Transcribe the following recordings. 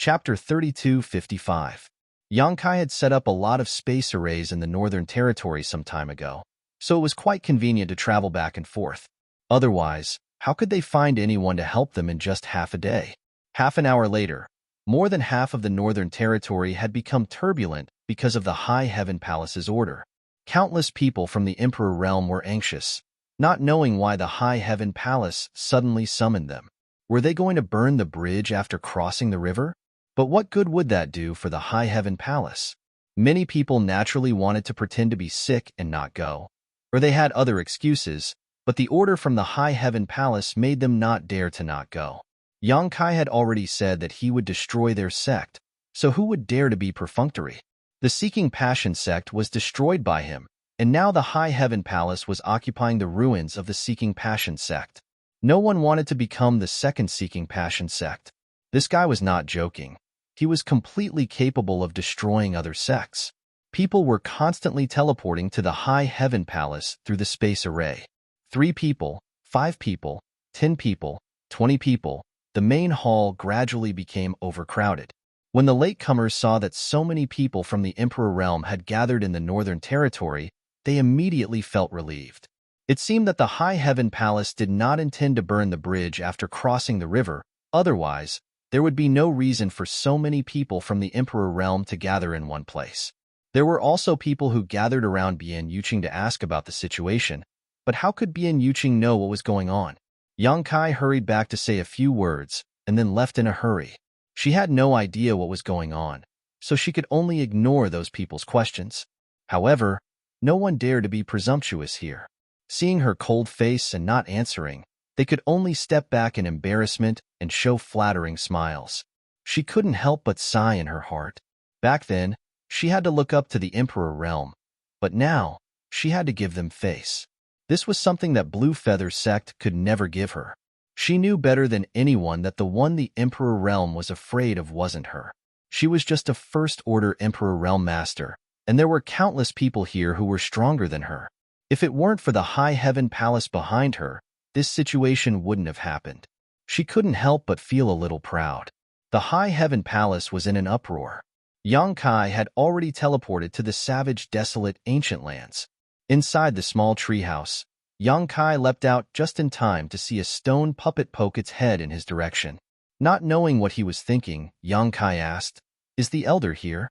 Chapter 3255. Yonkai had set up a lot of space arrays in the Northern Territory some time ago, so it was quite convenient to travel back and forth. Otherwise, how could they find anyone to help them in just half a day? Half an hour later, more than half of the Northern Territory had become turbulent because of the High Heaven Palace's order. Countless people from the Emperor realm were anxious, not knowing why the High Heaven Palace suddenly summoned them. Were they going to burn the bridge after crossing the river? But what good would that do for the High Heaven Palace? Many people naturally wanted to pretend to be sick and not go, or they had other excuses, but the order from the High Heaven Palace made them not dare to not go. Yonkai had already said that he would destroy their sect, so who would dare to be perfunctory? The Seeking Passion sect was destroyed by him, and now the High Heaven Palace was occupying the ruins of the Seeking Passion sect. No one wanted to become the second Seeking Passion sect. This guy was not joking. He was completely capable of destroying other sects. People were constantly teleporting to the High Heaven Palace through the space array. 3 people, 5 people, 10 people, 20 people. The main hall gradually became overcrowded. When the latecomers saw that so many people from the Emperor realm had gathered in the Northern Territory, they immediately felt relieved. It seemed that the High Heaven Palace did not intend to burn the bridge after crossing the river. Otherwise, there would be no reason for so many people from the Emperor realm to gather in one place. There were also people who gathered around Bian Yuqing to ask about the situation, but how could Bian Yuqing know what was going on? Yonkai hurried back to say a few words, and then left in a hurry. She had no idea what was going on, so she could only ignore those people's questions. However, no one dared to be presumptuous here. Seeing her cold face and not answering, they could only step back in embarrassment and show flattering smiles. She couldn't help but sigh in her heart. Back then, she had to look up to the Emperor realm, but now, she had to give them face. This was something that Blue Feather sect could never give her. She knew better than anyone that the one the Emperor realm was afraid of wasn't her. She was just a first-order Emperor realm master, and there were countless people here who were stronger than her. If it weren't for the High Heaven Palace behind her, this situation wouldn't have happened. She couldn't help but feel a little proud. The High Heaven Palace was in an uproar. Yonkai had already teleported to the savage, desolate, ancient lands. Inside the small treehouse, Yonkai leapt out just in time to see a stone puppet poke its head in his direction. Not knowing what he was thinking, Yonkai asked, "Is the elder here?"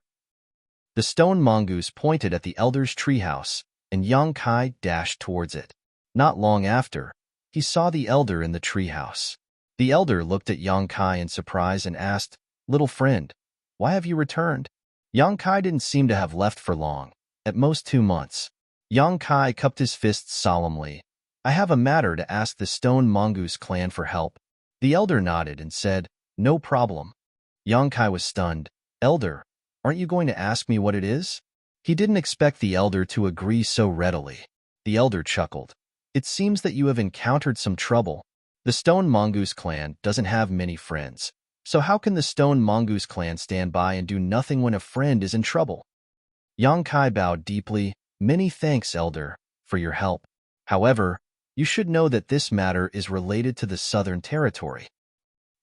The stone mongoose pointed at the elder's treehouse, and Yonkai dashed towards it. Not long after, he saw the elder in the treehouse. The elder looked at Yonkai in surprise and asked, "Little friend, why have you returned?" Yonkai didn't seem to have left for long, at most 2 months. Yonkai cupped his fists solemnly. "I have a matter to ask the Stone Mongoose clan for help." The elder nodded and said, "No problem." Yonkai was stunned. "Elder, aren't you going to ask me what it is?" He didn't expect the elder to agree so readily. The elder chuckled. "It seems that you have encountered some trouble. The Stone Mongoose clan doesn't have many friends, so how can the Stone Mongoose clan stand by and do nothing when a friend is in trouble?" Yonkai bowed deeply. "Many thanks, elder, for your help. However, you should know that this matter is related to the Southern Territory."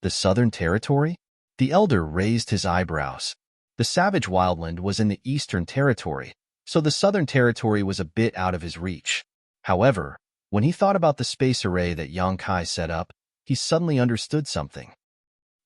"The Southern Territory?" The elder raised his eyebrows. The savage wildland was in the Eastern Territory, so the Southern Territory was a bit out of his reach. However, when he thought about the space array that Yonkai set up, he suddenly understood something.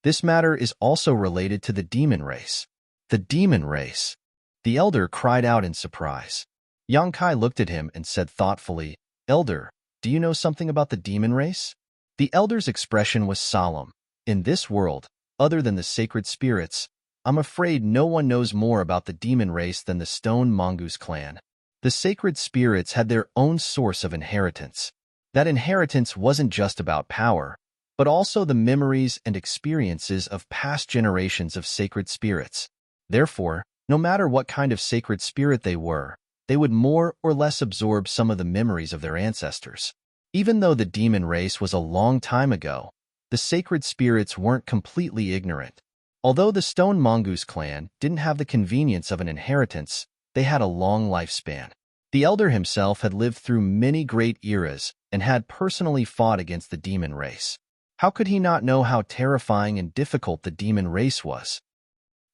This matter is also related to the demon race. The demon race? The elder cried out in surprise. Yonkai looked at him and said thoughtfully, "Elder, do you know something about the demon race?" The elder's expression was solemn. "In this world, other than the sacred spirits, I'm afraid no one knows more about the demon race than the Stone Mongoose clan. The sacred spirits had their own source of inheritance. That inheritance wasn't just about power, but also the memories and experiences of past generations of sacred spirits. Therefore, no matter what kind of sacred spirit they were, they would more or less absorb some of the memories of their ancestors. Even though the demon race was a long time ago, the sacred spirits weren't completely ignorant. Although the Stone Mongoose clan didn't have the convenience of an inheritance, they had a long lifespan. The elder himself had lived through many great eras and had personally fought against the demon race. How could he not know how terrifying and difficult the demon race was?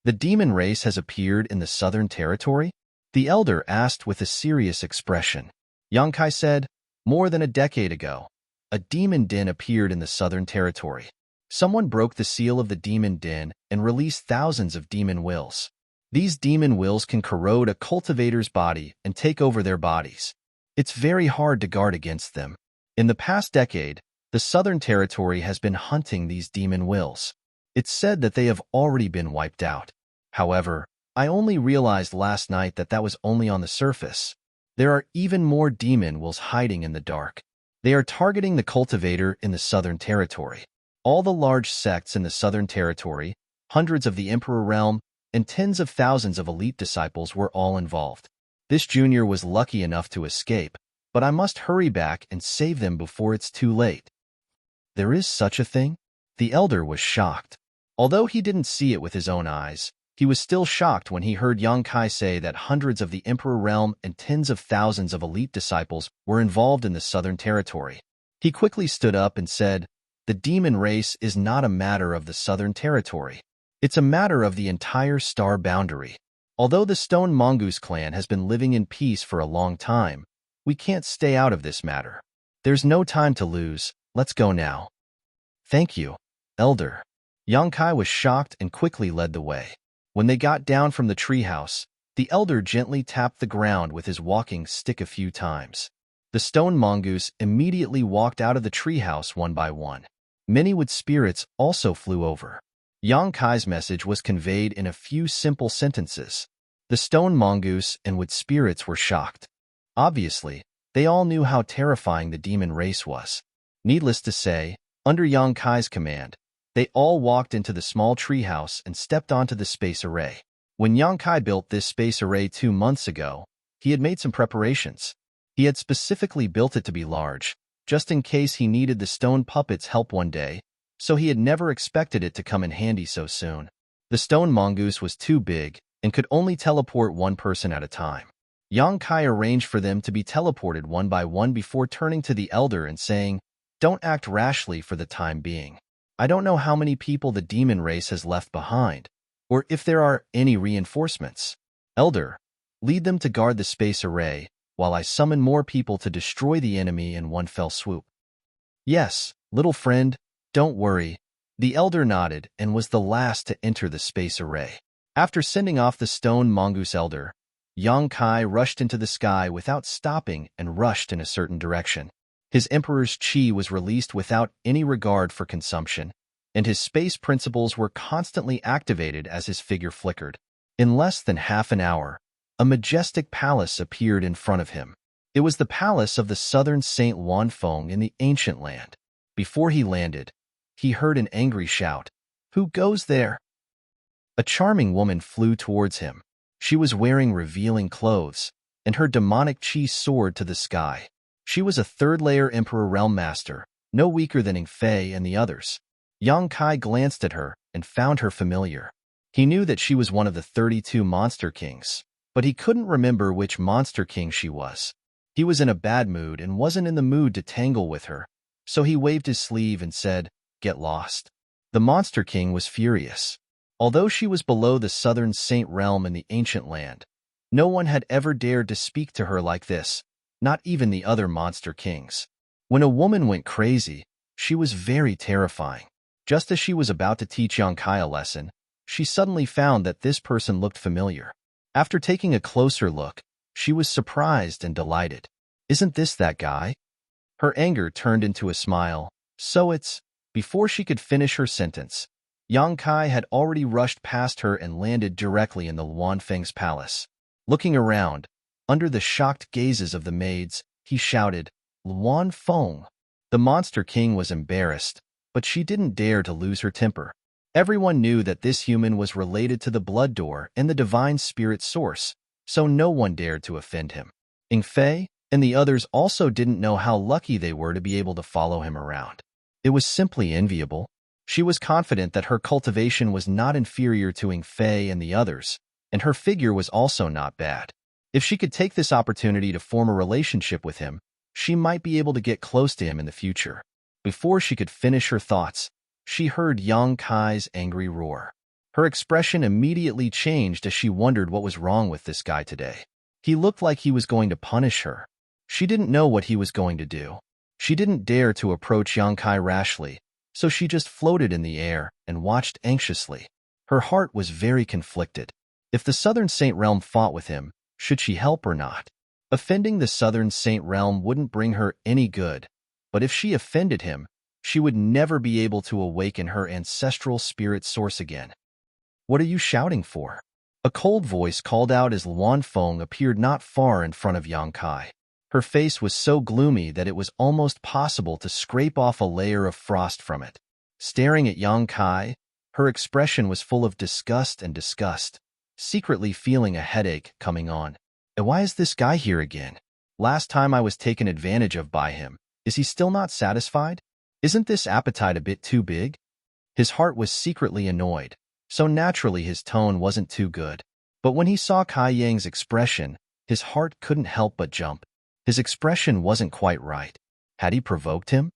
The demon race has appeared in the Southern Territory? The elder asked with a serious expression. Yongkai said, more than a decade ago, a demon den appeared in the Southern Territory. Someone broke the seal of the demon den and released thousands of demon wills. These demon wills can corrode a cultivator's body and take over their bodies. It's very hard to guard against them. In the past decade, the Southern Territory has been hunting these demon wills. It's said that they have already been wiped out. However, I only realized last night that that was only on the surface. There are even more demon wills hiding in the dark. They are targeting the cultivator in the Southern Territory. All the large sects in the Southern Territory, hundreds of the Emperor realm, and tens of thousands of elite disciples were all involved. This junior was lucky enough to escape, but I must hurry back and save them before it's too late. There is such a thing? The elder was shocked. Although he didn't see it with his own eyes, he was still shocked when he heard Yongkai say that hundreds of the Emperor realm and tens of thousands of elite disciples were involved in the Southern Territory. He quickly stood up and said, the demon race is not a matter of the Southern Territory. It's a matter of the entire star boundary. Although the Stone Mongoose clan has been living in peace for a long time, we can't stay out of this matter. There's no time to lose. Let's go now. Thank you, elder. Yongkai was shocked and quickly led the way. When they got down from the treehouse, the elder gently tapped the ground with his walking stick a few times. The stone mongoose immediately walked out of the treehouse one by one. Many wood spirits also flew over. Yongkai's message was conveyed in a few simple sentences. The stone mongoose and wood spirits were shocked. Obviously, they all knew how terrifying the demon race was. Needless to say, under Yongkai's command, they all walked into the small treehouse and stepped onto the space array. When Yongkai built this space array 2 months ago, he had made some preparations. He had specifically built it to be large, just in case he needed the stone puppet's help one day, so he had never expected it to come in handy so soon. The stone mongoose was too big and could only teleport one person at a time. Yongkai arranged for them to be teleported one by one before turning to the elder and saying, don't act rashly for the time being. I don't know how many people the demon race has left behind, or if there are any reinforcements. Elder, lead them to guard the space array, while I summon more people to destroy the enemy in one fell swoop. Yes, little friend, don't worry. The elder nodded and was the last to enter the space array. After sending off the stone mongoose elder, Yongkai rushed into the sky without stopping and rushed in a certain direction. His emperor's chi was released without any regard for consumption, and his space principles were constantly activated as his figure flickered. In less than half an hour, a majestic palace appeared in front of him. It was the palace of the southern Saint Wanfeng in the ancient land. Before he landed, he heard an angry shout, "Who goes there?" A charming woman flew towards him. She was wearing revealing clothes, and her demonic chi soared to the sky. She was a third-layer Emperor Realm Master, no weaker than Fei and the others. Yongkai glanced at her and found her familiar. He knew that she was one of the 32 Monster Kings, but he couldn't remember which Monster King she was. He was in a bad mood and wasn't in the mood to tangle with her, so he waved his sleeve and said, "Get lost." The Monster King was furious. Although she was below the southern Saint Realm in the ancient land, no one had ever dared to speak to her like this, not even the other Monster Kings. When a woman went crazy, she was very terrifying. Just as she was about to teach Yongkai a lesson, she suddenly found that this person looked familiar. After taking a closer look, she was surprised and delighted. "Isn't this that guy?" Her anger turned into a smile. "So it's..." Before she could finish her sentence, Yongkai had already rushed past her and landed directly in the Wanfeng's palace. Looking around, under the shocked gazes of the maids, he shouted, "Wanfeng!" The Monster King was embarrassed, but she didn't dare to lose her temper. Everyone knew that this human was related to the Blood Door and the Divine Spirit Source, so no one dared to offend him. Fei and the others also didn't know how lucky they were to be able to follow him around. It was simply enviable. She was confident that her cultivation was not inferior to Fei and the others, and her figure was also not bad. If she could take this opportunity to form a relationship with him, she might be able to get close to him in the future. Before she could finish her thoughts, she heard Yongkai's angry roar. Her expression immediately changed as she wondered what was wrong with this guy today. He looked like he was going to punish her. She didn't know what he was going to do. She didn't dare to approach Yongkai rashly, so she just floated in the air and watched anxiously. Her heart was very conflicted. If the Southern Saint Realm fought with him, should she help or not? Offending the Southern Saint Realm wouldn't bring her any good, but if she offended him, she would never be able to awaken her ancestral spirit source again. What are you shouting for? A cold voice called out as Luan Feng appeared not far in front of Yang Kai. Her face was so gloomy that it was almost possible to scrape off a layer of frost from it. Staring at Yang Kai, her expression was full of disgust and disgust, secretly feeling a headache coming on. And why is this guy here again? Last time I was taken advantage of by him. Is he still not satisfied? Isn't this appetite a bit too big? His heart was secretly annoyed, so naturally his tone wasn't too good. But when he saw Kai Yang's expression, his heart couldn't help but jump. His expression wasn't quite right. Had he provoked him?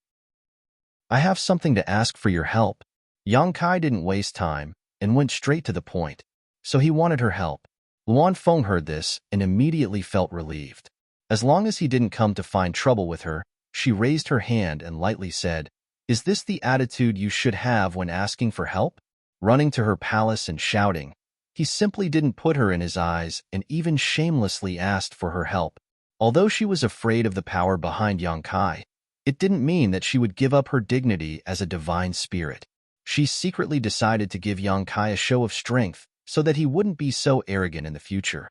I have something to ask for your help. Yang Kai didn't waste time and went straight to the point, so he wanted her help. Luan Feng heard this and immediately felt relieved. As long as he didn't come to find trouble with her, she raised her hand and lightly said, "Is this the attitude you should have when asking for help?" Running to her palace and shouting, he simply didn't put her in his eyes and even shamelessly asked for her help. Although she was afraid of the power behind Yang Kai, it didn't mean that she would give up her dignity as a divine spirit. She secretly decided to give Yang Kai a show of strength so that he wouldn't be so arrogant in the future.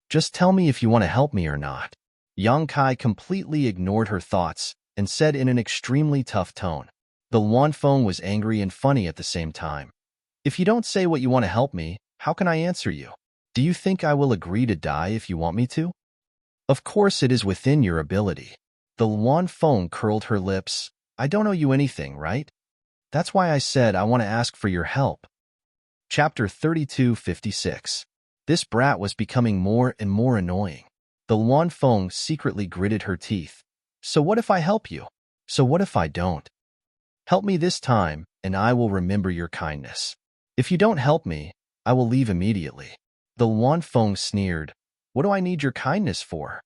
Just tell me if you want to help me or not. Yang Kai completely ignored her thoughts and said in an extremely tough tone. The Luan Feng was angry and funny at the same time. If you don't say what you want to help me, how can I answer you? Do you think I will agree to die if you want me to? Of course it is within your ability. The Luan Feng curled her lips. I don't owe you anything, right? That's why I said I want to ask for your help. Chapter 32:56. This brat was becoming more and more annoying. The Luan Feng secretly gritted her teeth. So what if I help you? So what if I don't? Help me this time, and I will remember your kindness. If you don't help me, I will leave immediately. The Luan Feng sneered. What do I need your kindness for?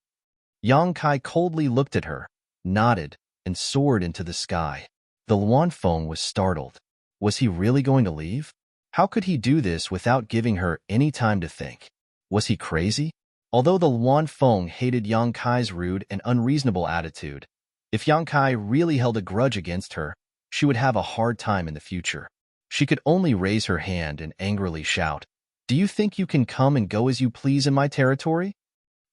Yang Kai coldly looked at her, nodded, and soared into the sky. The Luan Feng was startled. Was he really going to leave? How could he do this without giving her any time to think? Was he crazy? Although the Luan Feng hated Yang Kai's rude and unreasonable attitude, if Yang Kai really held a grudge against her, she would have a hard time in the future. She could only raise her hand and angrily shout, "Do you think you can come and go as you please in my territory?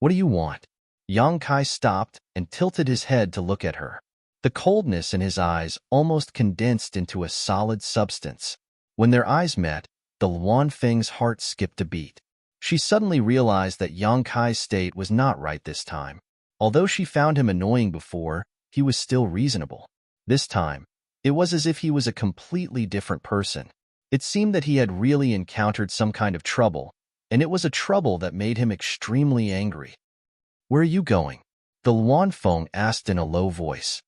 What do you want?" Yang Kai stopped and tilted his head to look at her. The coldness in his eyes almost condensed into a solid substance. When their eyes met, the Luan Feng's heart skipped a beat. She suddenly realized that Yang Kai's state was not right this time. Although she found him annoying before, he was still reasonable. This time, it was as if he was a completely different person. It seemed that he had really encountered some kind of trouble, and it was a trouble that made him extremely angry. Where are you going? The Luan Feng asked in a low voice.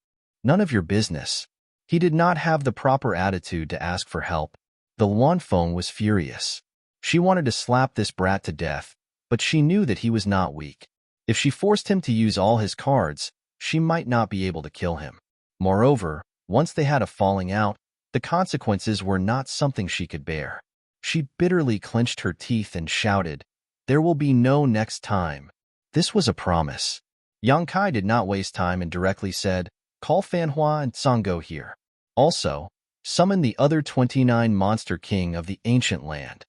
None of your business. He did not have the proper attitude to ask for help. The Luan Feng was furious. She wanted to slap this brat to death, but she knew that he was not weak. If she forced him to use all his cards, she might not be able to kill him. Moreover, once they had a falling out, the consequences were not something she could bear. She bitterly clenched her teeth and shouted, "There will be no next time." This was a promise. Yang Kai did not waste time and directly said, "Call Fanhua and Sango here. Also, summon the other 29 Monster King of the ancient land."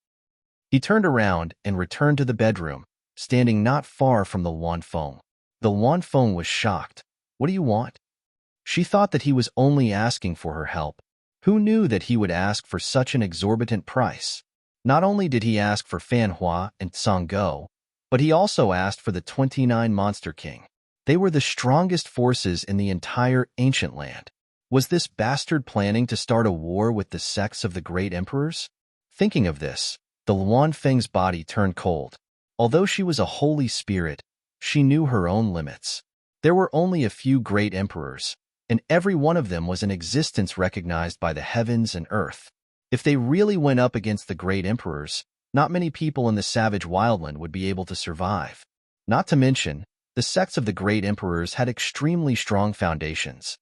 He turned around and returned to the bedroom, standing not far from the Luan Feng. The Luan Feng was shocked. What do you want? She thought that he was only asking for her help. Who knew that he would ask for such an exorbitant price? Not only did he ask for Fanhua and Sango, but he also asked for the 29 Monster King. They were the strongest forces in the entire ancient land. Was this bastard planning to start a war with the sects of the great emperors? Thinking of this, the Luan Feng's body turned cold. Although she was a holy spirit, she knew her own limits. There were only a few great emperors, and every one of them was an existence recognized by the heavens and earth. If they really went up against the great emperors, not many people in the savage wildland would be able to survive. Not to mention, the sects of the great emperors had extremely strong foundations.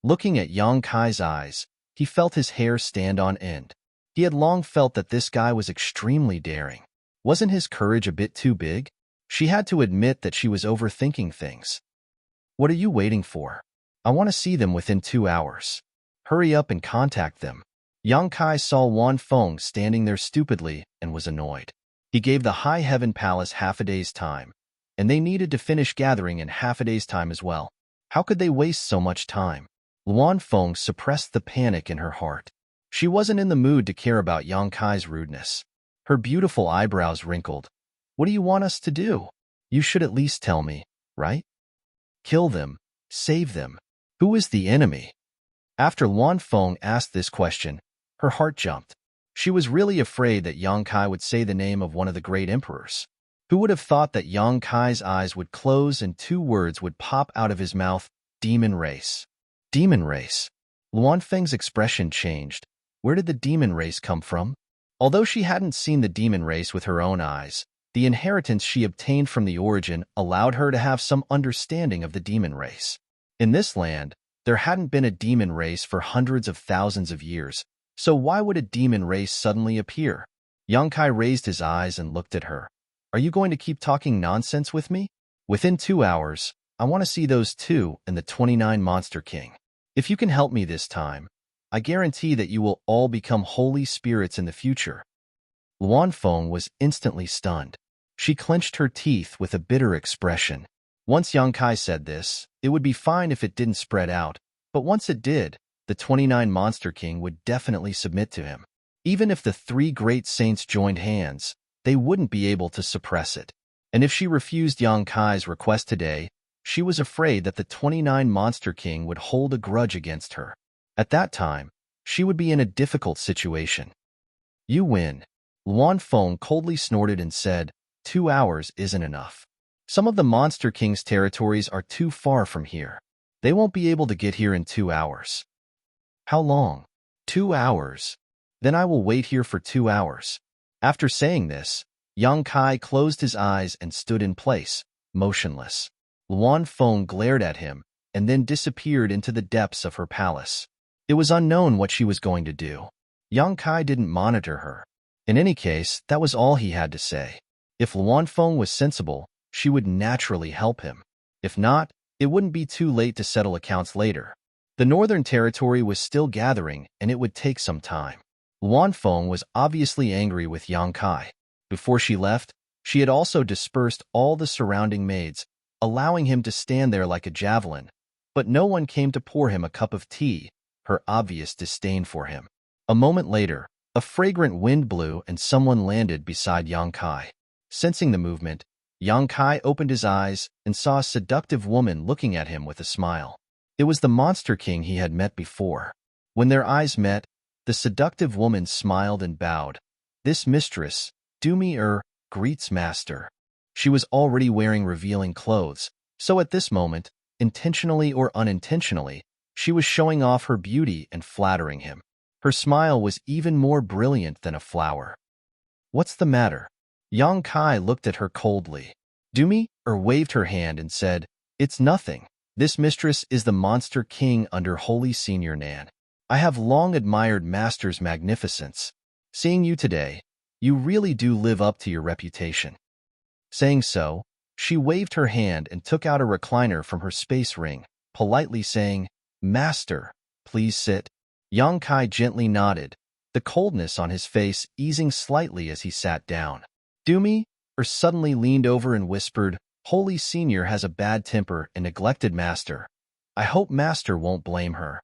Looking at Yang Kai's eyes, he felt his hair stand on end. He had long felt that this guy was extremely daring. Wasn't his courage a bit too big? She had to admit that she was overthinking things. What are you waiting for? I want to see them within 2 hours. Hurry up and contact them. Yang Kai saw Wan Feng standing there stupidly and was annoyed. He gave the High Heaven Palace half a day's time, and they needed to finish gathering in half a day's time as well. How could they waste so much time? Luan Feng suppressed the panic in her heart. She wasn't in the mood to care about Yang Kai's rudeness. Her beautiful eyebrows wrinkled. What do you want us to do? You should at least tell me, right? Kill them. Save them. Who is the enemy? After Luan Feng asked this question, her heart jumped. She was really afraid that Yang Kai would say the name of one of the great emperors. Who would have thought that Yang Kai's eyes would close and 2 words would pop out of his mouth? Demon race. Demon race. Luan Feng's expression changed. Where did the demon race come from? Although she hadn't seen the demon race with her own eyes, the inheritance she obtained from the origin allowed her to have some understanding of the demon race. In this land, there hadn't been a demon race for hundreds of thousands of years, so why would a demon race suddenly appear? Yang Kai raised his eyes and looked at her. Are you going to keep talking nonsense with me? Within 2 hours, I want to see those 2 and the 29 Monster King. If you can help me this time, I guarantee that you will all become holy spirits in the future. Luan Feng was instantly stunned. She clenched her teeth with a bitter expression. Once Yang Kai said this, it would be fine if it didn't spread out, but once it did, the 29 Monster King would definitely submit to him. Even if the 3 great saints joined hands, they wouldn't be able to suppress it. And if she refused Yang Kai's request today, she was afraid that the 29 Monster King would hold a grudge against her. At that time, she would be in a difficult situation. You win. Luan Feng coldly snorted and said, 2 hours isn't enough. Some of the Monster King's territories are too far from here. They won't be able to get here in 2 hours. How long? 2 hours. Then I will wait here for 2 hours. After saying this, Yang Kai closed his eyes and stood in place, motionless. Luan Feng glared at him and then disappeared into the depths of her palace. It was unknown what she was going to do. Yang Kai didn't monitor her. In any case, that was all he had to say. If Luan Feng was sensible, she would naturally help him. If not, it wouldn't be too late to settle accounts later. The Northern Territory was still gathering, and it would take some time. Luan Feng was obviously angry with Yang Kai. Before she left, she had also dispersed all the surrounding maids, allowing him to stand there like a javelin, but no one came to pour him a cup of tea, her obvious disdain for him. A moment later, a fragrant wind blew and someone landed beside Yang Kai. Sensing the movement, Yang Kai opened his eyes and saw a seductive woman looking at him with a smile. It was the Monster King he had met before. When their eyes met, the seductive woman smiled and bowed. This mistress, greets master. She was already wearing revealing clothes, so at this moment, intentionally or unintentionally, she was showing off her beauty and flattering him. Her smile was even more brilliant than a flower. What's the matter? Yang Kai looked at her coldly. Waved her hand and said, It's nothing. This mistress is the Monster King under Holy Senior Nan. I have long admired Master's magnificence. Seeing you today, you really do live up to your reputation. Saying so, she waved her hand and took out a recliner from her space ring, politely saying, Master, please sit. Yang Kai gently nodded, the coldness on his face easing slightly as he sat down. Suddenly leaned over and whispered, Holy Senior has a bad temper and neglected Master. I hope Master won't blame her.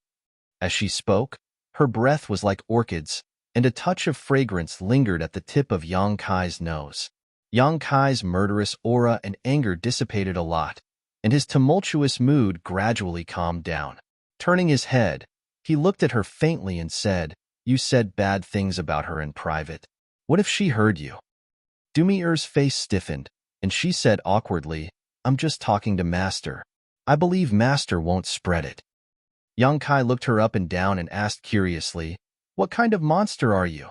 As she spoke, her breath was like orchids, and a touch of fragrance lingered at the tip of Yang Kai's nose. Yang Kai's murderous aura and anger dissipated a lot, and his tumultuous mood gradually calmed down. Turning his head, he looked at her faintly and said, You said bad things about her in private. What if she heard you? Dumir's face stiffened, and she said awkwardly, I'm just talking to Master. I believe Master won't spread it. Yang Kai looked her up and down and asked curiously, What kind of monster are you?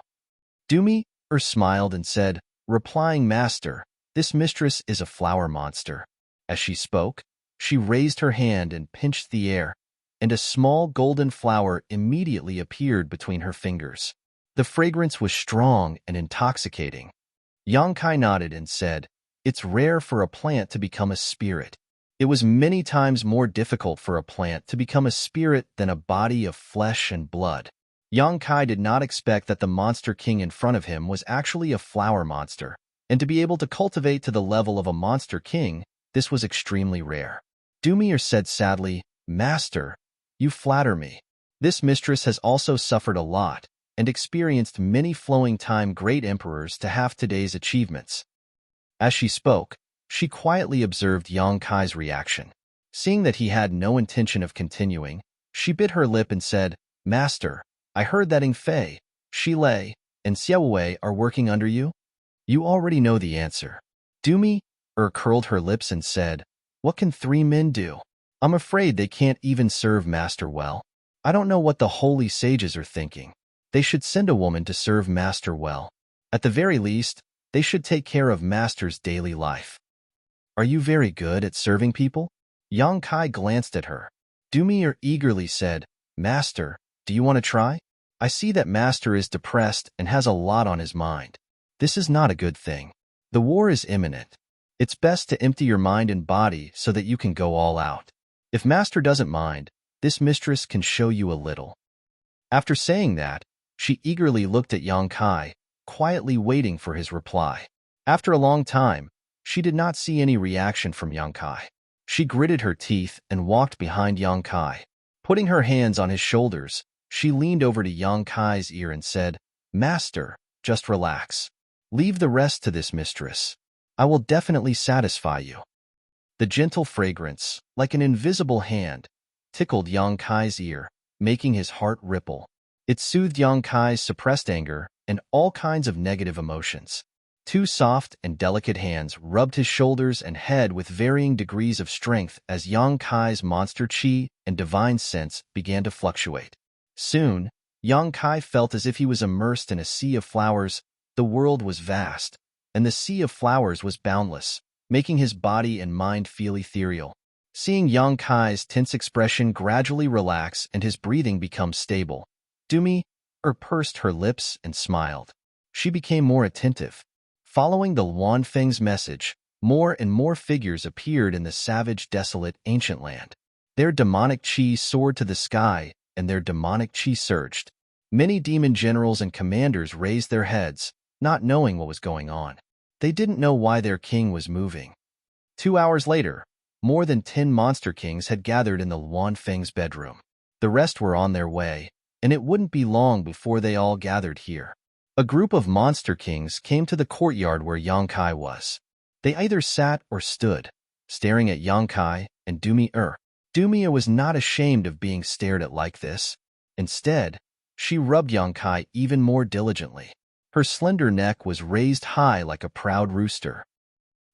Dumi smiled and said, replying, Master, this mistress is a flower monster. As she spoke, she raised her hand and pinched the air, and a small golden flower immediately appeared between her fingers. The fragrance was strong and intoxicating. Yongkai nodded and said, it's rare for a plant to become a spirit. It was many times more difficult for a plant to become a spirit than a body of flesh and blood. Yongkai did not expect that the monster king in front of him was actually a flower monster, and to be able to cultivate to the level of a monster king, this was extremely rare. Dumir said sadly, Master, you flatter me. This mistress has also suffered a lot, and experienced many flowing time great emperors to have today's achievements. As she spoke, she quietly observed Yongkai's reaction. Seeing that he had no intention of continuing, she bit her lip and said, Master, I heard that Ing Fei, Shi Lei, and Xiaowei are working under you? You already know the answer. Dumi curled her lips and said, what can 3 men do? I'm afraid they can't even serve Master well. I don't know what the holy sages are thinking. They should send a woman to serve Master well. At the very least, they should take care of Master's daily life. Are you very good at serving people? Yongkai glanced at her. Dumir eagerly said, Master, do you want to try? I see that Master is depressed and has a lot on his mind. This is not a good thing. The war is imminent. It's best to empty your mind and body so that you can go all out. If Master doesn't mind, this mistress can show you a little. After saying that, she eagerly looked at Yongkai, quietly waiting for his reply. After a long time, she did not see any reaction from Yongkai. She gritted her teeth and walked behind Yongkai. Putting her hands on his shoulders, she leaned over to Yongkai's ear and said, Master, just relax. Leave the rest to this mistress. I will definitely satisfy you. The gentle fragrance, like an invisible hand, tickled Yongkai's ear, making his heart ripple. It soothed Yongkai's suppressed anger and all kinds of negative emotions. 2 soft and delicate hands rubbed his shoulders and head with varying degrees of strength as Yongkai's monster chi and divine sense began to fluctuate. Soon, Yongkai felt as if he was immersed in a sea of flowers. The world was vast, and the sea of flowers was boundless, making his body and mind feel ethereal. Seeing Yongkai's tense expression gradually relax and his breathing become stable, Dumi pursed her lips and smiled. She became more attentive. Following the Wanfeng's message, more and more figures appeared in the savage, desolate, ancient land. Their demonic chi soared to the sky, and their demonic chi surged. Many demon generals and commanders raised their heads, not knowing what was going on. They didn't know why their king was moving. 2 hours later, more than 10 monster kings had gathered in the Wanfeng's bedroom. The rest were on their way, and it wouldn't be long before they all gathered here. A group of monster kings came to the courtyard where Yongkai was. They either sat or stood, staring at Yongkai and Dumir. Dumir was not ashamed of being stared at like this. Instead, she rubbed Yongkai even more diligently. Her slender neck was raised high like a proud rooster.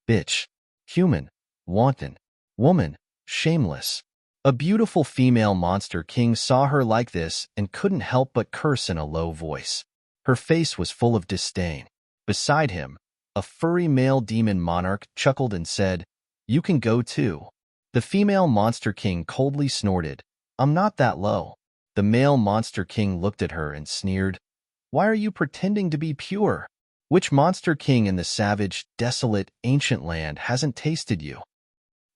Bitch, human, wanton, woman, shameless. A beautiful female monster king saw her like this and couldn't help but curse in a low voice. Her face was full of disdain. Beside him, a furry male demon monarch chuckled and said, You can go too. The female monster king coldly snorted, I'm not that low. The male monster king looked at her and sneered, Why are you pretending to be pure? Which monster king in the savage, desolate, ancient land hasn't tasted you?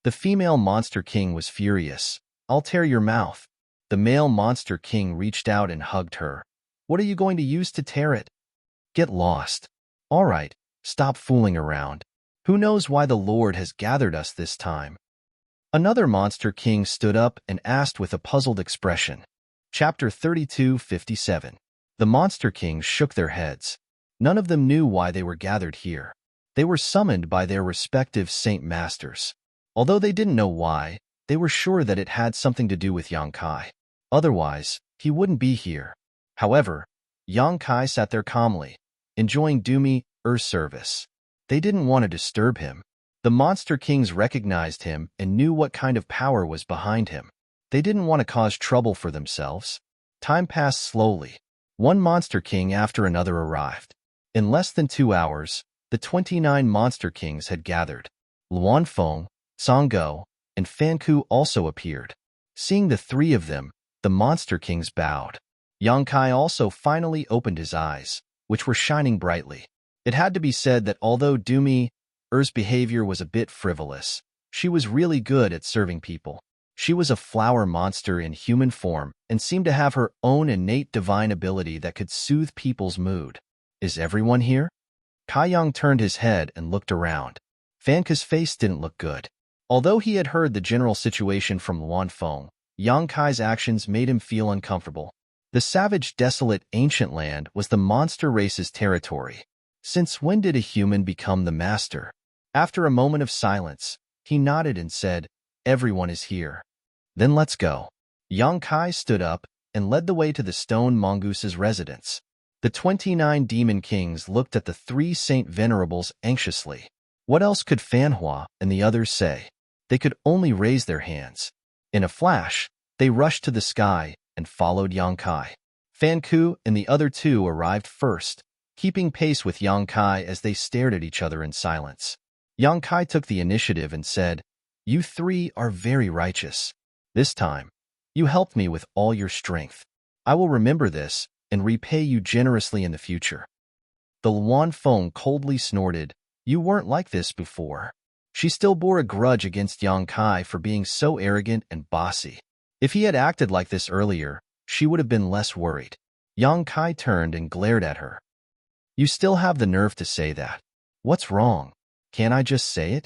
The female monster king was furious. I'll tear your mouth. The male monster king reached out and hugged her. What are you going to use to tear it? Get lost. All right, stop fooling around. Who knows why the Lord has gathered us this time? Another monster king stood up and asked with a puzzled expression. Chapter 32:57. The monster kings shook their heads. None of them knew why they were gathered here. They were summoned by their respective saint masters. Although they didn't know why, they were sure that it had something to do with Yongkai. Otherwise, he wouldn't be here. However, Yongkai sat there calmly, enjoying Dumi's service. They didn't want to disturb him. The monster kings recognized him and knew what kind of power was behind him. They didn't want to cause trouble for themselves. Time passed slowly. One monster king after another arrived. In less than 2 hours, the 29 monster kings had gathered. Luanfeng, Songgo, and Fanku also appeared. Seeing the three of them, the monster kings bowed. Yang Kai also finally opened his eyes, which were shining brightly. It had to be said that although Dumi Er's behavior was a bit frivolous, she was really good at serving people. She was a flower monster in human form and seemed to have her own innate divine ability that could soothe people's mood. Is everyone here? Kai Yang turned his head and looked around. Fanka's face didn't look good. Although he had heard the general situation from Luanfeng, Yang Kai's actions made him feel uncomfortable. The savage, desolate, ancient land was the monster race's territory. Since when did a human become the master? After a moment of silence, he nodded and said, "Everyone is here. Then let's go." Yang Kai stood up and led the way to the stone mongoose's residence. The 29 demon kings looked at the 3 saint venerables anxiously. What else could Fanhua and the others say? They could only raise their hands. In a flash, they rushed to the sky and followed Yang Kai. Fanku and the other 2 arrived first, keeping pace with Yang Kai as they stared at each other in silence. Yang Kai took the initiative and said, "You 3 are very righteous. This time, you helped me with all your strength. I will remember this and repay you generously in the future." The Luanfeng coldly snorted, "You weren't like this before." She still bore a grudge against Yang Kai for being so arrogant and bossy. If he had acted like this earlier, she would have been less worried. Yang Kai turned and glared at her. "You still have the nerve to say that. What's wrong? Can't I just say it?"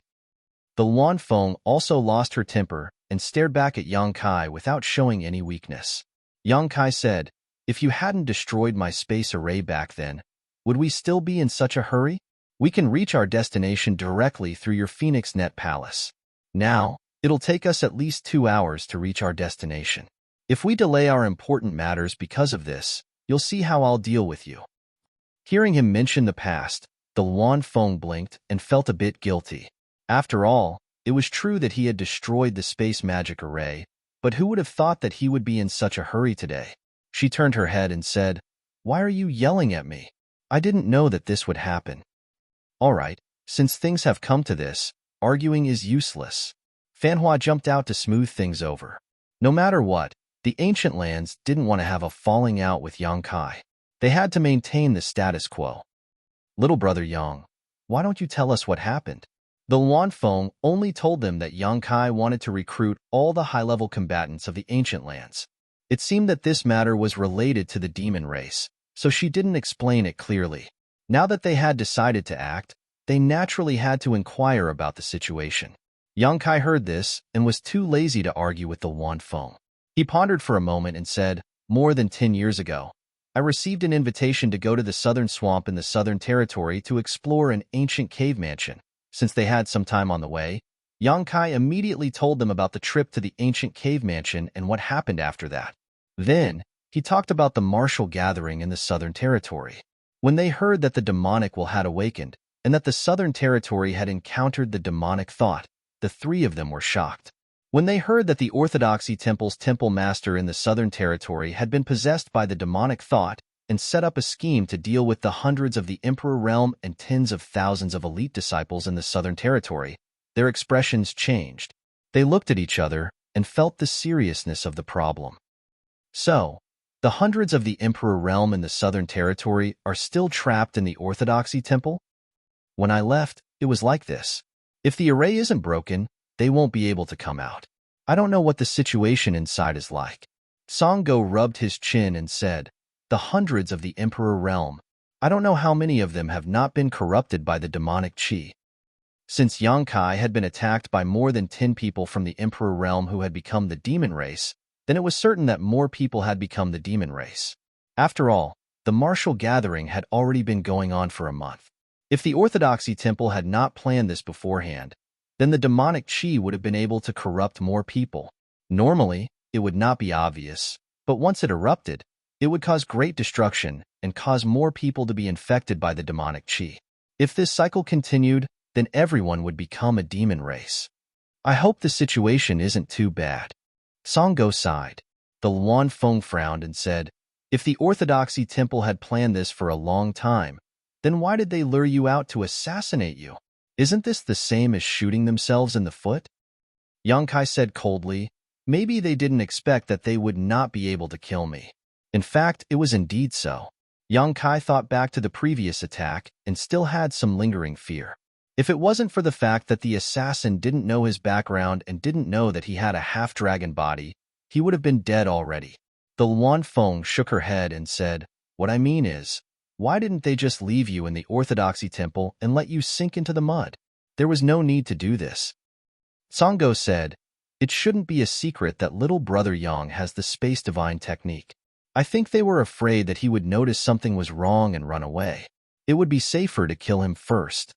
The Luanfeng also lost her temper and stared back at Yang Kai without showing any weakness. Yang Kai said, "If you hadn't destroyed my space array back then, would we still be in such a hurry? We can reach our destination directly through your Phoenix Net Palace. Now, it'll take us at least 2 hours to reach our destination. If we delay our important matters because of this, you'll see how I'll deal with you." Hearing him mention the past, the Luanfeng blinked and felt a bit guilty. After all, it was true that he had destroyed the space magic array, but who would have thought that he would be in such a hurry today? She turned her head and said, "Why are you yelling at me? I didn't know that this would happen." "All right, since things have come to this, arguing is useless." Fanhua jumped out to smooth things over. No matter what, the ancient lands didn't want to have a falling out with Yang Kai. They had to maintain the status quo. "Little brother Yang, why don't you tell us what happened?" The Luanfeng only told them that Yang Kai wanted to recruit all the high-level combatants of the ancient lands. It seemed that this matter was related to the demon race, so she didn't explain it clearly. Now that they had decided to act, they naturally had to inquire about the situation. Yang Kai heard this and was too lazy to argue with the Luanfeng. He pondered for a moment and said, "More than 10 years ago, I received an invitation to go to the southern swamp in the southern territory to explore an ancient cave mansion. Since they had some time on the way, Yang Kai immediately told them about the trip to the ancient cave mansion and what happened after that. Then, he talked about the martial gathering in the southern territory. When they heard that the demonic will had awakened, and that the southern territory had encountered the demonic thought, the 3 of them were shocked. When they heard that the Orthodoxy Temple's temple master in the southern territory had been possessed by the demonic thought and set up a scheme to deal with the hundreds of the Emperor realm and tens of thousands of elite disciples in the southern territory, their expressions changed. They looked at each other and felt the seriousness of the problem. "So, the hundreds of the Emperor realm in the southern territory are still trapped in the Orthodoxy Temple? When I left, it was like this. If the array isn't broken, they won't be able to come out. I don't know what the situation inside is like." Songgo rubbed his chin and said, "The hundreds of the Emperor realm. I don't know how many of them have not been corrupted by the demonic chi." Since Yang Kai had been attacked by more than 10 people from the Emperor realm who had become the demon race, then it was certain that more people had become the demon race. After all, the martial gathering had already been going on for a month. If the Orthodoxy Temple had not planned this beforehand, then the demonic chi would have been able to corrupt more people. Normally, it would not be obvious, but once it erupted, it would cause great destruction and cause more people to be infected by the demonic chi. If this cycle continued, then everyone would become a demon race. "I hope the situation isn't too bad." Songgo sighed. The Luanfeng frowned and said, If the Orthodoxy Temple had planned this for a long time, then why did they lure you out to assassinate you? Isn't this the same as shooting themselves in the foot? Yang Kai said coldly, maybe they didn't expect that they would not be able to kill me. In fact, it was indeed so. Yang Kai thought back to the previous attack and still had some lingering fear. If it wasn't for the fact that the assassin didn't know his background and didn't know that he had a half-dragon body, he would have been dead already. The Luan Feng shook her head and said, what I mean is, why didn't they just leave you in the Orthodoxy Temple and let you sink into the mud? There was no need to do this. Sango said, it shouldn't be a secret that little brother Yang has the space divine technique. I think they were afraid that he would notice something was wrong and run away. It would be safer to kill him first.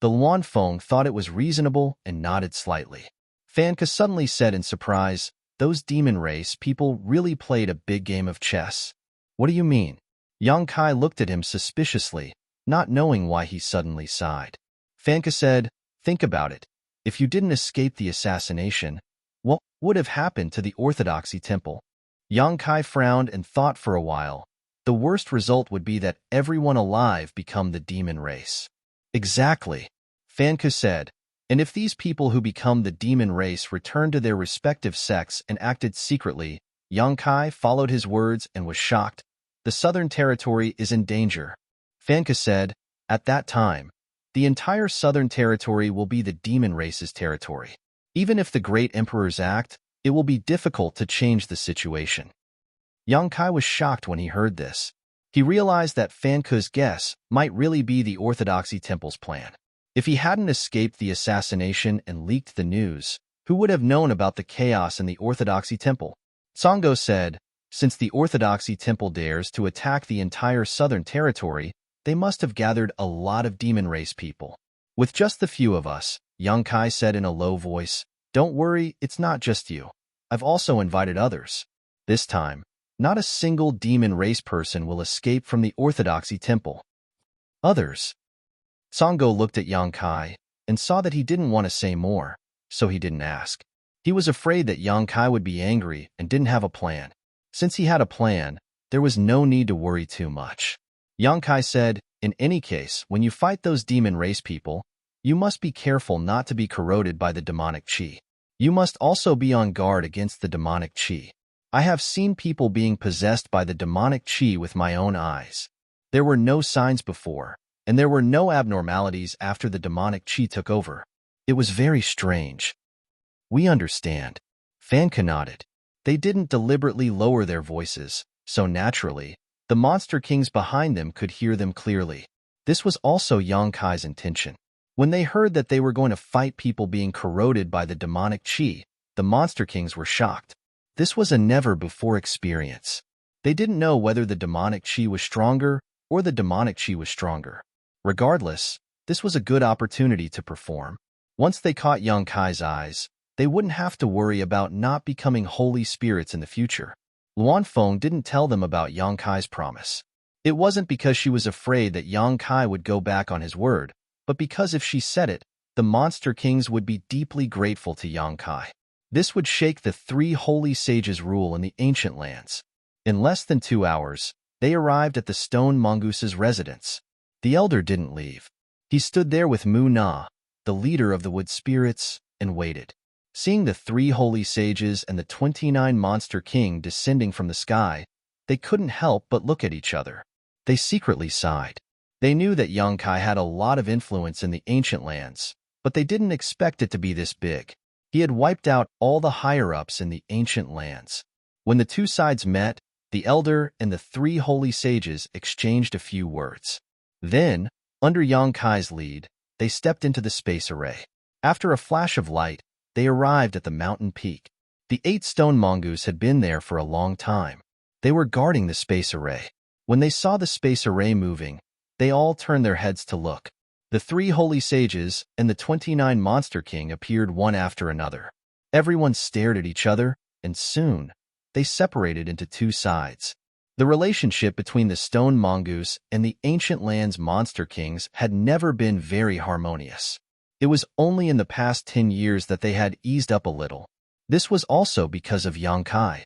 The Luan Feng thought it was reasonable and nodded slightly. Fanka suddenly said in surprise, those demon race people really played a big game of chess. What do you mean? Yang Kai looked at him suspiciously, not knowing why he suddenly sighed. Fanka said, think about it. If you didn't escape the assassination, what would have happened to the Orthodoxy Temple? Yang Kai frowned and thought for a while. The worst result would be that everyone alive become the demon race. Exactly, Fanka said. And if these people who become the demon race returned to their respective sects and acted secretly, Yang Kai followed his words and was shocked. The Southern Territory is in danger. Fanka said, at that time, the entire Southern Territory will be the demon race's territory. Even if the great emperors act, it will be difficult to change the situation. Yang Kai was shocked when he heard this. He realized that Fanka's guess might really be the Orthodoxy Temple's plan. If he hadn't escaped the assassination and leaked the news, who would have known about the chaos in the Orthodoxy Temple? Sango said, since the Orthodoxy Temple dares to attack the entire Southern Territory, they must have gathered a lot of demon race people. With just the few of us, Yang Kai said in a low voice, don't worry, it's not just you. I've also invited others. This time, not a single demon race person will escape from the Orthodoxy Temple. Others? Sango looked at Yang Kai and saw that he didn't want to say more, so he didn't ask. He was afraid that Yang Kai would be angry and didn't have a plan. Since he had a plan, there was no need to worry too much. Yang Kai said, in any case, when you fight those demon race people, you must be careful not to be corroded by the demonic qi. You must also be on guard against the demonic qi. I have seen people being possessed by the demonic qi with my own eyes. There were no signs before, and there were no abnormalities after the demonic qi took over. It was very strange. We understand. Fanka nodded. They didn't deliberately lower their voices, so naturally, the monster kings behind them could hear them clearly. This was also Yang Kai's intention. When they heard that they were going to fight people being corroded by the demonic qi, the monster kings were shocked. This was a never-before experience. They didn't know whether the demonic qi was stronger or the demonic qi was stronger. Regardless, this was a good opportunity to perform. Once they caught Yang Kai's eyes, they wouldn't have to worry about not becoming holy spirits in the future. Luan Feng didn't tell them about Yang Kai's promise. It wasn't because she was afraid that Yang Kai would go back on his word, but because if she said it, the monster kings would be deeply grateful to Yang Kai. This would shake the 3 holy sages' rule in the ancient lands. In less than 2 hours, they arrived at the stone mongoose's residence. The elder didn't leave. He stood there with Mu Na, the leader of the wood spirits, and waited. Seeing the 3 holy sages and the 29 monster king descending from the sky, they couldn't help but look at each other. They secretly sighed. They knew that Yang Kai had a lot of influence in the ancient lands, but they didn't expect it to be this big. He had wiped out all the higher-ups in the ancient lands. When the 2 sides met, the elder and the 3 holy sages exchanged a few words. Then, under Yang Kai's lead, they stepped into the space array. After a flash of light, they arrived at the mountain peak. The 8 stone mongoose had been there for a long time. They were guarding the space array. When they saw the space array moving, they all turned their heads to look. The 3 holy sages and the 29 monster king appeared one after another. Everyone stared at each other, and soon, they separated into 2 sides. The relationship between the stone mongoose and the ancient land's monster kings had never been very harmonious. It was only in the past 10 years that they had eased up a little. This was also because of Yang Kai.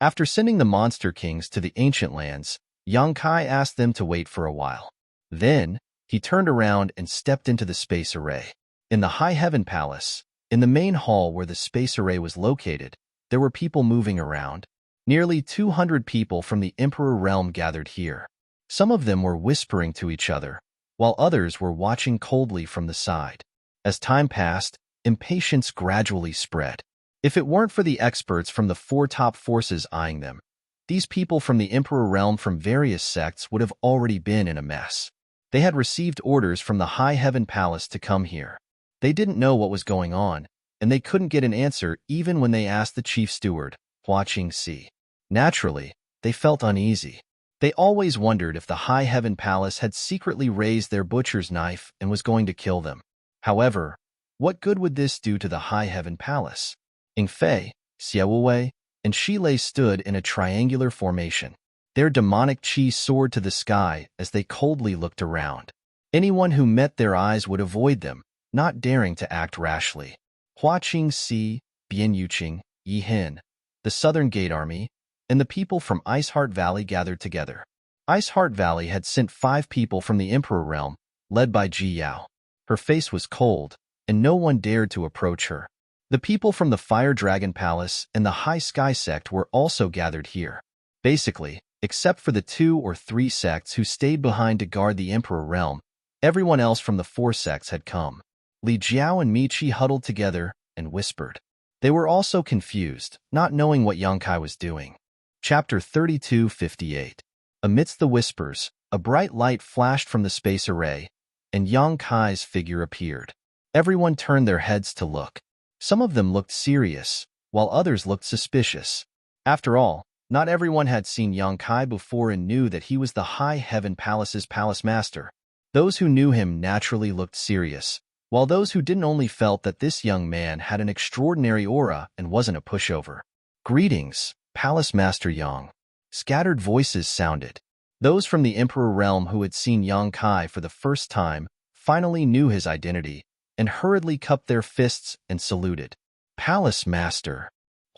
After sending the monster kings to the ancient lands, Yang Kai asked them to wait for a while. Then, he turned around and stepped into the space array. In the High Heaven Palace, in the main hall where the space array was located, there were people moving around. Nearly 200 people from the Emperor realm gathered here. Some of them were whispering to each other, while others were watching coldly from the side. As time passed, impatience gradually spread. If it weren't for the experts from the four top forces eyeing them, these people from the Emperor realm from various sects would have already been in a mess. They had received orders from the High Heaven Palace to come here. They didn't know what was going on, and they couldn't get an answer even when they asked the chief steward, watching C. Naturally, they felt uneasy. They always wondered if the High Heaven Palace had secretly raised their butcher's knife and was going to kill them. However, what good would this do to the High Heaven Palace? Ingfei, Xiaowei, and Shilei stood in a triangular formation. Their demonic chi soared to the sky as they coldly looked around. Anyone who met their eyes would avoid them, not daring to act rashly. Hua Qingxi, Bian Yuqing, Yi Hin, the Southern Gate Army, and the people from Iceheart Valley gathered together. Iceheart Valley had sent 5 people from the Emperor realm, led by Ji Yao. Her face was cold, and no one dared to approach her. The people from the Fire Dragon Palace and the High Sky Sect were also gathered here. Basically, except for the 2 or 3 sects who stayed behind to guard the Emperor realm, everyone else from the 4 sects had come. Li Jiao and Miqi huddled together and whispered. They were also confused, not knowing what Yang Kai was doing. Chapter 32:58. Amidst the whispers, a bright light flashed from the space array, and Yang Kai's figure appeared. Everyone turned their heads to look. Some of them looked serious, while others looked suspicious. After all, not everyone had seen Yang Kai before and knew that he was the High Heaven Palace's palace master. Those who knew him naturally looked serious, while those who didn't only felt that this young man had an extraordinary aura and wasn't a pushover. Greetings, Palace Master Yang. Scattered voices sounded. Those from the Emperor realm who had seen Yang Kai for the first time finally knew his identity and hurriedly cupped their fists and saluted. Palace Master.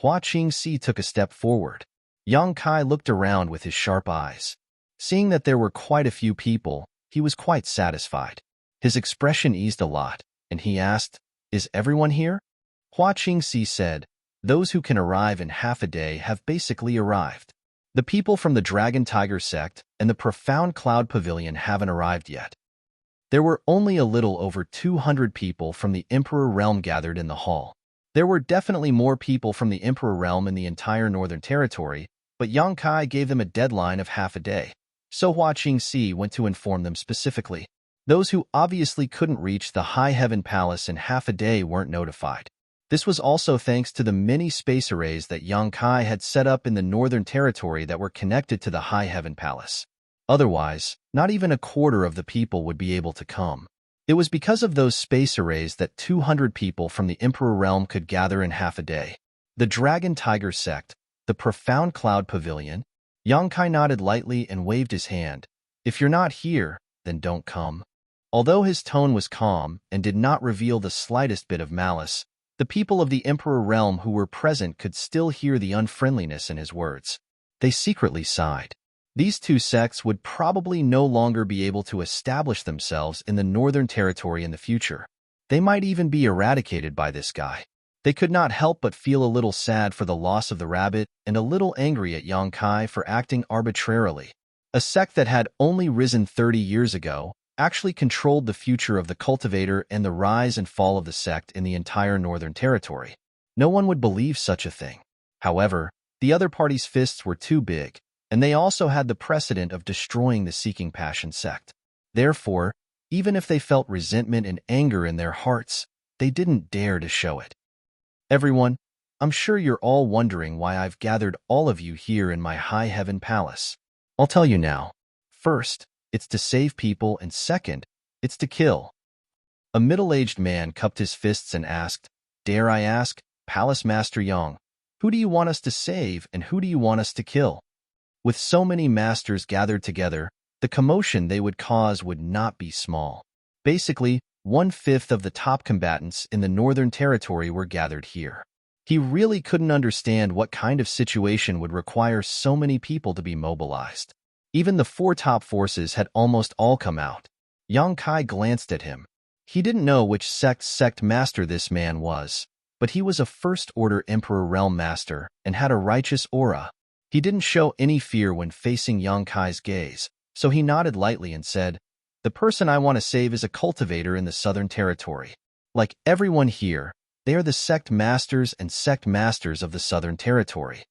Hua Qingxi took a step forward. Yang Kai looked around with his sharp eyes. Seeing that there were quite a few people, he was quite satisfied. His expression eased a lot, and he asked, "Is everyone here?" Hua Qingxi said, "Those who can arrive in half a day have basically arrived. The people from the Dragon Tiger sect and the Profound Cloud Pavilion haven't arrived yet." There were only a little over 200 people from the Emperor realm gathered in the hall. There were definitely more people from the Emperor realm in the entire Northern Territory, but Yang Kai gave them a deadline of half a day. So Hua Qingxi went to inform them specifically. Those who obviously couldn't reach the High Heaven Palace in half a day weren't notified. This was also thanks to the many space arrays that Yang Kai had set up in the Northern Territory that were connected to the High Heaven Palace. Otherwise, not even a quarter of the people would be able to come. It was because of those space arrays that 200 people from the Emperor realm could gather in half a day. The Dragon Tiger sect, the Profound Cloud Pavilion. Yang Kai nodded lightly and waved his hand. "If you're not here, then don't come." Although his tone was calm and did not reveal the slightest bit of malice, the people of the Emperor realm who were present could still hear the unfriendliness in his words. They secretly sighed. These 2 sects would probably no longer be able to establish themselves in the Northern Territory in the future. They might even be eradicated by this guy. They could not help but feel a little sad for the loss of the rabbit and a little angry at Yang Kai for acting arbitrarily. A sect that had only risen 30 years ago actually controlled the future of the cultivator and the rise and fall of the sect in the entire Northern Territory. No one would believe such a thing. However, the other party's fists were too big, and they also had the precedent of destroying the Seeking Passion sect. Therefore, even if they felt resentment and anger in their hearts, they didn't dare to show it. Everyone, I'm sure you're all wondering why I've gathered all of you here in my High Heaven Palace. I'll tell you now. First, it's to save people, and second, it's to kill. A middle-aged man cupped his fists and asked, "Dare I ask, Palace Master Yang, who do you want us to save and who do you want us to kill?" With so many masters gathered together, the commotion they would cause would not be small. Basically, 1/5 of the top combatants in the Northern Territory were gathered here. He really couldn't understand what kind of situation would require so many people to be mobilized. Even the four top forces had almost all come out. Yang Kai glanced at him. He didn't know which sect master this man was, but he was a first-order Emperor Realm Master and had a righteous aura. He didn't show any fear when facing Yang Kai's gaze, so he nodded lightly and said, "The person I want to save is a cultivator in the Southern Territory. Like everyone here, they are the sect masters and sect masters of the Southern Territory."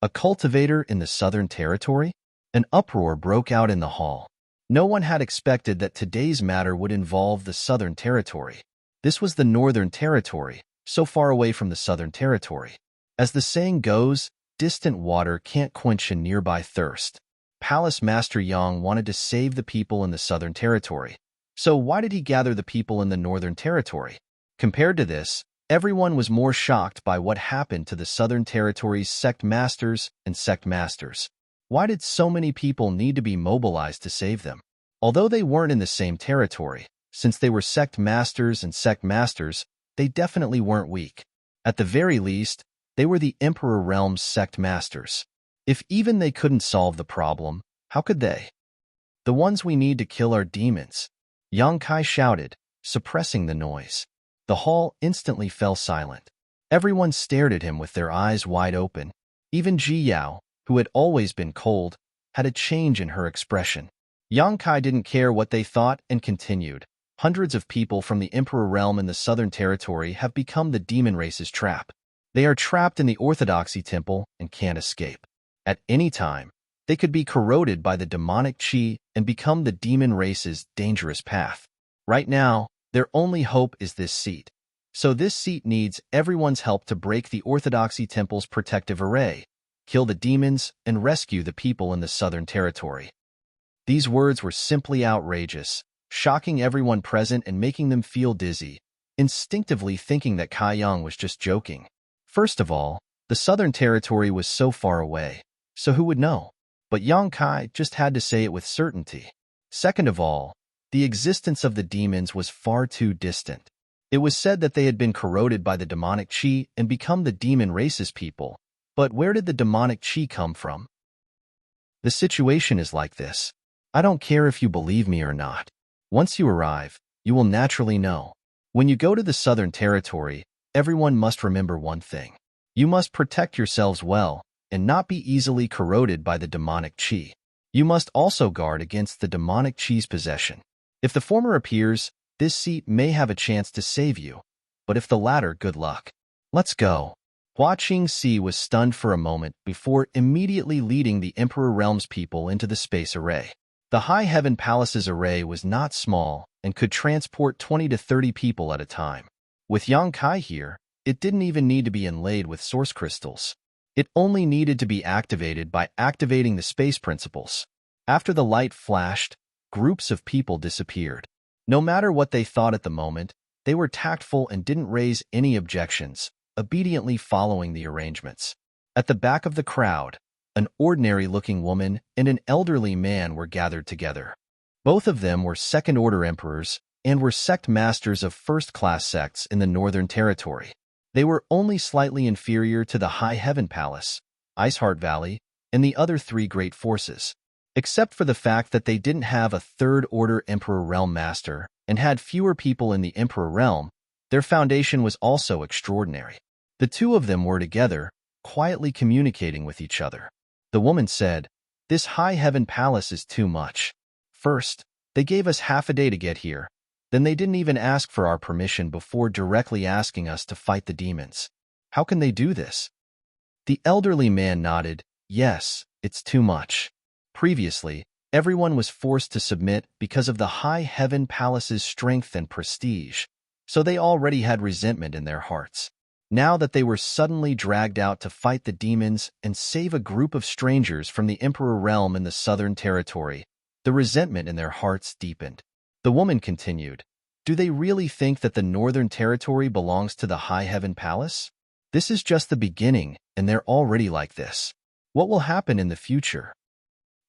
A cultivator in the Southern Territory? An uproar broke out in the hall. No one had expected that today's matter would involve the Southern Territory. This was the Northern Territory, so far away from the Southern Territory. As the saying goes, distant water can't quench a nearby thirst. Palace Master Yang wanted to save the people in the Southern Territory. So why did he gather the people in the Northern Territory? Compared to this, everyone was more shocked by what happened to the Southern Territory's sect masters and sect masters. Why did so many people need to be mobilized to save them? Although they weren't in the same territory, since they were sect masters and sect masters, they definitely weren't weak. At the very least, they were the Emperor Realm's sect masters. If even they couldn't solve the problem, how could they? "The ones we need to kill are demons," Yang Kai shouted, suppressing the noise. The hall instantly fell silent. Everyone stared at him with their eyes wide open. Even Ji Yao, who had always been cold, had a change in her expression. Yang Kai didn't care what they thought and continued. "Hundreds of people from the Emperor Realm in the Southern Territory have become the demon race's trap. They are trapped in the Orthodoxy Temple and can't escape. At any time, they could be corroded by the demonic chi and become the demon race's dangerous path. Right now, their only hope is this seat. So this seat needs everyone's help to break the Orthodoxy Temple's protective array, kill the demons, and rescue the people in the Southern Territory." These words were simply outrageous, shocking everyone present and making them feel dizzy, instinctively thinking that Kai Yang was just joking. First of all, the Southern Territory was so far away, so who would know? But Yang Kai just had to say it with certainty. Second of all, the existence of the demons was far too distant. It was said that they had been corroded by the demonic chi and become the demon race's people. But where did the demonic chi come from? The situation is like this. I don't care if you believe me or not. Once you arrive, you will naturally know. When you go to the Southern Territory, everyone must remember one thing. You must protect yourselves well and not be easily corroded by the demonic chi. You must also guard against the demonic chi's possession. If the former appears, this seat may have a chance to save you, but if the latter, good luck. Let's go. Hua Qingxi was stunned for a moment before immediately leading the Emperor Realm's people into the space array. The High Heaven Palace's array was not small and could transport 20 to 30 people at a time. With Yang Kai here, it didn't even need to be inlaid with source crystals. It only needed to be activated by activating the space principles. After the light flashed, groups of people disappeared. No matter what they thought at the moment, they were tactful and didn't raise any objections, obediently following the arrangements. At the back of the crowd, an ordinary-looking woman and an elderly man were gathered together. Both of them were second-order emperors and were sect masters of first-class sects in the Northern Territory. They were only slightly inferior to the High Heaven Palace, Iceheart Valley, and the other three great forces, except for the fact that they didn't have a third-order Emperor Realm Master and had fewer people in the Emperor Realm. Their foundation was also extraordinary. The two of them were together, quietly communicating with each other. The woman said, "This High Heaven Palace is too much. First, they gave us half a day to get here. Then they didn't even ask for our permission before directly asking us to fight the demons. How can they do this?" The elderly man nodded. "Yes, it's too much. Previously, everyone was forced to submit because of the High Heaven Palace's strength and prestige, so they already had resentment in their hearts. Now that they were suddenly dragged out to fight the demons and save a group of strangers from the Emperor Realm in the Southern Territory, the resentment in their hearts deepened." The woman continued, "Do they really think that the Northern Territory belongs to the High Heaven Palace? This is just the beginning, and they're already like this. What will happen in the future?"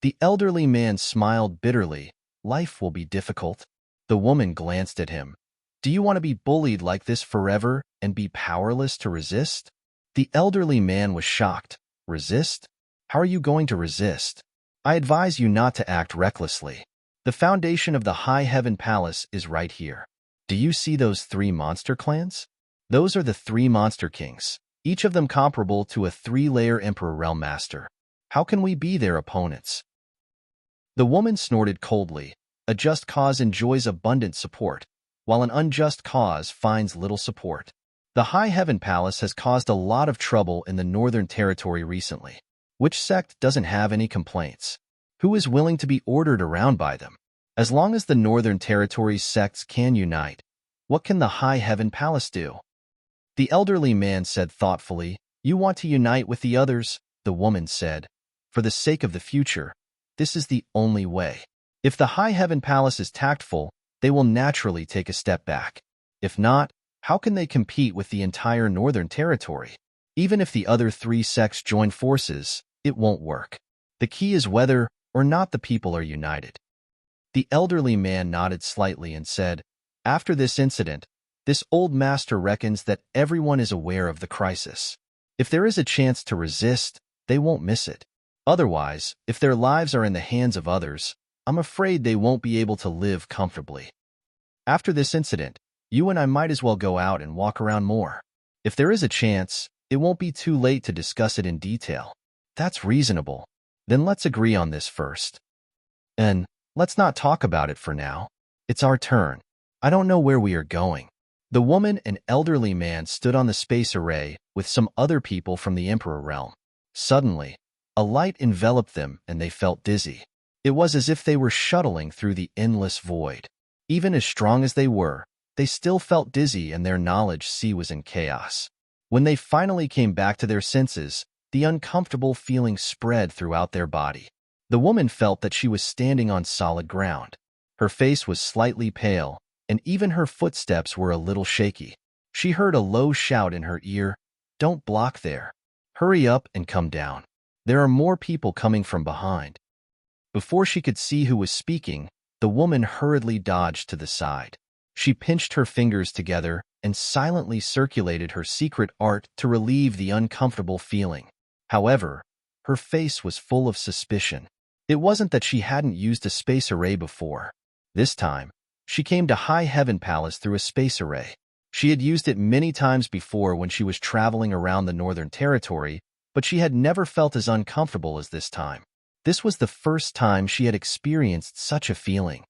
The elderly man smiled bitterly. "Life will be difficult." The woman glanced at him. "Do you want to be bullied like this forever and be powerless to resist? The elderly man was shocked. Resist? How are you going to resist? I advise you not to act recklessly. The foundation of the High Heaven Palace is right here. Do you see those 3 monster clans? Those are the 3 monster kings, each of them comparable to a 3-layer Emperor Realm Master. How can we be their opponents? The woman snorted coldly. A just cause enjoys abundant support, while an unjust cause finds little support. The High Heaven Palace has caused a lot of trouble in the Northern Territory recently. Which sect doesn't have any complaints? Who is willing to be ordered around by them? As long as the Northern Territory's sects can unite, what can the High Heaven Palace do? The elderly man said thoughtfully, "You want to unite with the others," the woman said. "For the sake of the future, this is the only way. If the High Heaven Palace is tactful, they will naturally take a step back. If not, how can they compete with the entire Northern Territory? Even if the other 3 sects join forces, it won't work. The key is whether or not the people are united." The elderly man nodded slightly and said, "After this incident, this old master reckons that everyone is aware of the crisis. If there is a chance to resist, they won't miss it. Otherwise, if their lives are in the hands of others, I'm afraid they won't be able to live comfortably. After this incident, you and I might as well go out and walk around more. If there is a chance, it won't be too late to discuss it in detail." "That's reasonable. Then let's agree on this first. And let's not talk about it for now. It's our turn. I don't know where we are going." The woman and elderly man stood on the space array with some other people from the Emperor realm. Suddenly, a light enveloped them and they felt dizzy. It was as if they were shuttling through the endless void. Even as strong as they were, they still felt dizzy and their knowledge sea was in chaos. When they finally came back to their senses, the uncomfortable feeling spread throughout their body. The woman felt that she was standing on solid ground. Her face was slightly pale, and even her footsteps were a little shaky. She heard a low shout in her ear, "Don't block there. Hurry up and come down. There are more people coming from behind." Before she could see who was speaking, the woman hurriedly dodged to the side. She pinched her fingers together and silently circulated her secret art to relieve the uncomfortable feeling. However, her face was full of suspicion. It wasn't that she hadn't used a space array before. This time, she came to High Heaven Palace through a space array. She had used it many times before when she was traveling around the Northern Territory, but she had never felt as uncomfortable as this time. This was the first time she had experienced such a feeling.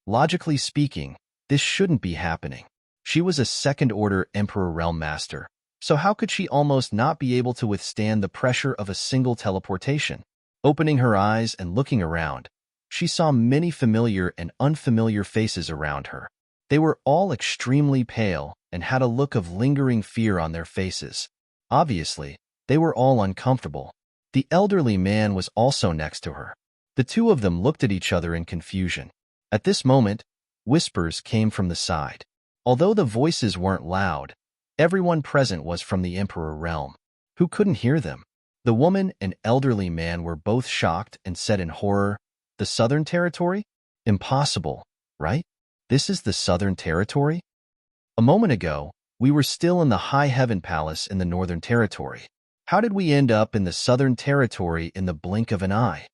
Logically speaking, this shouldn't be happening. She was a second-order Emperor Realm Master, so how could she almost not be able to withstand the pressure of a single teleportation? Opening her eyes and looking around, she saw many familiar and unfamiliar faces around her. They were all extremely pale and had a look of lingering fear on their faces. Obviously, they were all uncomfortable. The elderly man was also next to her. The two of them looked at each other in confusion. At this moment, whispers came from the side. Although the voices weren't loud, everyone present was from the Emperor realm. Who couldn't hear them? The woman and elderly man were both shocked and said in horror, "The Southern Territory? Impossible, right? This is the Southern Territory? A moment ago, we were still in the High Heaven Palace in the Northern Territory. How did we end up in the Southern Territory in the blink of an eye?"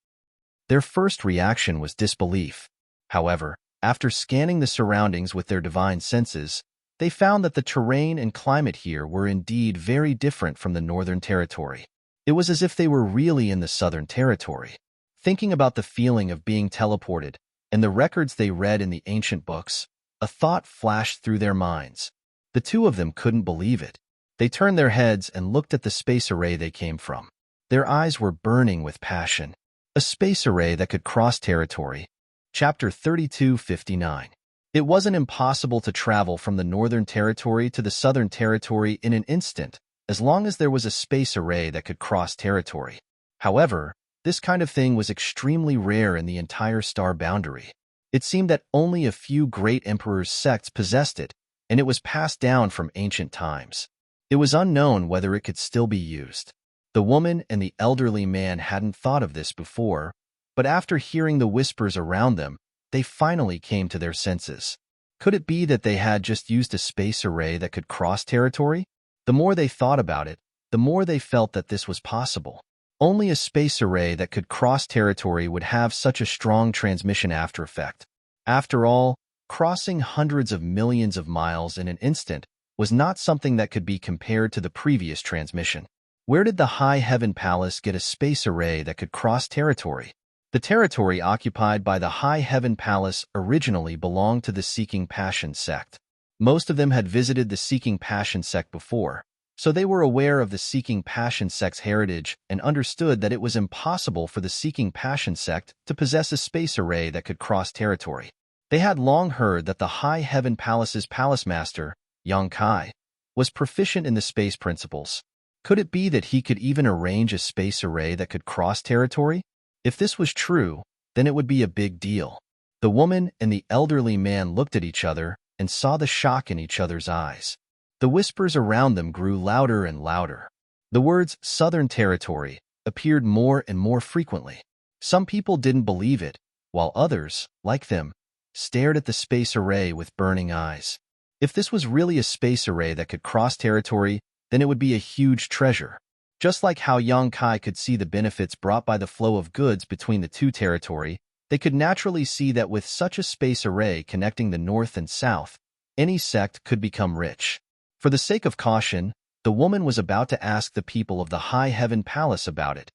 Their first reaction was disbelief. However, after scanning the surroundings with their divine senses, they found that the terrain and climate here were indeed very different from the Northern Territory. It was as if they were really in the Southern Territory. Thinking about the feeling of being teleported and the records they read in the ancient books, a thought flashed through their minds. The two of them couldn't believe it. They turned their heads and looked at the space array they came from. Their eyes were burning with passion. A space array that could cross territory. Chapter 3259. It wasn't impossible to travel from the Northern Territory to the Southern Territory in an instant, as long as there was a space array that could cross territory. However, this kind of thing was extremely rare in the entire star boundary. It seemed that only a few great emperors' sects possessed it, and it was passed down from ancient times. It was unknown whether it could still be used. The woman and the elderly man hadn't thought of this before, but after hearing the whispers around them, they finally came to their senses. Could it be that they had just used a space array that could cross territory? The more they thought about it, the more they felt that this was possible. Only a space array that could cross territory would have such a strong transmission after effect. After all, crossing hundreds of millions of miles in an instant was not something that could be compared to the previous transmission. Where did the High Heaven Palace get a space array that could cross territory? The territory occupied by the High Heaven Palace originally belonged to the Seeking Passion sect. Most of them had visited the Seeking Passion sect before, so they were aware of the Seeking Passion sect's heritage and understood that it was impossible for the Seeking Passion sect to possess a space array that could cross territory. They had long heard that the High Heaven Palace's palace master, Yang Kai, was proficient in the space principles. Could it be that he could even arrange a space array that could cross territory? If this was true, then it would be a big deal. The woman and the elderly man looked at each other and saw the shock in each other's eyes. The whispers around them grew louder and louder. The words Southern Territory appeared more and more frequently. Some people didn't believe it, while others, like them, stared at the space array with burning eyes. If this was really a space array that could cross territory, then it would be a huge treasure. Just like how Yang Kai could see the benefits brought by the flow of goods between the two territories, they could naturally see that with such a space array connecting the north and south, any sect could become rich. For the sake of caution, the woman was about to ask the people of the High Heaven Palace about it,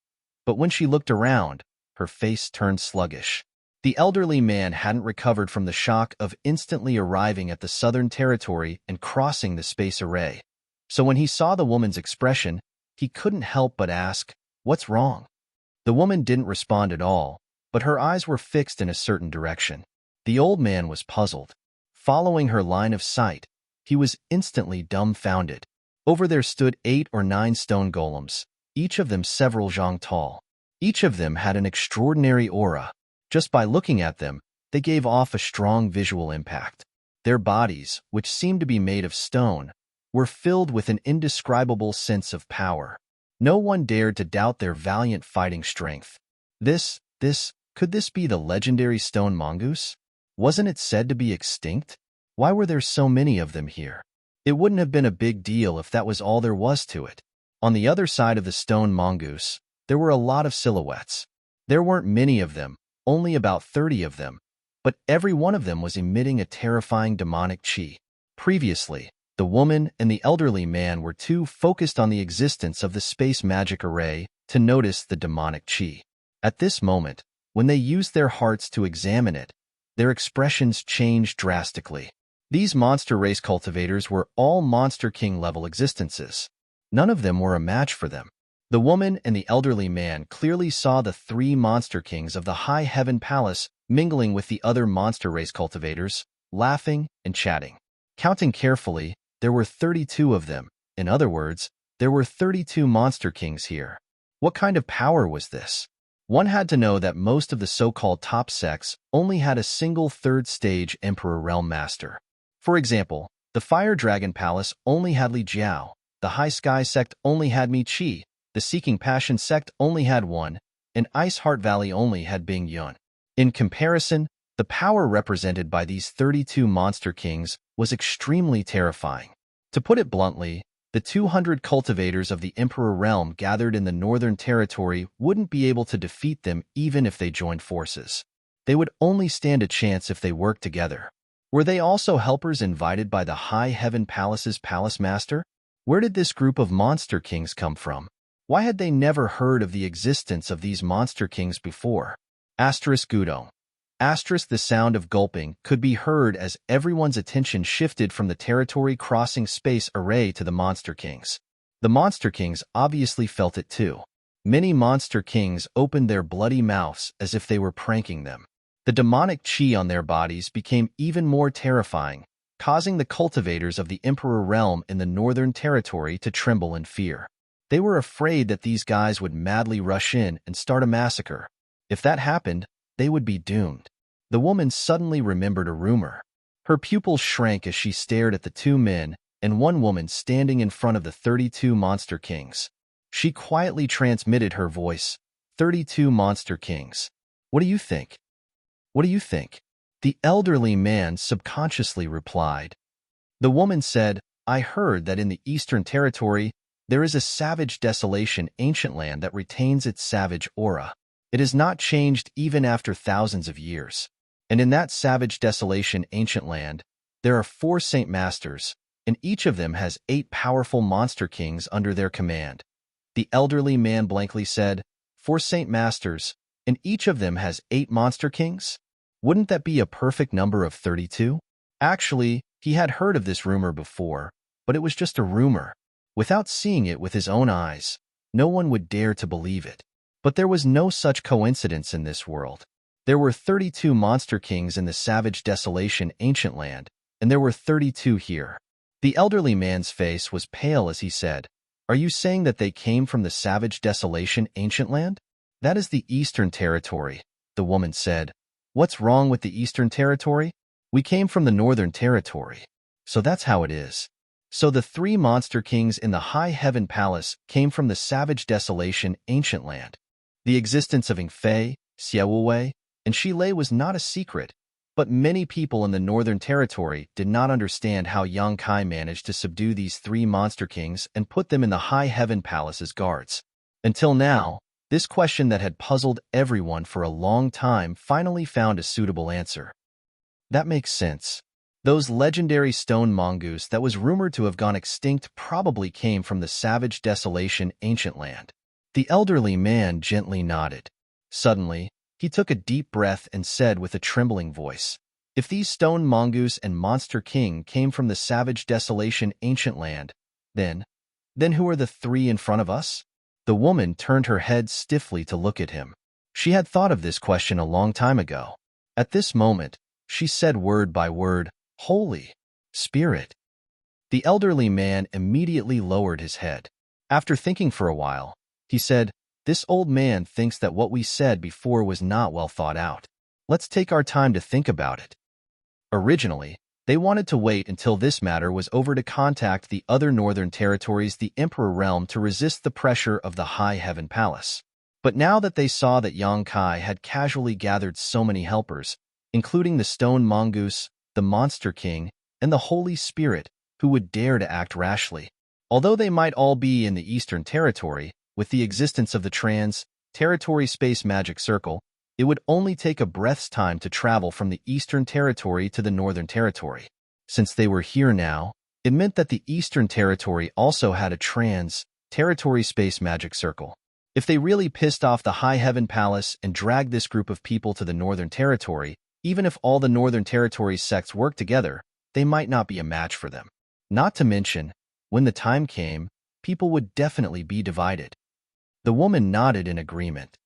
but when she looked around, her face turned sluggish. The elderly man hadn't recovered from the shock of instantly arriving at the Southern Territory and crossing the space array. So when he saw the woman's expression, he couldn't help but ask, "What's wrong?" The woman didn't respond at all, but her eyes were fixed in a certain direction. The old man was puzzled. Following her line of sight, he was instantly dumbfounded. Over there stood 8 or 9 stone golems, each of them several zhang tall. Each of them had an extraordinary aura. Just by looking at them, they gave off a strong visual impact. Their bodies, which seemed to be made of stone, were filled with an indescribable sense of power. No one dared to doubt their valiant fighting strength. Could this be the legendary stone mongoose? Wasn't it said to be extinct? Why were there so many of them here? It wouldn't have been a big deal if that was all there was to it. On the other side of the stone mongoose, there were a lot of silhouettes. There weren't many of them, only about 30 of them, but every one of them was emitting a terrifying demonic chi. Previously, the woman and the elderly man were too focused on the existence of the space magic array to notice the demonic chi. At this moment, when they used their hearts to examine it, their expressions changed drastically. These monster race cultivators were all Monster King level existences. None of them were a match for them. The woman and the elderly man clearly saw the 3 Monster Kings of the High Heaven Palace mingling with the other monster race cultivators, laughing and chatting. Counting carefully, there were 32 of them. In other words, there were 32 Monster Kings here. What kind of power was this? One had to know that most of the so-called top sects only had a single 3rd stage Emperor Realm Master. For example, the Fire Dragon Palace only had Li Jiao, the High Sky sect only had Mi Qi, the Seeking Passion sect only had 1, and Ice Heart Valley only had Bing Yun. In comparison, the power represented by these 32 Monster Kings was extremely terrifying. To put it bluntly, the 200 cultivators of the Emperor Realm gathered in the Northern Territory wouldn't be able to defeat them even if they joined forces. They would only stand a chance if they worked together. Were they also helpers invited by the High Heaven Palace's palace master? Where did this group of Monster Kings come from? Why had they never heard of the existence of these Monster Kings before? Gudong. The sound of gulping could be heard as everyone's attention shifted from the territory-crossing space array to the Monster Kings. The Monster Kings obviously felt it too. Many Monster Kings opened their bloody mouths as if they were pranking them. The demonic chi on their bodies became even more terrifying, causing the cultivators of the Emperor Realm in the Northern Territory to tremble in fear. They were afraid that these guys would madly rush in and start a massacre. If that happened, they would be doomed. The woman suddenly remembered a rumor. Her pupils shrank as she stared at the 2 men and 1 woman standing in front of the 32 Monster Kings. She quietly transmitted her voice, 32 Monster Kings. What do you think? What do you think? The elderly man subconsciously replied. The woman said, I heard that in the Eastern Territory, There is a savage desolation ancient land that retains its savage aura. It has not changed even after thousands of years. And in that savage desolation ancient land, there are 4 Saint Masters, and each of them has 8 powerful monster kings under their command. The elderly man blankly said, 4 Saint Masters, and each of them has 8 monster kings? Wouldn't that be a perfect number of 32? Actually, he had heard of this rumor before, but it was just a rumor. Without seeing it with his own eyes, no one would dare to believe it. But there was no such coincidence in this world. There were 32 monster kings in the savage desolation ancient land, and there were 32 here. The elderly man's face was pale as he said, "Are you saying that they came from the savage desolation ancient land?" "That is the Eastern Territory," the woman said. "What's wrong with the Eastern Territory? We came from the Northern Territory. So that's how it is." So the 3 monster kings in the High Heaven Palace came from the savage desolation ancient land. The existence of Ingfei, Xiaowei, and Shilei was not a secret, but many people in the Northern Territory did not understand how Yang Kai managed to subdue these 3 monster kings and put them in the High Heaven Palace as guards. Until now, this question that had puzzled everyone for a long time finally found a suitable answer. That makes sense. Those legendary stone mongoose that was rumored to have gone extinct probably came from the savage desolation ancient land. The elderly man gently nodded. Suddenly, he took a deep breath and said with a trembling voice, "If these stone mongoose and monster king came from the savage desolation ancient land, then who are the 3 in front of us?" The woman turned her head stiffly to look at him. She had thought of this question a long time ago. At this moment, she said word by word, "Holy Spirit." The elderly man immediately lowered his head. After thinking for a while, he said, "This old man thinks that what we said before was not well thought out. Let's take our time to think about it." Originally, they wanted to wait until this matter was over to contact the other northern territories, the Emperor realm, to resist the pressure of the High Heaven Palace. But now that they saw that Yang Kai had casually gathered so many helpers, including the stone mongoose, the monster king, and the Holy Spirit, who would dare to act rashly? Although they might all be in the Eastern Territory, with the existence of the Trans-Territory Space Magic Circle, it would only take a breath's time to travel from the Eastern Territory to the Northern Territory. Since they were here now, it meant that the Eastern Territory also had a Trans-Territory Space Magic Circle. If they really pissed off the High Heaven Palace and dragged this group of people to the Northern Territory, even if all the Northern Territory sects worked together, they might not be a match for them. Not to mention, when the time came, people would definitely be divided. The woman nodded in agreement.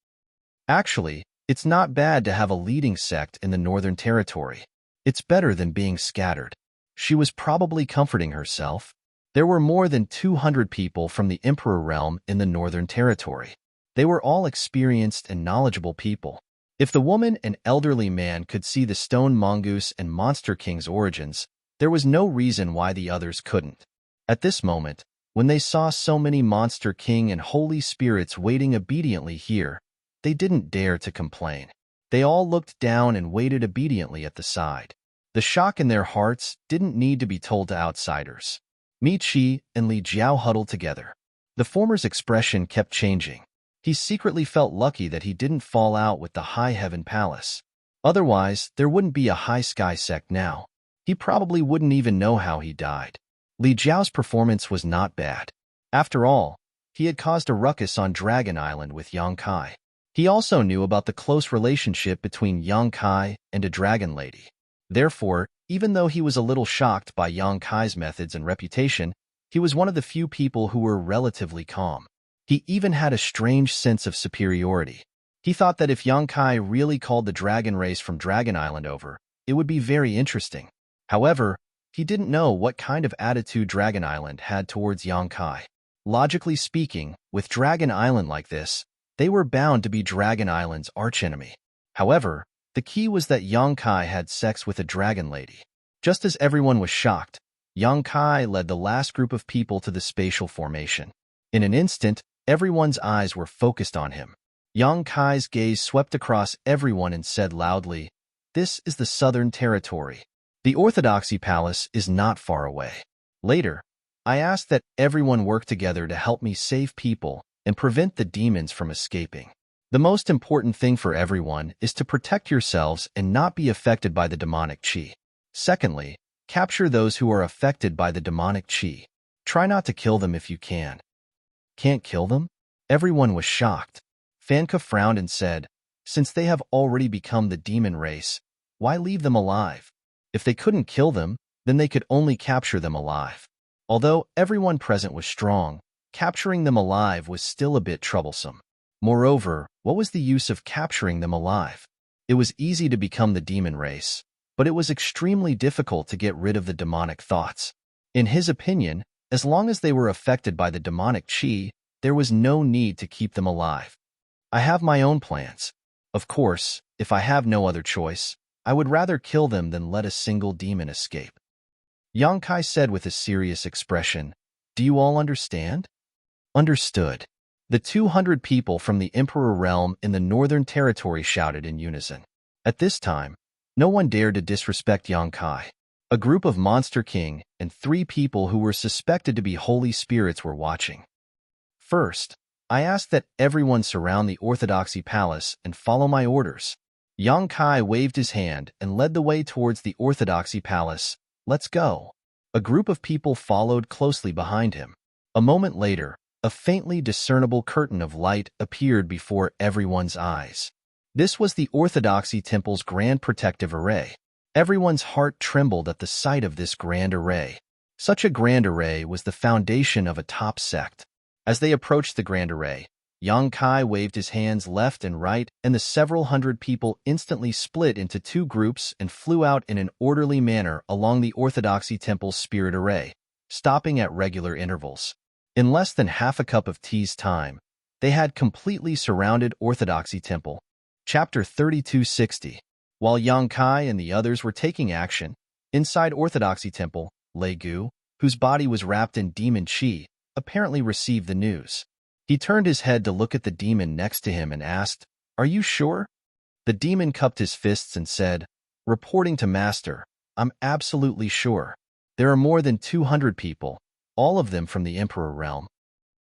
Actually, it's not bad to have a leading sect in the Northern Territory. It's better than being scattered. She was probably comforting herself. There were more than 200 people from the Emperor realm in the Northern Territory. They were all experienced and knowledgeable people. If the woman and elderly man could see the stone mongoose and monster king's origins, there was no reason why the others couldn't. At this moment, when they saw so many monster king and holy spirits waiting obediently here, they didn't dare to complain. They all looked down and waited obediently at the side. The shock in their hearts didn't need to be told to outsiders. Mi Qi and Li Jiao huddled together. The former's expression kept changing. He secretly felt lucky that he didn't fall out with the High Heaven Palace. Otherwise, there wouldn't be a High Sky sect now. He probably wouldn't even know how he died. Li Jiao's performance was not bad. After all, he had caused a ruckus on Dragon Island with Yang Kai. He also knew about the close relationship between Yang Kai and a dragon lady. Therefore, even though he was a little shocked by Yang Kai's methods and reputation, he was one of the few people who were relatively calm. He even had a strange sense of superiority. He thought that if Yang Kai really called the dragon race from Dragon Island over, it would be very interesting. However, he didn't know what kind of attitude Dragon Island had towards Yang Kai. Logically speaking, with Dragon Island like this, they were bound to be Dragon Island's archenemy. However, the key was that Yang Kai had sex with a dragon lady. Just as everyone was shocked, Yang Kai led the last group of people to the spatial formation. In an instant, everyone's eyes were focused on him. Yang Kai's gaze swept across everyone and said loudly, "This is the Southern Territory. The Orthodoxy Palace is not far away." Later, I asked that everyone work together to help me save people and prevent the demons from escaping. The most important thing for everyone is to protect yourselves and not be affected by the demonic chi. Secondly, capture those who are affected by the demonic chi. Try not to kill them if you can. Can't kill them? Everyone was shocked. Fanka frowned and said, since they have already become the demon race, why leave them alive? If they couldn't kill them, then they could only capture them alive. Although everyone present was strong, capturing them alive was still a bit troublesome. Moreover, what was the use of capturing them alive? It was easy to become the demon race, but it was extremely difficult to get rid of the demonic thoughts. In his opinion, as long as they were affected by the demonic chi, there was no need to keep them alive. I have my own plans. Of course, if I have no other choice, I would rather kill them than let a single demon escape. Yang Kai said with a serious expression, do you all understand? Understood. The 200 people from the Emperor realm in the Northern Territory shouted in unison. At this time, no one dared to disrespect Yang Kai. A group of Monster King and 3 people who were suspected to be holy spirits were watching. First, I asked that everyone surround the Orthodoxy Palace and follow my orders. Yang Kai waved his hand and led the way towards the Orthodoxy Palace. Let's go. A group of people followed closely behind him. A moment later, a faintly discernible curtain of light appeared before everyone's eyes. This was the Orthodoxy Temple's grand protective array. Everyone's heart trembled at the sight of this grand array. Such a grand array was the foundation of a top sect. As they approached the grand array, Yang Kai waved his hands left and right, and the several hundred people instantly split into 2 groups and flew out in an orderly manner along the Orthodoxy Temple's spirit array, stopping at regular intervals. In less than half a cup of tea's time, they had completely surrounded Orthodoxy Temple. Chapter 3260. While Yang Kai and the others were taking action, inside Orthodoxy Temple, Lei Gu, whose body was wrapped in demon chi, apparently received the news. He turned his head to look at the demon next to him and asked, "Are you sure?" The demon cupped his fists and said, "Reporting to Master, I'm absolutely sure. There are more than 200 people, all of them from the Emperor realm."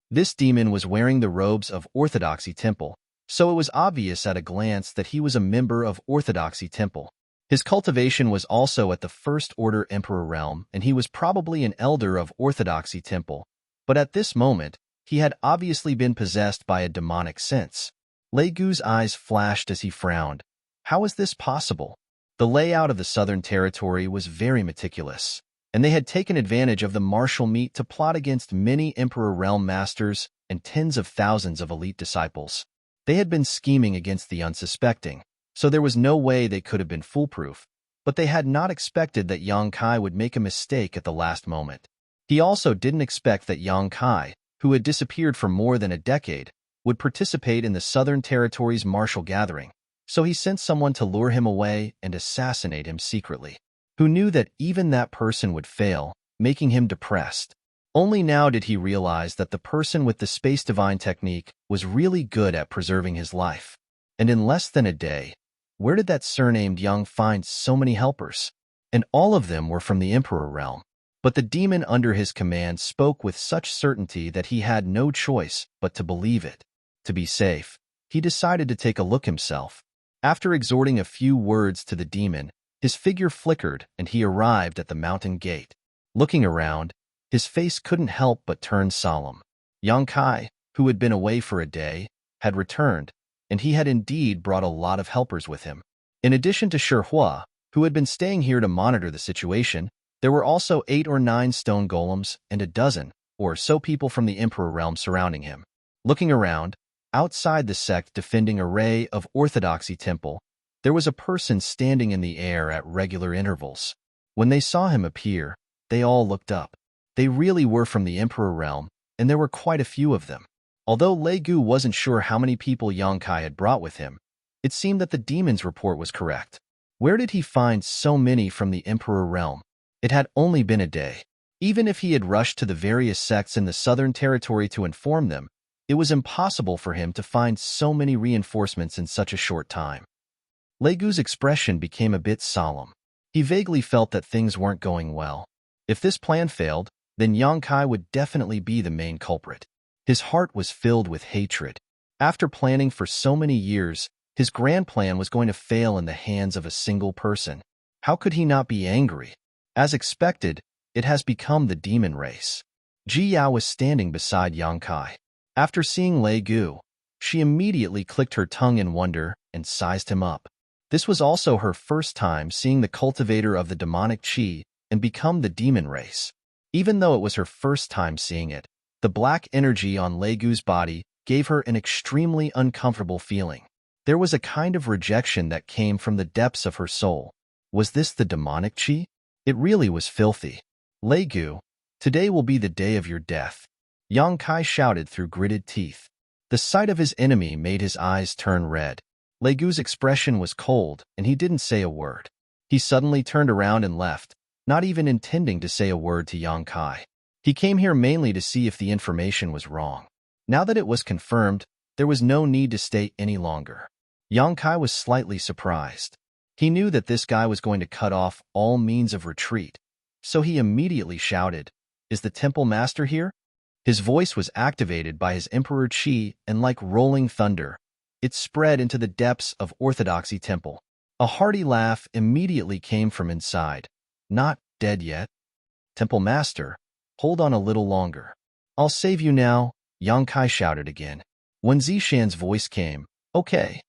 This demon was wearing the robes of Orthodoxy Temple, so it was obvious at a glance that he was a member of Orthodoxy Temple. His cultivation was also at the First Order Emperor realm, and he was probably an elder of Orthodoxy Temple, but at this moment, he had obviously been possessed by a demonic sense. Lei Gu's eyes flashed as he frowned. How is this possible? The layout of the Southern Territory was very meticulous, and they had taken advantage of the martial meet to plot against many Emperor realm masters and tens of thousands of elite disciples. They had been scheming against the unsuspecting, so there was no way they could have been foolproof, but they had not expected that Yang Kai would make a mistake at the last moment. He also didn't expect that Yang Kai, who had disappeared for more than a decade, would participate in the Southern Territory's martial gathering, so he sent someone to lure him away and assassinate him secretly. Who knew that even that person would fail, making him depressed? Only now did he realize that the person with the Space Divine technique was really good at preserving his life. And in less than a day, where did that surnamed Yang find so many helpers? And all of them were from the Emperor realm. But the demon under his command spoke with such certainty that he had no choice but to believe it. To be safe, he decided to take a look himself. After exhorting a few words to the demon, his figure flickered and he arrived at the mountain gate. Looking around, his face couldn't help but turn solemn. Yang Kai, who had been away for a day, had returned, and he had indeed brought a lot of helpers with him. In addition to Shi Hua, who had been staying here to monitor the situation, there were also 8 or 9 stone golems and a dozen or so people from the Emperor realm surrounding him. Looking around, outside the sect defending array of Orthodoxy Temple, there was a person standing in the air at regular intervals. When they saw him appear, they all looked up. They really were from the Emperor realm, and there were quite a few of them. Although Lei Gu wasn't sure how many people Yang Kai had brought with him, it seemed that the demon's report was correct. Where did he find so many from the Emperor realm? It had only been a day. Even if he had rushed to the various sects in the Southern Territory to inform them, it was impossible for him to find so many reinforcements in such a short time. Lei Gu's expression became a bit solemn. He vaguely felt that things weren't going well. If this plan failed, then Yang Kai would definitely be the main culprit. His heart was filled with hatred. After planning for so many years, his grand plan was going to fail in the hands of a single person. How could he not be angry? As expected, it has become the demon race. Ji Yao was standing beside Yang Kai. After seeing Lei Gu, she immediately clicked her tongue in wonder and sized him up. This was also her first time seeing the cultivator of the demonic qi and become the demon race. Even though it was her first time seeing it, the black energy on Lei Gu's body gave her an extremely uncomfortable feeling. There was a kind of rejection that came from the depths of her soul. Was this the demonic qi? It really was filthy. Lei Gu, today will be the day of your death, Yang Kai shouted through gritted teeth. The sight of his enemy made his eyes turn red. Lei Gu's expression was cold, and he didn't say a word. He suddenly turned around and left, not even intending to say a word to Yang Kai. He came here mainly to see if the information was wrong. Now that it was confirmed, there was no need to stay any longer. Yang Kai was slightly surprised. He knew that this guy was going to cut off all means of retreat, so he immediately shouted, "Is the temple master here?" His voice was activated by his Emperor Qi, and like rolling thunder, it spread into the depths of Orthodoxy Temple. A hearty laugh immediately came from inside. "Not dead yet? Temple Master, hold on a little longer. I'll save you now," Yang Kai shouted again. When Zishan's voice came, "Okay."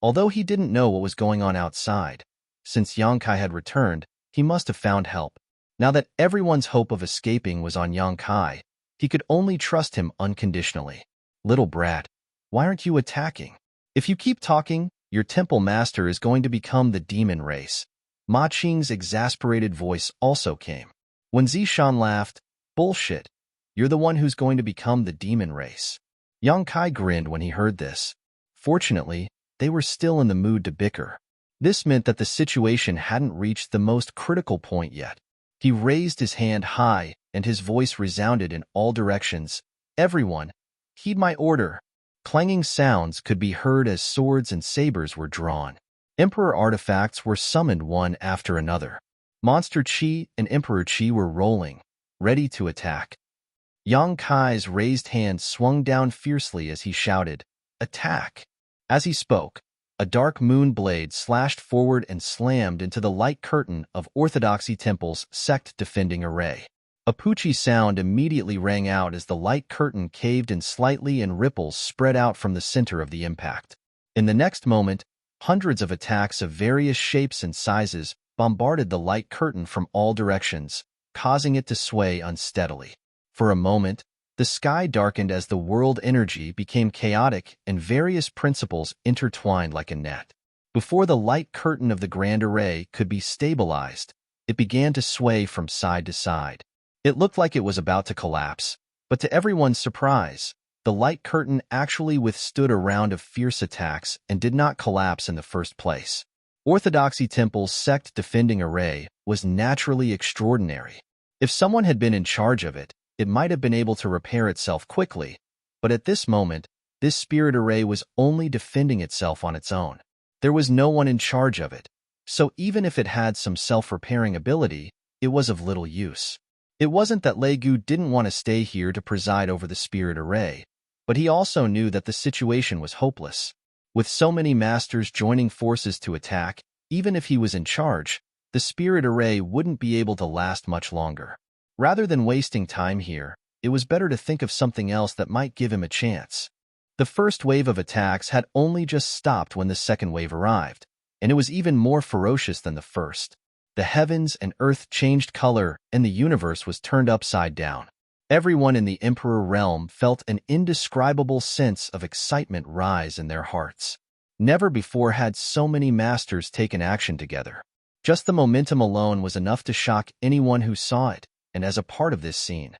Although he didn't know what was going on outside, since Yang Kai had returned, he must have found help. Now that everyone's hope of escaping was on Yang Kai, he could only trust him unconditionally. "Little brat, why aren't you attacking? If you keep talking, your temple master is going to become the demon race." Ma Qing's exasperated voice also came. When Zishan laughed, "Bullshit, you're the one who's going to become the demon race." Yang Kai grinned when he heard this. Fortunately, they were still in the mood to bicker. This meant that the situation hadn't reached the most critical point yet. He raised his hand high, and his voice resounded in all directions. "Everyone, heed my order." Clanging sounds could be heard as swords and sabers were drawn. Emperor artifacts were summoned one after another. Monster Qi and Emperor Qi were rolling, ready to attack. Yang Kai's raised hand swung down fiercely as he shouted, "Attack!" As he spoke, a dark moon blade slashed forward and slammed into the light curtain of Orthodoxy Temple's sect-defending array. A poochie sound immediately rang out as the light curtain caved in slightly and ripples spread out from the center of the impact. In the next moment, hundreds of attacks of various shapes and sizes bombarded the light curtain from all directions, causing it to sway unsteadily. For a moment, the sky darkened as the world energy became chaotic and various principles intertwined like a net. Before the light curtain of the grand array could be stabilized, it began to sway from side to side. It looked like it was about to collapse, but to everyone's surprise, the light curtain actually withstood a round of fierce attacks and did not collapse in the first place. Orthodoxy Temple's sect-defending array was naturally extraordinary. If someone had been in charge of it, it might have been able to repair itself quickly, but at this moment, this spirit array was only defending itself on its own. There was no one in charge of it, so even if it had some self-repairing ability, it was of little use. It wasn't that Lei Gu didn't want to stay here to preside over the spirit array, but he also knew that the situation was hopeless. With so many masters joining forces to attack, even if he was in charge, the spirit array wouldn't be able to last much longer. Rather than wasting time here, it was better to think of something else that might give him a chance. The first wave of attacks had only just stopped when the second wave arrived, and it was even more ferocious than the first. The heavens and earth changed color, and the universe was turned upside down. Everyone in the Emperor realm felt an indescribable sense of excitement rise in their hearts. Never before had so many masters taken action together. Just the momentum alone was enough to shock anyone who saw it, and as a part of this scene,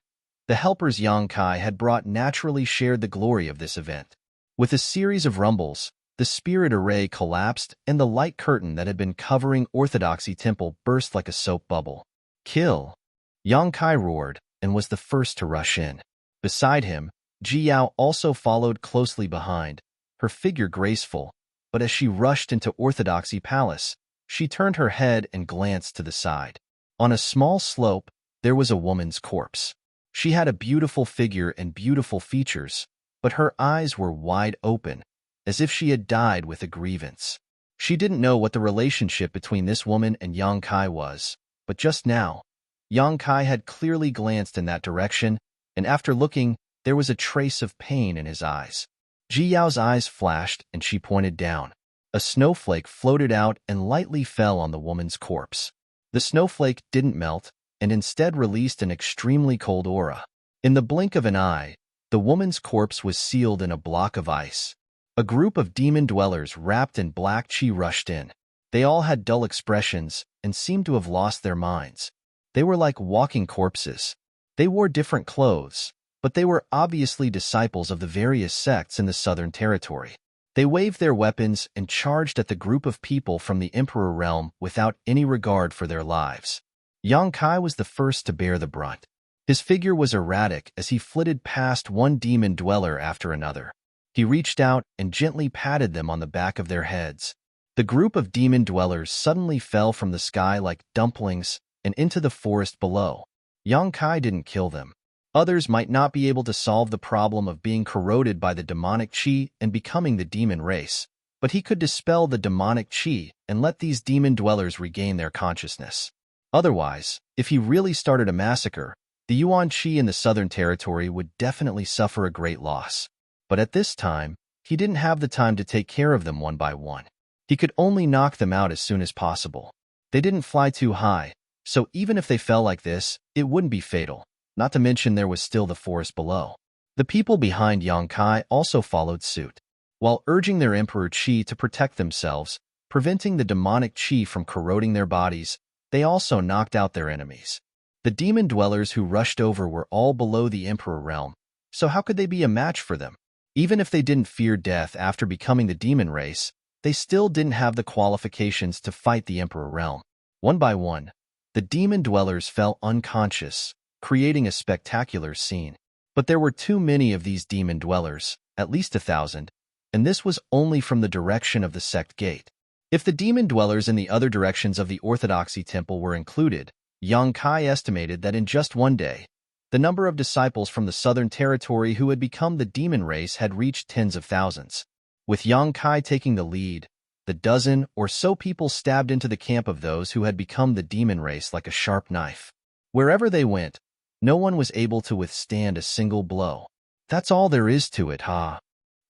the helpers Yang Kai had brought naturally shared the glory of this event. With a series of rumbles, the spirit array collapsed and the light curtain that had been covering Orthodoxy Temple burst like a soap bubble. "Kill!" Yang Kai roared and was the first to rush in. Beside him, Ji Yao also followed closely behind, her figure graceful, but as she rushed into Orthodoxy Palace, she turned her head and glanced to the side. On a small slope, there was a woman's corpse. She had a beautiful figure and beautiful features, but her eyes were wide open, as if she had died with a grievance. She didn't know what the relationship between this woman and Yang Kai was, but just now, Yang Kai had clearly glanced in that direction, and after looking, there was a trace of pain in his eyes. Ji Yao's eyes flashed, and she pointed down. A snowflake floated out and lightly fell on the woman's corpse. The snowflake didn't melt, and instead released an extremely cold aura. In the blink of an eye, the woman's corpse was sealed in a block of ice. A group of demon dwellers wrapped in black chi rushed in. They all had dull expressions and seemed to have lost their minds. They were like walking corpses. They wore different clothes, but they were obviously disciples of the various sects in the Southern Territory. They waved their weapons and charged at the group of people from the Emperor realm without any regard for their lives. Yang Kai was the first to bear the brunt. His figure was erratic as he flitted past one demon dweller after another. He reached out and gently patted them on the back of their heads. The group of demon dwellers suddenly fell from the sky like dumplings and into the forest below. Yang Kai didn't kill them. Others might not be able to solve the problem of being corroded by the demonic chi and becoming the demon race, but he could dispel the demonic chi and let these demon dwellers regain their consciousness. Otherwise, if he really started a massacre, the Yuan Chi in the Southern Territory would definitely suffer a great loss. But at this time, he didn't have the time to take care of them one by one. He could only knock them out as soon as possible. They didn't fly too high, so even if they fell like this, it wouldn't be fatal. Not to mention there was still the forest below. The people behind Yang Kai also followed suit. While urging their Emperor Chi to protect themselves, preventing the demonic chi from corroding their bodies, they also knocked out their enemies. The demon dwellers who rushed over were all below the Emperor realm, so how could they be a match for them? Even if they didn't fear death after becoming the demon race, they still didn't have the qualifications to fight the Emperor realm. One by one, the demon dwellers fell unconscious, creating a spectacular scene. But there were too many of these demon dwellers, at least 1,000, and this was only from the direction of the sect gate. If the demon dwellers in the other directions of the Orthodoxy temple were included, Yang Kai estimated that in just one day, the number of disciples from the Southern Territory who had become the demon race had reached tens of thousands. With Yang Kai taking the lead, the dozen or so people stabbed into the camp of those who had become the demon race like a sharp knife. Wherever they went, no one was able to withstand a single blow. That's all there is to it, huh?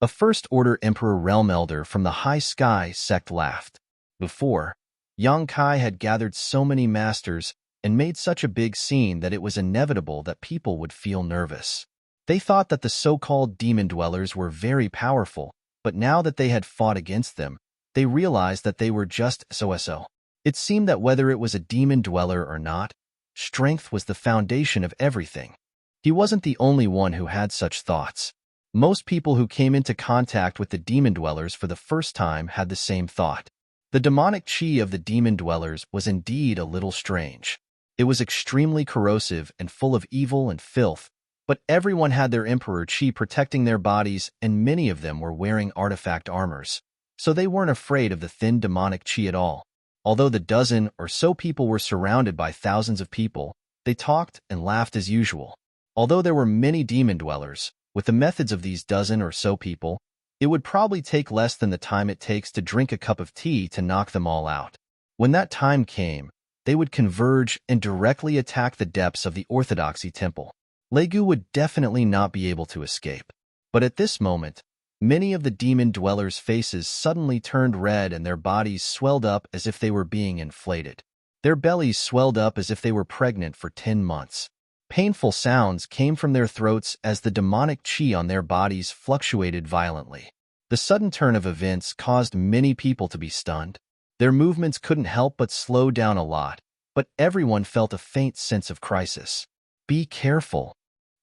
A First-Order Emperor Realm Elder from the High Sky sect laughed. Before, Yang Kai had gathered so many masters and made such a big scene that it was inevitable that people would feel nervous. They thought that the so-called demon dwellers were very powerful, but now that they had fought against them, they realized that they were just so-so. It seemed that whether it was a demon dweller or not, strength was the foundation of everything. He wasn't the only one who had such thoughts. Most people who came into contact with the demon dwellers for the first time had the same thought. The demonic chi of the demon dwellers was indeed a little strange. It was extremely corrosive and full of evil and filth, but everyone had their Emperor Chi protecting their bodies, and many of them were wearing artifact armors, so they weren't afraid of the thin demonic Chi at all. Although the dozen or so people were surrounded by thousands of people, they talked and laughed as usual. Although there were many demon dwellers, with the methods of these dozen or so people, it would probably take less than the time it takes to drink a cup of tea to knock them all out. When that time came, they would converge and directly attack the depths of the Orthodoxy temple. Legu would definitely not be able to escape. But at this moment, many of the demon dwellers' faces suddenly turned red and their bodies swelled up as if they were being inflated. Their bellies swelled up as if they were pregnant for 10 months. Painful sounds came from their throats as the demonic chi on their bodies fluctuated violently. The sudden turn of events caused many people to be stunned. Their movements couldn't help but slow down a lot, but everyone felt a faint sense of crisis. Be careful.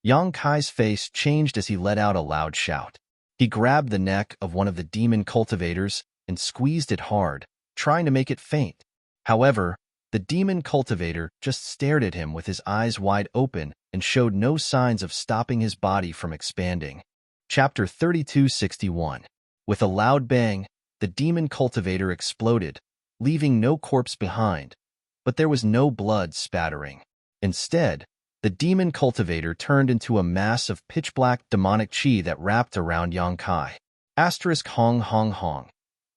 Yang Kai's face changed as he let out a loud shout. He grabbed the neck of one of the demon cultivators and squeezed it hard, trying to make it faint. However, the demon cultivator just stared at him with his eyes wide open and showed no signs of stopping his body from expanding. Chapter 3261. With a loud bang, the demon cultivator exploded, leaving no corpse behind, but there was no blood spattering. Instead, the demon cultivator turned into a mass of pitch-black demonic chi that wrapped around Yang Kai. Asterisk hong hong hong.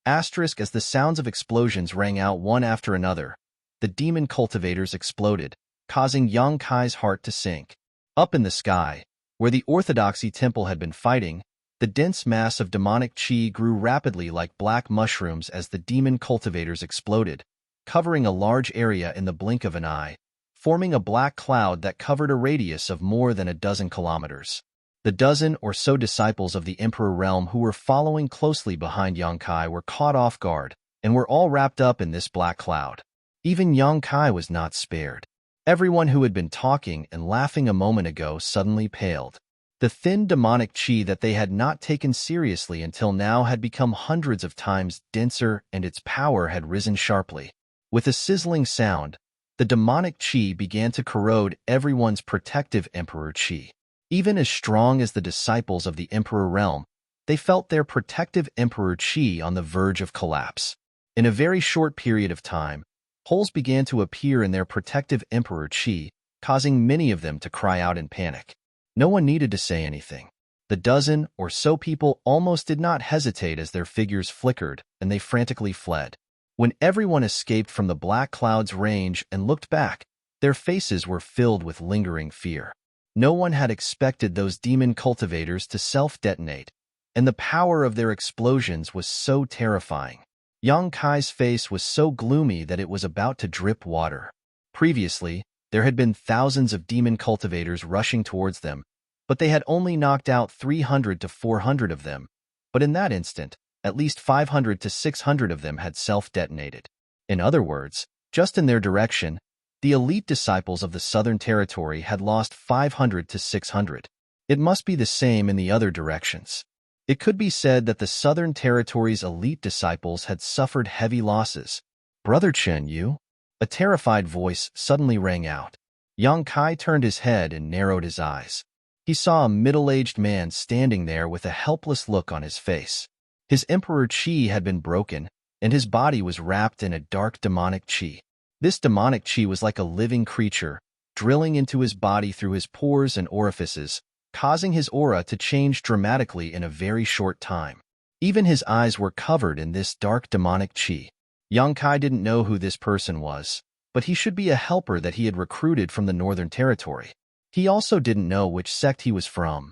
Asterisk as the sounds of explosions rang out one after another, the demon cultivators exploded, causing Yang Kai's heart to sink. Up in the sky, where the Orthodoxy temple had been fighting, the dense mass of demonic chi grew rapidly like black mushrooms as the demon cultivators exploded, covering a large area in the blink of an eye, forming a black cloud that covered a radius of more than a dozen kilometers. The dozen or so disciples of the Emperor realm who were following closely behind Yang Kai were caught off guard and were all wrapped up in this black cloud. Even Yang Kai was not spared. Everyone who had been talking and laughing a moment ago suddenly paled. The thin demonic chi that they had not taken seriously until now had become hundreds of times denser, and its power had risen sharply. With a sizzling sound, the demonic chi began to corrode everyone's protective emperor chi. Even as strong as the disciples of the Emperor realm, they felt their protective emperor chi on the verge of collapse. In a very short period of time, holes began to appear in their protective emperor chi, causing many of them to cry out in panic. No one needed to say anything. The dozen or so people almost did not hesitate as their figures flickered and they frantically fled. When everyone escaped from the black cloud's range and looked back, their faces were filled with lingering fear. No one had expected those demon cultivators to self-detonate, and the power of their explosions was so terrifying. Yang Kai's face was so gloomy that it was about to drip water. Previously, there had been thousands of demon cultivators rushing towards them, but they had only knocked out 300 to 400 of them. But in that instant, at least 500 to 600 of them had self-detonated. In other words, just in their direction, the elite disciples of the Southern Territory had lost 500 to 600. It must be the same in the other directions. It could be said that the Southern Territory's elite disciples had suffered heavy losses. "Brother Chen Yu?" A terrified voice suddenly rang out. Yang Kai turned his head and narrowed his eyes. He saw a middle-aged man standing there with a helpless look on his face. His emperor chi had been broken, and his body was wrapped in a dark demonic chi. This demonic chi was like a living creature, drilling into his body through his pores and orifices, causing his aura to change dramatically in a very short time. Even his eyes were covered in this dark demonic chi. Yang Kai didn't know who this person was, but he should be a helper that he had recruited from the Northern Territory. He also didn't know which sect he was from.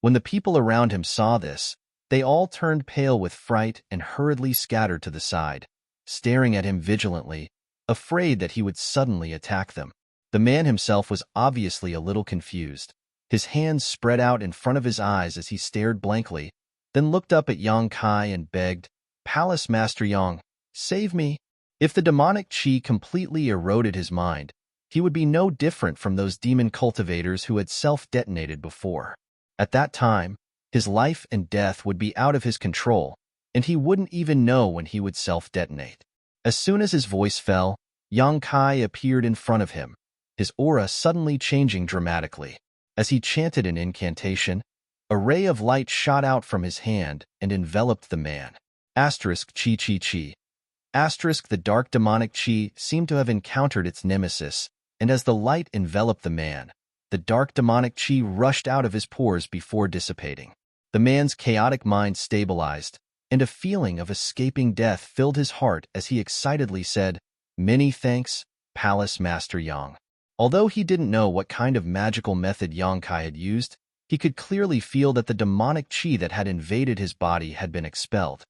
When the people around him saw this, they all turned pale with fright and hurriedly scattered to the side, staring at him vigilantly, afraid that he would suddenly attack them. The man himself was obviously a little confused. His hands spread out in front of his eyes as he stared blankly, then looked up at Yang Kai and begged, "Palace Master Yang, save me." If the demonic chi completely eroded his mind, he would be no different from those demon cultivators who had self-detonated before. At that time, his life and death would be out of his control, and he wouldn't even know when he would self-detonate. As soon as his voice fell, Yang Kai appeared in front of him, his aura suddenly changing dramatically. As he chanted an incantation, a ray of light shot out from his hand and enveloped the man. Asterisk chi chi chi. Asterisk the dark demonic chi seemed to have encountered its nemesis, and as the light enveloped the man, the dark demonic chi rushed out of his pores before dissipating. The man's chaotic mind stabilized, and a feeling of escaping death filled his heart as he excitedly said, "Many thanks, Palace Master Yang." Although he didn't know what kind of magical method Yang Kai had used, he could clearly feel that the demonic chi that had invaded his body had been expelled.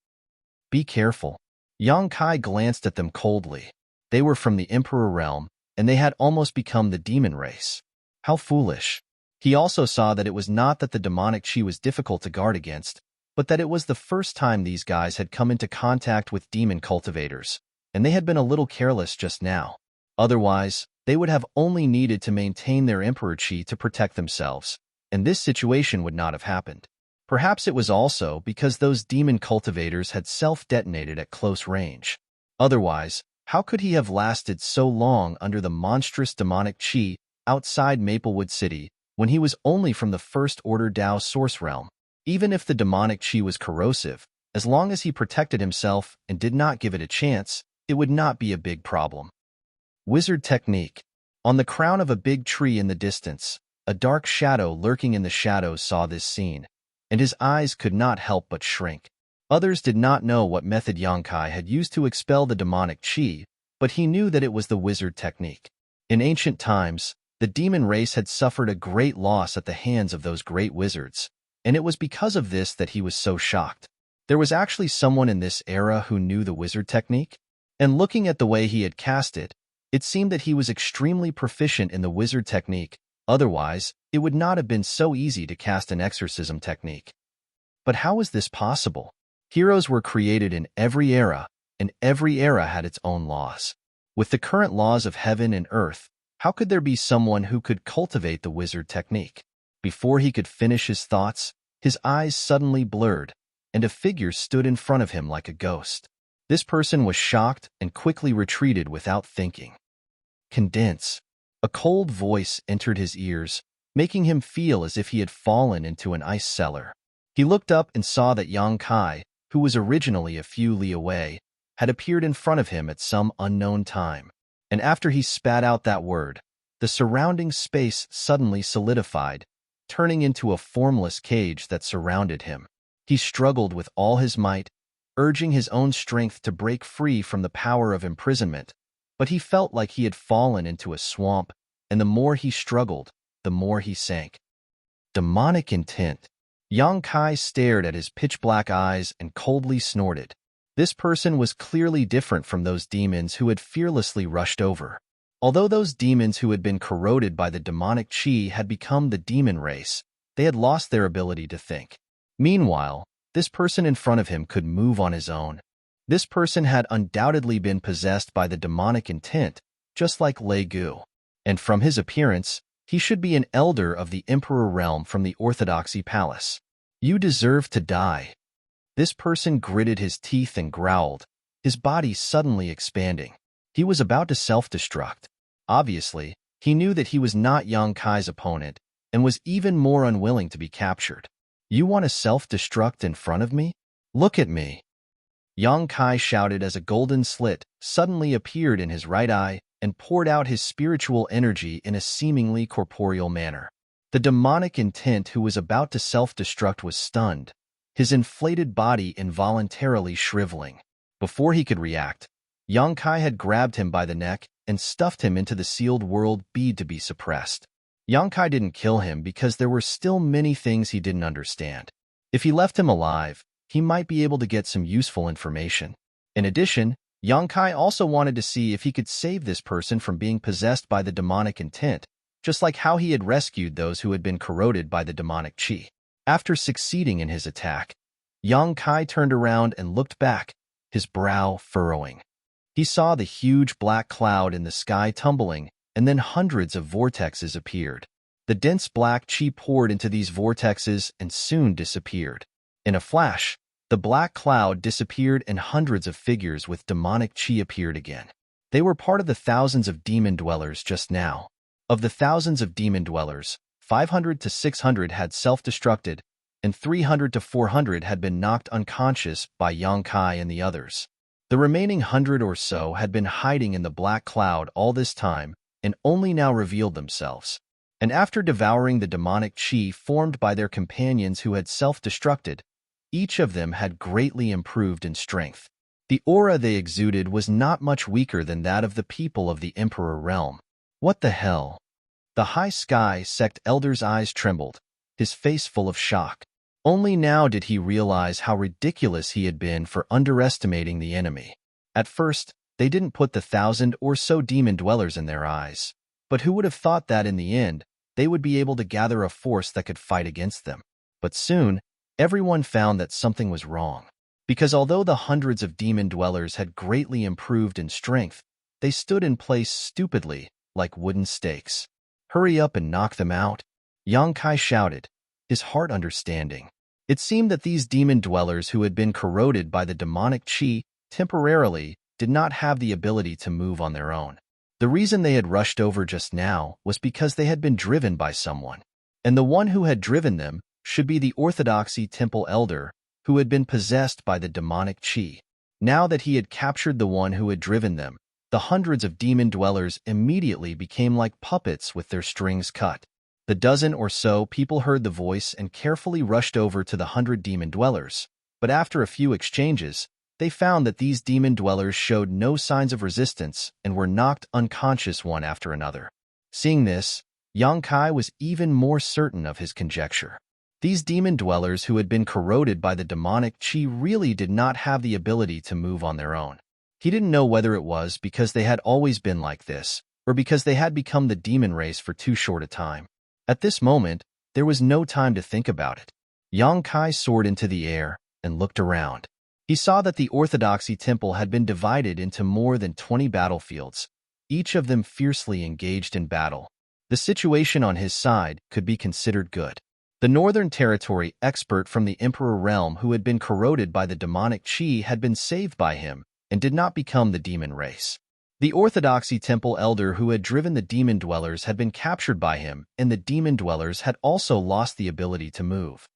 "Be careful." Yang Kai glanced at them coldly. They were from the Emperor realm, and they had almost become the demon race. How foolish. He also saw that it was not that the demonic chi was difficult to guard against, but that it was the first time these guys had come into contact with demon cultivators, and they had been a little careless just now. Otherwise, they would have only needed to maintain their emperor chi to protect themselves, and this situation would not have happened. Perhaps it was also because those demon cultivators had self-detonated at close range. Otherwise, how could he have lasted so long under the monstrous demonic chi outside Maplewood City when he was only from the First Order Dao Source Realm? Even if the demonic chi was corrosive, as long as he protected himself and did not give it a chance, it would not be a big problem. Wizard technique. On the crown of a big tree in the distance, a dark shadow lurking in the shadows saw this scene, and his eyes could not help but shrink. Others did not know what method Yonkai had used to expel the demonic chi, but he knew that it was the wizard technique. In ancient times, the demon race had suffered a great loss at the hands of those great wizards, and it was because of this that he was so shocked. There was actually someone in this era who knew the wizard technique, and looking at the way he had cast it, it seemed that he was extremely proficient in the wizard technique. Otherwise, it would not have been so easy to cast an exorcism technique. But how was this possible? Heroes were created in every era, and every era had its own laws. With the current laws of heaven and earth, how could there be someone who could cultivate the wizard technique? Before he could finish his thoughts, his eyes suddenly blurred, and a figure stood in front of him like a ghost. This person was shocked and quickly retreated without thinking. Condense. A cold voice entered his ears, making him feel as if he had fallen into an ice cellar. He looked up and saw that Yonkai, who was originally a few li away, had appeared in front of him at some unknown time. And after he spat out that word, the surrounding space suddenly solidified, turning into a formless cage that surrounded him. He struggled with all his might, urging his own strength to break free from the power of imprisonment, but he felt like he had fallen into a swamp, and the more he struggled, the more he sank. Demonic intent. Yonkai stared at his pitch-black eyes and coldly snorted. This person was clearly different from those demons who had fearlessly rushed over. Although those demons who had been corroded by the demonic chi had become the demon race, they had lost their ability to think. Meanwhile, this person in front of him could move on his own. This person had undoubtedly been possessed by the demonic intent, just like Lei Gu. And from his appearance, he should be an elder of the Emperor realm from the Orthodoxy Palace. You deserve to die. This person gritted his teeth and growled, his body suddenly expanding. He was about to self-destruct. Obviously, he knew that he was not Yonkai's opponent and was even more unwilling to be captured. You want to self-destruct in front of me? Look at me. Yonkai shouted as a golden slit suddenly appeared in his right eye and poured out his spiritual energy in a seemingly corporeal manner. The demonic intent who was about to self-destruct was stunned, his inflated body involuntarily shriveling. Before he could react, Yonkai had grabbed him by the neck and stuffed him into the sealed world bead to be suppressed. Yonkai didn't kill him because there were still many things he didn't understand. If he left him alive, he might be able to get some useful information. In addition, Yonkai also wanted to see if he could save this person from being possessed by the demonic intent, just like how he had rescued those who had been corroded by the demonic chi. After succeeding in his attack, Yonkai turned around and looked back, his brow furrowing. He saw the huge black cloud in the sky tumbling, and then hundreds of vortexes appeared. The dense black chi poured into these vortexes and soon disappeared. In a flash, the black cloud disappeared and hundreds of figures with demonic chi appeared again. They were part of the thousands of demon dwellers just now. Of the thousands of demon dwellers, 500 to 600 had self-destructed, and 300 to 400 had been knocked unconscious by Yonkai and the others. The remaining 100 or so had been hiding in the black cloud all this time and only now revealed themselves. And after devouring the demonic chi formed by their companions who had self-destructed, each of them had greatly improved in strength. The aura they exuded was not much weaker than that of the people of the Emperor realm. What the hell? The high sky sect elder's eyes trembled, his face full of shock. Only now did he realize how ridiculous he had been for underestimating the enemy. At first, they didn't put the 1,000 or so demon dwellers in their eyes, but who would have thought that in the end, they would be able to gather a force that could fight against them? But soon, everyone found that something was wrong. Because although the hundreds of demon dwellers had greatly improved in strength, they stood in place stupidly, like wooden stakes. Hurry up and knock them out, Yonkai shouted, his heart understanding. It seemed that these demon dwellers who had been corroded by the demonic chi temporarily did not have the ability to move on their own. The reason they had rushed over just now was because they had been driven by someone, and the one who had driven them should be the Orthodoxy temple elder who had been possessed by the demonic chi. Now that he had captured the one who had driven them, The hundreds of demon dwellers immediately became like puppets with their strings cut. The dozen or so people heard the voice and carefully rushed over to the 100 demon dwellers. But after a few exchanges, they found that these demon dwellers showed no signs of resistance and were knocked unconscious one after another. Seeing this, Yang Kai was even more certain of his conjecture. These demon dwellers who had been corroded by the demonic chi really did not have the ability to move on their own. He didn't know whether it was because they had always been like this, or because they had become the demon race for too short a time. At this moment, there was no time to think about it. Yang Kai soared into the air and looked around. He saw that the Orthodoxy Temple had been divided into more than 20 battlefields, each of them fiercely engaged in battle. The situation on his side could be considered good. The Northern Territory expert from the Emperor realm who had been corroded by the demonic chi had been saved by him and did not become the demon race. The Orthodoxy Temple elder who had driven the demon dwellers had been captured by him, and the demon dwellers had also lost the ability to move.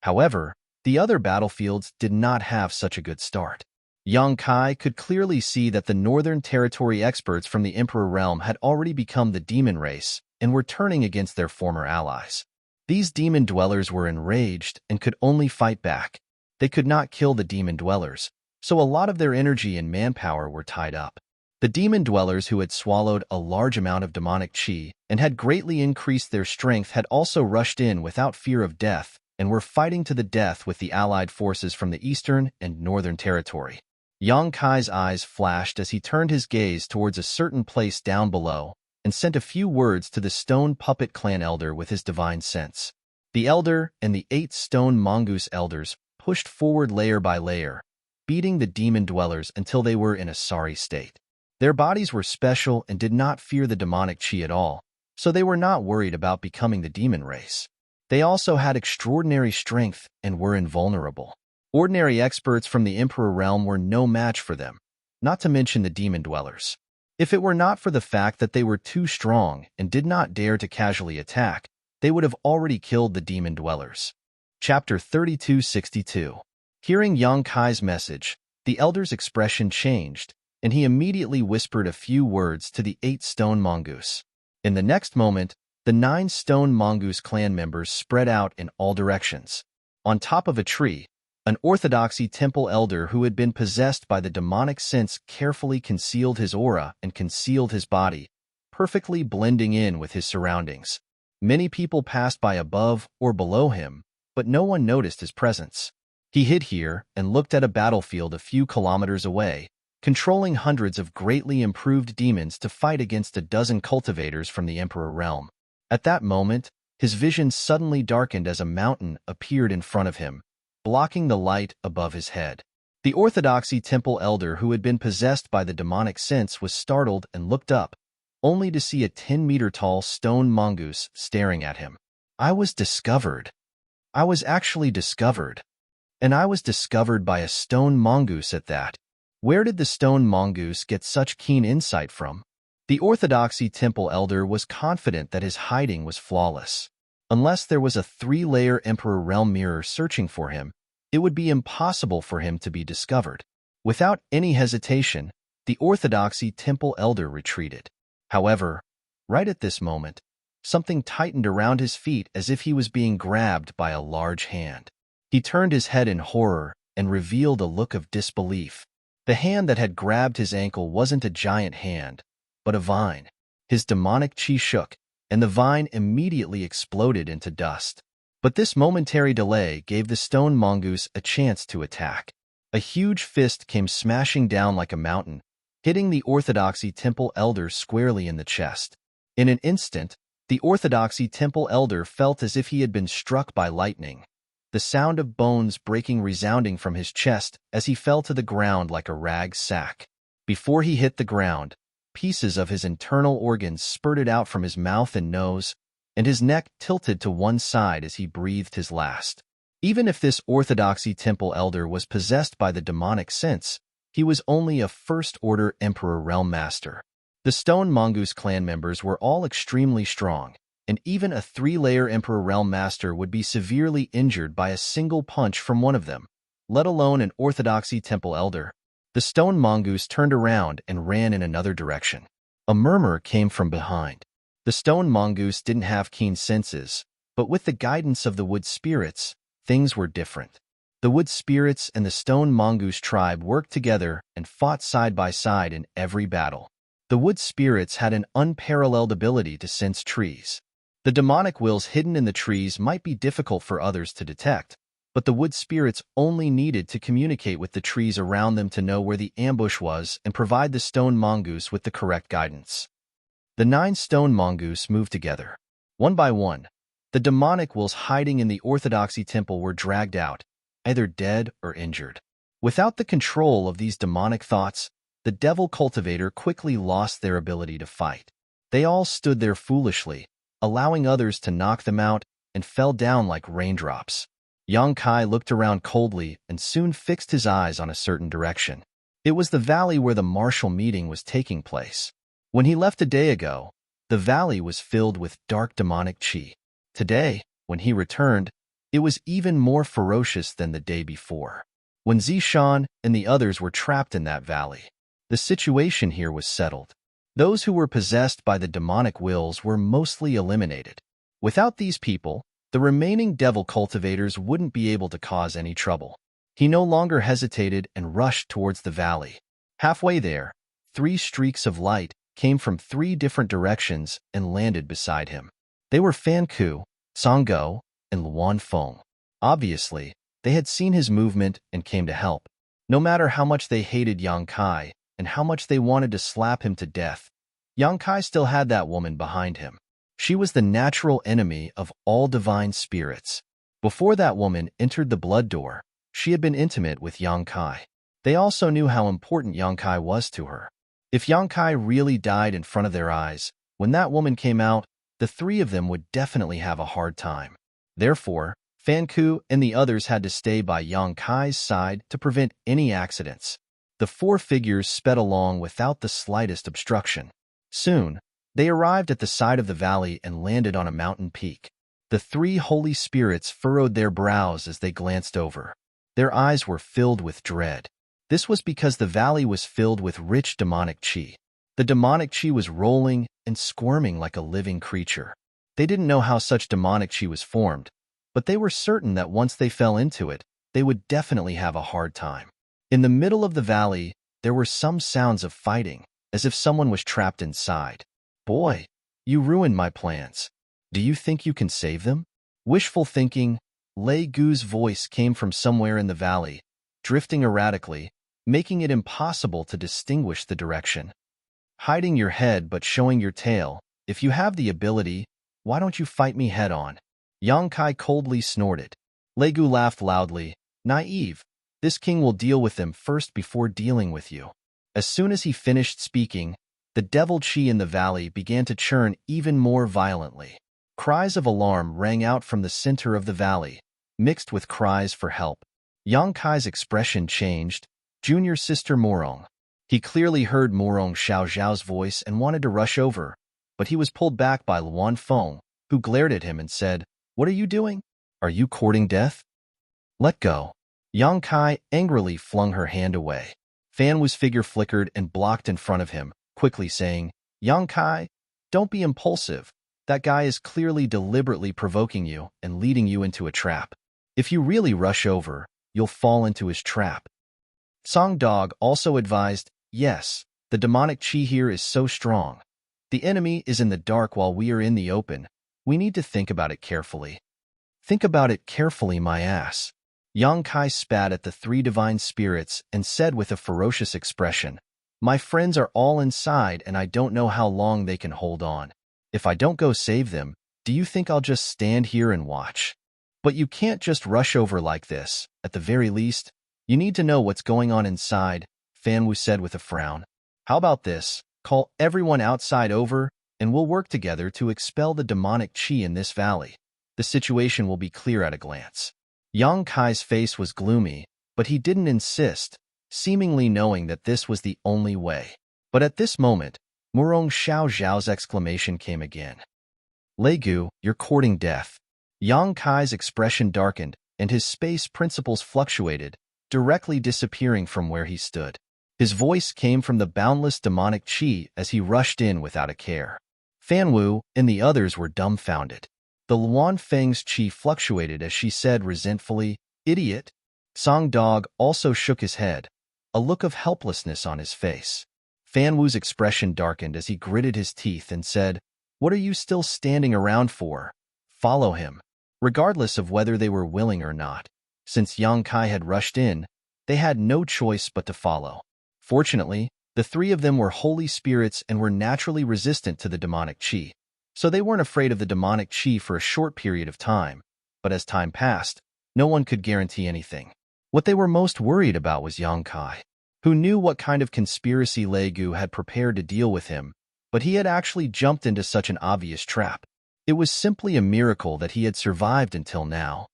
However, the other battlefields did not have such a good start. Yang Kai could clearly see that the Northern Territory experts from the Emperor realm had already become the demon race and were turning against their former allies. These demon dwellers were enraged and could only fight back. They could not kill the demon dwellers, so a lot of their energy and manpower were tied up. The demon dwellers who had swallowed a large amount of demonic chi and had greatly increased their strength had also rushed in without fear of death and were fighting to the death with the allied forces from the Eastern and Northern Territory. Yang Kai's eyes flashed as he turned his gaze towards a certain place down below and sent a few words to the stone puppet clan elder with his divine sense. The elder and the 8 stone mongoose elders pushed forward layer by layer, beating the demon dwellers until they were in a sorry state. Their bodies were special and did not fear the demonic chi at all, so they were not worried about becoming the demon race. They also had extraordinary strength and were invulnerable. Ordinary experts from the Emperor realm were no match for them, not to mention the demon dwellers. If it were not for the fact that they were too strong and did not dare to casually attack, they would have already killed the demon dwellers. Chapter 3262. Hearing Yang Kai's message, the elder's expression changed, and he immediately whispered a few words to the 8 stone mongoose. In the next moment, the 9 stone mongoose clan members spread out in all directions. On top of a tree, an Orthodoxy Temple elder who had been possessed by the demonic sense carefully concealed his aura and concealed his body, perfectly blending in with his surroundings. Many people passed by above or below him, but no one noticed his presence. He hid here and looked at a battlefield a few kilometers away, controlling hundreds of greatly improved demons to fight against a dozen cultivators from the Emperor realm. At that moment, his vision suddenly darkened as a mountain appeared in front of him, blocking the light above his head. The Orthodoxy Temple elder who had been possessed by the demonic sense was startled and looked up, only to see a 10-meter-tall stone mongoose staring at him. I was discovered. I was actually discovered. And I was discovered by a stone mongoose at that. Where did the stone mongoose get such keen insight from? The Orthodoxy Temple elder was confident that his hiding was flawless. Unless there was a 3-layer Emperor realm mirror searching for him, it would be impossible for him to be discovered. Without any hesitation, the Orthodoxy Temple elder retreated. However, right at this moment, something tightened around his feet as if he was being grabbed by a large hand. He turned his head in horror and revealed a look of disbelief. The hand that had grabbed his ankle wasn't a giant hand, but a vine. His demonic chi shook, and the vine immediately exploded into dust. But this momentary delay gave the stone mongoose a chance to attack. A huge fist came smashing down like a mountain, hitting the Orthodoxy Temple elder squarely in the chest. In an instant, the Orthodoxy Temple elder felt as if he had been struck by lightning, the sound of bones breaking resounding from his chest as he fell to the ground like a rag sack. Before he hit the ground, pieces of his internal organs spurted out from his mouth and nose, and his neck tilted to one side as he breathed his last. Even if this Orthodoxy Temple elder was possessed by the demonic sense, he was only a first-order Emperor Realm Master. The Stone Mongoose clan members were all extremely strong, and even a 3-layer Emperor Realm Master would be severely injured by a single punch from one of them, let alone an Orthodoxy Temple elder. The stone mongoose turned around and ran in another direction. A murmur came from behind. The stone mongoose didn't have keen senses, but with the guidance of the wood spirits, things were different. The wood spirits and the stone mongoose tribe worked together and fought side by side in every battle. The wood spirits had an unparalleled ability to sense trees. The demonic wills hidden in the trees might be difficult for others to detect, but the wood spirits only needed to communicate with the trees around them to know where the ambush was and provide the stone mongoose with the correct guidance. The 9 stone mongoose moved together. One by one, the demonic wills hiding in the Orthodoxy temple were dragged out, either dead or injured. Without the control of these demonic thoughts, the devil cultivator quickly lost their ability to fight. They all stood there foolishly, allowing others to knock them out, and fell down like raindrops. Yang Kai looked around coldly and soon fixed his eyes on a certain direction. It was the valley where the martial meeting was taking place. When he left a day ago, the valley was filled with dark demonic chi. Today, when he returned, it was even more ferocious than the day before. When Zishan and the others were trapped in that valley, the situation here was settled. Those who were possessed by the demonic wills were mostly eliminated. Without these people, the remaining devil cultivators wouldn't be able to cause any trouble. He no longer hesitated and rushed towards the valley. Halfway there, 3 streaks of light came from 3 different directions and landed beside him. They were Fan Ku, Songgo, and Luan Feng. Obviously, they had seen his movement and came to help. No matter how much they hated Yang Kai and how much they wanted to slap him to death, Yang Kai still had that woman behind him. She was the natural enemy of all divine spirits. Before that woman entered the blood door, she had been intimate with Yang Kai. They also knew how important Yang Kai was to her. If Yang Kai really died in front of their eyes, when that woman came out, the 3 of them would definitely have a hard time. Therefore, Fan Ku and the others had to stay by Yang Kai's side to prevent any accidents. The 4 figures sped along without the slightest obstruction. Soon, they arrived at the side of the valley and landed on a mountain peak. The 3 holy spirits furrowed their brows as they glanced over. Their eyes were filled with dread. This was because the valley was filled with rich demonic chi. The demonic chi was rolling and squirming like a living creature. They didn't know how such demonic chi was formed, but they were certain that once they fell into it, they would definitely have a hard time. In the middle of the valley, there were some sounds of fighting, as if someone was trapped inside. Boy, you ruined my plans. Do you think you can save them? Wishful thinking, Lei Gu's voice came from somewhere in the valley, drifting erratically, making it impossible to distinguish the direction. Hiding your head but showing your tail, if you have the ability, why don't you fight me head-on? Yang Kai coldly snorted. Lei Gu laughed loudly. Naive, this king will deal with them first before dealing with you. As soon as he finished speaking, the devil chi in the valley began to churn even more violently. Cries of alarm rang out from the center of the valley, mixed with cries for help. Yang Kai's expression changed. Junior sister Morong. He clearly heard Morong Xiao Zhao's voice and wanted to rush over, but he was pulled back by Luan Feng, who glared at him and said, "What are you doing? Are you courting death? Let go." Yang Kai angrily flung her hand away. Fan Wu's figure flickered and blocked in front of him, quickly saying, "Yang Kai, don't be impulsive. That guy is clearly deliberately provoking you and leading you into a trap. If you really rush over, you'll fall into his trap." Song Dog also advised, "Yes, the demonic chi here is so strong. The enemy is in the dark while we are in the open. We need to think about it carefully." "Think about it carefully, my ass." Yang Kai spat at the 3 divine spirits and said with a ferocious expression, "My friends are all inside and I don't know how long they can hold on. If I don't go save them, do you think I'll just stand here and watch? But you can't just rush over like this. At the very least, you need to know what's going on inside," Fan Wu said with a frown. "How about this? Call everyone outside over, and we'll work together to expel the demonic chi in this valley. The situation will be clear at a glance." Yang Kai's face was gloomy, but he didn't insist, seemingly knowing that this was the only way. But at this moment, Murong Xiao Zhao's exclamation came again. "Lei Gu, you're courting death." Yang Kai's expression darkened, and his space principles fluctuated, directly disappearing from where he stood. His voice came from the boundless demonic chi as he rushed in without a care. Fanwu and the others were dumbfounded. The Luan Feng's chi fluctuated as she said resentfully, "Idiot." Song Dog also shook his head, a look of helplessness on his face. Fanwu's expression darkened as he gritted his teeth and said, "What are you still standing around for? Follow him." Regardless of whether they were willing or not, since Yang Kai had rushed in, they had no choice but to follow. Fortunately, the three of them were holy spirits and were naturally resistant to the demonic chi, so they weren't afraid of the demonic chi for a short period of time, but as time passed, no one could guarantee anything. What they were most worried about was Yang Kai, who knew what kind of conspiracy Lei Gu had prepared to deal with him, but he had actually jumped into such an obvious trap. It was simply a miracle that he had survived until now.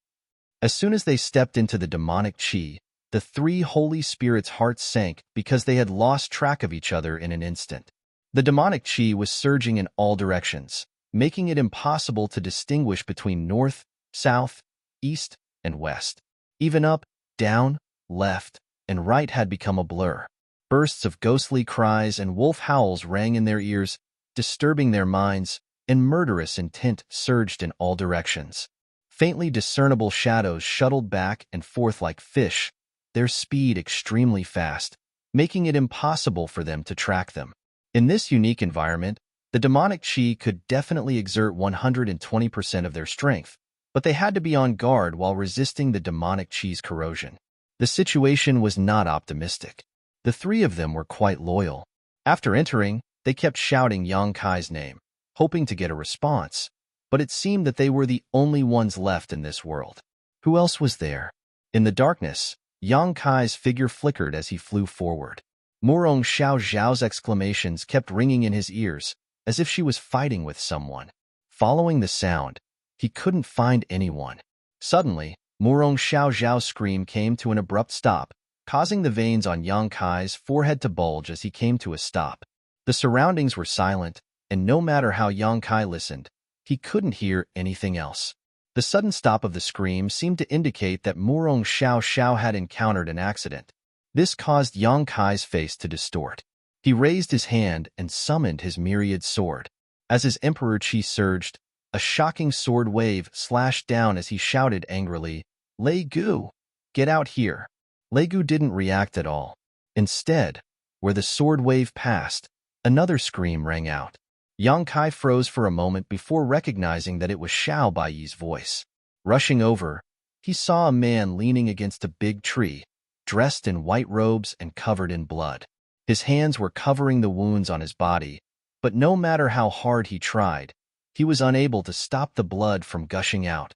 As soon as they stepped into the demonic chi, the three holy spirits' hearts sank because they had lost track of each other in an instant. The demonic chi was surging in all directions, making it impossible to distinguish between north, south, east, and west. Even up, down, left, and right had become a blur. Bursts of ghostly cries and wolf howls rang in their ears, disturbing their minds, and murderous intent surged in all directions. Faintly discernible shadows shuttled back and forth like fish, their speed extremely fast, making it impossible for them to track them. In this unique environment, the demonic chi could definitely exert 120% of their strength, but they had to be on guard while resisting the demonic chi's corrosion. The situation was not optimistic. The three of them were quite loyal. After entering, they kept shouting Yang Kai's name, hoping to get a response, but it seemed that they were the only ones left in this world. Who else was there? In the darkness, Yang Kai's figure flickered as he flew forward. Murong Xiao Zhao's exclamations kept ringing in his ears, as if she was fighting with someone. Following the sound, he couldn't find anyone. Suddenly, Murong Xiao Zhao's scream came to an abrupt stop, causing the veins on Yang Kai's forehead to bulge as he came to a stop. The surroundings were silent, and no matter how Yang Kai listened, he couldn't hear anything else. The sudden stop of the scream seemed to indicate that Murong Xiao Xiao had encountered an accident. This caused Yang Kai's face to distort. He raised his hand and summoned his myriad sword. As his emperor chi surged, a shocking sword wave slashed down as he shouted angrily, "Lei Gu, get out here." Lei Gu didn't react at all. Instead, where the sword wave passed, another scream rang out. Yang Kai froze for a moment before recognizing that it was Xiao Baiyi's voice. Rushing over, he saw a man leaning against a big tree, dressed in white robes and covered in blood. His hands were covering the wounds on his body, but no matter how hard he tried, he was unable to stop the blood from gushing out.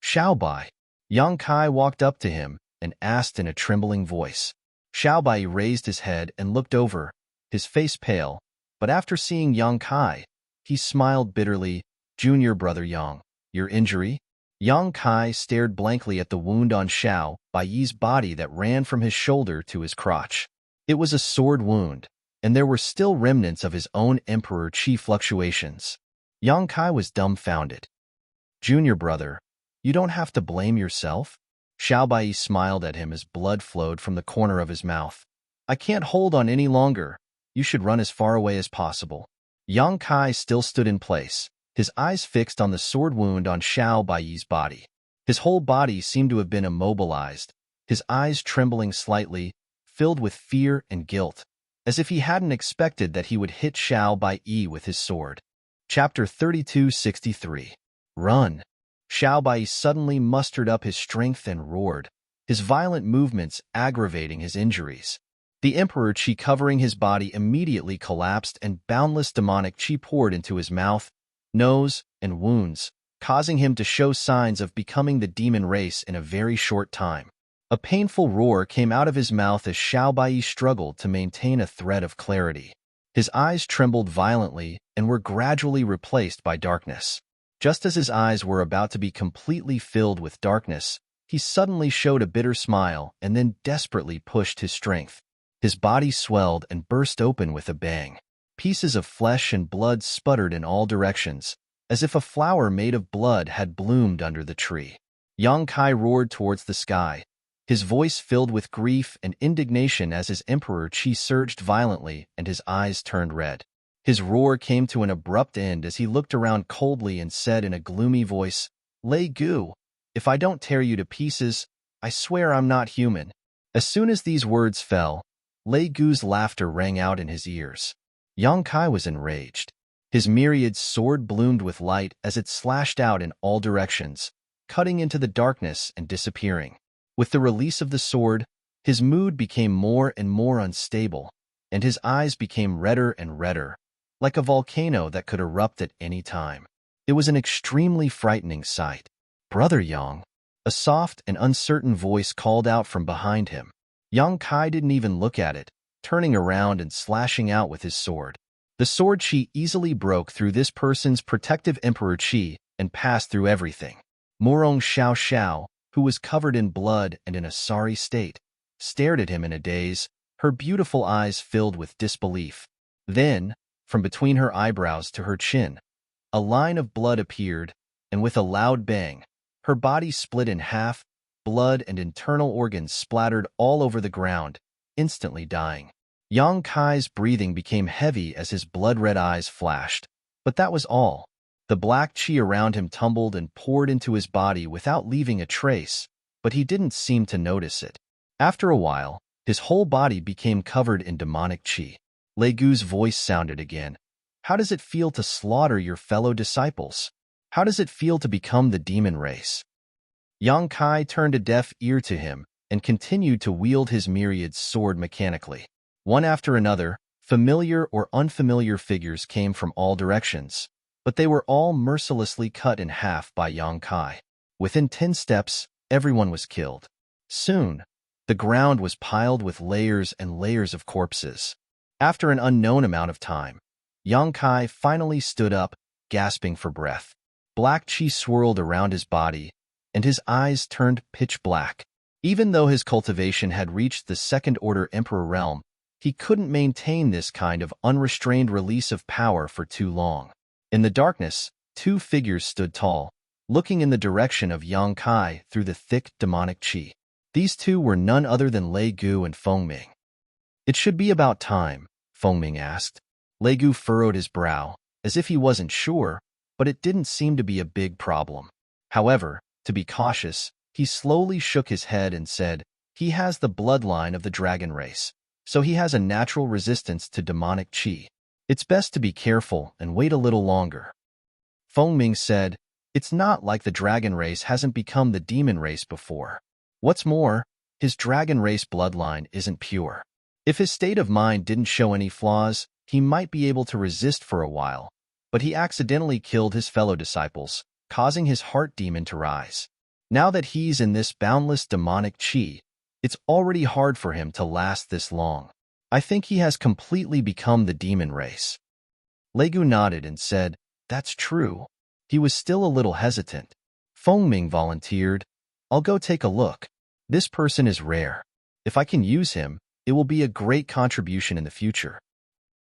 "Xiao Bai." Yang Kai walked up to him and asked in a trembling voice. Xiao Bai raised his head and looked over, his face pale, but after seeing Yang Kai, he smiled bitterly. "Junior brother Yang, your injury?" Yang Kai stared blankly at the wound on Xiao Baiyi's body that ran from his shoulder to his crotch. It was a sword wound, and there were still remnants of his own emperor chi fluctuations. Yang Kai was dumbfounded. "Junior brother, you don't have to blame yourself." Xiao Baiyi smiled at him as blood flowed from the corner of his mouth. "I can't hold on any longer. You should run as far away as possible." Yang Kai still stood in place, his eyes fixed on the sword wound on Xiao Baiyi's body. His whole body seemed to have been immobilized, his eyes trembling slightly, filled with fear and guilt, as if he hadn't expected that he would hit Xiao Baiyi with his sword. Chapter 3263. Run. Xiao Baiyi suddenly mustered up his strength and roared, his violent movements aggravating his injuries. The emperor chi covering his body immediately collapsed and boundless demonic chi poured into his mouth, nose, and wounds, causing him to show signs of becoming the demon race in a very short time. A painful roar came out of his mouth as Xiao Baiyi struggled to maintain a thread of clarity. His eyes trembled violently and were gradually replaced by darkness. Just as his eyes were about to be completely filled with darkness, he suddenly showed a bitter smile and then desperately pushed his strength. His body swelled and burst open with a bang. Pieces of flesh and blood sputtered in all directions, as if a flower made of blood had bloomed under the tree. Yang Kai roared towards the sky, his voice filled with grief and indignation as his emperor chi surged violently and his eyes turned red. His roar came to an abrupt end as he looked around coldly and said in a gloomy voice, "Lei Gu, if I don't tear you to pieces, I swear I'm not human." As soon as these words fell, Lei Gu's laughter rang out in his ears. Yang Kai was enraged. His myriad sword bloomed with light as it slashed out in all directions, cutting into the darkness and disappearing. With the release of the sword, his mood became more and more unstable, and his eyes became redder and redder, like a volcano that could erupt at any time. It was an extremely frightening sight. "Brother Yang," a soft and uncertain voice called out from behind him. Yang Kai didn't even look at it, turning around and slashing out with his sword. The sword chi easily broke through this person's protective emperor chi and passed through everything. Morong Xiao Xiao, who was covered in blood and in a sorry state, stared at him in a daze, her beautiful eyes filled with disbelief. Then, from between her eyebrows to her chin, a line of blood appeared, and with a loud bang, her body split in half, blood and internal organs splattered all over the ground, instantly dying. Yang Kai's breathing became heavy as his blood-red eyes flashed, but that was all. The black chi around him tumbled and poured into his body without leaving a trace, but he didn't seem to notice it. After a while, his whole body became covered in demonic chi. Lei Gu's voice sounded again. "How does it feel to slaughter your fellow disciples? How does it feel to become the demon race?" Yang Kai turned a deaf ear to him and continued to wield his myriad sword mechanically. One after another, familiar or unfamiliar figures came from all directions, but they were all mercilessly cut in half by Yang Kai. Within 10 steps, everyone was killed. Soon, the ground was piled with layers and layers of corpses. After an unknown amount of time, Yang Kai finally stood up, gasping for breath. Black chi swirled around his body, and his eyes turned pitch black. Even though his cultivation had reached the second-order emperor realm, he couldn't maintain this kind of unrestrained release of power for too long. In the darkness, 2 figures stood tall, looking in the direction of Yang Kai through the thick demonic chi. These 2 were none other than Lei Gu and Feng Ming. "It should be about time," Feng Ming asked. Lei Gu furrowed his brow, as if he wasn't sure, but it didn't seem to be a big problem. However, to be cautious, he slowly shook his head and said, "He has the bloodline of the dragon race, so he has a natural resistance to demonic chi. It's best to be careful and wait a little longer." Feng Ming said, "It's not like the dragon race hasn't become the demon race before. What's more, his dragon race bloodline isn't pure. If his state of mind didn't show any flaws, he might be able to resist for a while, but he accidentally killed his fellow disciples, causing his heart demon to rise. Now that he's in this boundless demonic chi, it's already hard for him to last this long. I think he has completely become the demon race." Lei Gu nodded and said, "That's true." He was still a little hesitant. Feng Ming volunteered, "I'll go take a look. This person is rare. If I can use him, it will be a great contribution in the future."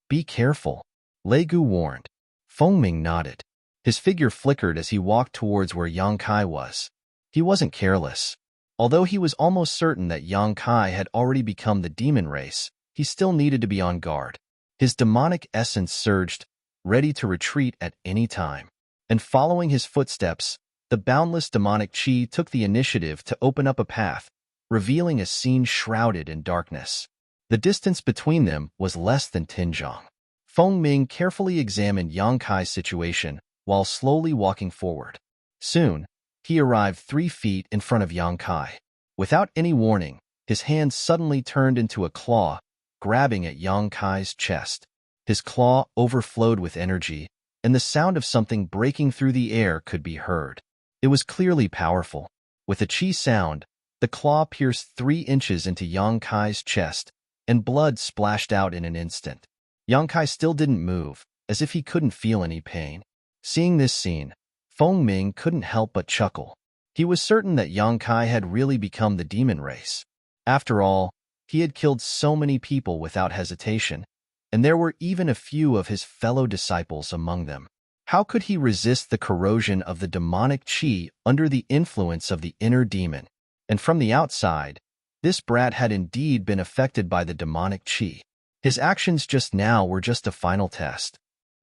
"Be careful," Lei Gu warned. Feng Ming nodded. His figure flickered as he walked towards where Yang Kai was. He wasn't careless. Although he was almost certain that Yang Kai had already become the demon race, he still needed to be on guard. His demonic essence surged, ready to retreat at any time. And following his footsteps, the boundless demonic chi took the initiative to open up a path, revealing a scene shrouded in darkness. The distance between them was less than 10 zhang. Feng Ming carefully examined Yang Kai's situation while slowly walking forward. Soon, he arrived 3 feet in front of Yang Kai. Without any warning, his hand suddenly turned into a claw, grabbing at Yang Kai's chest. His claw overflowed with energy, and the sound of something breaking through the air could be heard. It was clearly powerful. With a chi sound, the claw pierced 3 inches into Yang Kai's chest, and blood splashed out in an instant. Yang Kai still didn't move, as if he couldn't feel any pain. Seeing this scene, Feng Ming couldn't help but chuckle. He was certain that Yang Kai had really become the demon race. After all, he had killed so many people without hesitation, and there were even a few of his fellow disciples among them. How could he resist the corrosion of the demonic chi under the influence of the inner demon? And from the outside, This brat had indeed been affected by the demonic chi. His actions just now were just a final test.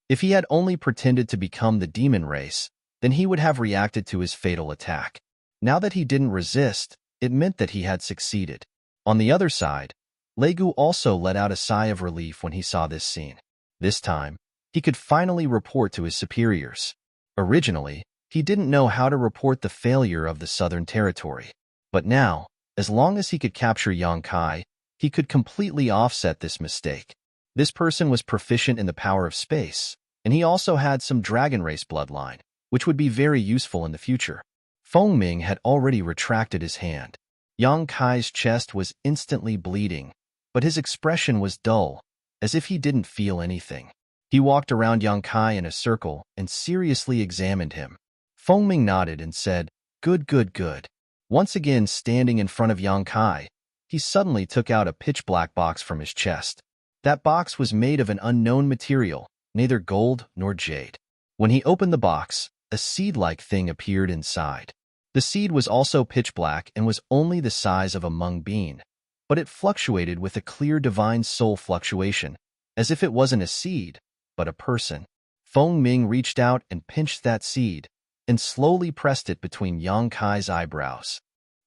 If he had only pretended to become the demon race, then he would have reacted to his fatal attack. Now that he didn't resist, it meant that he had succeeded. On the other side, Legu also let out a sigh of relief when he saw this scene. This time, he could finally report to his superiors. Originally, he didn't know how to report the failure of the Southern Territory. But now, as long as he could capture Yang Kai, he could completely offset this mistake. This person was proficient in the power of space, and he also had some dragon race bloodline, which would be very useful in the future. Feng Ming had already retracted his hand. Yang Kai's chest was instantly bleeding, but his expression was dull, as if he didn't feel anything. He walked around Yang Kai in a circle and seriously examined him. Feng Ming nodded and said, "Good, good, good." Once again standing in front of Yang Kai, he suddenly took out a pitch-black box from his chest. That box was made of an unknown material, neither gold nor jade. When he opened the box, a seed-like thing appeared inside. The seed was also pitch-black and was only the size of a mung bean, but it fluctuated with a clear divine soul fluctuation, as if it wasn't a seed, but a person. Feng Ming reached out and pinched that seed, and slowly pressed it between Yang Kai's eyebrows.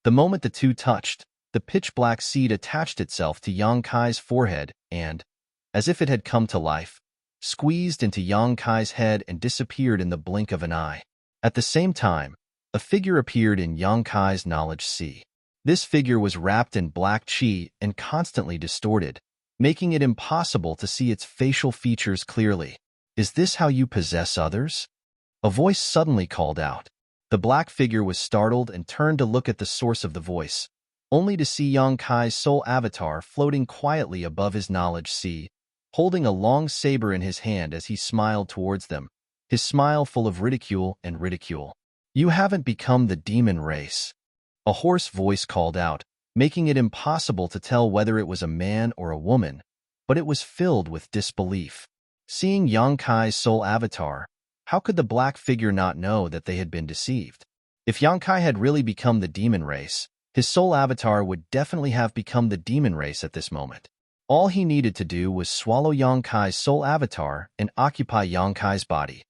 The moment the two touched, the pitch-black seed attached itself to Yang Kai's forehead and, as if it had come to life, squeezed into Yang Kai's head and disappeared in the blink of an eye. At the same time, a figure appeared in Yang Kai's knowledge sea. This figure was wrapped in black chi and constantly distorted, making it impossible to see its facial features clearly. "Is this how you possess others?" A voice suddenly called out. The black figure was startled and turned to look at the source of the voice, only to see Yang Kai's soul avatar floating quietly above his knowledge sea, holding a long saber in his hand as he smiled towards them, his smile full of ridicule and ridicule. "You haven't become the demon race." A hoarse voice called out, making it impossible to tell whether it was a man or a woman, but it was filled with disbelief. Seeing Yang Kai's soul avatar, how could the black figure not know that they had been deceived? If Yang Kai had really become the demon race, his soul avatar would definitely have become the demon race at this moment. All he needed to do was swallow Yang Kai's soul avatar and occupy Yang Kai's body.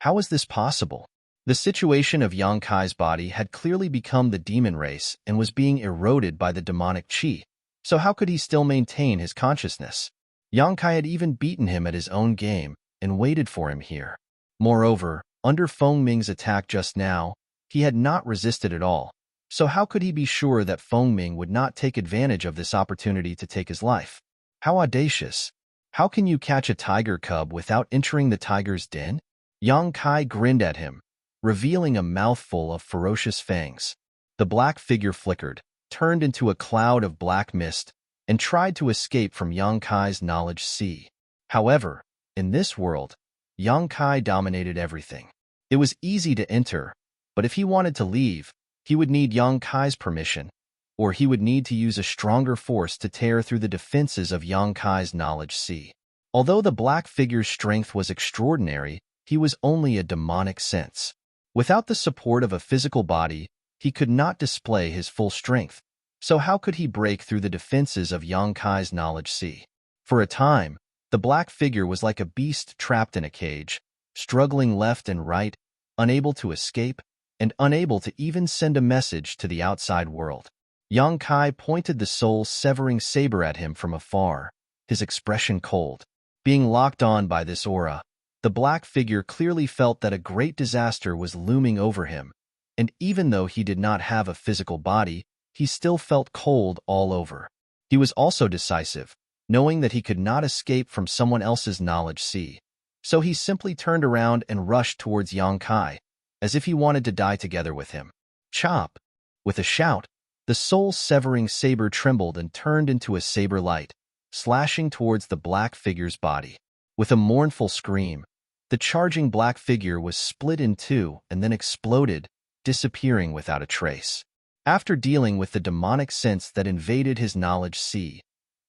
How was this possible? The situation of Yang Kai's body had clearly become the demon race and was being eroded by the demonic chi, so how could he still maintain his consciousness? Yang Kai had even beaten him at his own game and waited for him here. Moreover, under Feng Ming's attack just now, he had not resisted at all, so how could he be sure that Feng Ming would not take advantage of this opportunity to take his life? How audacious! How can you catch a tiger cub without entering the tiger's den? Yang Kai grinned at him, revealing a mouthful of ferocious fangs. The black figure flickered, turned into a cloud of black mist, and tried to escape from Yang Kai's knowledge sea. However, in this world, Yang Kai dominated everything. It was easy to enter, but if he wanted to leave, he would need Yang Kai's permission, or he would need to use a stronger force to tear through the defenses of Yang Kai's knowledge sea. Although the black figure's strength was extraordinary, he was only a demonic sense. Without the support of a physical body, he could not display his full strength, so how could he break through the defenses of Yang Kai's knowledge sea? For a time, the black figure was like a beast trapped in a cage, struggling left and right, unable to escape, and unable to even send a message to the outside world. Yang Kai pointed the soul-severing saber at him from afar, his expression cold. Being locked on by this aura, the black figure clearly felt that a great disaster was looming over him, and even though he did not have a physical body, he still felt cold all over. He was also decisive, knowing that he could not escape from someone else's knowledge sea, so he simply turned around and rushed towards Yang Kai, as if he wanted to die together with him. Chop! With a shout, the soul-severing saber trembled and turned into a saber light, slashing towards the black figure's body. With a mournful scream, the charging black figure was split in two and then exploded, disappearing without a trace. After dealing with the demonic sense that invaded his knowledge sea,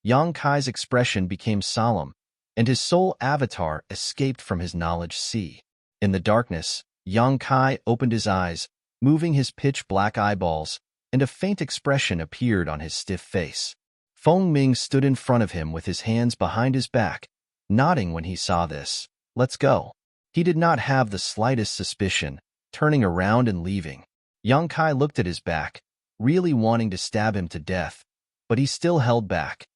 Yang Kai's expression became solemn, and his soul avatar escaped from his knowledge sea. In the darkness, Yang Kai opened his eyes, moving his pitch-black eyeballs, and a faint expression appeared on his stiff face. Feng Ming stood in front of him with his hands behind his back, nodding when he saw this. "Let's go." He did not have the slightest suspicion, turning around and leaving. Yang Kai looked at his back, really wanting to stab him to death, but he still held back.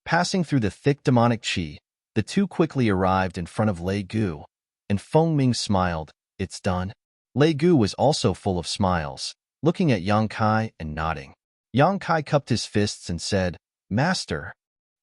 Passing through the thick demonic qi, the two quickly arrived in front of Lei Gu, and Feng Ming smiled. "It's done." Lei Gu was also full of smiles, looking at Yang Kai and nodding. Yang Kai cupped his fists and said, "Master."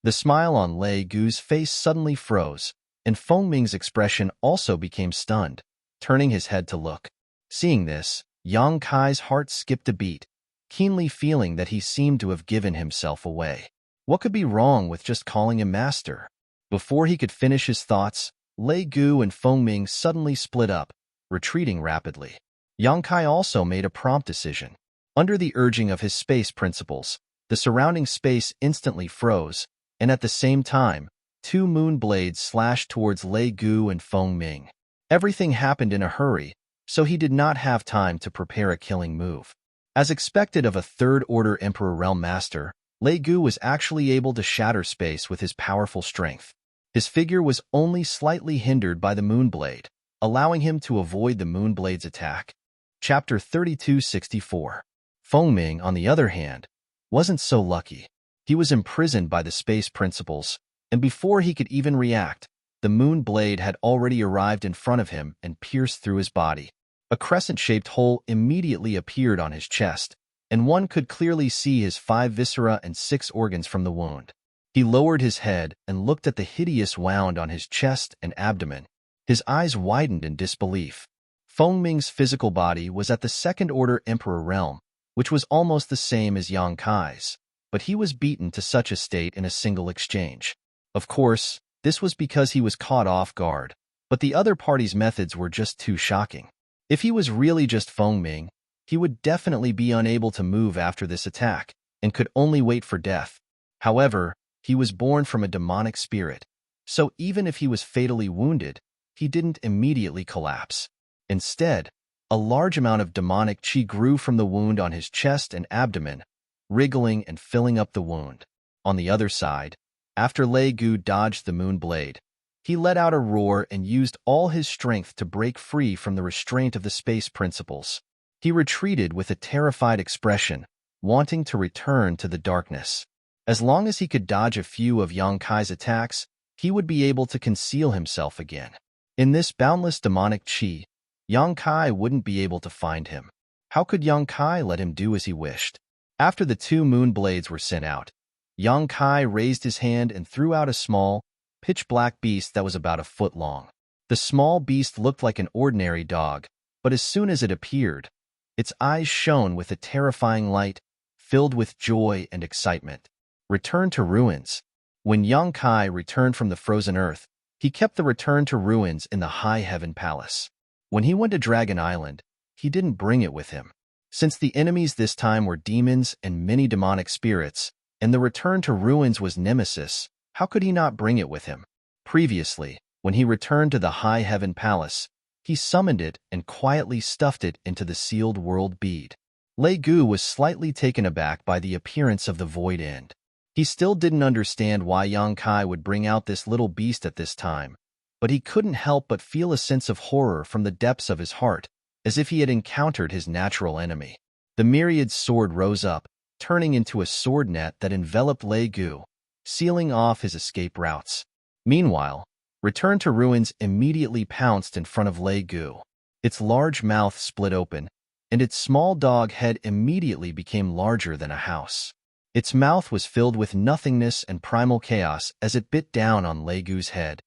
The smile on Lei Gu's face suddenly froze, and Feng Ming's expression also became stunned, turning his head to look. Seeing this, Yang Kai's heart skipped a beat, keenly feeling that he seemed to have given himself away. What could be wrong with just calling him master? Before he could finish his thoughts, Lei Gu and Feng Ming suddenly split up, retreating rapidly. Yang Kai also made a prompt decision. Under the urging of his space principles, the surrounding space instantly froze, and at the same time, two moon blades slashed towards Lei Gu and Feng Ming. Everything happened in a hurry, so he did not have time to prepare a killing move. As expected of a third-order Emperor Realm Master, Lei Gu was actually able to shatter space with his powerful strength. His figure was only slightly hindered by the Moonblade, allowing him to avoid the Moonblade's attack. Chapter 3264. Feng Ming, on the other hand, wasn't so lucky. He was imprisoned by the space principles, and before he could even react, the Moonblade had already arrived in front of him and pierced through his body. A crescent-shaped hole immediately appeared on his chest, and one could clearly see his 5 viscera and 6 organs from the wound. He lowered his head and looked at the hideous wound on his chest and abdomen. His eyes widened in disbelief. Feng Ming's physical body was at the second-order Emperor realm, which was almost the same as Yang Kai's, but he was beaten to such a state in a single exchange. Of course, this was because he was caught off guard, but the other party's methods were just too shocking. If he was really just Feng Ming, he would definitely be unable to move after this attack, and could only wait for death. However, he was born from a demonic spirit, so even if he was fatally wounded, he didn't immediately collapse. Instead, a large amount of demonic qi grew from the wound on his chest and abdomen, wriggling and filling up the wound. On the other side, after Lei Gu dodged the Moonblade, he let out a roar and used all his strength to break free from the restraint of the space principles. He retreated with a terrified expression, wanting to return to the darkness. As long as he could dodge a few of Yang Kai's attacks, he would be able to conceal himself again. In this boundless demonic qi, Yang Kai wouldn't be able to find him. How could Yang Kai let him do as he wished? After the 2 Moonblades were sent out, Yang Kai raised his hand and threw out a small, pitch-black beast that was about a foot long. The small beast looked like an ordinary dog, but as soon as it appeared, its eyes shone with a terrifying light, filled with joy and excitement. Return to ruins. When Yang Kai returned from the frozen earth, he kept the return to ruins in the High Heaven Palace. When he went to Dragon Island, he didn't bring it with him. Since the enemies this time were demons and many demonic spirits, and the return to ruins was Nemesis, how could he not bring it with him? Previously, when he returned to the High Heaven Palace, he summoned it and quietly stuffed it into the sealed world bead. Lei Gu was slightly taken aback by the appearance of the Void End. He still didn't understand why Yang Kai would bring out this little beast at this time, but he couldn't help but feel a sense of horror from the depths of his heart, as if he had encountered his natural enemy. The myriad sword rose up, turning into a sword net that enveloped Lei Gu, sealing off his escape routes. Meanwhile, Return to Ruins immediately pounced in front of Lei Gu. Its large mouth split open, and its small dog head immediately became larger than a house. Its mouth was filled with nothingness and primal chaos as it bit down on Lei Gu's head.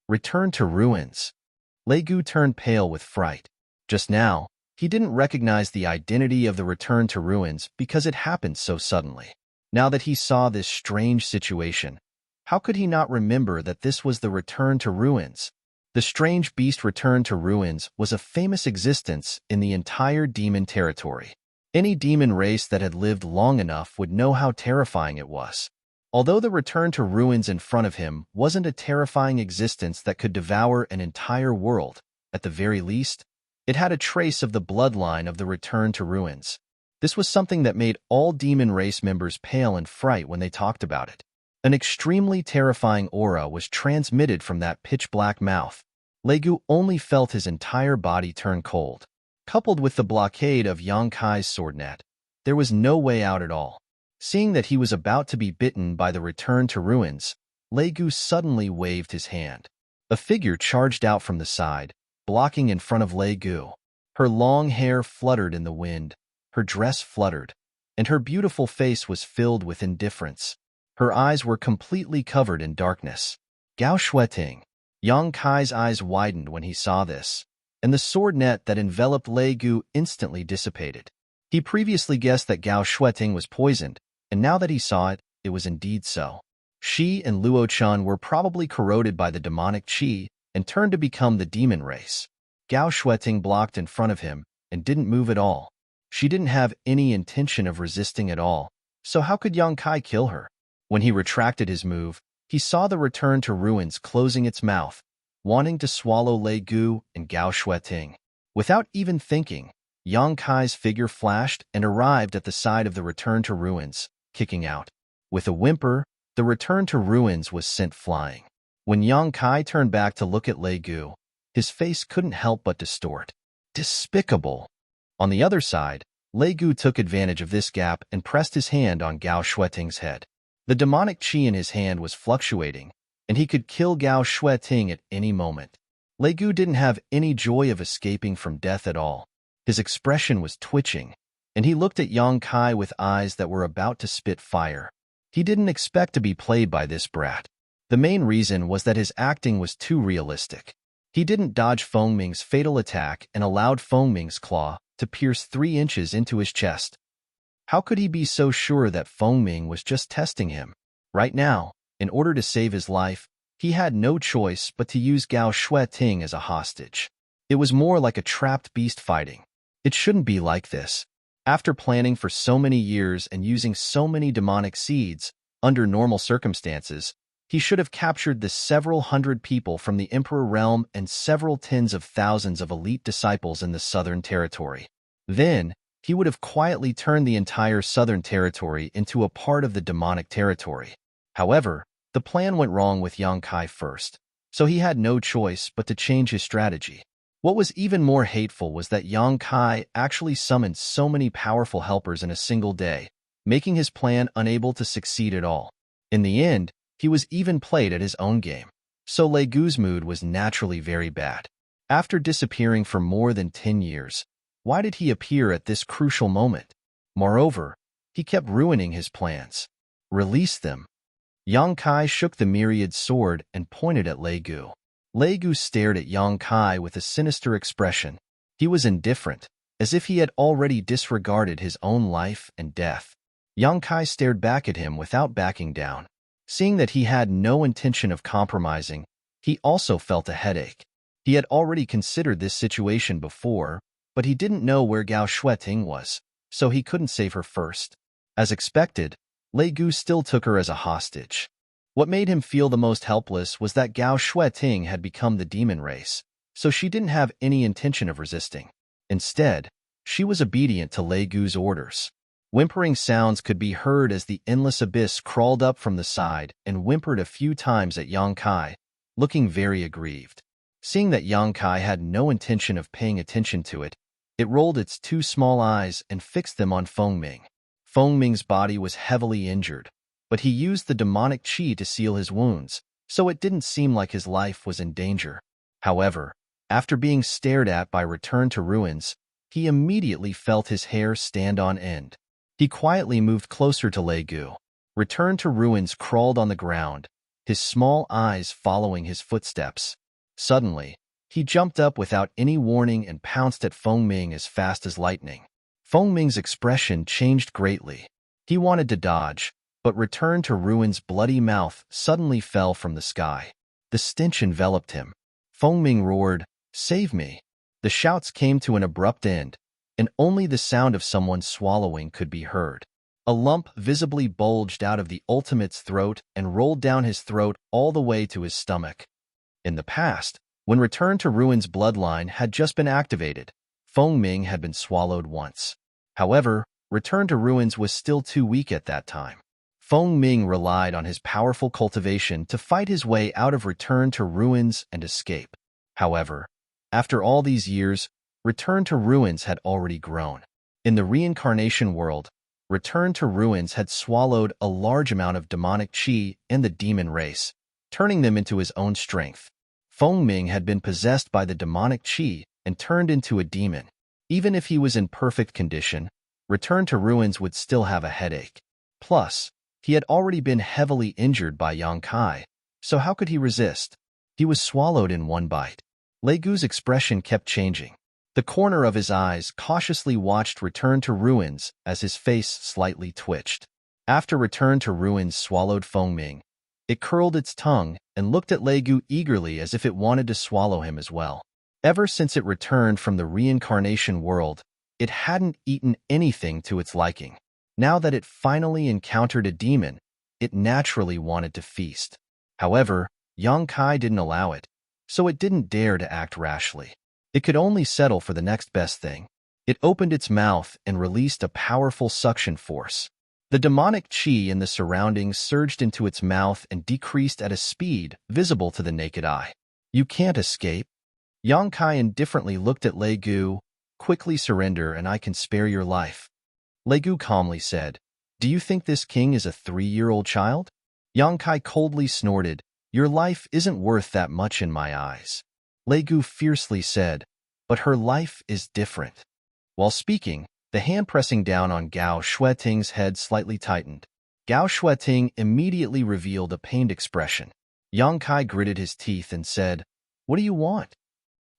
Return to Ruins. Lei Gu turned pale with fright. Just now, he didn't recognize the identity of the Return to Ruins because it happened so suddenly. Now that he saw this strange situation, how could he not remember that this was the Return to Ruins? The strange beast Return to Ruins was a famous existence in the entire demon territory. Any demon race that had lived long enough would know how terrifying it was. Although the Return to Ruins in front of him wasn't a terrifying existence that could devour an entire world, at the very least, it had a trace of the bloodline of the Return to Ruins. This was something that made all demon race members pale in fright when they talked about it. An extremely terrifying aura was transmitted from that pitch-black mouth. Legu only felt his entire body turn cold. Coupled with the blockade of Yang Kai's sword net, there was no way out at all. Seeing that he was about to be bitten by the return to ruins, Legu suddenly waved his hand. A figure charged out from the side, blocking in front of Legu. Her long hair fluttered in the wind, her dress fluttered, and her beautiful face was filled with indifference. Her eyes were completely covered in darkness. Gao Shueting. Yang Kai's eyes widened when he saw this, and the sword net that enveloped Legu instantly dissipated. He previously guessed that Gao Shueting was poisoned, and now that he saw it, it was indeed so. She and Luo-chan were probably corroded by the demonic qi and turned to become the demon race. Gao Shueting blocked in front of him and didn't move at all. She didn't have any intention of resisting at all, so how could Yang Kai kill her? When he retracted his move, he saw the return to ruins closing its mouth, wanting to swallow Legu and Gao Shueting. Without even thinking, Yang Kai's figure flashed and arrived at the side of the return to ruins, kicking out. With a whimper, the return to ruins was sent flying. When Yang Kai turned back to look at Legu, his face couldn't help but distort. Despicable! On the other side, Legu took advantage of this gap and pressed his hand on Gao Shueting's head. The demonic qi in his hand was fluctuating, and he could kill Gao Shueting at any moment. Legu didn't have any joy of escaping from death at all. His expression was twitching, and he looked at Yang Kai with eyes that were about to spit fire. He didn't expect to be played by this brat. The main reason was that his acting was too realistic. He didn't dodge Fengming's fatal attack and allowed Fengming's claw to pierce 3 inches into his chest. How could he be so sure that Fengming was just testing him? Right now, in order to save his life, he had no choice but to use Gao Shueting as a hostage. It was more like a trapped beast fighting. It shouldn't be like this. After planning for so many years and using so many demonic seeds, under normal circumstances, he should have captured the several hundred people from the Emperor realm and several tens of thousands of elite disciples in the Southern Territory. Then, he would have quietly turned the entire Southern Territory into a part of the demonic territory. However, the plan went wrong with Yang Kai first, so he had no choice but to change his strategy. What was even more hateful was that Yang Kai actually summoned so many powerful helpers in a single day, making his plan unable to succeed at all. In the end, he was even played at his own game. So Legu's mood was naturally very bad. After disappearing for more than 10 years, why did he appear at this crucial moment? Moreover, he kept ruining his plans. Release them. Yang Kai shook the myriad sword and pointed at Legu. Legu stared at Yang Kai with a sinister expression. He was indifferent, as if he had already disregarded his own life and death. Yang Kai stared back at him without backing down. Seeing that he had no intention of compromising, he also felt a headache. He had already considered this situation before, but he didn't know where Gao Shueting was, so he couldn't save her first. As expected, Legu still took her as a hostage. What made him feel the most helpless was that Gao Shueting had become the demon race, so she didn't have any intention of resisting. Instead, she was obedient to Legu's orders. Whimpering sounds could be heard as the endless abyss crawled up from the side and whimpered a few times at Yang Kai, looking very aggrieved. Seeing that Yang Kai had no intention of paying attention to it, it rolled its 2 small eyes and fixed them on Fengming. Fengming's body was heavily injured, but he used the demonic qi to seal his wounds, so it didn't seem like his life was in danger. However, after being stared at by Return to Ruins, he immediately felt his hair stand on end. He quietly moved closer to Legu. Return to Ruins crawled on the ground, his small eyes following his footsteps. Suddenly, he jumped up without any warning and pounced at Fengming as fast as lightning. Fengming's expression changed greatly. He wanted to dodge, but Return to Ruins' bloody mouth suddenly fell from the sky. The stench enveloped him. Fengming roared, "Save me!" The shouts came to an abrupt end, and only the sound of someone swallowing could be heard. A lump visibly bulged out of the ultimate's throat and rolled down his throat all the way to his stomach. In the past, when Return to Ruins' bloodline had just been activated, Fengming had been swallowed once. However, Return to Ruins was still too weak at that time. Feng Ming relied on his powerful cultivation to fight his way out of Return to Ruins and escape. However, after all these years, Return to Ruins had already grown. In the reincarnation world, Return to Ruins had swallowed a large amount of demonic qi and the demon race, turning them into his own strength. Feng Ming had been possessed by the demonic qi and turned into a demon. Even if he was in perfect condition, Return to Ruins would still have a headache. Plus, he had already been heavily injured by Yang Kai, so how could he resist? He was swallowed in one bite. Lei Gu's expression kept changing. The corner of his eyes cautiously watched Return to Ruins as his face slightly twitched. After Return to Ruins swallowed Feng Ming, it curled its tongue and looked at Lei Gu eagerly as if it wanted to swallow him as well. Ever since it returned from the reincarnation world, it hadn't eaten anything to its liking. Now that it finally encountered a demon, it naturally wanted to feast. However, Yang Kai didn't allow it, so it didn't dare to act rashly. It could only settle for the next best thing. It opened its mouth and released a powerful suction force. The demonic qi in the surroundings surged into its mouth and decreased at a speed visible to the naked eye. You can't escape. Yang Kai indifferently looked at Lei Gu. Quickly surrender and I can spare your life. Lei Gu calmly said, Do you think this king is a 3-year-old child? Yang Kai coldly snorted, Your life isn't worth that much in my eyes. Lei Gu fiercely said, But her life is different. While speaking, the hand pressing down on Gao Shueting's head slightly tightened. Gao Shueting immediately revealed a pained expression. Yang Kai gritted his teeth and said, What do you want?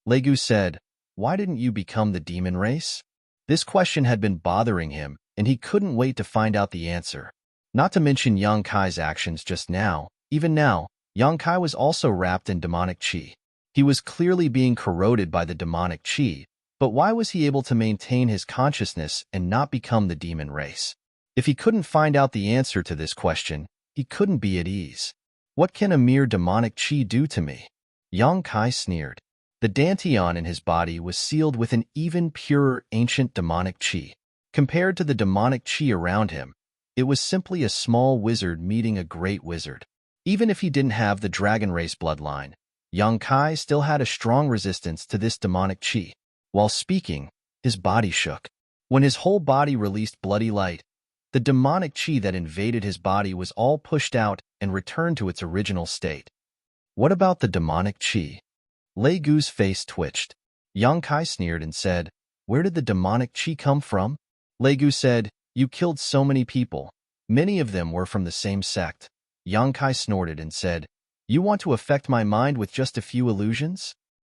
Lei Gu said, Why didn't you become the demon race? This question had been bothering him, and he couldn't wait to find out the answer. Not to mention Yang Kai's actions just now. Even now, Yang Kai was also wrapped in demonic qi. He was clearly being corroded by the demonic qi, but why was he able to maintain his consciousness and not become the demon race? If he couldn't find out the answer to this question, he couldn't be at ease. What can a mere demonic qi do to me? Yang Kai sneered. The dantian in his body was sealed with an even purer ancient demonic qi. Compared to the demonic qi around him, it was simply a small wizard meeting a great wizard. Even if he didn't have the dragon race bloodline, Yang Kai still had a strong resistance to this demonic qi. While speaking, his body shook. When his whole body released bloody light, the demonic qi that invaded his body was all pushed out and returned to its original state. What about the demonic qi? Lei Gu's face twitched. Yang Kai sneered and said, Where did the demonic qi come from? Lei Gu said, You killed so many people. Many of them were from the same sect. Yang Kai snorted and said, You want to affect my mind with just a few illusions?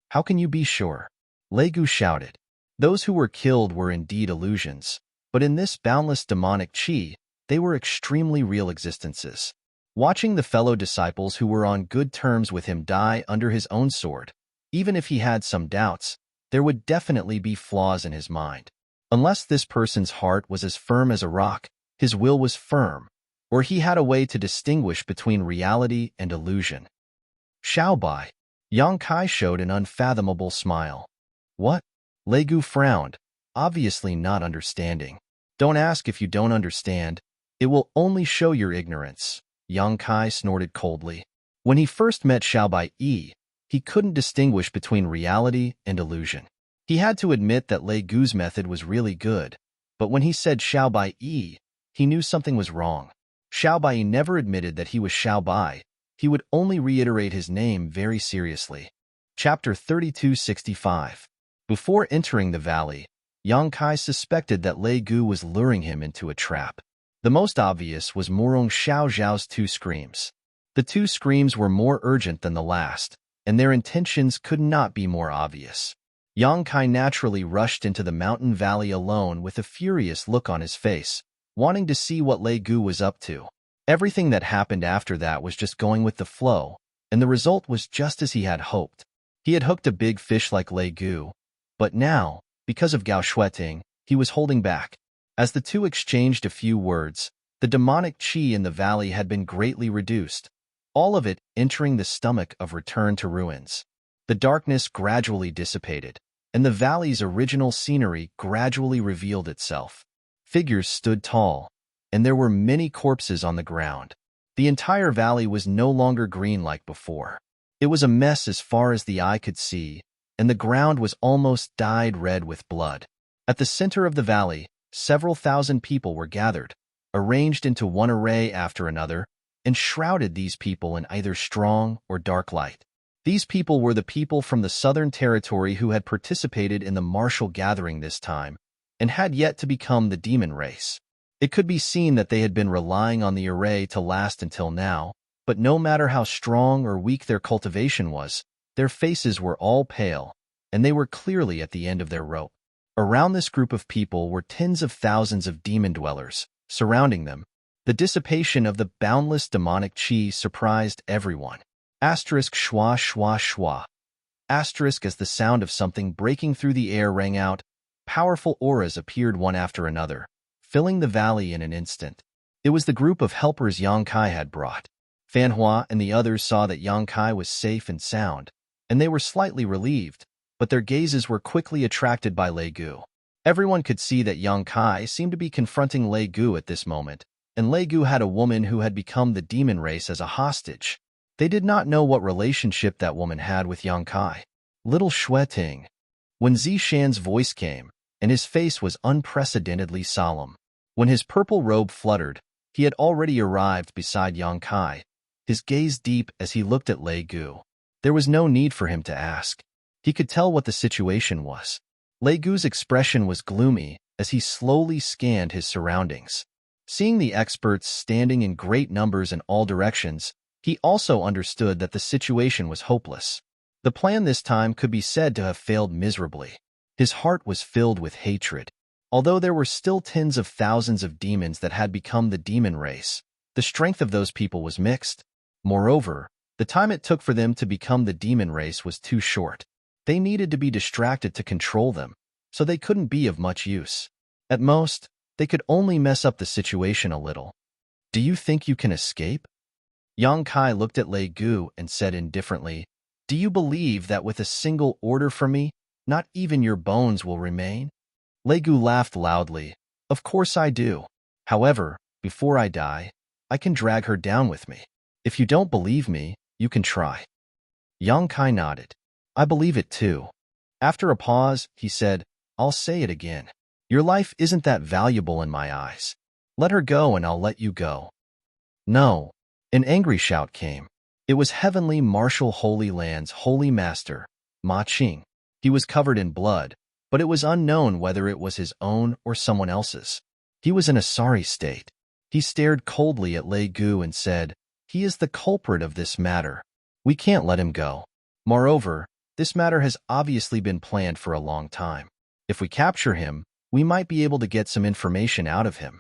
How can you be sure? Lei Gu shouted. Those who were killed were indeed illusions, but in this boundless demonic qi, they were extremely real existences. Watching the fellow disciples who were on good terms with him die under his own sword, even if he had some doubts, there would definitely be flaws in his mind. Unless this person's heart was as firm as a rock, his will was firm, or he had a way to distinguish between reality and illusion. Xiaobai. Yang Kai showed an unfathomable smile. What? Lei Gu frowned, obviously not understanding. Don't ask if you don't understand. It will only show your ignorance. Yang Kai snorted coldly. When he first met Xiaobai Yi, he couldn't distinguish between reality and illusion. He had to admit that Lei Gu's method was really good, but when he said Xiaobai Yi, he knew something was wrong. Xiaobai Yi never admitted that he was Xiaobai. He would only reiterate his name very seriously. Chapter 3265. Before entering the valley, Yang Kai suspected that Lei Gu was luring him into a trap. The most obvious was Morong Xiao Zhao's 2 screams. The 2 screams were more urgent than the last, and their intentions could not be more obvious. Yang Kai naturally rushed into the mountain valley alone with a furious look on his face, wanting to see what Lei Gu was up to. Everything that happened after that was just going with the flow, and the result was just as he had hoped. He had hooked a big fish like Lei Gu, but now, because of Gao Shueting, he was holding back. As the two exchanged a few words, the demonic qi in the valley had been greatly reduced, all of it entering the stomach of Return to Ruins. The darkness gradually dissipated, and the valley's original scenery gradually revealed itself. Figures stood tall, and there were many corpses on the ground. The entire valley was no longer green like before. It was a mess as far as the eye could see, and the ground was almost dyed red with blood. At the center of the valley, several thousand people were gathered, arranged into one array after another, and shrouded these people in either strong or dark light. These people were the people from the Southern Territory who had participated in the martial gathering this time, and had yet to become the demon race. It could be seen that they had been relying on the array to last until now, but no matter how strong or weak their cultivation was, their faces were all pale, and they were clearly at the end of their rope. Around this group of people were tens of thousands of demon dwellers, surrounding them. The dissipation of the boundless demonic chi surprised everyone. Asterisk schwa schwa schwa. Asterisk as the sound of something breaking through the air rang out, powerful auras appeared one after another, filling the valley in an instant. It was the group of helpers Yang Kai had brought. Fan Hua and the others saw that Yang Kai was safe and sound, and they were slightly relieved, but their gazes were quickly attracted by Lei Gu. Everyone could see that Yang Kai seemed to be confronting Lei Gu at this moment, and Lei Gu had a woman who had become the demon race as a hostage. They did not know what relationship that woman had with Yang Kai. Little Shui Ting. When Zishan's voice came, and his face was unprecedentedly solemn. When his purple robe fluttered, he had already arrived beside Yang Kai, his gaze deep as he looked at Lei Gu. There was no need for him to ask. He could tell what the situation was. Lei Gu's expression was gloomy as he slowly scanned his surroundings. Seeing the experts standing in great numbers in all directions, he also understood that the situation was hopeless. The plan this time could be said to have failed miserably. His heart was filled with hatred. Although there were still tens of thousands of demons that had become the demon race, the strength of those people was mixed. Moreover, the time it took for them to become the demon race was too short. They needed to be distracted to control them, so they couldn't be of much use. At most, they could only mess up the situation a little. Do you think you can escape? Yang Kai looked at Lei Gu and said indifferently, Do you believe that with a single order from me, not even your bones will remain? Lei Gu laughed loudly. Of course I do. However, before I die, I can drag her down with me. If you don't believe me, you can try. Yang Kai nodded. I believe it too. After a pause, he said, I'll say it again. Your life isn't that valuable in my eyes. Let her go and I'll let you go. No. An angry shout came. It was Heavenly Martial Holy Land's Holy Master, Ma Qing. He was covered in blood, but it was unknown whether it was his own or someone else's. He was in a sorry state. He stared coldly at Lei Gu and said, He is the culprit of this matter. We can't let him go. Moreover, this matter has obviously been planned for a long time. If we capture him, we might be able to get some information out of him.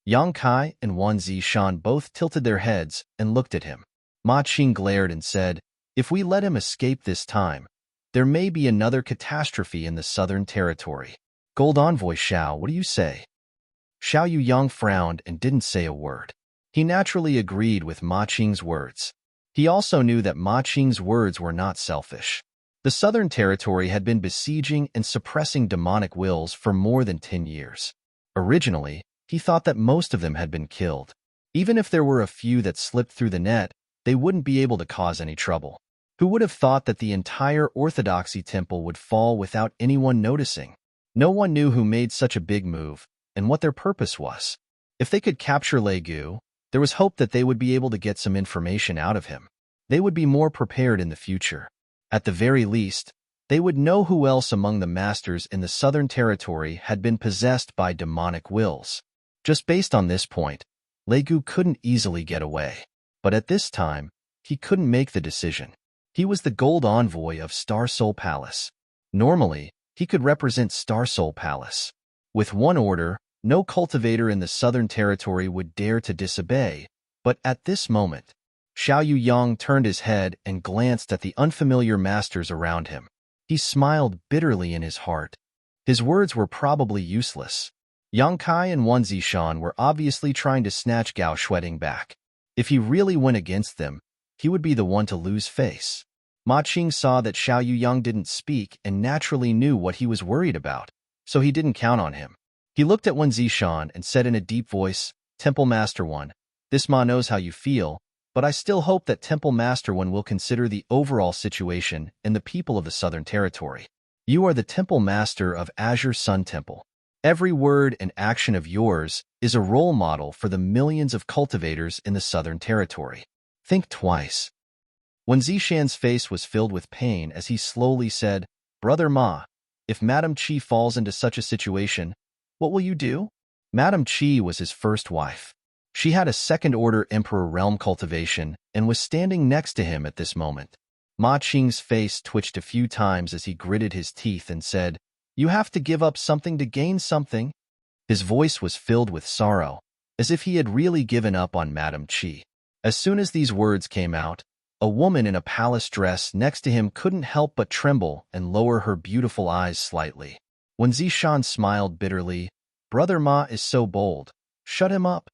Yang Kai and Wan Zishan both tilted their heads and looked at him. Ma Qing glared and said, If we let him escape this time, there may be another catastrophe in the Southern Territory. Gold Envoy Xiao, what do you say? Xiao Yuyang frowned and didn't say a word. He naturally agreed with Ma Qing's words. He also knew that Ma Qing's words were not selfish. The Southern Territory had been besieging and suppressing demonic wills for more than 10 years. Originally, he thought that most of them had been killed. Even if there were a few that slipped through the net, they wouldn't be able to cause any trouble. Who would have thought that the entire Orthodoxy temple would fall without anyone noticing? No one knew who made such a big move, and what their purpose was. If they could capture Lei Gu, there was hope that they would be able to get some information out of him. They would be more prepared in the future. At the very least, they would know who else among the masters in the Southern Territory had been possessed by demonic wills. Just based on this point, Lei Gu couldn't easily get away. But at this time, he couldn't make the decision. He was the Gold Envoy of Star Soul Palace. Normally, he could represent Star Soul Palace. With one order, no cultivator in the Southern Territory would dare to disobey, but at this moment, Xiao Yuyang turned his head and glanced at the unfamiliar masters around him. He smiled bitterly in his heart. His words were probably useless. Yang Kai and Wan Zishan were obviously trying to snatch Gao Shueting back. If he really went against them, he would be the one to lose face. Ma Qing saw that Xiao Yuyang didn't speak and naturally knew what he was worried about, so he didn't count on him. He looked at Wen Zishan and said in a deep voice, Temple Master One, this Ma knows how you feel, but I still hope that Temple Master One will consider the overall situation and the people of the Southern Territory. You are the Temple Master of Azure Sun Temple. Every word and action of yours is a role model for the millions of cultivators in the Southern Territory. Think twice. Wen Zishan's face was filled with pain as he slowly said, Brother Ma, if Madam Qi falls into such a situation, what will you do? Madam Qi was his first wife. She had a second-order Emperor realm cultivation and was standing next to him at this moment. Ma Qing's face twitched a few times as he gritted his teeth and said, You have to give up something to gain something. His voice was filled with sorrow, as if he had really given up on Madam Qi. As soon as these words came out, a woman in a palace dress next to him couldn't help but tremble and lower her beautiful eyes slightly. Wen Zishan smiled bitterly, Brother Ma is so bold. Shut him up.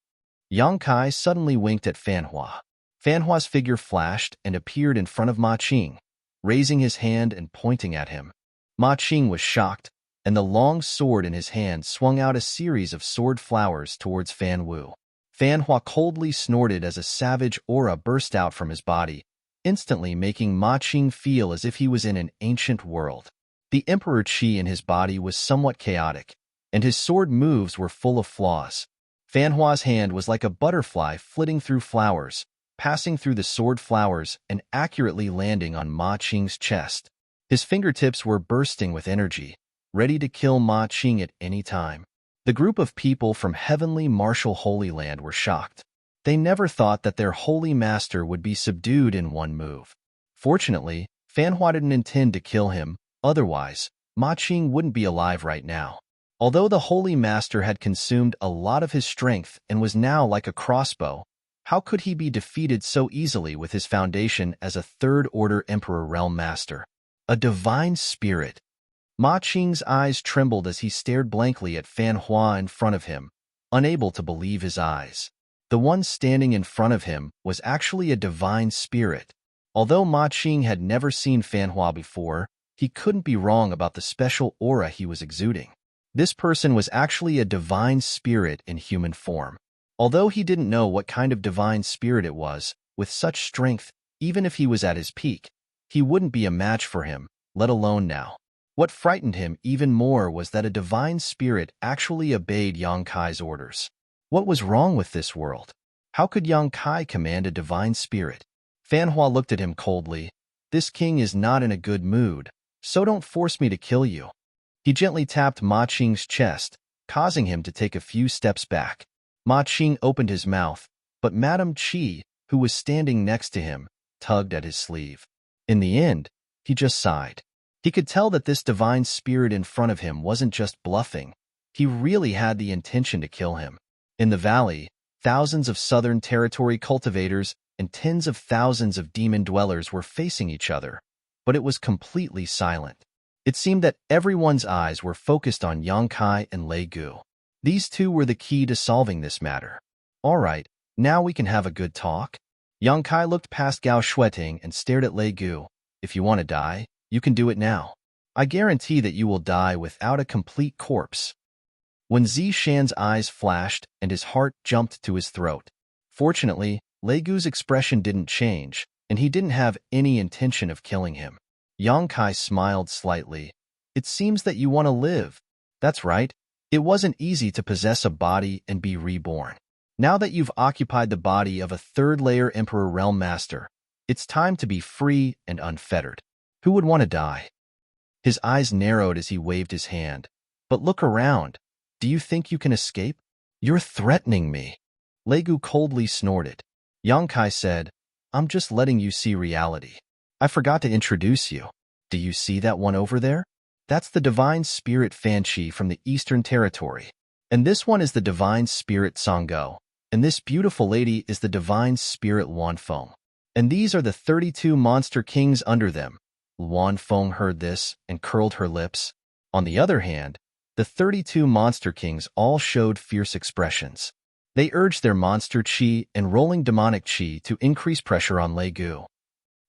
Yang Kai suddenly winked at Fanhua. Fanhua's figure flashed and appeared in front of Ma Qing, raising his hand and pointing at him. Ma Qing was shocked, and the long sword in his hand swung out a series of sword flowers towards Fan Wu. Fanhua coldly snorted as a savage aura burst out from his body, instantly making Ma Qing feel as if he was in an ancient world. The Emperor Qi in his body was somewhat chaotic, and his sword moves were full of flaws. Fanhua's hand was like a butterfly flitting through flowers, passing through the sword flowers and accurately landing on Ma Qing's chest. His fingertips were bursting with energy, ready to kill Ma Qing at any time. The group of people from heavenly martial Holy Land were shocked. They never thought that their holy master would be subdued in one move. Fortunately, Fanhua didn't intend to kill him, otherwise, Ma Qing wouldn't be alive right now. Although the Holy Master had consumed a lot of his strength and was now like a crossbow, how could he be defeated so easily with his foundation as a third-order Emperor Realm Master? A divine spirit. Ma Qing's eyes trembled as he stared blankly at Fanhua in front of him, unable to believe his eyes. The one standing in front of him was actually a divine spirit. Although Ma Qing had never seen Fanhua before, he couldn't be wrong about the special aura he was exuding. This person was actually a divine spirit in human form. Although he didn't know what kind of divine spirit it was, with such strength, even if he was at his peak, he wouldn't be a match for him, let alone now. What frightened him even more was that a divine spirit actually obeyed Yang Kai's orders. What was wrong with this world? How could Yang Kai command a divine spirit? Fanhua looked at him coldly. This king is not in a good mood, so don't force me to kill you. He gently tapped Ma Qing's chest, causing him to take a few steps back. Ma Qing opened his mouth, but Madam Qi, who was standing next to him, tugged at his sleeve. In the end, he just sighed. He could tell that this divine spirit in front of him wasn't just bluffing. He really had the intention to kill him. In the valley, thousands of Southern Territory cultivators and tens of thousands of demon dwellers were facing each other, but it was completely silent. It seemed that everyone's eyes were focused on Yang Kai and Lei Gu. These two were the key to solving this matter. All right, now we can have a good talk. Yang Kai looked past Gao Shueting and stared at Lei Gu. If you want to die, you can do it now. I guarantee that you will die without a complete corpse. Wen Zishan's eyes flashed and his heart jumped to his throat. Fortunately, Lei Gu's expression didn't change, and he didn't have any intention of killing him. Yang Kai smiled slightly. It seems that you want to live. That's right. It wasn't easy to possess a body and be reborn. Now that you've occupied the body of a third-layer Emperor Realm Master, it's time to be free and unfettered. Who would want to die? His eyes narrowed as he waved his hand. But look around. Do you think you can escape? You're threatening me. Lei Gu coldly snorted. Yang Kai said, I'm just letting you see reality. I forgot to introduce you. Do you see that one over there? That's the divine spirit Fanqi from the Eastern Territory. And this one is the divine spirit Songgo. And this beautiful lady is the divine spirit Luanfeng. And these are the 32 monster kings under them. Luanfeng heard this and curled her lips. On the other hand, the 32 monster kings all showed fierce expressions. They urged their monster qi and rolling demonic qi to increase pressure on Lei Gu.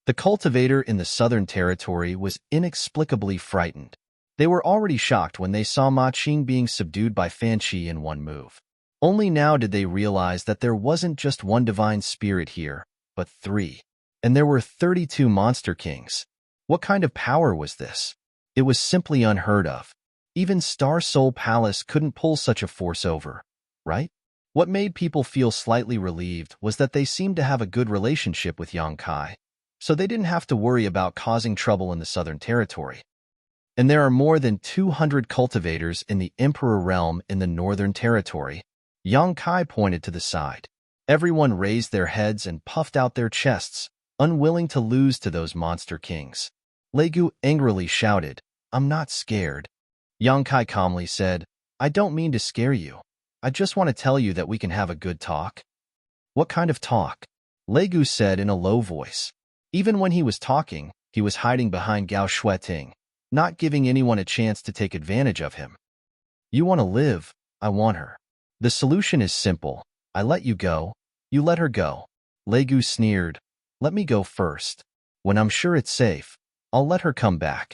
The cultivator in the Southern Territory was inexplicably frightened. They were already shocked when they saw Ma Qing being subdued by Fan Qi in one move. Only now did they realize that there wasn't just one divine spirit here, but three. And there were 32 monster kings. What kind of power was this? It was simply unheard of. Even Star Soul Palace couldn't pull such a force over, right? What made people feel slightly relieved was that they seemed to have a good relationship with Yang Kai, so they didn't have to worry about causing trouble in the Southern Territory. And there are more than 200 cultivators in the Emperor Realm in the Northern Territory. Yang Kai pointed to the side. Everyone raised their heads and puffed out their chests, unwilling to lose to those monster kings. Lei Gu angrily shouted, "I'm not scared." Yang Kai calmly said, "I don't mean to scare you. I just want to tell you that we can have a good talk." "What kind of talk?" Lei Gu said in a low voice. Even when he was talking, he was hiding behind Gao Shueting, not giving anyone a chance to take advantage of him. "You want to live, I want her. The solution is simple. I let you go, you let her go." Lei Gu sneered, "Let me go first. When I'm sure it's safe, I'll let her come back."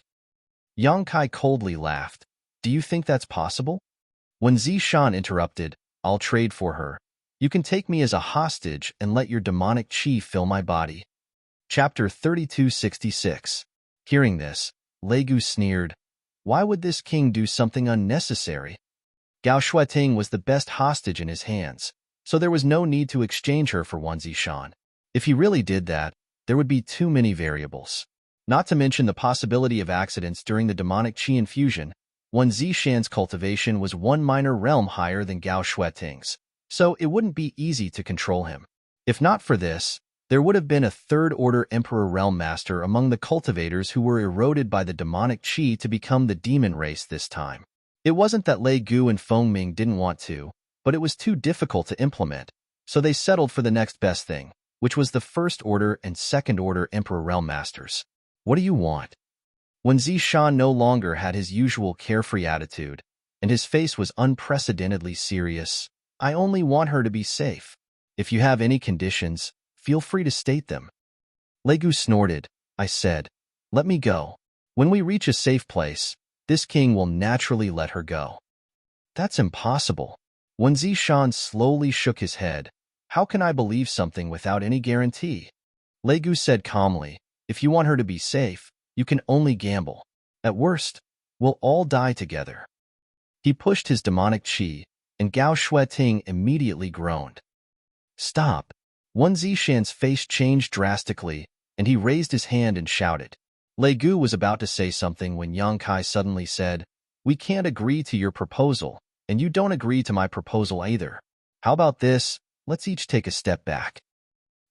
Yang Kai coldly laughed. "Do you think that's possible?" When Zishan interrupted, "I'll trade for her. You can take me as a hostage and let your demonic chi fill my body." Chapter 3266. Hearing this, Lei Gu sneered, "Why would this king do something unnecessary?" Gao Shueting was the best hostage in his hands, so there was no need to exchange her for one Zishan. If he really did that, there would be too many variables. Not to mention the possibility of accidents during the demonic chi infusion. One Zishan's cultivation was one minor realm higher than Gao Shueting's, so it wouldn't be easy to control him. If not for this, there would have been a third-order Emperor Realm Master among the cultivators who were eroded by the demonic chi to become the demon race this time. It wasn't that Lei Gu and Feng Ming didn't want to, but it was too difficult to implement, so they settled for the next best thing, which was the first-order and second-order Emperor Realm Masters. "What do you want?" When Zishan no longer had his usual carefree attitude, and his face was unprecedentedly serious, "I only want her to be safe. If you have any conditions, feel free to state them." Lei Gu snorted. "I said, let me go. When we reach a safe place, this king will naturally let her go." "That's impossible." When Zishan slowly shook his head, "How can I believe something without any guarantee?" Lei Gu said calmly, "If you want her to be safe, you can only gamble. At worst, we'll all die together." He pushed his demonic chi, and Gao Shueting immediately groaned. "Stop." One Zishan's face changed drastically, and he raised his hand and shouted. Lei Gu was about to say something when Yang Kai suddenly said, "We can't agree to your proposal, and you don't agree to my proposal either. How about this? Let's each take a step back."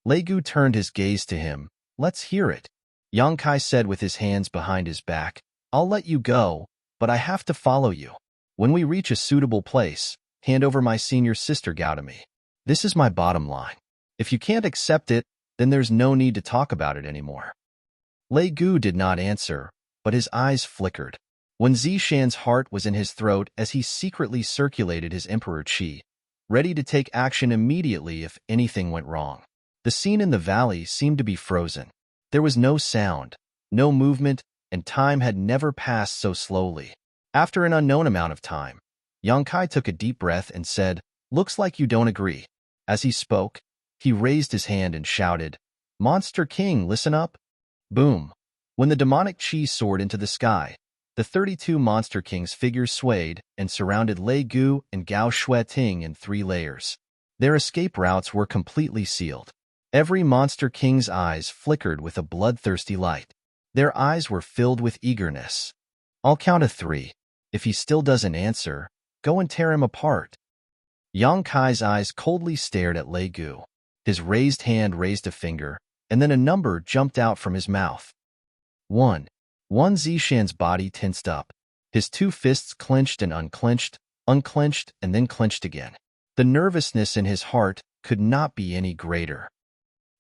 Lei Gu turned his gaze to him. "Let's hear it." Yang Kai said with his hands behind his back, "I'll let you go, but I have to follow you. When we reach a suitable place, hand over my senior sister Gao to me. This is my bottom line. If you can't accept it, then there's no need to talk about it anymore." Lei Gu did not answer, but his eyes flickered. When Zishan's heart was in his throat as he secretly circulated his emperor chi, ready to take action immediately if anything went wrong. The scene in the valley seemed to be frozen. There was no sound, no movement, and time had never passed so slowly. After an unknown amount of time, Yang Kai took a deep breath and said, "Looks like you don't agree." As he spoke, he raised his hand and shouted, "Monster King, listen up." Boom! When the demonic chi soared into the sky, the 32 Monster Kings' figures swayed and surrounded Lei Gu and Gao Shueting in 3 layers. Their escape routes were completely sealed. Every Monster King's eyes flickered with a bloodthirsty light. Their eyes were filled with eagerness. "I'll count to 3. If he still doesn't answer, go and tear him apart." Yang Kai's eyes coldly stared at Lei Gu. His raised hand raised a finger, and then a number jumped out from his mouth. 1. One Zishan's body tensed up. His 2 fists clenched and unclenched, unclenched and then clenched again. The nervousness in his heart could not be any greater.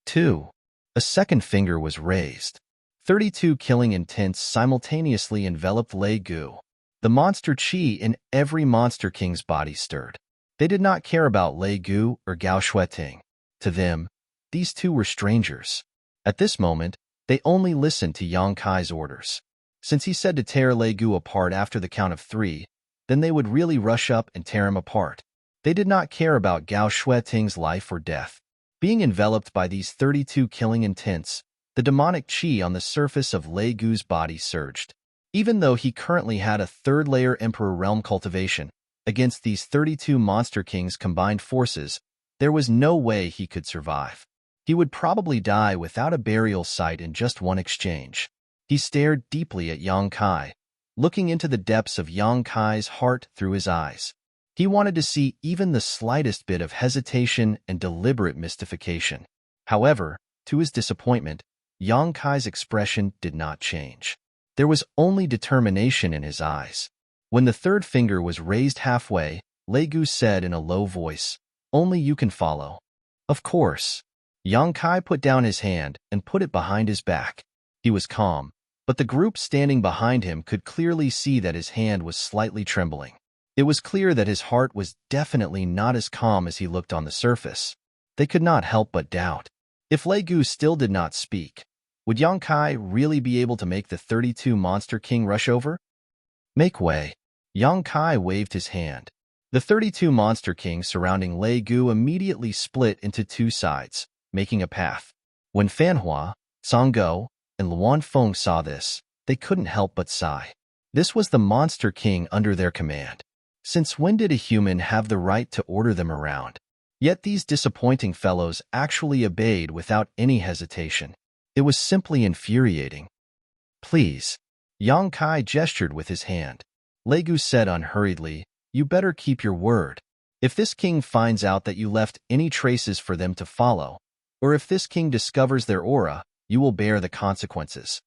2. A second finger was raised. 32 killing intents simultaneously enveloped Lei Gu. The monster chi in every Monster King's body stirred. They did not care about Lei Gu or Gao Shueting. To them, these two were strangers. At this moment, they only listened to Yang Kai's orders. Since he said to tear Lei Gu apart after the count of 3, then they would really rush up and tear him apart. They did not care about Gao Shueting's life or death. Being enveloped by these 32 killing intents, the demonic qi on the surface of Lei Gu's body surged. Even though he currently had a third-layer Emperor Realm cultivation, against these 32 Monster Kings' combined forces, there was no way he could survive. He would probably die without a burial site in just one exchange. He stared deeply at Yang Kai, looking into the depths of Yang Kai's heart through his eyes. He wanted to see even the slightest bit of hesitation and deliberate mystification. However, to his disappointment, Yang Kai's expression did not change. There was only determination in his eyes. When the third finger was raised halfway, Lei Gu said in a low voice, "Only you can follow." "Of course." Yang Kai put down his hand and put it behind his back. He was calm, but the group standing behind him could clearly see that his hand was slightly trembling. It was clear that his heart was definitely not as calm as he looked on the surface. They could not help but doubt. If Lei Gu still did not speak, would Yang Kai really be able to make the 32 Monster King rush over? "Make way." Yang Kai waved his hand. The 32 Monster Kings surrounding Lei Gu immediately split into two sides, making a path. When Fanhua, Songgo, and Luan Feng saw this, they couldn't help but sigh. This was the Monster King under their command. Since when did a human have the right to order them around? Yet these disappointing fellows actually obeyed without any hesitation. It was simply infuriating. "Please." Yang Kai gestured with his hand. Lei Gu said unhurriedly, "You better keep your word. If this king finds out that you left any traces for them to follow, or if this king discovers their aura, you will bear the consequences.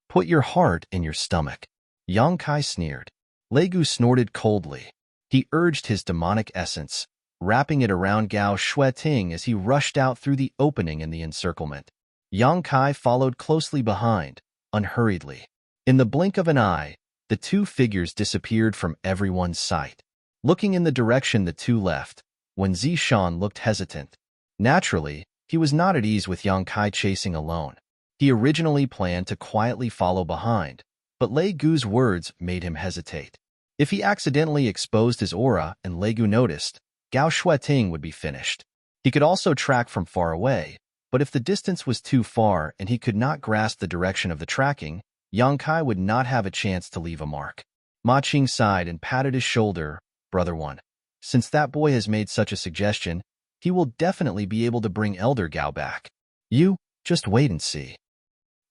Put your heart in your stomach." Yang Kai sneered. Lei Gu snorted coldly. He urged his demonic essence, wrapping it around Gao Shueting as he rushed out through the opening in the encirclement. Yang Kai followed closely behind, unhurriedly. In the blink of an eye, the two figures disappeared from everyone's sight. Looking in the direction the two left, Wen Zishan looked hesitant. Naturally, he was not at ease with Yang Kai chasing alone. He originally planned to quietly follow behind, but Lei Gu's words made him hesitate. If he accidentally exposed his aura and Lei Gu noticed, Gao Shueting would be finished. He could also track from far away, but if the distance was too far and he could not grasp the direction of the tracking, Yang Kai would not have a chance to leave a mark. Ma Qing sighed and patted his shoulder. "Brother One, since that boy has made such a suggestion, he will definitely be able to bring Elder Gao back. You, just wait and see."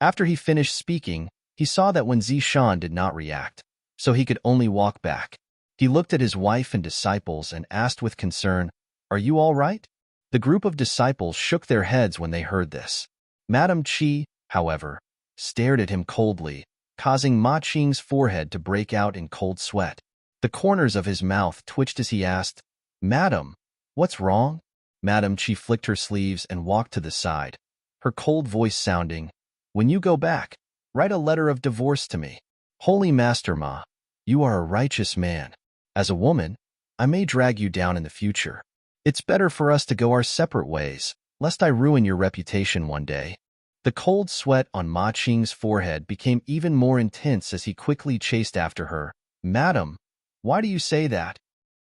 After he finished speaking, he saw that Wen Zishan did not react, so he could only walk back. He looked at his wife and disciples and asked with concern, "Are you all right?" The group of disciples shook their heads when they heard this. Madame Qi, however, stared at him coldly, causing Ma Qing's forehead to break out in cold sweat. The corners of his mouth twitched as he asked, "Madam, what's wrong?" Madame Qi flicked her sleeves and walked to the side, her cold voice sounding, "When you go back, write a letter of divorce to me. Holy Master Ma, you are a righteous man. As a woman, I may drag you down in the future. It's better for us to go our separate ways, lest I ruin your reputation one day." The cold sweat on Ma Qing's forehead became even more intense as he quickly chased after her. "Madam, why do you say that?"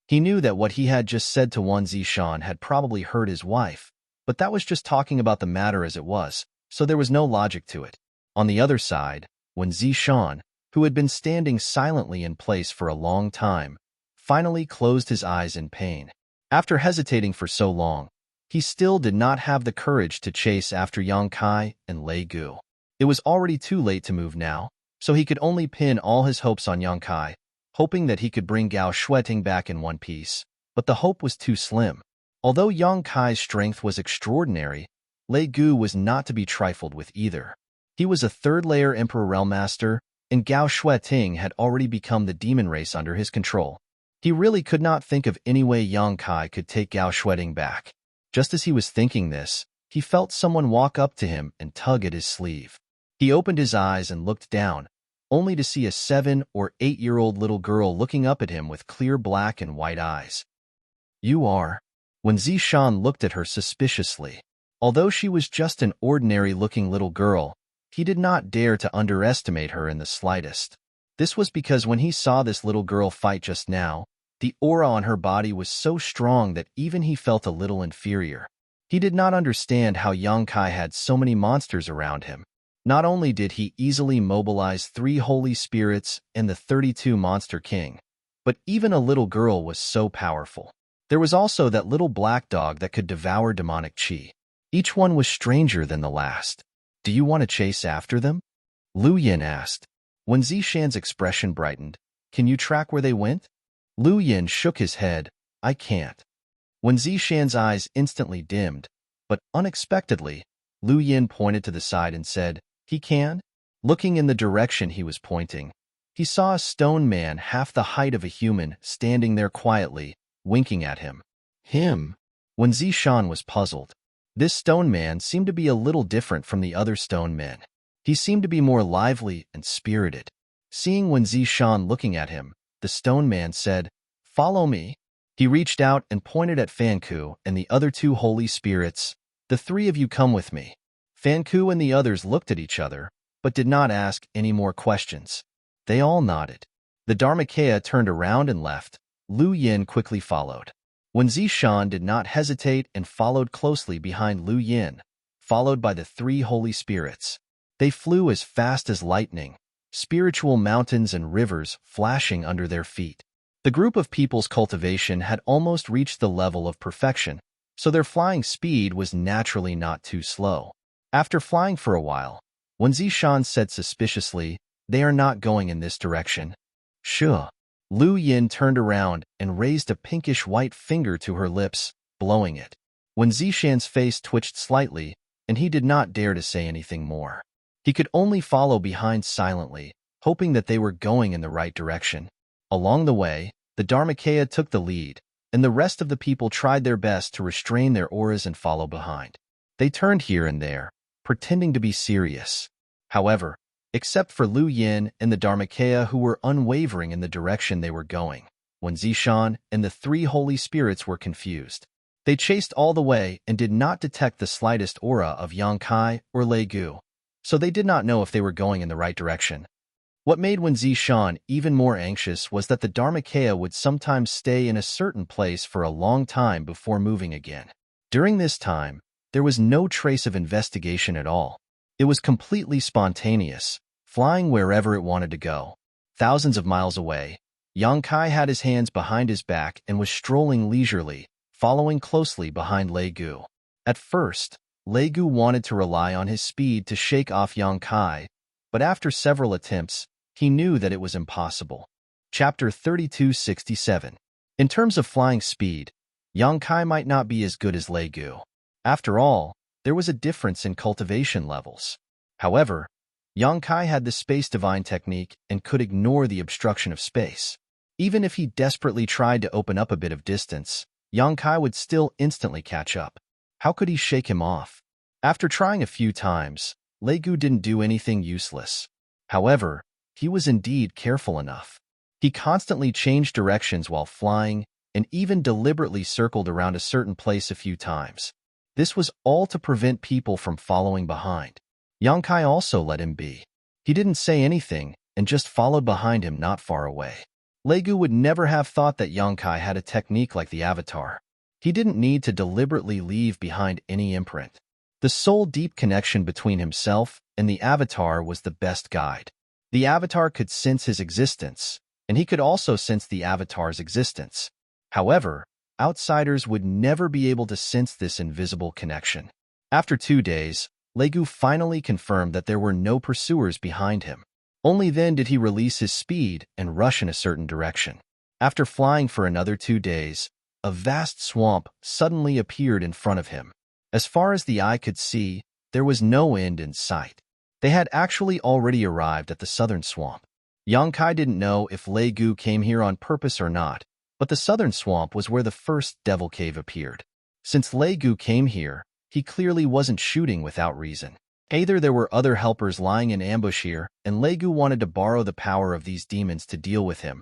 He knew that what he had just said to Wen Zishan had probably hurt his wife, but that was just talking about the matter as it was, so there was no logic to it. On the other side, Wen Zishan, who had been standing silently in place for a long time, finally closed his eyes in pain. After hesitating for so long, he still did not have the courage to chase after Yang Kai and Lei Gu. It was already too late to move now, so he could only pin all his hopes on Yang Kai, hoping that he could bring Gao Shueting back in one piece. But the hope was too slim. Although Yang Kai's strength was extraordinary, Lei Gu was not to be trifled with either. He was a third-layer Emperor Realm Master, and Gao Shueting had already become the demon race under his control. He really could not think of any way Yang Kai could take Gao Shueting back. Just as he was thinking this, he felt someone walk up to him and tug at his sleeve. He opened his eyes and looked down, only to see a 7- or 8-year-old little girl looking up at him with clear black and white eyes. "You are?" When Zishan looked at her suspiciously. Although she was just an ordinary-looking little girl, he did not dare to underestimate her in the slightest. This was because when he saw this little girl fight just now, the aura on her body was so strong that even he felt a little inferior. He did not understand how Yongkai had so many monsters around him. Not only did he easily mobilize 3 holy spirits and the 32 Monster King, but even a little girl was so powerful. There was also that little black dog that could devour demonic chi. Each one was stranger than the last. Do you want to chase after them? Lu Yin asked. When Zishan's expression brightened, can you track where they went? Lu Yin shook his head. I can't. When Zishan's eyes instantly dimmed, but unexpectedly, Lu Yin pointed to the side and said, he can? Looking in the direction he was pointing, he saw a stone man half the height of a human standing there quietly, winking at him. Him? When Zishan was puzzled. This stone man seemed to be a little different from the other stone men. He seemed to be more lively and spirited. Seeing Wen Zishan looking at him, the stone man said, follow me. He reached out and pointed at Fanku and the other 2 holy spirits. The 3 of you come with me. Fanku and the others looked at each other, but did not ask any more questions. They all nodded. The Dharmakaya turned around and left. Lu Yin quickly followed. Wen Zishan did not hesitate and followed closely behind Lu Yin, followed by the 3 holy spirits. They flew as fast as lightning, spiritual mountains and rivers flashing under their feet. The group of people's cultivation had almost reached the level of perfection, so their flying speed was naturally not too slow. After flying for a while, Wen Zishan said suspiciously, they are not going in this direction. Sure. Lu Yin turned around and raised a pinkish-white finger to her lips, blowing it. Wen Zishan's face twitched slightly, and he did not dare to say anything more. He could only follow behind silently, hoping that they were going in the right direction. Along the way, the Dharmakaya took the lead, and the rest of the people tried their best to restrain their auras and follow behind. They turned here and there, pretending to be serious. However, except for Lu Yin and the Dharmakaya who were unwavering in the direction they were going, Wen Zishan and the 3 holy spirits were confused. They chased all the way and did not detect the slightest aura of Yongkai or Lei Gu, so they did not know if they were going in the right direction. What made Wen Zishan even more anxious was that the Dharmakaya would sometimes stay in a certain place for a long time before moving again. During this time, there was no trace of investigation at all. It was completely spontaneous, flying wherever it wanted to go. Thousands of miles away, Yongkai had his hands behind his back and was strolling leisurely, following closely behind Lei Gu. At first, Lei Gu wanted to rely on his speed to shake off Yongkai, but after several attempts, he knew that it was impossible. Chapter 3267. In terms of flying speed, Yongkai might not be as good as Lei Gu. After all, there was a difference in cultivation levels. However, Yongkai had the space divine technique and could ignore the obstruction of space. Even if he desperately tried to open up a bit of distance, Yongkai would still instantly catch up. How could he shake him off? After trying a few times, Lei Gu didn't do anything useless. However, he was indeed careful enough. He constantly changed directions while flying and even deliberately circled around a certain place a few times. This was all to prevent people from following behind. Yongkai also let him be. He didn't say anything and just followed behind him not far away. Lei Gu would never have thought that Yongkai had a technique like the Avatar. He didn't need to deliberately leave behind any imprint. The sole deep connection between himself and the Avatar was the best guide. The Avatar could sense his existence, and he could also sense the Avatar's existence. However, outsiders would never be able to sense this invisible connection. After 2 days, Lei Gu finally confirmed that there were no pursuers behind him. Only then did he release his speed and rush in a certain direction. After flying for another 2 days, a vast swamp suddenly appeared in front of him. As far as the eye could see, there was no end in sight. They had actually already arrived at the southern swamp. Yongkai didn't know if Lei Gu came here on purpose or not, but the southern swamp was where the first devil cave appeared. Since Lei Gu came here, he clearly wasn't shooting without reason. Either there were other helpers lying in ambush here, and Lei Gu wanted to borrow the power of these demons to deal with him,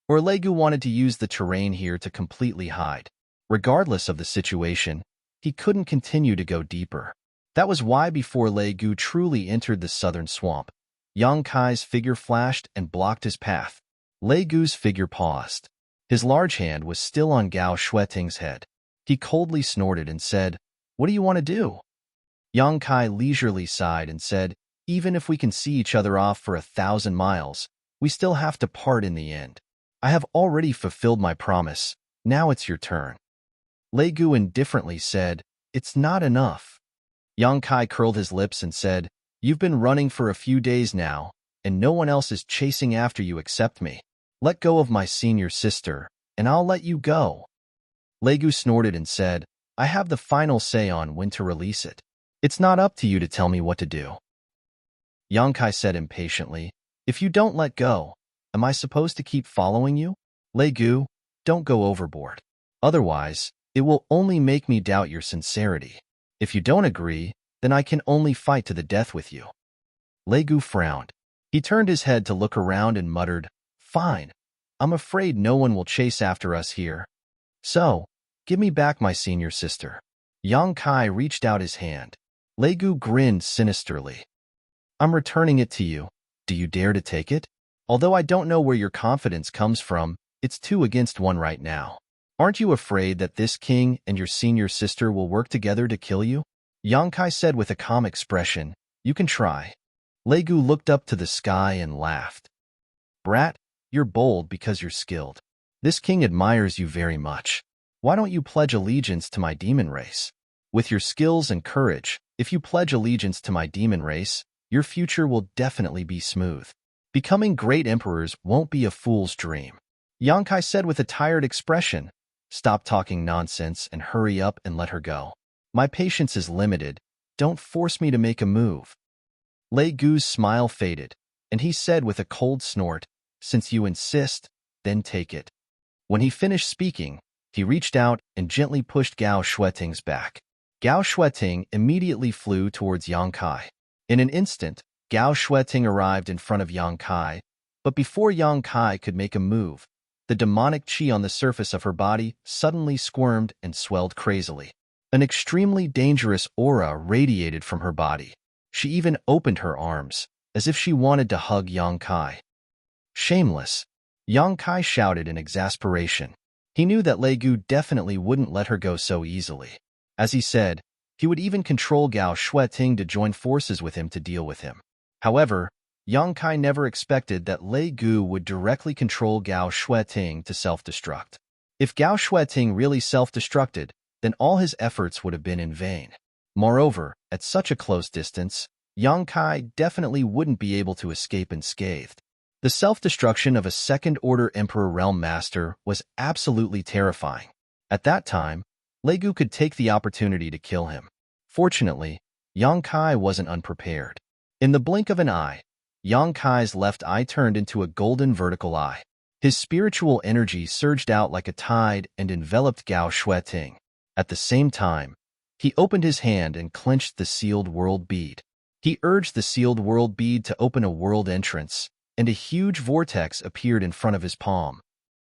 or Lei Gu wanted to use the terrain here to completely hide. Regardless of the situation, he couldn't continue to go deeper. That was why before Lei Gu truly entered the southern swamp, Yang Kai's figure flashed and blocked his path. Lei Gu's figure paused. His large hand was still on Gao Shueting's head. He coldly snorted and said, "What do you want to do?" Yang Kai leisurely sighed and said, "Even if we can see each other off for 1,000 miles, we still have to part in the end. I have already fulfilled my promise. Now it's your turn." Lei Gu indifferently said, "It's not enough." Yang Kai curled his lips and said, "You've been running for a few days now, and no one else is chasing after you except me. Let go of my senior sister, and I'll let you go." Lei Gu snorted and said, "I have the final say on when to release it. It's not up to you to tell me what to do." Yang Kai said impatiently, "If you don't let go, am I supposed to keep following you? Lei Gu, don't go overboard. Otherwise, it will only make me doubt your sincerity. If you don't agree, then I can only fight to the death with you." Lei Gu frowned. He turned his head to look around and muttered, "Fine. I'm afraid no one will chase after us here. So, give me back my senior sister." Yang Kai reached out his hand. Lei Gu grinned sinisterly. "I'm returning it to you. Do you dare to take it? Although I don't know where your confidence comes from, it's 2 against 1 right now. Aren't you afraid that this king and your senior sister will work together to kill you?" Yang Kai said with a calm expression, "You can try." Lei Gu looked up to the sky and laughed. "Brat, you're bold because you're skilled. This king admires you very much. Why don't you pledge allegiance to my demon race? With your skills and courage, if you pledge allegiance to my demon race, your future will definitely be smooth. Becoming great emperors won't be a fool's dream." Yang Kai said with a tired expression, "Stop talking nonsense and hurry up and let her go. My patience is limited. Don't force me to make a move." Lei Gu's smile faded, and he said with a cold snort, "Since you insist, then take it." When he finished speaking, he reached out and gently pushed Gao Shueting's back. Gao Shueting immediately flew towards Yang Kai. In an instant, Gao Shueting arrived in front of Yang Kai, but before Yang Kai could make a move, the demonic qi on the surface of her body suddenly squirmed and swelled crazily. An extremely dangerous aura radiated from her body. She even opened her arms, as if she wanted to hug Yang Kai. "Shameless!" Yang Kai shouted in exasperation. He knew that Lei Gu definitely wouldn't let her go so easily. As he said, he would even control Gao Shueting to join forces with him to deal with him. However, Yang Kai never expected that Lei Gu would directly control Gao Shueting to self-destruct. If Gao Shueting really self-destructed, then all his efforts would have been in vain. Moreover, at such a close distance, Yang Kai definitely wouldn't be able to escape unscathed. The self-destruction of a second-order Emperor Realm Master was absolutely terrifying. At that time, Lei Gu could take the opportunity to kill him. Fortunately, Yang Kai wasn't unprepared. In the blink of an eye, Yang Kai's left eye turned into a golden vertical eye. His spiritual energy surged out like a tide and enveloped Gao Shueting. At the same time, he opened his hand and clenched the sealed world bead. He urged the sealed world bead to open a world entrance, and a huge vortex appeared in front of his palm.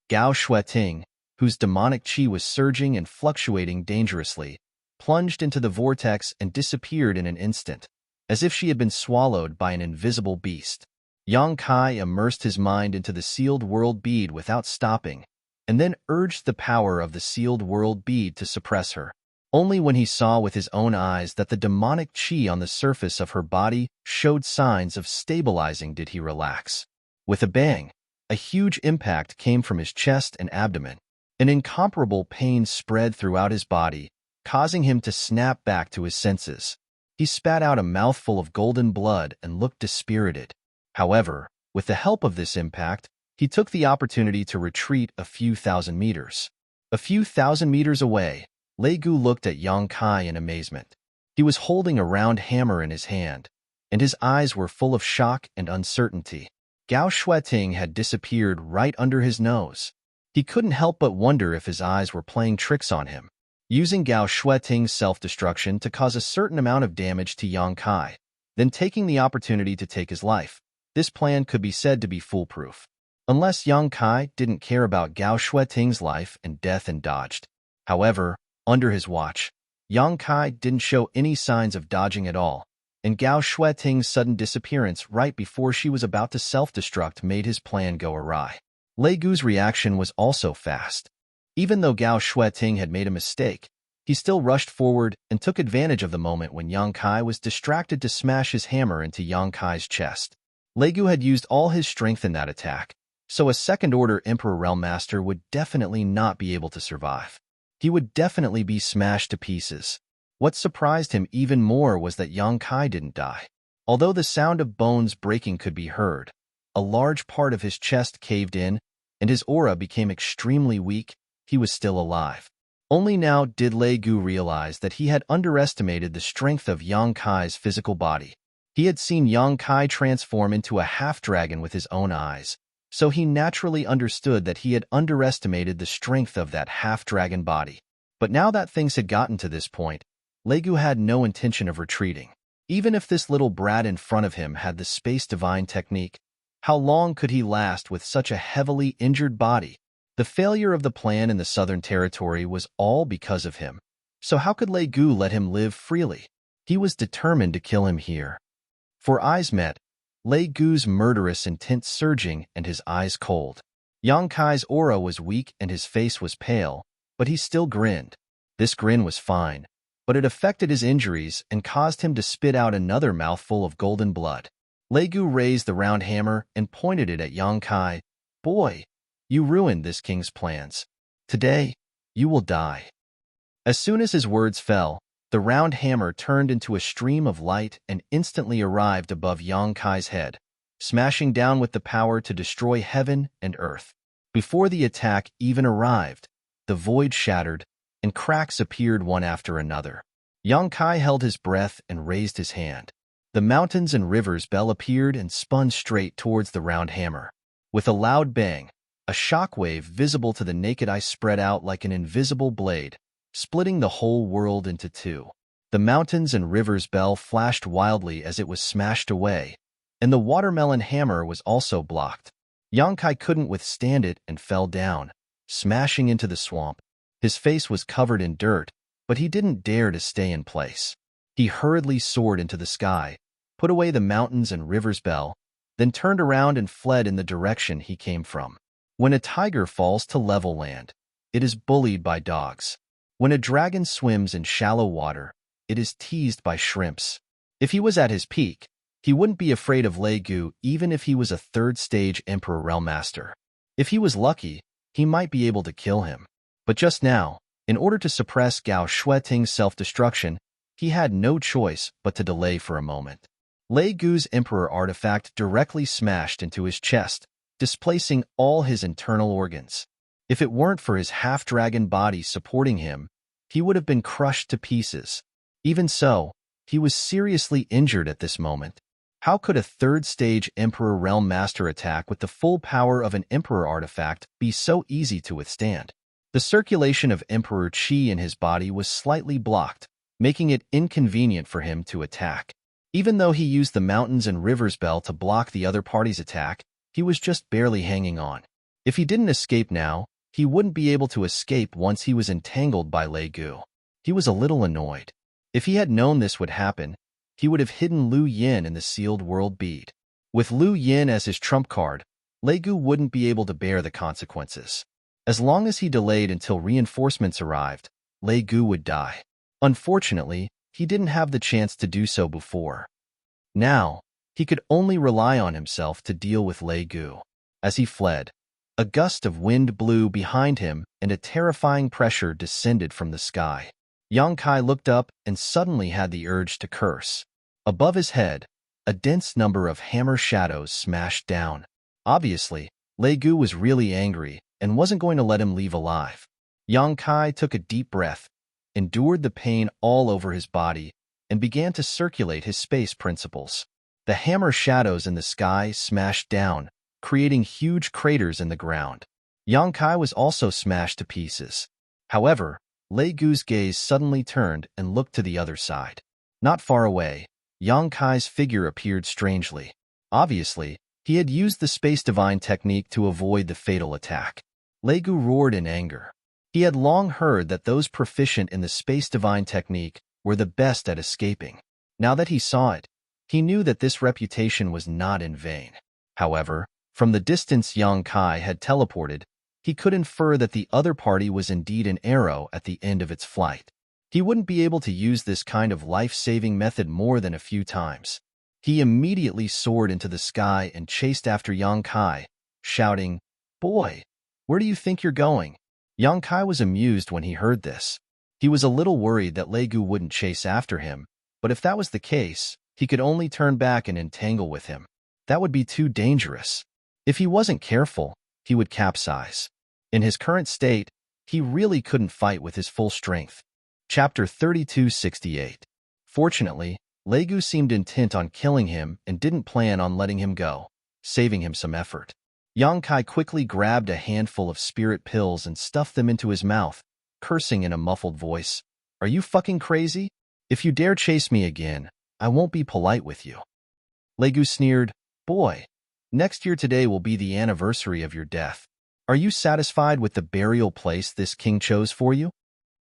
Gao Shueting, whose demonic qi was surging and fluctuating dangerously, plunged into the vortex and disappeared in an instant, as if she had been swallowed by an invisible beast. Yang Kai immersed his mind into the sealed world bead without stopping, and then urged the power of the sealed world bead to suppress her. Only when he saw with his own eyes that the demonic qi on the surface of her body showed signs of stabilizing did he relax. With a bang, a huge impact came from his chest and abdomen. An incomparable pain spread throughout his body, causing him to snap back to his senses. He spat out a mouthful of golden blood and looked dispirited. However, with the help of this impact, he took the opportunity to retreat a few thousand meters. A few thousand meters away, Lei Gu looked at Yang Kai in amazement. He was holding a round hammer in his hand, and his eyes were full of shock and uncertainty. Gao Shueting had disappeared right under his nose. He couldn't help but wonder if his eyes were playing tricks on him. Using Gao Shueting's self-destruction to cause a certain amount of damage to Yang Kai, then taking the opportunity to take his life, this plan could be said to be foolproof. Unless Yang Kai didn't care about Gao Shueting's life and death and dodged. However, under his watch, Yang Kai didn't show any signs of dodging at all, and Gao Shueting's sudden disappearance right before she was about to self-destruct made his plan go awry. Lei Gu's reaction was also fast. Even though Gao Shueting had made a mistake, he still rushed forward and took advantage of the moment when Yang Kai was distracted to smash his hammer into Yang Kai's chest. Lei Gu had used all his strength in that attack, so a second-order Emperor Realm Master would definitely not be able to survive. He would definitely be smashed to pieces. What surprised him even more was that Yang Kai didn't die. Although the sound of bones breaking could be heard, a large part of his chest caved in, and his aura became extremely weak. He was still alive. Only now did Lei Gu realize that he had underestimated the strength of Yang Kai's physical body. He had seen Yang Kai transform into a half-dragon with his own eyes, so he naturally understood that he had underestimated the strength of that half-dragon body. But now that things had gotten to this point, Lei Gu had no intention of retreating. Even if this little brat in front of him had the Space Divine technique, how long could he last with such a heavily injured body? The failure of the plan in the Southern Territory was all because of him. So how could Lei Gu let him live freely? He was determined to kill him here. For eyes met, Lei Gu's murderous intent surging and his eyes cold. Yang Kai's aura was weak and his face was pale, but he still grinned. This grin was fine, but it affected his injuries and caused him to spit out another mouthful of golden blood. Lei Gu raised the round hammer and pointed it at Yang Kai. "Boy, you ruined this king's plans. Today, you will die." As soon as his words fell, the round hammer turned into a stream of light and instantly arrived above Yang Kai's head, smashing down with the power to destroy heaven and earth. Before the attack even arrived, the void shattered, and cracks appeared one after another. Yang Kai held his breath and raised his hand. The mountains and rivers bell appeared and spun straight towards the round hammer. With a loud bang, a shockwave visible to the naked eye spread out like an invisible blade, splitting the whole world into two. The mountains and rivers bell flashed wildly as it was smashed away, and the watermelon hammer was also blocked. Yang Kai couldn't withstand it and fell down, smashing into the swamp. His face was covered in dirt, but he didn't dare to stay in place. He hurriedly soared into the sky, put away the mountains and rivers bell, then turned around and fled in the direction he came from. When a tiger falls to level land, it is bullied by dogs. When a dragon swims in shallow water, it is teased by shrimps. If he was at his peak, he wouldn't be afraid of Lei Gu even if he was a third-stage Emperor Realm Master. If he was lucky, he might be able to kill him. But just now, in order to suppress Gao Shueting's self-destruction, he had no choice but to delay for a moment. Lei Gu's Emperor artifact directly smashed into his chest, displacing all his internal organs. If it weren't for his half-dragon body supporting him, he would have been crushed to pieces. Even so, he was seriously injured at this moment. How could a third-stage Emperor Realm Master attack with the full power of an Emperor artifact be so easy to withstand? The circulation of Emperor Qi in his body was slightly blocked, making it inconvenient for him to attack. Even though he used the mountains and rivers bell to block the other party's attack, he was just barely hanging on. If he didn't escape now, he wouldn't be able to escape once he was entangled by Lei Gu. He was a little annoyed. If he had known this would happen, he would have hidden Lu Yin in the sealed world bead. With Lu Yin as his trump card, Lei Gu wouldn't be able to bear the consequences. As long as he delayed until reinforcements arrived, Lei Gu would die. Unfortunately, he didn't have the chance to do so before. Now, he could only rely on himself to deal with Lei Gu. As he fled, a gust of wind blew behind him and a terrifying pressure descended from the sky. Yang Kai looked up and suddenly had the urge to curse. Above his head, a dense number of hammer shadows smashed down. Obviously, Lei Gu was really angry and wasn't going to let him leave alive. Yang Kai took a deep breath, endured the pain all over his body, and began to circulate his space principles. The hammer shadows in the sky smashed down, creating huge craters in the ground. Yang Kai was also smashed to pieces. However, Lei Gu's gaze suddenly turned and looked to the other side. Not far away, Yang Kai's figure appeared strangely. Obviously, he had used the Space Divine technique to avoid the fatal attack. Lei Gu roared in anger. He had long heard that those proficient in the space divine technique were the best at escaping. Now that he saw it, he knew that this reputation was not in vain. However, from the distance Yang Kai had teleported, he could infer that the other party was indeed an arrow at the end of its flight. He wouldn't be able to use this kind of life-saving method more than a few times. He immediately soared into the sky and chased after Yang Kai, shouting, "Boy, where do you think you're going?" Yang Kai was amused when he heard this. He was a little worried that Lei Gu wouldn't chase after him, but if that was the case, he could only turn back and entangle with him. That would be too dangerous. If he wasn't careful, he would capsize. In his current state, he really couldn't fight with his full strength. Chapter 3268. Fortunately, Lei Gu seemed intent on killing him and didn't plan on letting him go, saving him some effort. Yang Kai quickly grabbed a handful of spirit pills and stuffed them into his mouth, cursing in a muffled voice, "Are you fucking crazy? If you dare chase me again, I won't be polite with you." Lei Gu sneered, "Boy, next year today will be the anniversary of your death. Are you satisfied with the burial place this king chose for you?"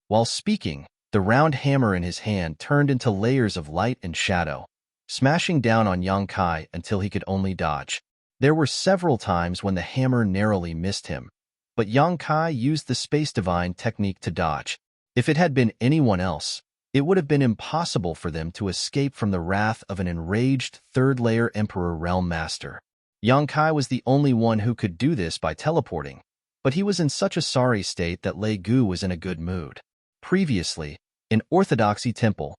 While speaking, the round hammer in his hand turned into layers of light and shadow, smashing down on Yang Kai until he could only dodge. There were several times when the hammer narrowly missed him, but Yang Kai used the space divine technique to dodge. If it had been anyone else, it would have been impossible for them to escape from the wrath of an enraged third-layer Emperor Realm Master. Yang Kai was the only one who could do this by teleporting, but he was in such a sorry state that Lei Gu was in a good mood. Previously, in Orthodoxy Temple,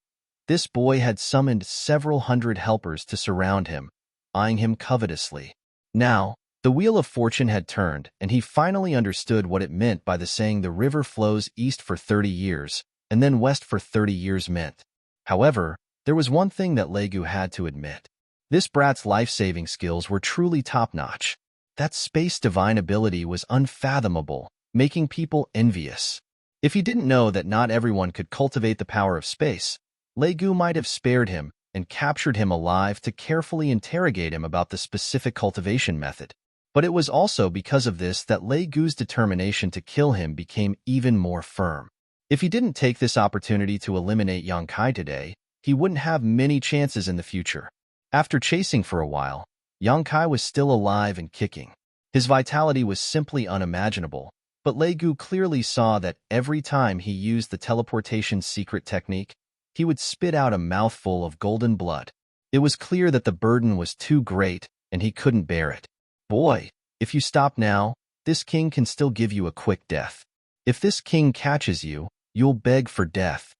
this boy had summoned several hundred helpers to surround him, eyeing him covetously. Now, the wheel of fortune had turned, and he finally understood what it meant by the saying the river flows east for 30 years, and then west for 30 years meant. However, there was one thing that Lei Gu had to admit. This brat's life-saving skills were truly top-notch. That space divine ability was unfathomable, making people envious. If he didn't know that not everyone could cultivate the power of space, Lei Gu might have spared him and captured him alive to carefully interrogate him about the specific cultivation method. But it was also because of this that Lei Gu's determination to kill him became even more firm. If he didn't take this opportunity to eliminate Yang Kai today, he wouldn't have many chances in the future. After chasing for a while, Yang Kai was still alive and kicking. His vitality was simply unimaginable, but Lei Gu clearly saw that every time he used the teleportation secret technique, he would spit out a mouthful of golden blood. It was clear that the burden was too great, and he couldn't bear it. "Boy, if you stop now, this king can still give you a quick death. If this king catches you, you'll beg for death."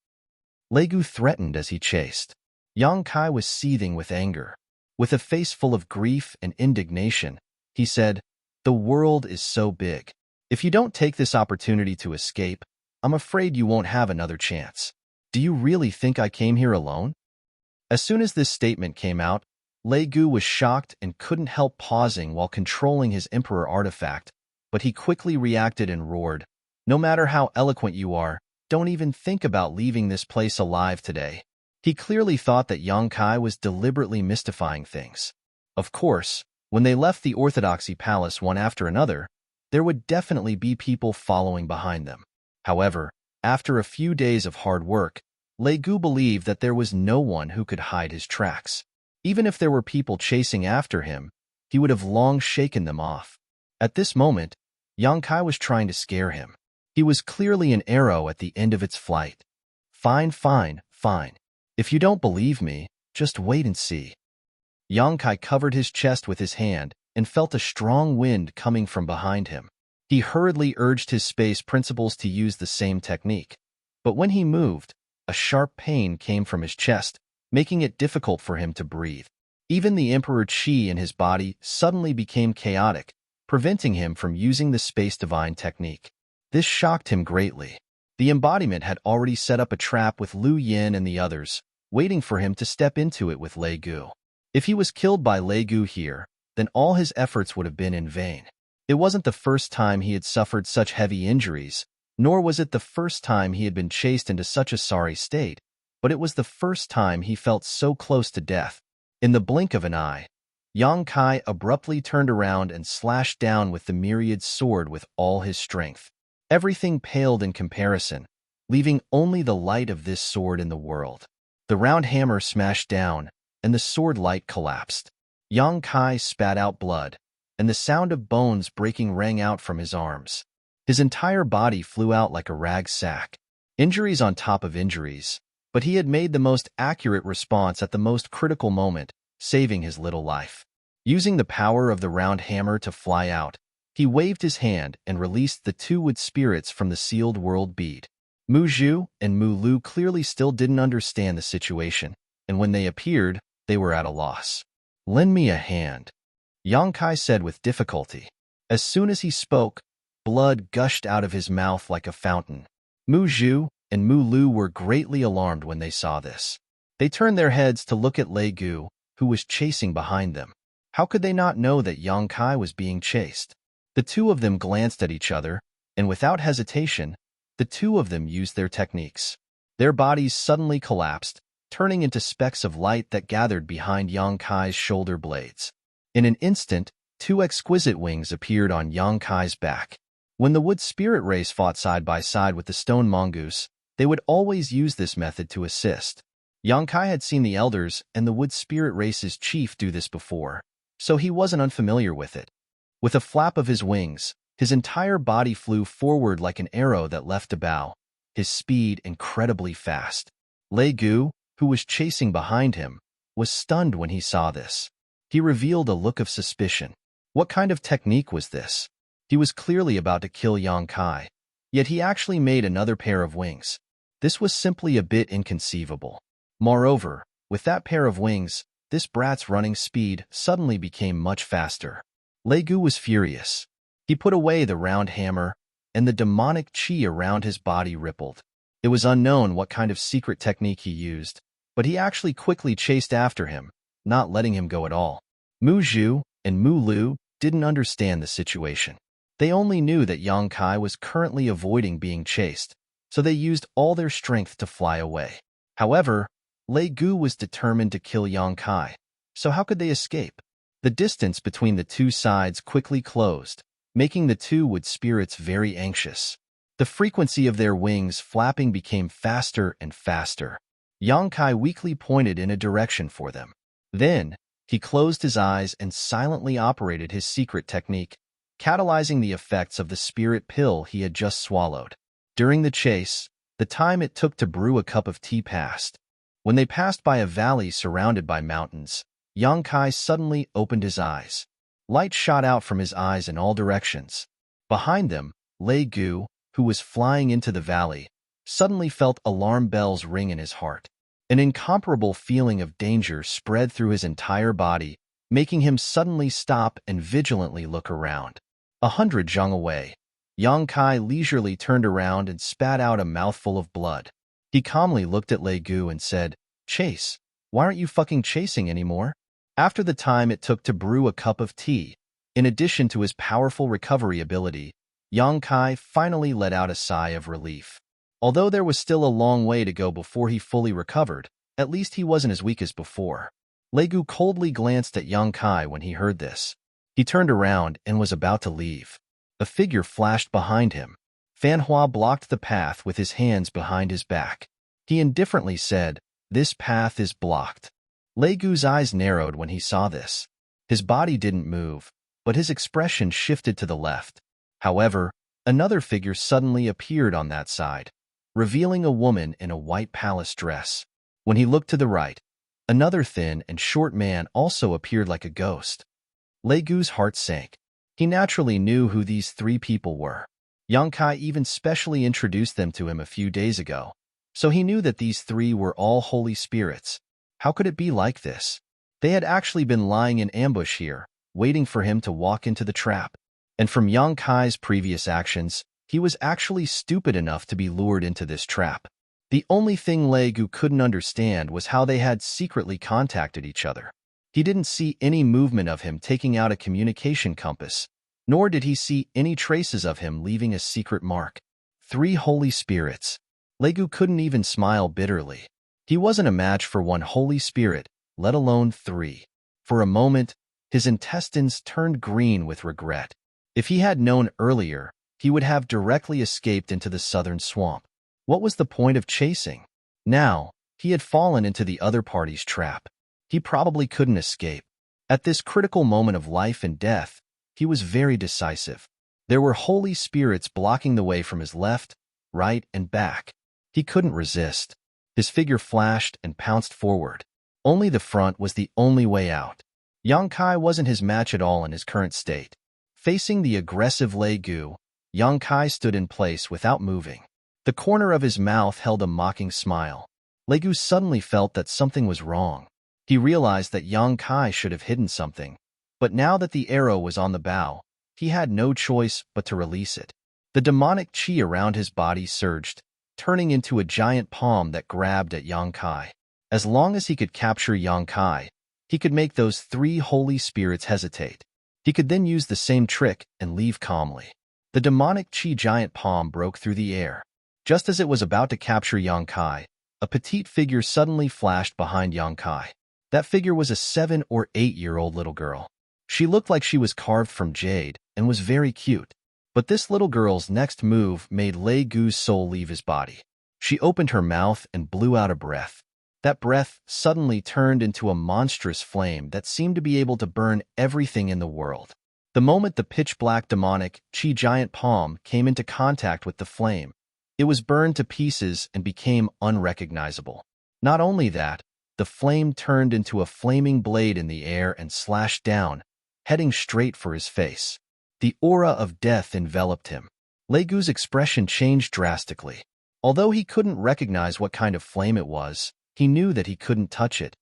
Lei Gu threatened as he chased. Yang Kai was seething with anger. With a face full of grief and indignation, he said, "The world is so big. If you don't take this opportunity to escape, I'm afraid you won't have another chance. Do you really think I came here alone?" As soon as this statement came out, Lei Gu was shocked and couldn't help pausing while controlling his Emperor artifact, but he quickly reacted and roared, "No matter how eloquent you are, don't even think about leaving this place alive today." He clearly thought that Yang Kai was deliberately mystifying things. Of course, when they left the Orthodoxy Palace one after another, there would definitely be people following behind them. However, after a few days of hard work, Lei Gu believed that there was no one who could hide his tracks. Even if there were people chasing after him, he would have long shaken them off. At this moment, Yang Kai was trying to scare him. He was clearly an arrow at the end of its flight. "Fine, fine, fine. If you don't believe me, just wait and see." Yang Kai covered his chest with his hand and felt a strong wind coming from behind him. He hurriedly urged his space principles to use the same technique. But when he moved, a sharp pain came from his chest, making it difficult for him to breathe. Even the Emperor Qi in his body suddenly became chaotic, preventing him from using the space divine technique. This shocked him greatly. The embodiment had already set up a trap with Lu Yin and the others, waiting for him to step into it with Lei Gu. If he was killed by Lei Gu here, then all his efforts would have been in vain. It wasn't the first time he had suffered such heavy injuries, nor was it the first time he had been chased into such a sorry state, but it was the first time he felt so close to death. In the blink of an eye, Yang Kai abruptly turned around and slashed down with the myriad sword with all his strength. Everything paled in comparison, leaving only the light of this sword in the world. The round hammer smashed down, and the sword light collapsed. Yang Kai spat out blood, and the sound of bones breaking rang out from his arms. His entire body flew out like a rag sack. Injuries on top of injuries, but he had made the most accurate response at the most critical moment, saving his little life. Using the power of the round hammer to fly out, he waved his hand and released the two wood spirits from the sealed world bead. Mu Zhu and Mu Lu clearly still didn't understand the situation, and when they appeared, they were at a loss. "Lend me a hand," Yang Kai said with difficulty. As soon as he spoke, blood gushed out of his mouth like a fountain. Mu Zhu and Mu Lu were greatly alarmed when they saw this. They turned their heads to look at Lei Gu, who was chasing behind them. How could they not know that Yang Kai was being chased? The two of them glanced at each other, and without hesitation, the two of them used their techniques. Their bodies suddenly collapsed, turning into specks of light that gathered behind Yang Kai's shoulder blades. In an instant, two exquisite wings appeared on Yang Kai's back. When the wood spirit race fought side by side with the stone mongoose, they would always use this method to assist. Yang Kai had seen the elders and the wood spirit race's chief do this before, so he wasn't unfamiliar with it. With a flap of his wings, his entire body flew forward like an arrow that left a bow, his speed incredibly fast. Lei Gu, who was chasing behind him, was stunned when he saw this. He revealed a look of suspicion. What kind of technique was this? He was clearly about to kill Yang Kai, yet he actually made another pair of wings. This was simply a bit inconceivable. Moreover, with that pair of wings, this brat's running speed suddenly became much faster. Lei Gu was furious. He put away the round hammer, and the demonic chi around his body rippled. It was unknown what kind of secret technique he used, but he actually quickly chased after him, not letting him go at all. Mu Zhu and Mu Lu didn't understand the situation. They only knew that Yang Kai was currently avoiding being chased, so they used all their strength to fly away. However, Lei Gu was determined to kill Yang Kai, so how could they escape? The distance between the two sides quickly closed, making the two wood spirits very anxious. The frequency of their wings flapping became faster and faster. Yang Kai weakly pointed in a direction for them. Then, he closed his eyes and silently operated his secret technique, catalyzing the effects of the spirit pill he had just swallowed. During the chase, the time it took to brew a cup of tea passed. When they passed by a valley surrounded by mountains, Yang Kai suddenly opened his eyes. Light shot out from his eyes in all directions. Behind them, Lei Gu, who was flying into the valley, suddenly felt alarm bells ring in his heart. An incomparable feeling of danger spread through his entire body, making him suddenly stop and vigilantly look around. 100 zhang away, Yang Kai leisurely turned around and spat out a mouthful of blood. He calmly looked at Lei Gu and said, "Chase, why aren't you fucking chasing anymore?" After the time it took to brew a cup of tea, in addition to his powerful recovery ability, Yang Kai finally let out a sigh of relief. Although there was still a long way to go before he fully recovered, at least he wasn't as weak as before. Lei Gu coldly glanced at Yang Kai when he heard this. He turned around and was about to leave. A figure flashed behind him. Fan Hua blocked the path with his hands behind his back. He indifferently said, "This path is blocked." Lei Gu's eyes narrowed when he saw this. His body didn't move, but his expression shifted to the left. However, another figure suddenly appeared on that side, revealing a woman in a white palace dress. When he looked to the right, another thin and short man also appeared like a ghost. Lei Gu's heart sank. He naturally knew who these three people were. Yang Kai even specially introduced them to him a few days ago, so he knew that these three were all holy spirits. How could it be like this? They had actually been lying in ambush here, waiting for him to walk into the trap. And from Yang Kai's previous actions, he was actually stupid enough to be lured into this trap. The only thing Lei Gu couldn't understand was how they had secretly contacted each other. He didn't see any movement of him taking out a communication compass, nor did he see any traces of him leaving a secret mark. Three holy spirits. Lei Gu couldn't even smile bitterly. He wasn't a match for one holy spirit, let alone three. For a moment, his intestines turned green with regret. If he had known earlier, he would have directly escaped into the southern swamp. What was the point of chasing? Now, he had fallen into the other party's trap. He probably couldn't escape. At this critical moment of life and death, he was very decisive. There were holy spirits blocking the way from his left, right, and back. He couldn't resist. His figure flashed and pounced forward. Only the front was the only way out. Yang Kai wasn't his match at all in his current state. Facing the aggressive Lei Gu, Yang Kai stood in place without moving. The corner of his mouth held a mocking smile. Lei Gu suddenly felt that something was wrong. He realized that Yang Kai should have hidden something, but now that the arrow was on the bow, he had no choice but to release it. The demonic chi around his body surged, turning into a giant palm that grabbed at Yang Kai. As long as he could capture Yang Kai, he could make those three holy spirits hesitate. He could then use the same trick and leave calmly. The demonic chi giant palm broke through the air. Just as it was about to capture Yang Kai, a petite figure suddenly flashed behind Yang Kai. That figure was a 7- or 8-year-old little girl. She looked like she was carved from jade and was very cute. But this little girl's next move made Lei Gu's soul leave his body. She opened her mouth and blew out a breath. That breath suddenly turned into a monstrous flame that seemed to be able to burn everything in the world. The moment the pitch-black demonic chi giant palm came into contact with the flame, it was burned to pieces and became unrecognizable. Not only that, the flame turned into a flaming blade in the air and slashed down, heading straight for his face. The aura of death enveloped him. Lei Gu's expression changed drastically. Although he couldn't recognize what kind of flame it was, he knew that he couldn't touch it.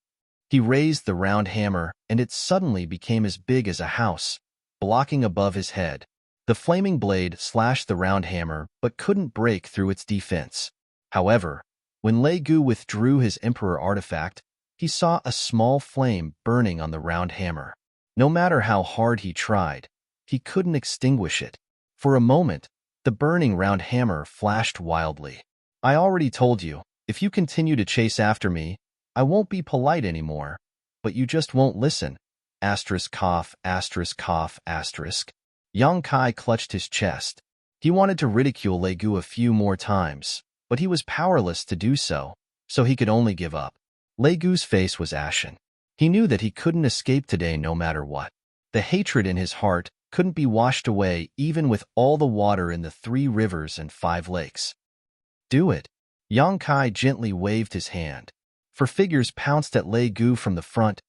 He raised the round hammer, and it suddenly became as big as a house, blocking above his head. The flaming blade slashed the round hammer but couldn't break through its defense. However, when Lei Gu withdrew his Emperor artifact, he saw a small flame burning on the round hammer. No matter how hard he tried, he couldn't extinguish it. For a moment, the burning round hammer flashed wildly. I already told you, if you continue to chase after me, I won't be polite anymore, but you just won't listen. Asterisk cough, asterisk cough, asterisk. Yang Kai clutched his chest. He wanted to ridicule Lei Gu a few more times, but he was powerless to do so, so he could only give up. Lei Gu's face was ashen. He knew that he couldn't escape today no matter what. The hatred in his heart couldn't be washed away even with all the water in the 3 rivers and 5 lakes. Do it. Yang Kai gently waved his hand. 4 figures pounced at Lei Gu from the front,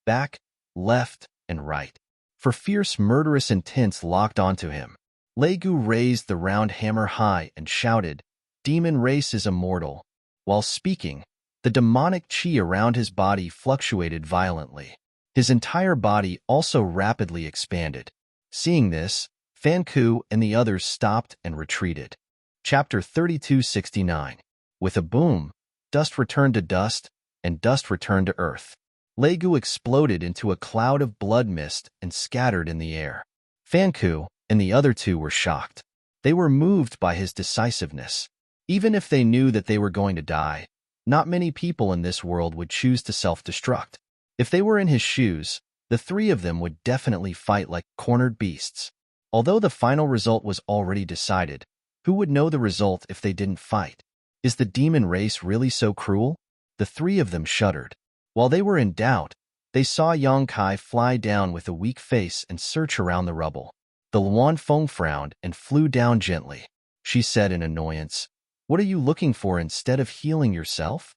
back, left, and right. 4 fierce, murderous intents locked onto him. Lei Gu raised the round hammer high and shouted, "Demon race is immortal." While speaking, the demonic chi around his body fluctuated violently. His entire body also rapidly expanded. Seeing this, Fan Ku and the others stopped and retreated. Chapter 3269. With a boom, dust returned to dust, and dust returned to earth. Lei Gu exploded into a cloud of blood mist and scattered in the air. Fan Ku and the other 2 were shocked. They were moved by his decisiveness. Even if they knew that they were going to die, not many people in this world would choose to self-destruct. If they were in his shoes, the 3 of them would definitely fight like cornered beasts. Although the final result was already decided, who would know the result if they didn't fight? Is the demon race really so cruel? The 3 of them shuddered. While they were in doubt, they saw Yang Kai fly down with a weak face and search around the rubble. The Luan Feng frowned and flew down gently. She said in annoyance, "What are you looking for instead of healing yourself?"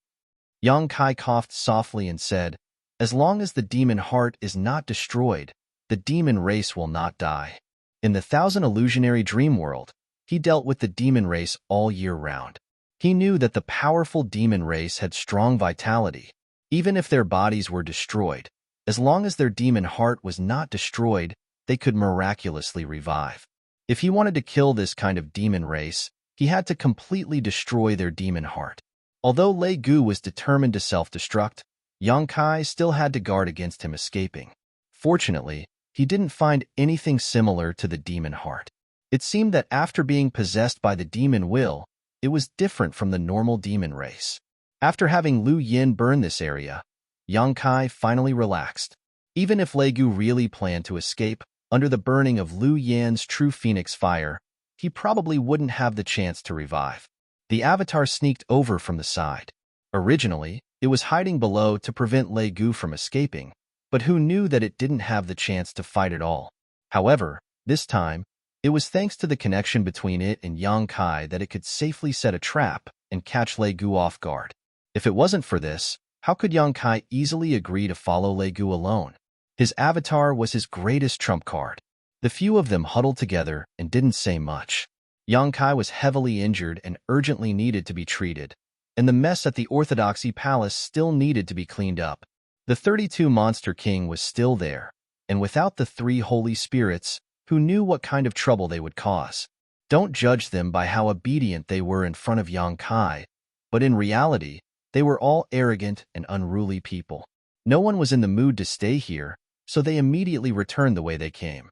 Yang Kai coughed softly and said, "As long as the demon heart is not destroyed, the demon race will not die." In the 1000 illusionary dream world, he dealt with the demon race all year round. He knew that the powerful demon race had strong vitality. Even if their bodies were destroyed, as long as their demon heart was not destroyed, they could miraculously revive. If he wanted to kill this kind of demon race, he had to completely destroy their demon heart. Although Lei Gu was determined to self-destruct, Yang Kai still had to guard against him escaping. Fortunately, he didn't find anything similar to the demon heart. It seemed that after being possessed by the demon will, it was different from the normal demon race. After having Lu Yin burn this area, Yang Kai finally relaxed. Even if Lei Gu really planned to escape, under the burning of Lu Yan's true phoenix fire, he probably wouldn't have the chance to revive. The avatar sneaked over from the side. Originally, it was hiding below to prevent Lei Gu from escaping, but who knew that it didn't have the chance to fight at all? However, this time, it was thanks to the connection between it and Yang Kai that it could safely set a trap and catch Lei Gu off guard. If it wasn't for this, how could Yang Kai easily agree to follow Lei Gu alone? His avatar was his greatest trump card. The few of them huddled together and didn't say much. Yang Kai was heavily injured and urgently needed to be treated, and the mess at the Orthodoxy Palace still needed to be cleaned up. The 32 Monster King was still there, and without the 3 Holy Spirits, who knew what kind of trouble they would cause. Don't judge them by how obedient they were in front of Yang Kai, but in reality, they were all arrogant and unruly people. No one was in the mood to stay here, so they immediately returned the way they came.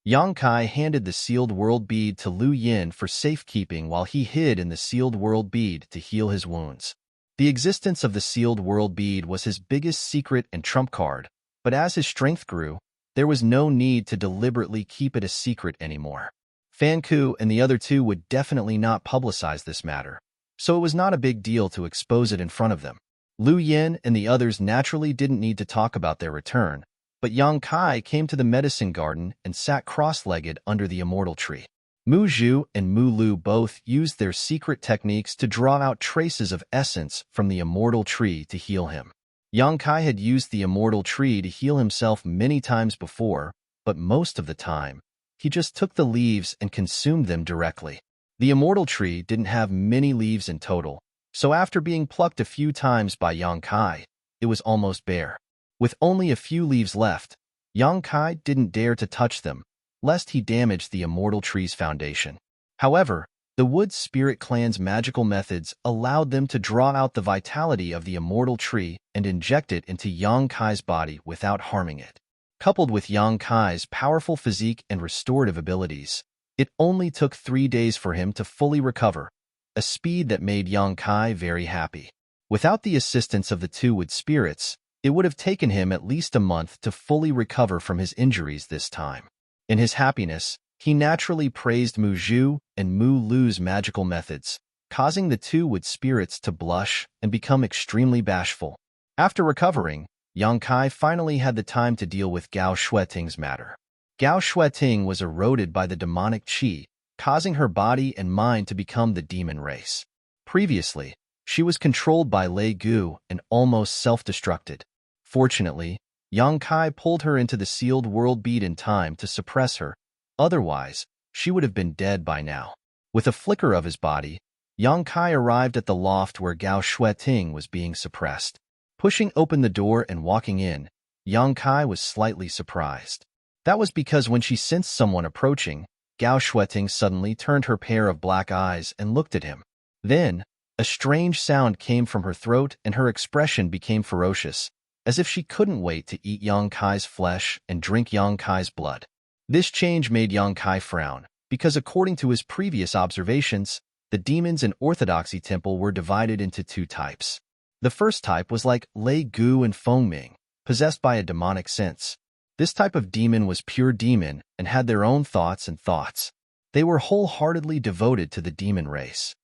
Yang Kai handed the sealed world bead to Lu Yin for safekeeping while he hid in the sealed world bead to heal his wounds. The existence of the sealed world bead was his biggest secret and trump card, but as his strength grew, there was no need to deliberately keep it a secret anymore. Fan Ku and the other 2 would definitely not publicize this matter, so it was not a big deal to expose it in front of them. Lu Yin and the others naturally didn't need to talk about their return, but Yang Kai came to the medicine garden and sat cross-legged under the immortal tree. Mu Zhu and Mu Lu both used their secret techniques to draw out traces of essence from the immortal tree to heal him. Yang Kai had used the immortal tree to heal himself many times before, but most of the time, he just took the leaves and consumed them directly. The immortal tree didn't have many leaves in total, so after being plucked a few times by Yang Kai, it was almost bare. With only a few leaves left, Yang Kai didn't dare to touch them, lest he damage the immortal tree's foundation. However, the Wood Spirit Clan's magical methods allowed them to draw out the vitality of the immortal tree and inject it into Yang Kai's body without harming it. Coupled with Yang Kai's powerful physique and restorative abilities, it only took 3 days for him to fully recover, a speed that made Yang Kai very happy. Without the assistance of the 2 Wood Spirits, it would have taken him at least a month to fully recover from his injuries this time. In his happiness, he naturally praised Mu Zhu and Mu Lu's magical methods, causing the 2 Wood Spirits to blush and become extremely bashful. After recovering, Yang Kai finally had the time to deal with Gao Shueting's matter. Gao Shueting was eroded by the demonic qi, causing her body and mind to become the demon race. Previously, she was controlled by Lei Gu and almost self-destructed. Fortunately, Yang Kai pulled her into the sealed world bead in time to suppress her, otherwise, she would have been dead by now. With a flicker of his body, Yang Kai arrived at the loft where Gao Shueting was being suppressed. Pushing open the door and walking in, Yang Kai was slightly surprised. That was because when she sensed someone approaching, Gao Shueting suddenly turned her pair of black eyes and looked at him. Then, a strange sound came from her throat and her expression became ferocious, as if she couldn't wait to eat Yang Kai's flesh and drink Yang Kai's blood. This change made Yang Kai frown, because according to his previous observations, the demons in Orthodoxy Temple were divided into 2 types. The first type was like Lei Gu and Fengming, possessed by a demonic sense. This type of demon was pure demon and had their own thoughts and thoughts. They were wholeheartedly devoted to the demon race.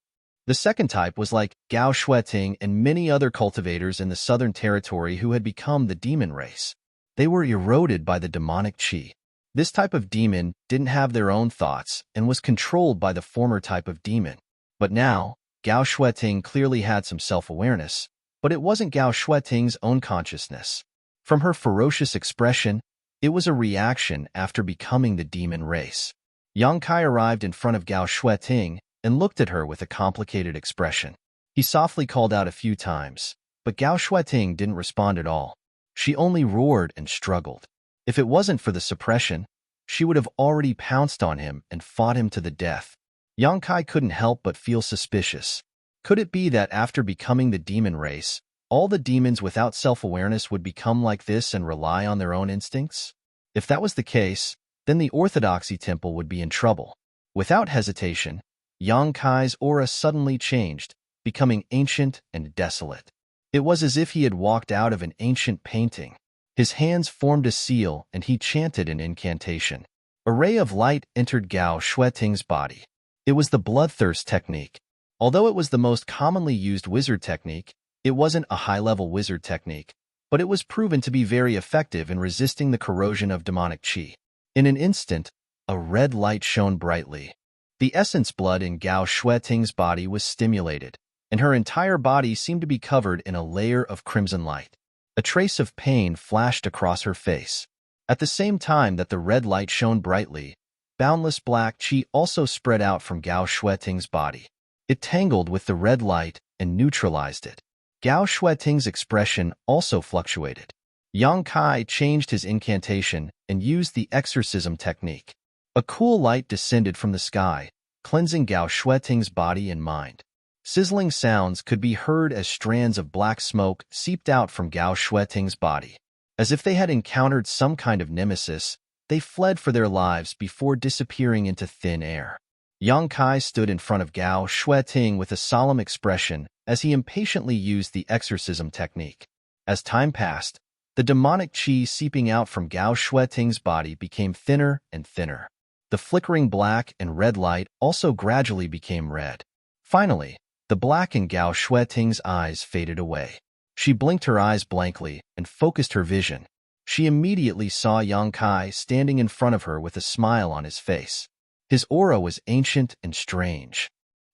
The second type was like Gao Shueting and many other cultivators in the Southern Territory who had become the demon race. They were eroded by the demonic qi. This type of demon didn't have their own thoughts and was controlled by the former type of demon. But now, Gao Shueting clearly had some self-awareness, but it wasn't Gao Shueting's own consciousness. From her ferocious expression, it was a reaction after becoming the demon race. Yang Kai arrived in front of Gao Shueting and looked at her with a complicated expression. He softly called out a few times, but Gao Shueting didn't respond at all. She only roared and struggled. If it wasn't for the suppression, she would have already pounced on him and fought him to the death. Yang Kai couldn't help but feel suspicious. Could it be that after becoming the demon race, all the demons without self-awareness would become like this and rely on their own instincts? If that was the case, then the Orthodoxy Temple would be in trouble. Without hesitation, Yang Kai's aura suddenly changed, becoming ancient and desolate. It was as if he had walked out of an ancient painting. His hands formed a seal and he chanted an incantation. A ray of light entered Gao Shueting's body. It was the bloodthirst technique. Although it was the most commonly used wizard technique, it wasn't a high-level wizard technique, but it was proven to be very effective in resisting the corrosion of demonic chi. In an instant, a red light shone brightly. The essence blood in Gao Shueting's body was stimulated, and her entire body seemed to be covered in a layer of crimson light. A trace of pain flashed across her face. At the same time that the red light shone brightly, boundless black chi also spread out from Gao Shueting's body. It tangled with the red light and neutralized it. Gao Shueting's expression also fluctuated. Yang Kai changed his incantation and used the exorcism technique. A cool light descended from the sky, cleansing Gao Shueting's body and mind. Sizzling sounds could be heard as strands of black smoke seeped out from Gao Shueting's body. As if they had encountered some kind of nemesis, they fled for their lives before disappearing into thin air. Yang Kai stood in front of Gao Shueting with a solemn expression as he impatiently used the exorcism technique. As time passed, the demonic chi seeping out from Gao Shueting's body became thinner and thinner. The flickering black and red light also gradually became red. Finally, the black in Gao Shueting's eyes faded away. She blinked her eyes blankly and focused her vision. She immediately saw Yang Kai standing in front of her with a smile on his face. His aura was ancient and strange.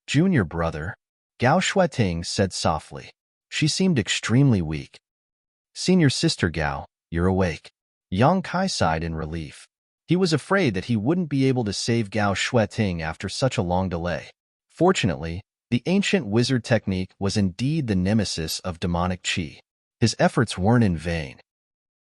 "Junior brother," Gao Shueting said softly. She seemed extremely weak. "Senior sister Gao, you're awake." Yang Kai sighed in relief. He was afraid that he wouldn't be able to save Gao Shueting after such a long delay. Fortunately, the ancient wizard technique was indeed the nemesis of demonic chi. His efforts weren't in vain.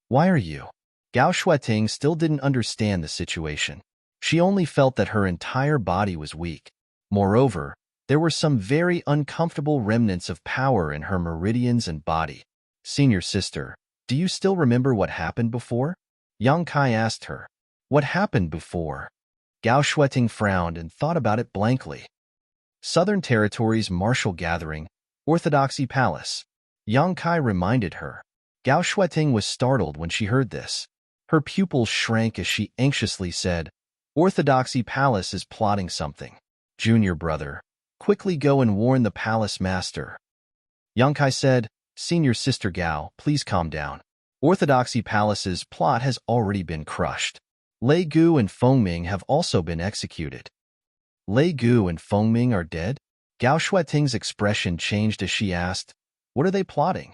"Why are you?" Gao Shueting still didn't understand the situation. She only felt that her entire body was weak. Moreover, there were some very uncomfortable remnants of power in her meridians and body. "Senior sister, do you still remember what happened before?" Yang Kai asked her. "What happened before?" Gao Shueting frowned and thought about it blankly. "Southern Territories Martial Gathering, Orthodoxy Palace." Yang Kai reminded her. Gao Shueting was startled when she heard this. Her pupils shrank as she anxiously said, "Orthodoxy Palace is plotting something. Junior brother, quickly go and warn the palace master." Yang Kai said, "Senior sister Gao, please calm down. Orthodoxy Palace's plot has already been crushed. Lei Gu and Feng Ming have also been executed." "Lei Gu and Feng Ming are dead?" Gao Shueting's expression changed as she asked, "What are they plotting?"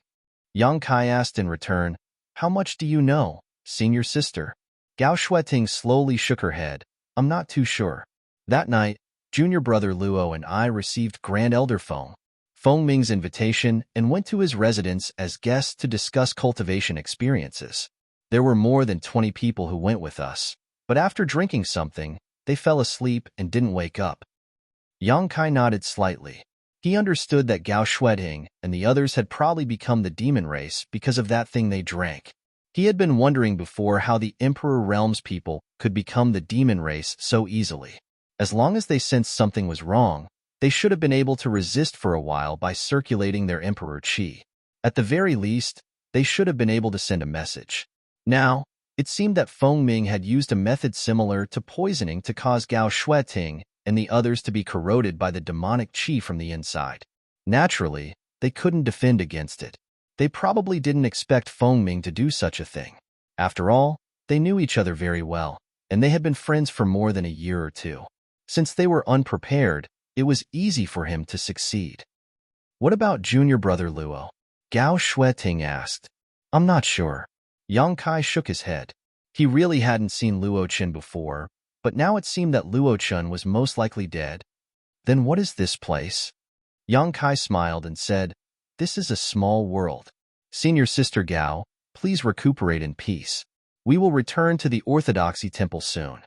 Yang Kai asked in return, "How much do you know, senior sister?" Gao Shueting slowly shook her head. "I'm not too sure." That night, junior brother Luo and I received Grand Elder Feng Ming's invitation and went to his residence as guests to discuss cultivation experiences. There were more than 20 people who went with us, but after drinking something, they fell asleep and didn't wake up. Yang Kai nodded slightly. He understood that Gao Shueting and the others had probably become the demon race because of that thing they drank. He had been wondering before how the Emperor Realm's people could become the demon race so easily. As long as they sensed something was wrong, they should have been able to resist for a while by circulating their Emperor Qi. At the very least, they should have been able to send a message. Now, it seemed that Feng Ming had used a method similar to poisoning to cause Gao Shueting and the others to be corroded by the demonic chi from the inside. Naturally, they couldn't defend against it. They probably didn't expect Feng Ming to do such a thing. After all, they knew each other very well, and they had been friends for more than a year or two. Since they were unprepared, it was easy for him to succeed. "What about junior brother Luo?" Gao Shueting asked. "I'm not sure." Yang Kai shook his head. He really hadn't seen Luo Chen before, but now it seemed that Luo Chen was most likely dead. "Then what is this place?" Yang Kai smiled and said, "This is a small world. Senior sister Gao, please recuperate in peace. We will return to the Orthodoxy Temple soon."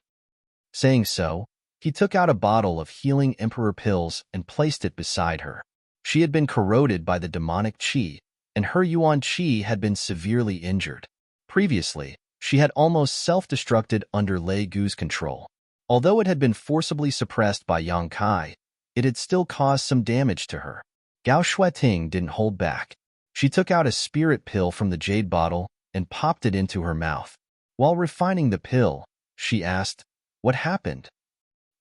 Saying so, he took out a bottle of healing emperor pills and placed it beside her. She had been corroded by the demonic chi, and her yuan chi had been severely injured. Previously, she had almost self-destructed under Lei Gu's control. Although it had been forcibly suppressed by Yang Kai, it had still caused some damage to her. Gao Shueting didn't hold back. She took out a spirit pill from the jade bottle and popped it into her mouth. While refining the pill, she asked, "What happened?"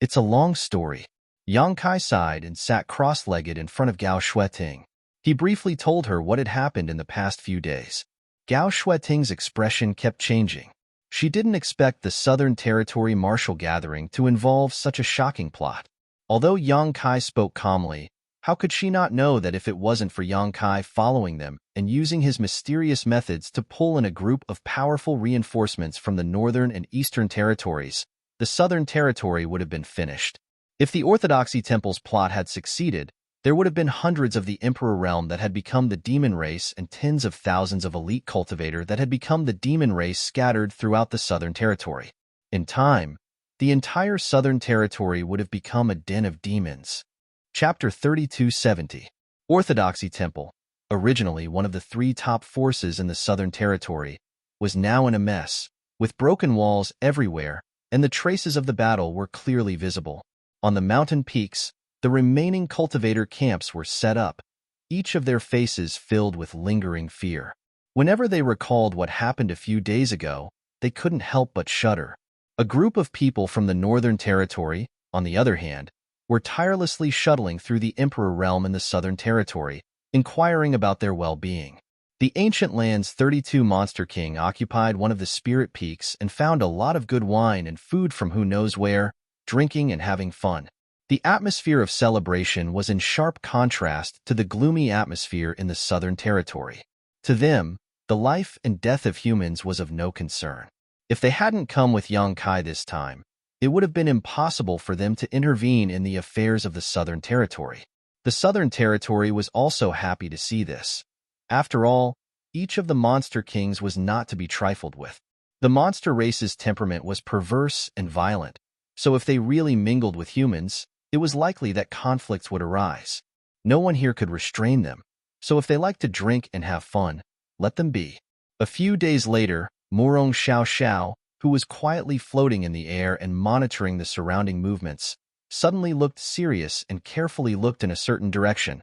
"It's a long story." Yang Kai sighed and sat cross-legged in front of Gao Shueting. He briefly told her what had happened in the past few days. Gao Shueting's expression kept changing. She didn't expect the Southern Territory martial gathering to involve such a shocking plot. Although Yang Kai spoke calmly, how could she not know that if it wasn't for Yang Kai following them and using his mysterious methods to pull in a group of powerful reinforcements from the Northern and Eastern Territories, the Southern Territory would have been finished. If the Orthodoxy Temple's plot had succeeded, there would have been hundreds of the Emperor realm that had become the demon race and tens of thousands of elite cultivator that had become the demon race scattered throughout the Southern Territory. In time, the entire Southern Territory would have become a den of demons. Chapter 3270. Orthodoxy Temple, originally one of the three top forces in the Southern Territory, was now in a mess, with broken walls everywhere, and the traces of the battle were clearly visible. On the mountain peaks, the remaining cultivator camps were set up, each of their faces filled with lingering fear. Whenever they recalled what happened a few days ago, they couldn't help but shudder. A group of people from the Northern Territory, on the other hand, were tirelessly shuttling through the Emperor realm in the Southern Territory, inquiring about their well-being. The Ancient Land's 32 Monster King occupied one of the spirit peaks and found a lot of good wine and food from who knows where, drinking and having fun. The atmosphere of celebration was in sharp contrast to the gloomy atmosphere in the Southern Territory. To them, the life and death of humans was of no concern. If they hadn't come with Yang Kai this time, it would have been impossible for them to intervene in the affairs of the Southern Territory. The Southern Territory was also happy to see this. After all, each of the Monster Kings was not to be trifled with. The monster race's temperament was perverse and violent, so if they really mingled with humans, it was likely that conflicts would arise. No one here could restrain them, so if they liked to drink and have fun, let them be. A few days later, Murong Xiao Xiao, who was quietly floating in the air and monitoring the surrounding movements, suddenly looked serious and carefully looked in a certain direction.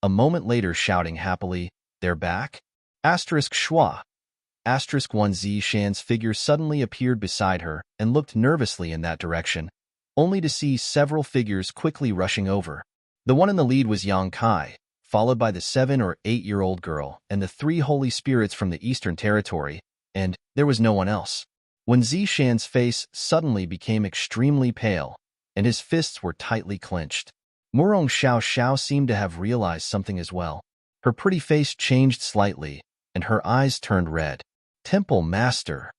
A moment later, shouting happily, "They're back?" Asterisk Schwa. Asterisk 1 Zishan's figure suddenly appeared beside her and looked nervously in that direction, only to see several figures quickly rushing over. The one in the lead was Yang Kai, followed by the 7- or 8-year-old girl and the 3 holy spirits from the Eastern Territory, and there was no one else. When Zishan's face suddenly became extremely pale, and his fists were tightly clenched, Murong Xiao Xiao seemed to have realized something as well. Her pretty face changed slightly, and her eyes turned red. Temple Master.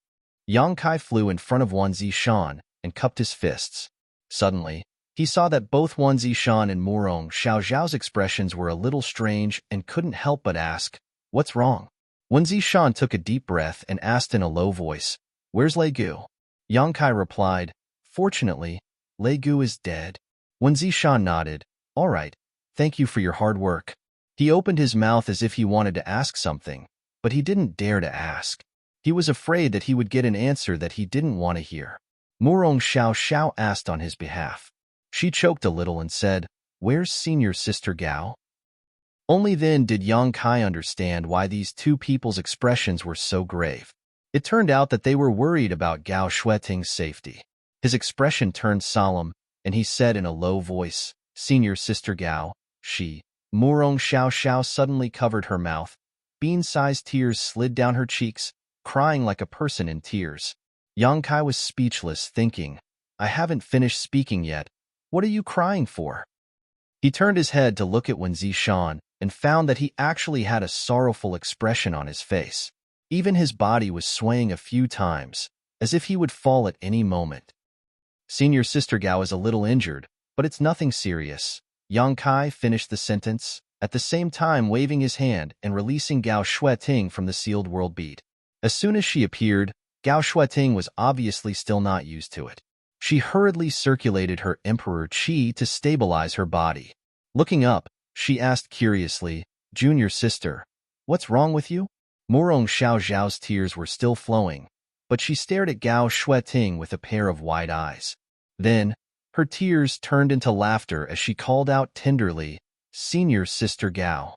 Yang Kai flew in front of Wan Zishan and cupped his fists. Suddenly, he saw that both Wan Zishan and Murong Xiao Xiao's expressions were a little strange and couldn't help but ask, "What's wrong?" Wan Zishan took a deep breath and asked in a low voice, "Where's Lei Gu?" Yang Kai replied, "Fortunately, Lei Gu is dead." Wan Zishan nodded, "All right, thank you for your hard work." He opened his mouth as if he wanted to ask something, but he didn't dare to ask. He was afraid that he would get an answer that he didn't want to hear. Murong Xiao Xiao asked on his behalf. She choked a little and said, "Where's Senior Sister Gao?" Only then did Yang Kai understand why these two people's expressions were so grave. It turned out that they were worried about Gao Shueting's safety. His expression turned solemn, and he said in a low voice, "Senior Sister Gao, she..." Murong Xiao Xiao suddenly covered her mouth. Bean-sized tears slid down her cheeks, crying like a person in tears. Yang Kai was speechless, thinking, "I haven't finished speaking yet. What are you crying for?" He turned his head to look at Wan Zishan and found that he actually had a sorrowful expression on his face. Even his body was swaying a few times, as if he would fall at any moment. "Senior Sister Gao is a little injured, but it's nothing serious." Yang Kai finished the sentence, at the same time waving his hand and releasing Gao Shueting from the sealed world bead. As soon as she appeared, Gao Shueting was obviously still not used to it. She hurriedly circulated her Emperor Qi to stabilize her body. Looking up, she asked curiously, "Junior sister, what's wrong with you?" Murong Xiao Xiao's tears were still flowing, but she stared at Gao Shueting with a pair of wide eyes. Then, her tears turned into laughter as she called out tenderly, "Senior Sister Gao."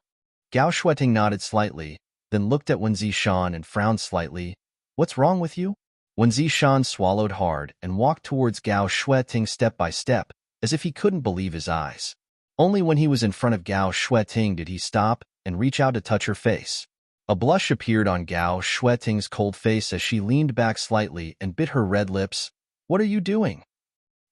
Gao Shueting nodded slightly, then looked at Wan Zishan and frowned slightly. "What's wrong with you?" Wan Zishan swallowed hard and walked towards Gao Shueting step by step, as if he couldn't believe his eyes. Only when he was in front of Gao Shueting did he stop and reach out to touch her face. A blush appeared on Gao Shueting's cold face as she leaned back slightly and bit her red lips. "What are you doing?"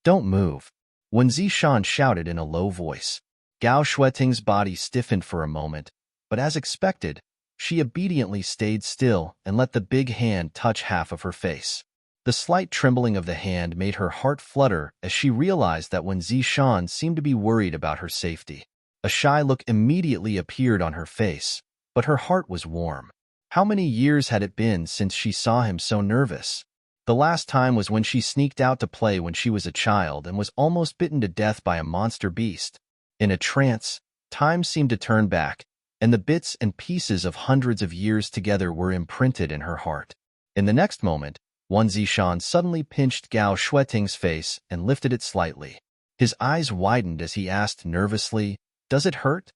"Don't move," Wen Zishan shouted in a low voice. Gao Shueting's body stiffened for a moment, but as expected, she obediently stayed still and let the big hand touch half of her face. The slight trembling of the hand made her heart flutter as she realized that Wen Zishan seemed to be worried about her safety. A shy look immediately appeared on her face, but her heart was warm. How many years had it been since she saw him so nervous? The last time was when she sneaked out to play when she was a child and was almost bitten to death by a monster beast. In a trance, time seemed to turn back, and the bits and pieces of hundreds of years together were imprinted in her heart. In the next moment, Wen Zishan suddenly pinched Gao Shueting's face and lifted it slightly. His eyes widened as he asked nervously, "Does it hurt?"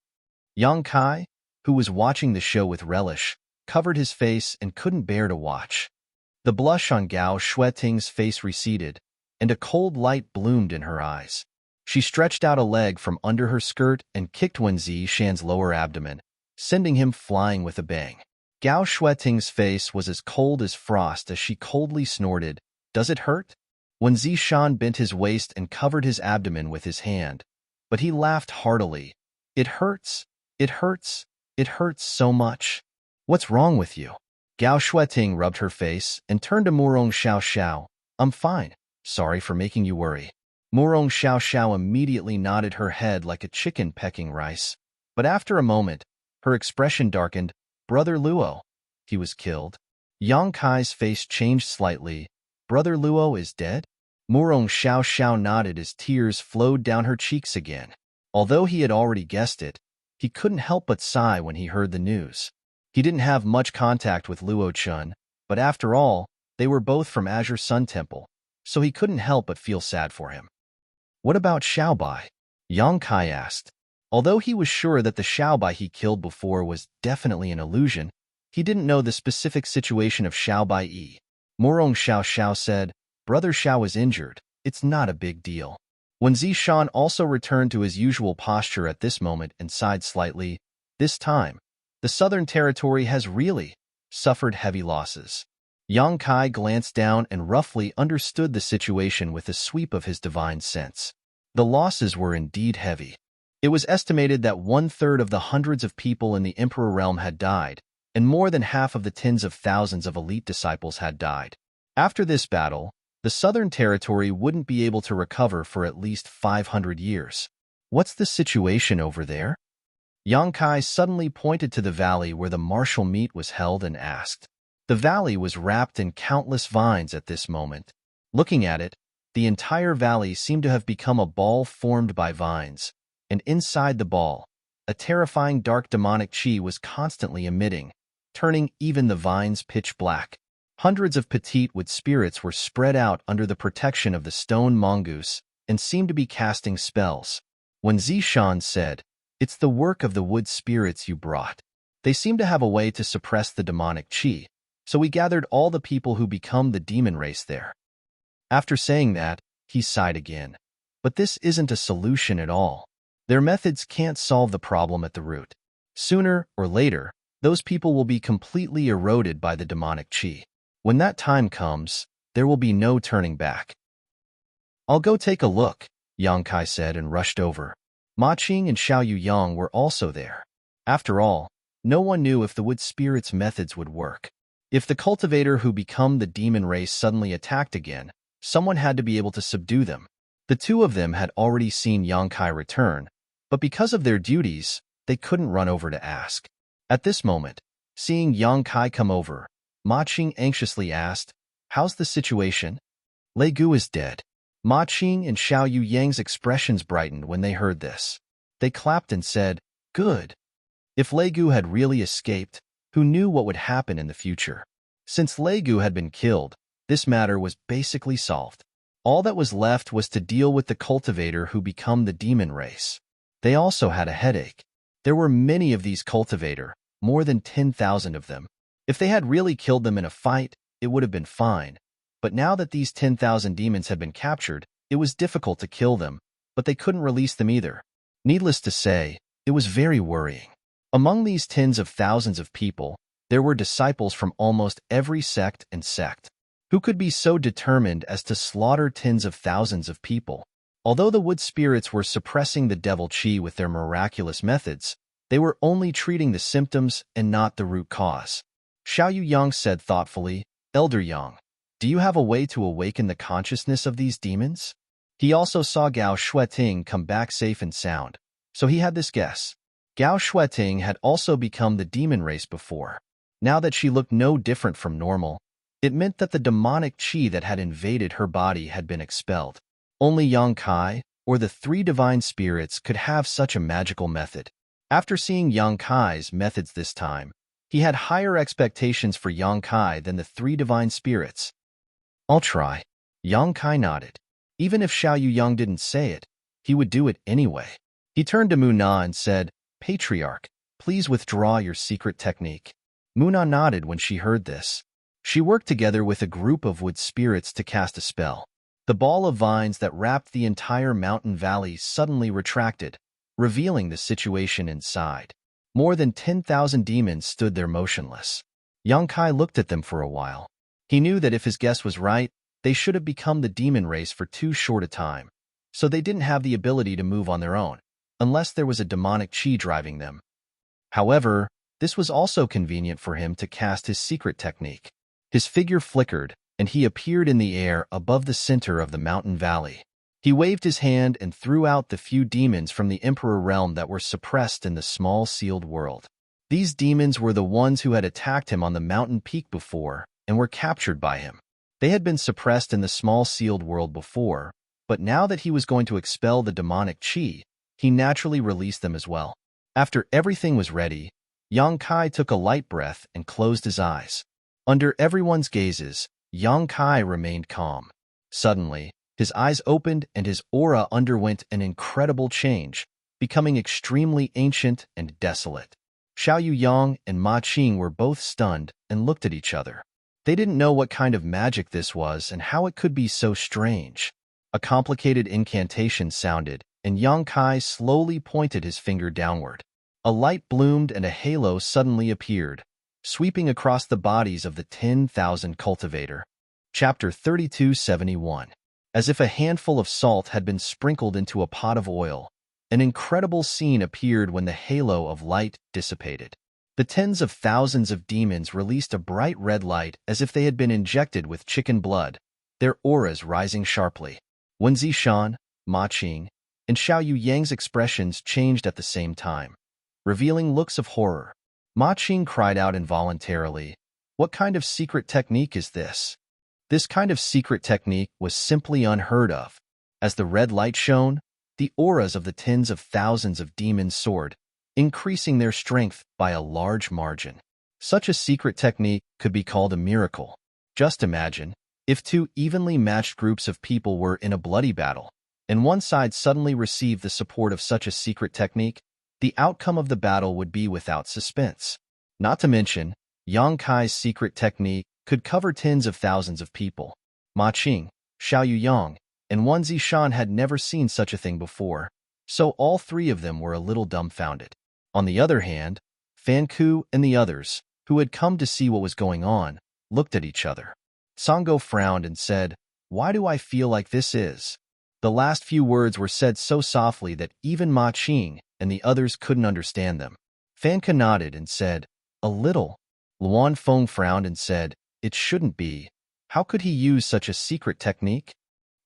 Yang Kai, who was watching the show with relish, covered his face and couldn't bear to watch. The blush on Gao Shueting's face receded, and a cold light bloomed in her eyes. She stretched out a leg from under her skirt and kicked Wen Zishan's lower abdomen, sending him flying with a bang. Gao Shueting's face was as cold as frost as she coldly snorted, "Does it hurt?" Wen Zishan bent his waist and covered his abdomen with his hand, but he laughed heartily. "It hurts. It hurts. It hurts so much. What's wrong with you?" Gao Shueting rubbed her face and turned to Murong Xiao Xiao. "I'm fine. Sorry for making you worry." Murong Xiao Xiao immediately nodded her head like a chicken pecking rice. But after a moment, her expression darkened. "Brother Luo." "He was killed." Yang Kai's face changed slightly. "Brother Luo is dead?" Murong Xiao Xiao nodded as tears flowed down her cheeks again. Although he had already guessed it, he couldn't help but sigh when he heard the news. He didn't have much contact with Luo Chun, but after all, they were both from Azure Sun Temple, so he couldn't help but feel sad for him. "What about Xiaobai?" Yang Kai asked. Although he was sure that the Xiaobai he killed before was definitely an illusion, he didn't know the specific situation of Xiaobai Yi. Murong Xiao Xiao said, "Brother Xiao is injured. It's not a big deal." Wen Zishan also returned to his usual posture at this moment and sighed slightly. This time, the Southern Territory has really suffered heavy losses. Yang Kai glanced down and roughly understood the situation with a sweep of his divine sense. The losses were indeed heavy. It was estimated that 1/3 of the hundreds of people in the Emperor realm had died, and more than half of the tens of thousands of elite disciples had died. After this battle, the Southern Territory wouldn't be able to recover for at least 500 years. "What's the situation over there?" Yang Kai suddenly pointed to the valley where the martial meet was held and asked. The valley was wrapped in countless vines at this moment. Looking at it, the entire valley seemed to have become a ball formed by vines, and inside the ball, a terrifying dark demonic chi was constantly emitting, turning even the vines pitch black. Hundreds of petite wood spirits were spread out under the protection of the stone mongoose and seemed to be casting spells. When Zishan said, "It's the work of the wood spirits you brought. They seem to have a way to suppress the demonic chi, so we gathered all the people who become the demon race there." After saying that, he sighed again. "But this isn't a solution at all. Their methods can't solve the problem at the root. Sooner or later, those people will be completely eroded by the demonic chi. When that time comes, there will be no turning back." "I'll go take a look," Yang Kai said and rushed over. Ma Qing and Xiao Yuyang were also there. After all, no one knew if the wood spirit's methods would work. If the cultivator who become the demon race suddenly attacked again, someone had to be able to subdue them. The two of them had already seen Yang Kai return, but because of their duties, they couldn't run over to ask. At this moment, seeing Yang Kai come over, Ma Qing anxiously asked, "How's the situation?" "Lei Gu is dead." Ma Qing and Xiao Yuyang's expressions brightened when they heard this. They clapped and said, "Good." If Lei Gu had really escaped, who knew what would happen in the future? Since Lei Gu had been killed, this matter was basically solved. All that was left was to deal with the cultivator who become the demon race. They also had a headache. There were many of these cultivator, more than 10,000 of them. If they had really killed them in a fight, it would have been fine. But now that these 10,000 demons had been captured, it was difficult to kill them, but they couldn't release them either. Needless to say, it was very worrying. Among these tens of thousands of people, there were disciples from almost every sect and sect. Who could be so determined as to slaughter tens of thousands of people? Although the wood spirits were suppressing the devil chi with their miraculous methods, they were only treating the symptoms and not the root cause. Xiao Yang said thoughtfully, Elder Yang, do you have a way to awaken the consciousness of these demons? He also saw Gao Shueting come back safe and sound, so he had this guess. Gao Shueting had also become the demon race before. Now that she looked no different from normal, it meant that the demonic qi that had invaded her body had been expelled. Only Yang Kai, or the three divine spirits, could have such a magical method. After seeing Yang Kai's methods this time, he had higher expectations for Yang Kai than the three divine spirits. I'll try. Yang Kai nodded. Even if Xiao Yang didn't say it, he would do it anyway. He turned to Mu Na and said, Patriarch, please withdraw your secret technique. Mu Na nodded when she heard this. She worked together with a group of wood spirits to cast a spell. The ball of vines that wrapped the entire mountain valley suddenly retracted, revealing the situation inside. More than 10,000 demons stood there motionless. Yang Kai looked at them for a while. He knew that if his guess was right, they should have become the demon race for too short a time, so they didn't have the ability to move on their own, unless there was a demonic chi driving them. However, this was also convenient for him to cast his secret technique. His figure flickered, and he appeared in the air above the center of the mountain valley. He waved his hand and threw out the few demons from the Emperor realm that were suppressed in the small sealed world. These demons were the ones who had attacked him on the mountain peak before and were captured by him. They had been suppressed in the small sealed world before, but now that he was going to expel the demonic chi, he naturally released them as well. After everything was ready, Yang Kai took a light breath and closed his eyes. Under everyone's gazes, Yang Kai remained calm. Suddenly, his eyes opened and his aura underwent an incredible change, becoming extremely ancient and desolate. Xiao Yang and Ma Qing were both stunned and looked at each other. They didn't know what kind of magic this was and how it could be so strange. A complicated incantation sounded, and Yang Kai slowly pointed his finger downward. A light bloomed and a halo suddenly appeared, sweeping across the bodies of the 10,000 cultivator. Chapter 3271. As if a handful of salt had been sprinkled into a pot of oil, an incredible scene appeared when the halo of light dissipated. The tens of thousands of demons released a bright red light as if they had been injected with chicken blood, their auras rising sharply. Wen Zishan, Ma Qing, and Xiao Yang's expressions changed at the same time, revealing looks of horror. Ma Qing cried out involuntarily, "What kind of secret technique is this?" This kind of secret technique was simply unheard of. As the red light shone, the auras of the tens of thousands of demons soared, increasing their strength by a large margin. Such a secret technique could be called a miracle. Just imagine, if two evenly matched groups of people were in a bloody battle, and one side suddenly received the support of such a secret technique, the outcome of the battle would be without suspense. Not to mention, Yang Kai's secret technique could cover tens of thousands of people. Ma Qing, Xiao Yang, and Wen Zishan had never seen such a thing before, so all three of them were a little dumbfounded. On the other hand, Fan Ku and the others, who had come to see what was going on, looked at each other. Sango frowned and said, "Why do I feel like this is?" The last few words were said so softly that even Ma Qing and the others couldn't understand them. Fan Ku nodded and said, "A little." Luan Feng frowned and said, "It shouldn't be. How could he use such a secret technique?"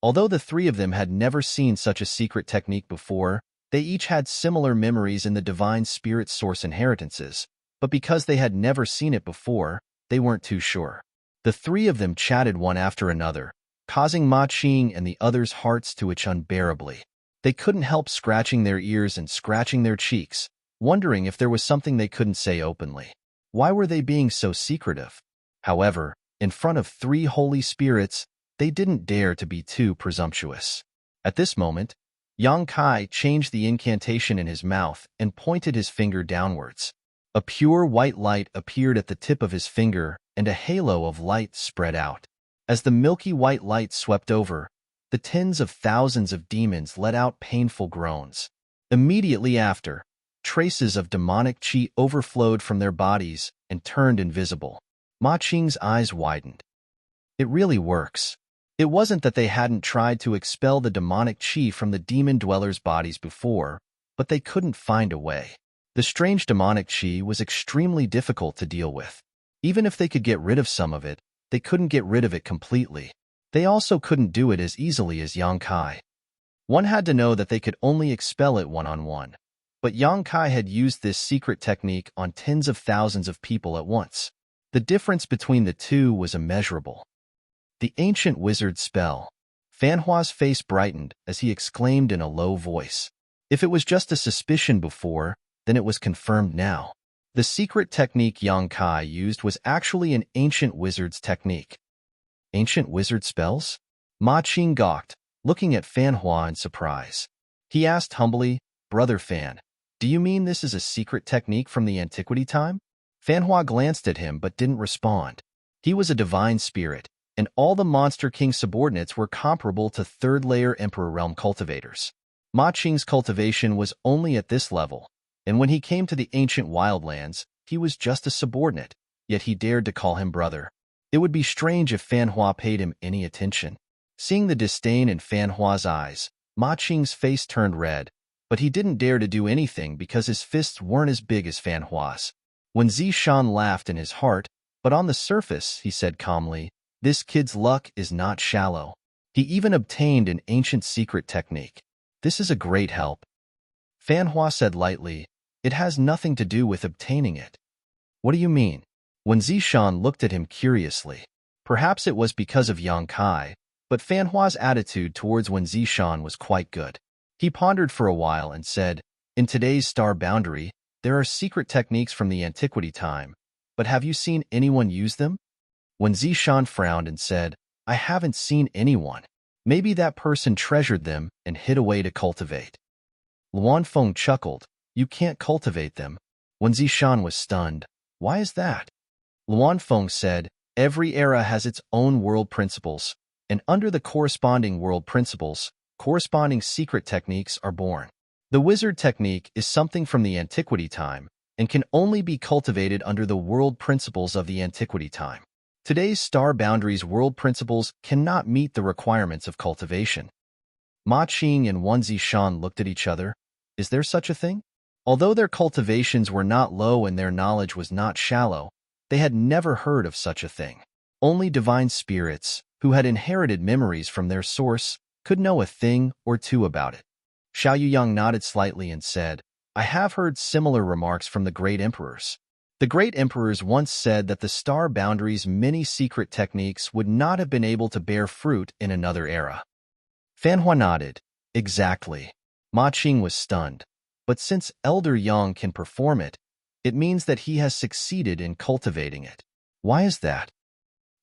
Although the three of them had never seen such a secret technique before, they each had similar memories in the divine spirit source inheritances, but because they had never seen it before, they weren't too sure. The three of them chatted one after another, causing Ma Qing and the others' hearts to itch unbearably. They couldn't help scratching their ears and scratching their cheeks, wondering if there was something they couldn't say openly. Why were they being so secretive? However, in front of three holy spirits, they didn't dare to be too presumptuous. At this moment, Yang Kai changed the incantation in his mouth and pointed his finger downwards. A pure white light appeared at the tip of his finger, and a halo of light spread out. As the milky white light swept over, the tens of thousands of demons let out painful groans. Immediately after, traces of demonic qi overflowed from their bodies and turned invisible. Ma Qing's eyes widened. It really works. It wasn't that they hadn't tried to expel the demonic qi from the demon dwellers' bodies before, but they couldn't find a way. The strange demonic qi was extremely difficult to deal with. Even if they could get rid of some of it, they couldn't get rid of it completely. They also couldn't do it as easily as Yang Kai. One had to know that they could only expel it one-on-one. But Yang Kai had used this secret technique on tens of thousands of people at once. The difference between the two was immeasurable. The ancient wizard spell. Fanhua's face brightened as he exclaimed in a low voice. If it was just a suspicion before, then it was confirmed now. The secret technique Yang Kai used was actually an ancient wizard's technique. Ancient wizard spells? Ma Qing gawked, looking at Fanhua in surprise. He asked humbly, "Brother Fan, do you mean this is a secret technique from the antiquity time?" Fanhua glanced at him but didn't respond. He was a divine spirit, and all the Monster King subordinates were comparable to third-layer Emperor Realm cultivators. Ma Qing's cultivation was only at this level, and when he came to the ancient wildlands, he was just a subordinate, yet he dared to call him brother. It would be strange if Fanhua paid him any attention. Seeing the disdain in Fanhua's eyes, Ma Qing's face turned red, but he didn't dare to do anything because his fists weren't as big as Fanhua's. When Zishan laughed in his heart, but on the surface, he said calmly, "This kid's luck is not shallow. He even obtained an ancient secret technique. This is a great help." Fanhua said lightly, "It has nothing to do with obtaining it." "What do you mean?" When Zishan looked at him curiously. Perhaps it was because of Yang Kai, but Fanhua's attitude towards Wen Zishan was quite good. He pondered for a while and said, "In today's star boundary, there are secret techniques from the antiquity time, but have you seen anyone use them?" Wen Zishan frowned and said, "I haven't seen anyone. Maybe that person treasured them and hid away to cultivate." Luan Feng chuckled, "You can't cultivate them." Wen Zishan was stunned. "Why is that?" Luan Feng said, "Every era has its own world principles, and under the corresponding world principles, corresponding secret techniques are born. The wizard technique is something from the antiquity time and can only be cultivated under the world principles of the antiquity time. Today's star boundaries world principles cannot meet the requirements of cultivation." Ma Qing and Wen Zishan looked at each other. Is there such a thing? Although their cultivations were not low and their knowledge was not shallow, they had never heard of such a thing. Only divine spirits, who had inherited memories from their source, could know a thing or two about it. Xiao Yuyang nodded slightly and said, "I have heard similar remarks from the great emperors. The great emperors once said that the star boundaries' many secret techniques would not have been able to bear fruit in another era." Fanhua nodded. "Exactly." Ma Qing was stunned. "But since Elder Yang can perform it, it means that he has succeeded in cultivating it. Why is that?"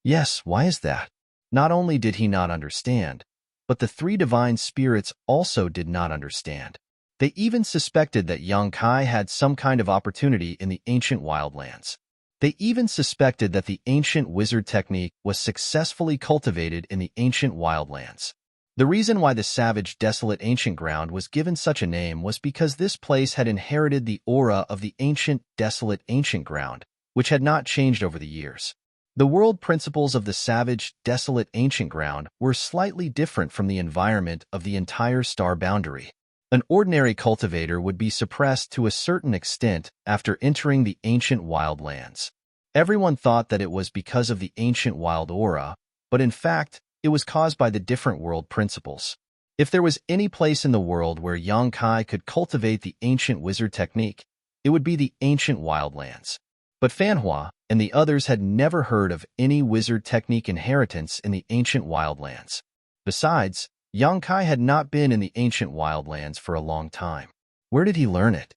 Yes, why is that? Not only did he not understand, but the three divine spirits also did not understand. They even suspected that Yang Kai had some kind of opportunity in the ancient wildlands. They even suspected that the ancient wizard technique was successfully cultivated in the ancient wildlands. The reason why the savage, desolate ancient ground was given such a name was because this place had inherited the aura of the ancient, desolate ancient ground, which had not changed over the years. The world principles of the savage, desolate ancient ground were slightly different from the environment of the entire star boundary. An ordinary cultivator would be suppressed to a certain extent after entering the ancient wildlands. Everyone thought that it was because of the ancient wild aura, but in fact, it was caused by the different world principles. If there was any place in the world where Yang Kai could cultivate the ancient wizard technique, it would be the ancient wildlands. But Fanhua and the others had never heard of any wizard technique inheritance in the ancient wildlands. Besides, Yang Kai had not been in the ancient wildlands for a long time. Where did he learn it?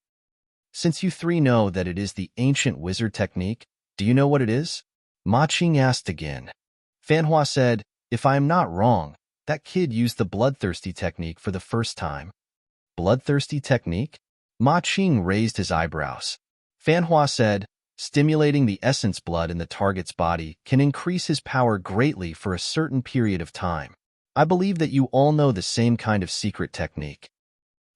Since you three know that it is the ancient wizard technique, do you know what it is? Ma Qing asked again. Fanhua said, "If I am not wrong, that kid used the bloodthirsty technique for the first time." Bloodthirsty technique? Ma Qing raised his eyebrows. Fanhua said, "Stimulating the essence blood in the target's body can increase his power greatly for a certain period of time. I believe that you all know the same kind of secret technique.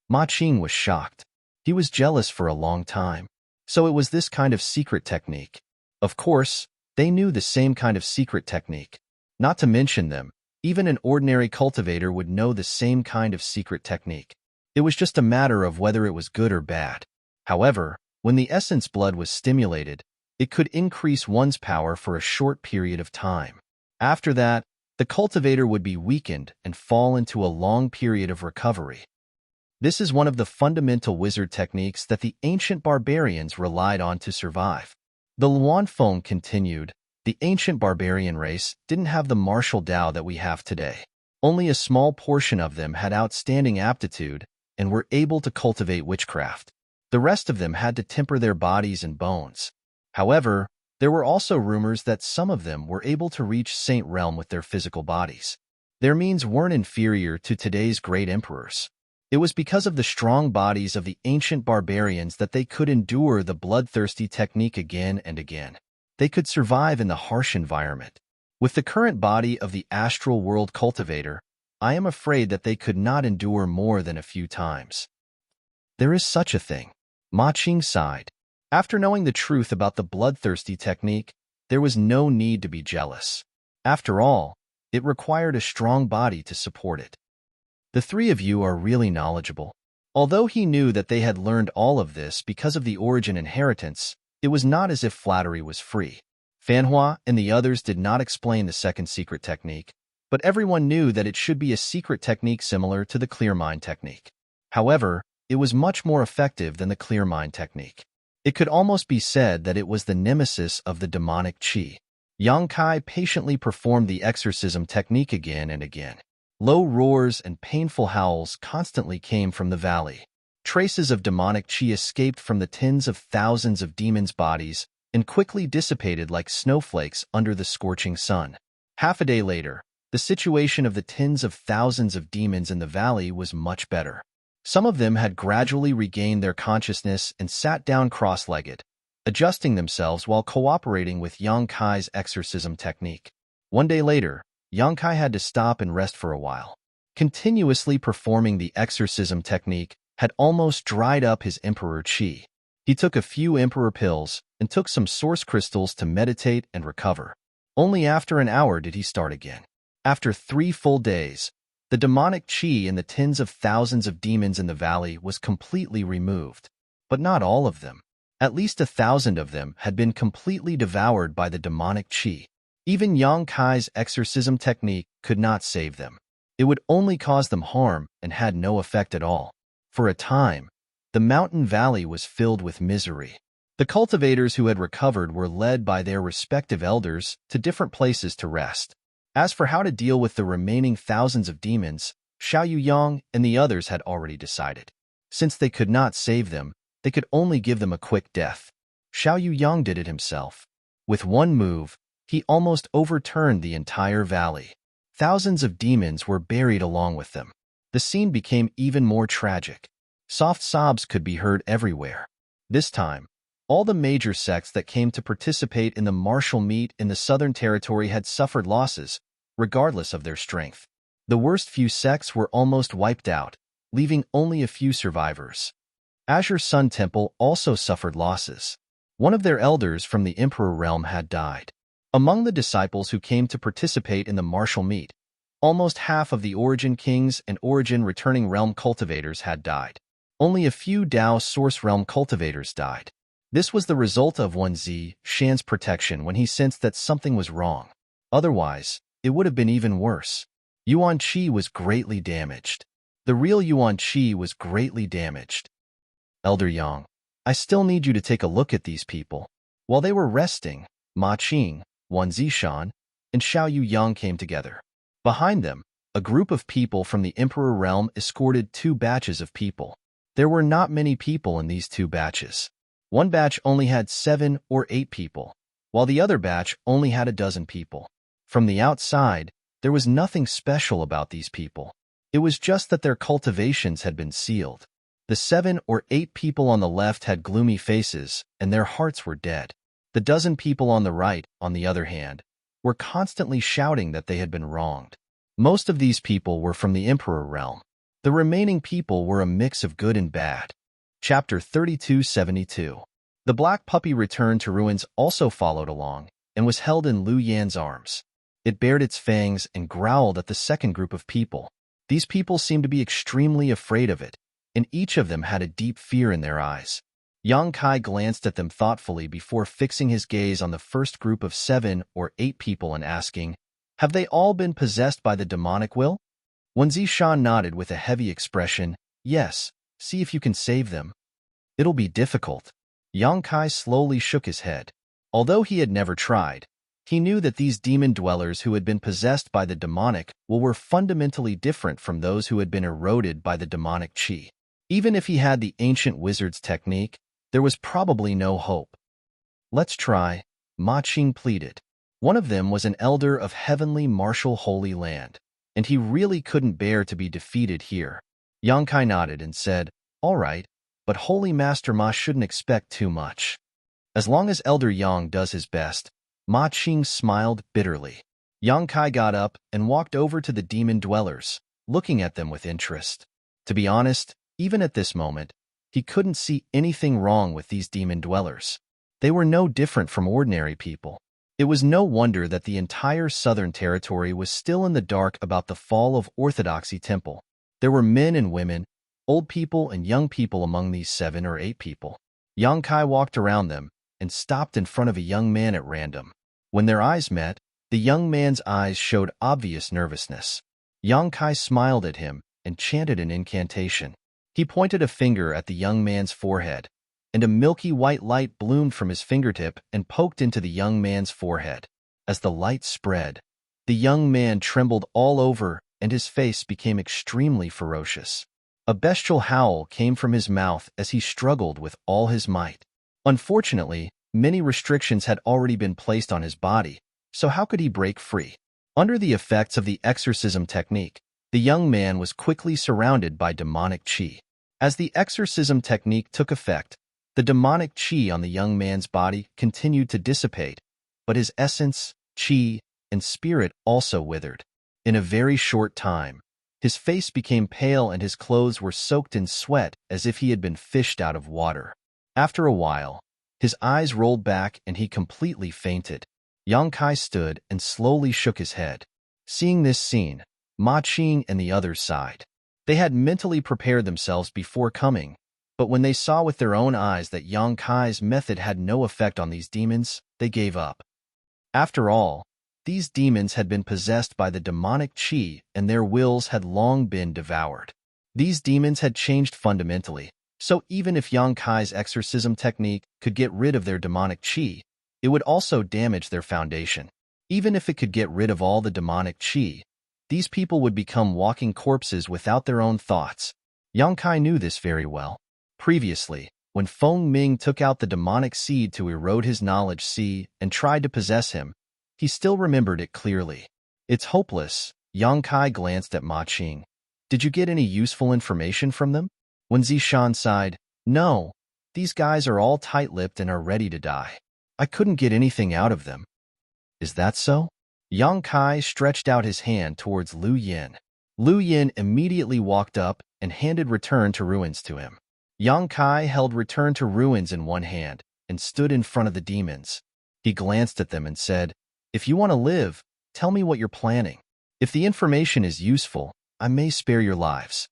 Ma Qing was shocked. He was jealous for a long time. So it was this kind of secret technique. Of course, they knew the same kind of secret technique. Not to mention them, even an ordinary cultivator would know the same kind of secret technique. It was just a matter of whether it was good or bad. However, when the essence blood was stimulated, it could increase one's power for a short period of time. After that, the cultivator would be weakened and fall into a long period of recovery. This is one of the fundamental wizard techniques that the ancient barbarians relied on to survive. The Luanfeng continued, the ancient barbarian race didn't have the martial Tao that we have today. Only a small portion of them had outstanding aptitude and were able to cultivate witchcraft. The rest of them had to temper their bodies and bones. However, there were also rumors that some of them were able to reach Saint Realm with their physical bodies. Their means weren't inferior to today's great emperors. It was because of the strong bodies of the ancient barbarians that they could endure the bloodthirsty technique again and again. They could survive in the harsh environment. With the current body of the astral world cultivator, I am afraid that they could not endure more than a few times. There is such a thing. Ma Qing sighed. After knowing the truth about the bloodthirsty technique, there was no need to be jealous. After all, it required a strong body to support it. The three of you are really knowledgeable. Although he knew that they had learned all of this because of the origin inheritance, it was not as if flattery was free. Fanhua and the others did not explain the second secret technique, but everyone knew that it should be a secret technique similar to the clear mind technique. However, it was much more effective than the clear mind technique. It could almost be said that it was the nemesis of the demonic qi. Yang Kai patiently performed the exorcism technique again and again. Low roars and painful howls constantly came from the valley. Traces of demonic qi escaped from the tens of thousands of demons' bodies and quickly dissipated like snowflakes under the scorching sun. Half a day later, the situation of the tens of thousands of demons in the valley was much better. Some of them had gradually regained their consciousness and sat down cross-legged, adjusting themselves while cooperating with Yang Kai's exorcism technique. One day later, Yang Kai had to stop and rest for a while. Continuously performing the exorcism technique had almost dried up his emperor qi. He took a few emperor pills and took some source crystals to meditate and recover. Only after an hour did he start again. After 3 full days, the demonic qi in the tens of thousands of demons in the valley was completely removed. But not all of them. At least 1,000 of them had been completely devoured by the demonic qi. Even Yang Kai's exorcism technique could not save them. It would only cause them harm and had no effect at all. For a time, the mountain valley was filled with misery. The cultivators who had recovered were led by their respective elders to different places to rest. As for how to deal with the remaining thousands of demons, Xiao Yang and the others had already decided. Since they could not save them, they could only give them a quick death. Xiao Yang did it himself. With one move, he almost overturned the entire valley. Thousands of demons were buried along with them. The scene became even more tragic. Soft sobs could be heard everywhere. This time, all the major sects that came to participate in the martial meet in the Southern Territory had suffered losses, regardless of their strength. The worst few sects were almost wiped out, leaving only a few survivors. Azure Sun Temple also suffered losses. One of their elders from the Emperor realm had died. Among the disciples who came to participate in the martial meet, almost half of the Origin Kings and Origin Returning Realm cultivators had died. Only a few Dao Source Realm cultivators died. This was the result of Wen Shan's protection when he sensed that something was wrong. Otherwise, it would have been even worse. Yuan Qi was greatly damaged. The real Yuan Qi was greatly damaged. Elder Yang, I still need you to take a look at these people. While they were resting, Ma Qing, Wen Zishan, and Xiao Yang came together. Behind them, a group of people from the Emperor realm escorted 2 batches of people. There were not many people in these 2 batches. One batch only had 7 or 8 people, while the other batch only had a dozen people. From the outside, there was nothing special about these people. It was just that their cultivations had been sealed. The 7 or 8 people on the left had gloomy faces, and their hearts were dead. The dozen people on the right, on the other hand, were constantly shouting that they had been wronged. Most of these people were from the Emperor realm. The remaining people were a mix of good and bad. Chapter 3272. The black puppy returned to ruins also followed along and was held in Lu Yan's arms. It bared its fangs and growled at the second group of people. These people seemed to be extremely afraid of it, and each of them had a deep fear in their eyes. Yang Kai glanced at them thoughtfully before fixing his gaze on the first group of 7 or 8 people and asking, "Have they all been possessed by the demonic will?" Wen Zishan nodded with a heavy expression, "Yes, see if you can save them." "It'll be difficult." Yang Kai slowly shook his head. Although he had never tried, he knew that these demon dwellers who had been possessed by the demonic will were fundamentally different from those who had been eroded by the demonic qi. Even if he had the ancient wizard's technique, there was probably no hope. "Let's try," Ma Qing pleaded. One of them was an elder of heavenly martial holy land, and he really couldn't bear to be defeated here. Yang Kai nodded and said, "All right, but Holy Master Ma shouldn't expect too much." As long as Elder Yang does his best, Ma Qing smiled bitterly. Yang Kai got up and walked over to the demon dwellers, looking at them with interest. To be honest, even at this moment, he couldn't see anything wrong with these demon dwellers. They were no different from ordinary people. It was no wonder that the entire southern territory was still in the dark about the fall of Orthodoxy Temple. There were men and women, old people and young people among these 7 or 8 people. Yang Kai walked around them and stopped in front of a young man at random. When their eyes met, the young man's eyes showed obvious nervousness. Yang Kai smiled at him and chanted an incantation. He pointed a finger at the young man's forehead, and a milky white light bloomed from his fingertip and poked into the young man's forehead. As the light spread, the young man trembled all over and his face became extremely ferocious. A bestial howl came from his mouth as he struggled with all his might. Unfortunately, many restrictions had already been placed on his body, so how could he break free? Under the effects of the exorcism technique, the young man was quickly surrounded by demonic qi. As the exorcism technique took effect, the demonic qi on the young man's body continued to dissipate, but his essence, qi, and spirit also withered. In a very short time, his face became pale and his clothes were soaked in sweat as if he had been fished out of water. After a while, his eyes rolled back and he completely fainted. Yang Kai stood and slowly shook his head. Seeing this scene, Ma Qing and the others sighed. They had mentally prepared themselves before coming, but when they saw with their own eyes that Yang Kai's method had no effect on these demons, they gave up. After all, these demons had been possessed by the demonic qi and their wills had long been devoured. These demons had changed fundamentally, so even if Yang Kai's exorcism technique could get rid of their demonic qi, it would also damage their foundation. Even if it could get rid of all the demonic qi, these people would become walking corpses without their own thoughts. Yang Kai knew this very well. Previously, when Feng Ming took out the demonic seed to erode his knowledge seed and tried to possess him, he still remembered it clearly. "It's hopeless." Yang Kai glanced at Ma Qing. "Did you get any useful information from them?" Wen Zishan sighed, "No, these guys are all tight-lipped and are ready to die. I couldn't get anything out of them." "Is that so?" Yang Kai stretched out his hand towards Lu Yin. Lu Yin immediately walked up and handed Return to Ruins to him. Yang Kai held Return to Ruins in one hand and stood in front of the demons. He glanced at them and said, "If you want to live, tell me what you're planning. If the information is useful, I may spare your lives."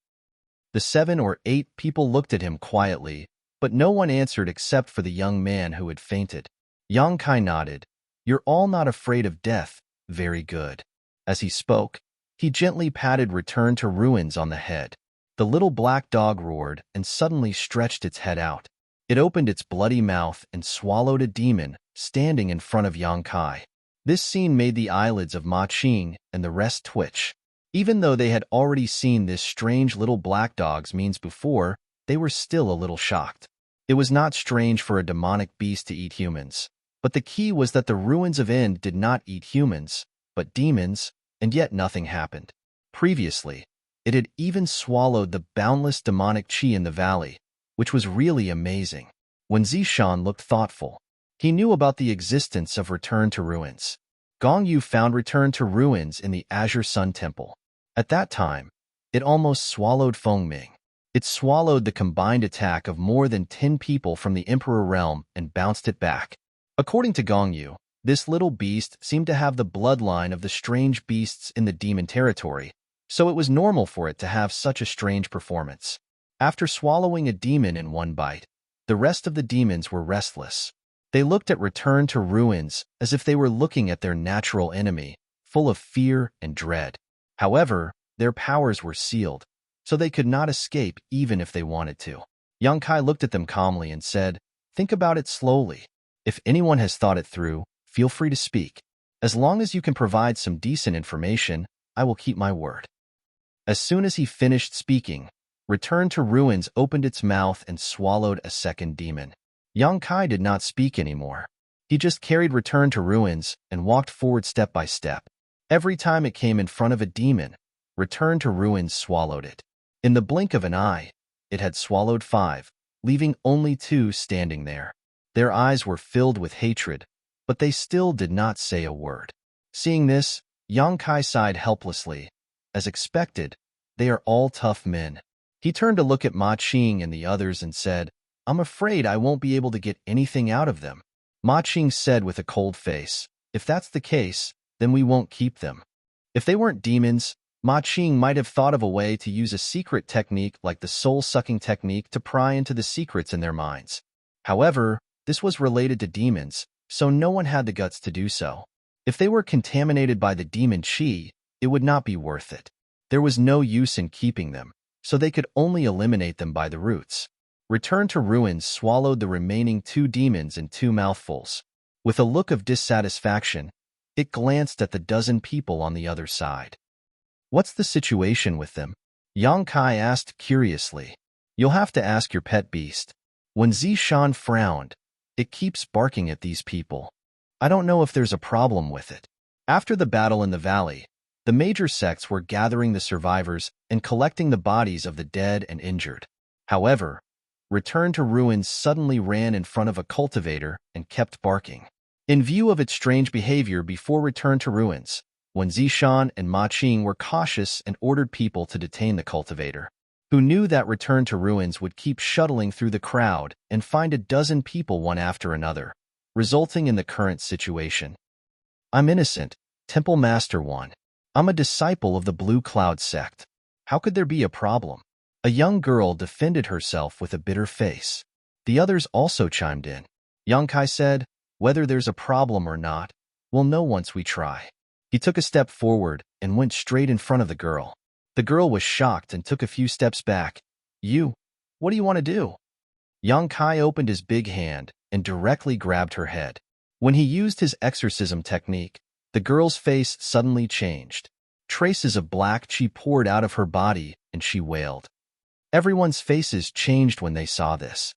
The 7 or 8 people looked at him quietly, but no one answered except for the young man who had fainted. Yang Kai nodded. "You're all not afraid of death. Very good." As he spoke, he gently patted Return to Ruins on the head. The little black dog roared and suddenly stretched its head out. It opened its bloody mouth and swallowed a demon standing in front of Yang Kai. This scene made the eyelids of Ma Qing and the rest twitch. Even though they had already seen this strange little black dog's means before, they were still a little shocked. It was not strange for a demonic beast to eat humans, but the key was that the Ruins of End did not eat humans, but demons, and yet nothing happened. Previously, it had even swallowed the boundless demonic qi in the valley, which was really amazing. When Zishan looked thoughtful, he knew about the existence of Return to Ruins. Gong Yu found Return to Ruins in the Azure Sun Temple. At that time, it almost swallowed Feng Ming. It swallowed the combined attack of more than 10 people from the Emperor realm and bounced it back. According to Gong Yu, this little beast seemed to have the bloodline of the strange beasts in the demon territory, so it was normal for it to have such a strange performance. After swallowing a demon in one bite, the rest of the demons were restless. They looked at Return to Ruins as if they were looking at their natural enemy, full of fear and dread. However, their powers were sealed, so they could not escape even if they wanted to. Yang Kai looked at them calmly and said, "Think about it slowly. If anyone has thought it through, feel free to speak. As long as you can provide some decent information, I will keep my word." As soon as he finished speaking, Return to Ruins opened its mouth and swallowed a second demon. Yang Kai did not speak anymore. He just carried Return to Ruins and walked forward step by step. Every time it came in front of a demon, Return to Ruins swallowed it. In the blink of an eye, it had swallowed 5, leaving only 2 standing there. Their eyes were filled with hatred, but they still did not say a word. Seeing this, Yang Kai sighed helplessly. As expected, they are all tough men. He turned to look at Ma Qing and the others and said, "I'm afraid I won't be able to get anything out of them." Ma Qing said with a cold face, "If that's the case, then we won't keep them." If they weren't demons, Ma Qing might have thought of a way to use a secret technique like the soul-sucking technique to pry into the secrets in their minds. However, this was related to demons, so no one had the guts to do so. If they were contaminated by the demon qi, it would not be worth it. There was no use in keeping them, so they could only eliminate them by the roots. Return to Ruins swallowed the remaining 2 demons in 2 mouthfuls. With a look of dissatisfaction, it glanced at the dozen people on the other side. "What's the situation with them?" Yang Kai asked curiously. "You'll have to ask your pet beast." When Zishan frowned, "It keeps barking at these people. I don't know if there's a problem with it." After the battle in the valley, the major sects were gathering the survivors and collecting the bodies of the dead and injured. However, Return to Ruins suddenly ran in front of a cultivator and kept barking. In view of its strange behavior before Return to Ruins, when Zishan and Ma Qing were cautious and ordered people to detain the cultivator, who knew that Return to Ruins would keep shuttling through the crowd and find a dozen people one after another, resulting in the current situation. "I'm innocent, Temple Master 1. I'm a disciple of the Blue Cloud sect. How could there be a problem?" A young girl defended herself with a bitter face. The others also chimed in. Yang Kai said, "Whether there's a problem or not, we'll know once we try." He took a step forward and went straight in front of the girl. The girl was shocked and took a few steps back. What do you want to do?" Yang Kai opened his big hand and directly grabbed her head. When he used his exorcism technique, the girl's face suddenly changed. Traces of black qi poured out of her body and she wailed. Everyone's faces changed when they saw this.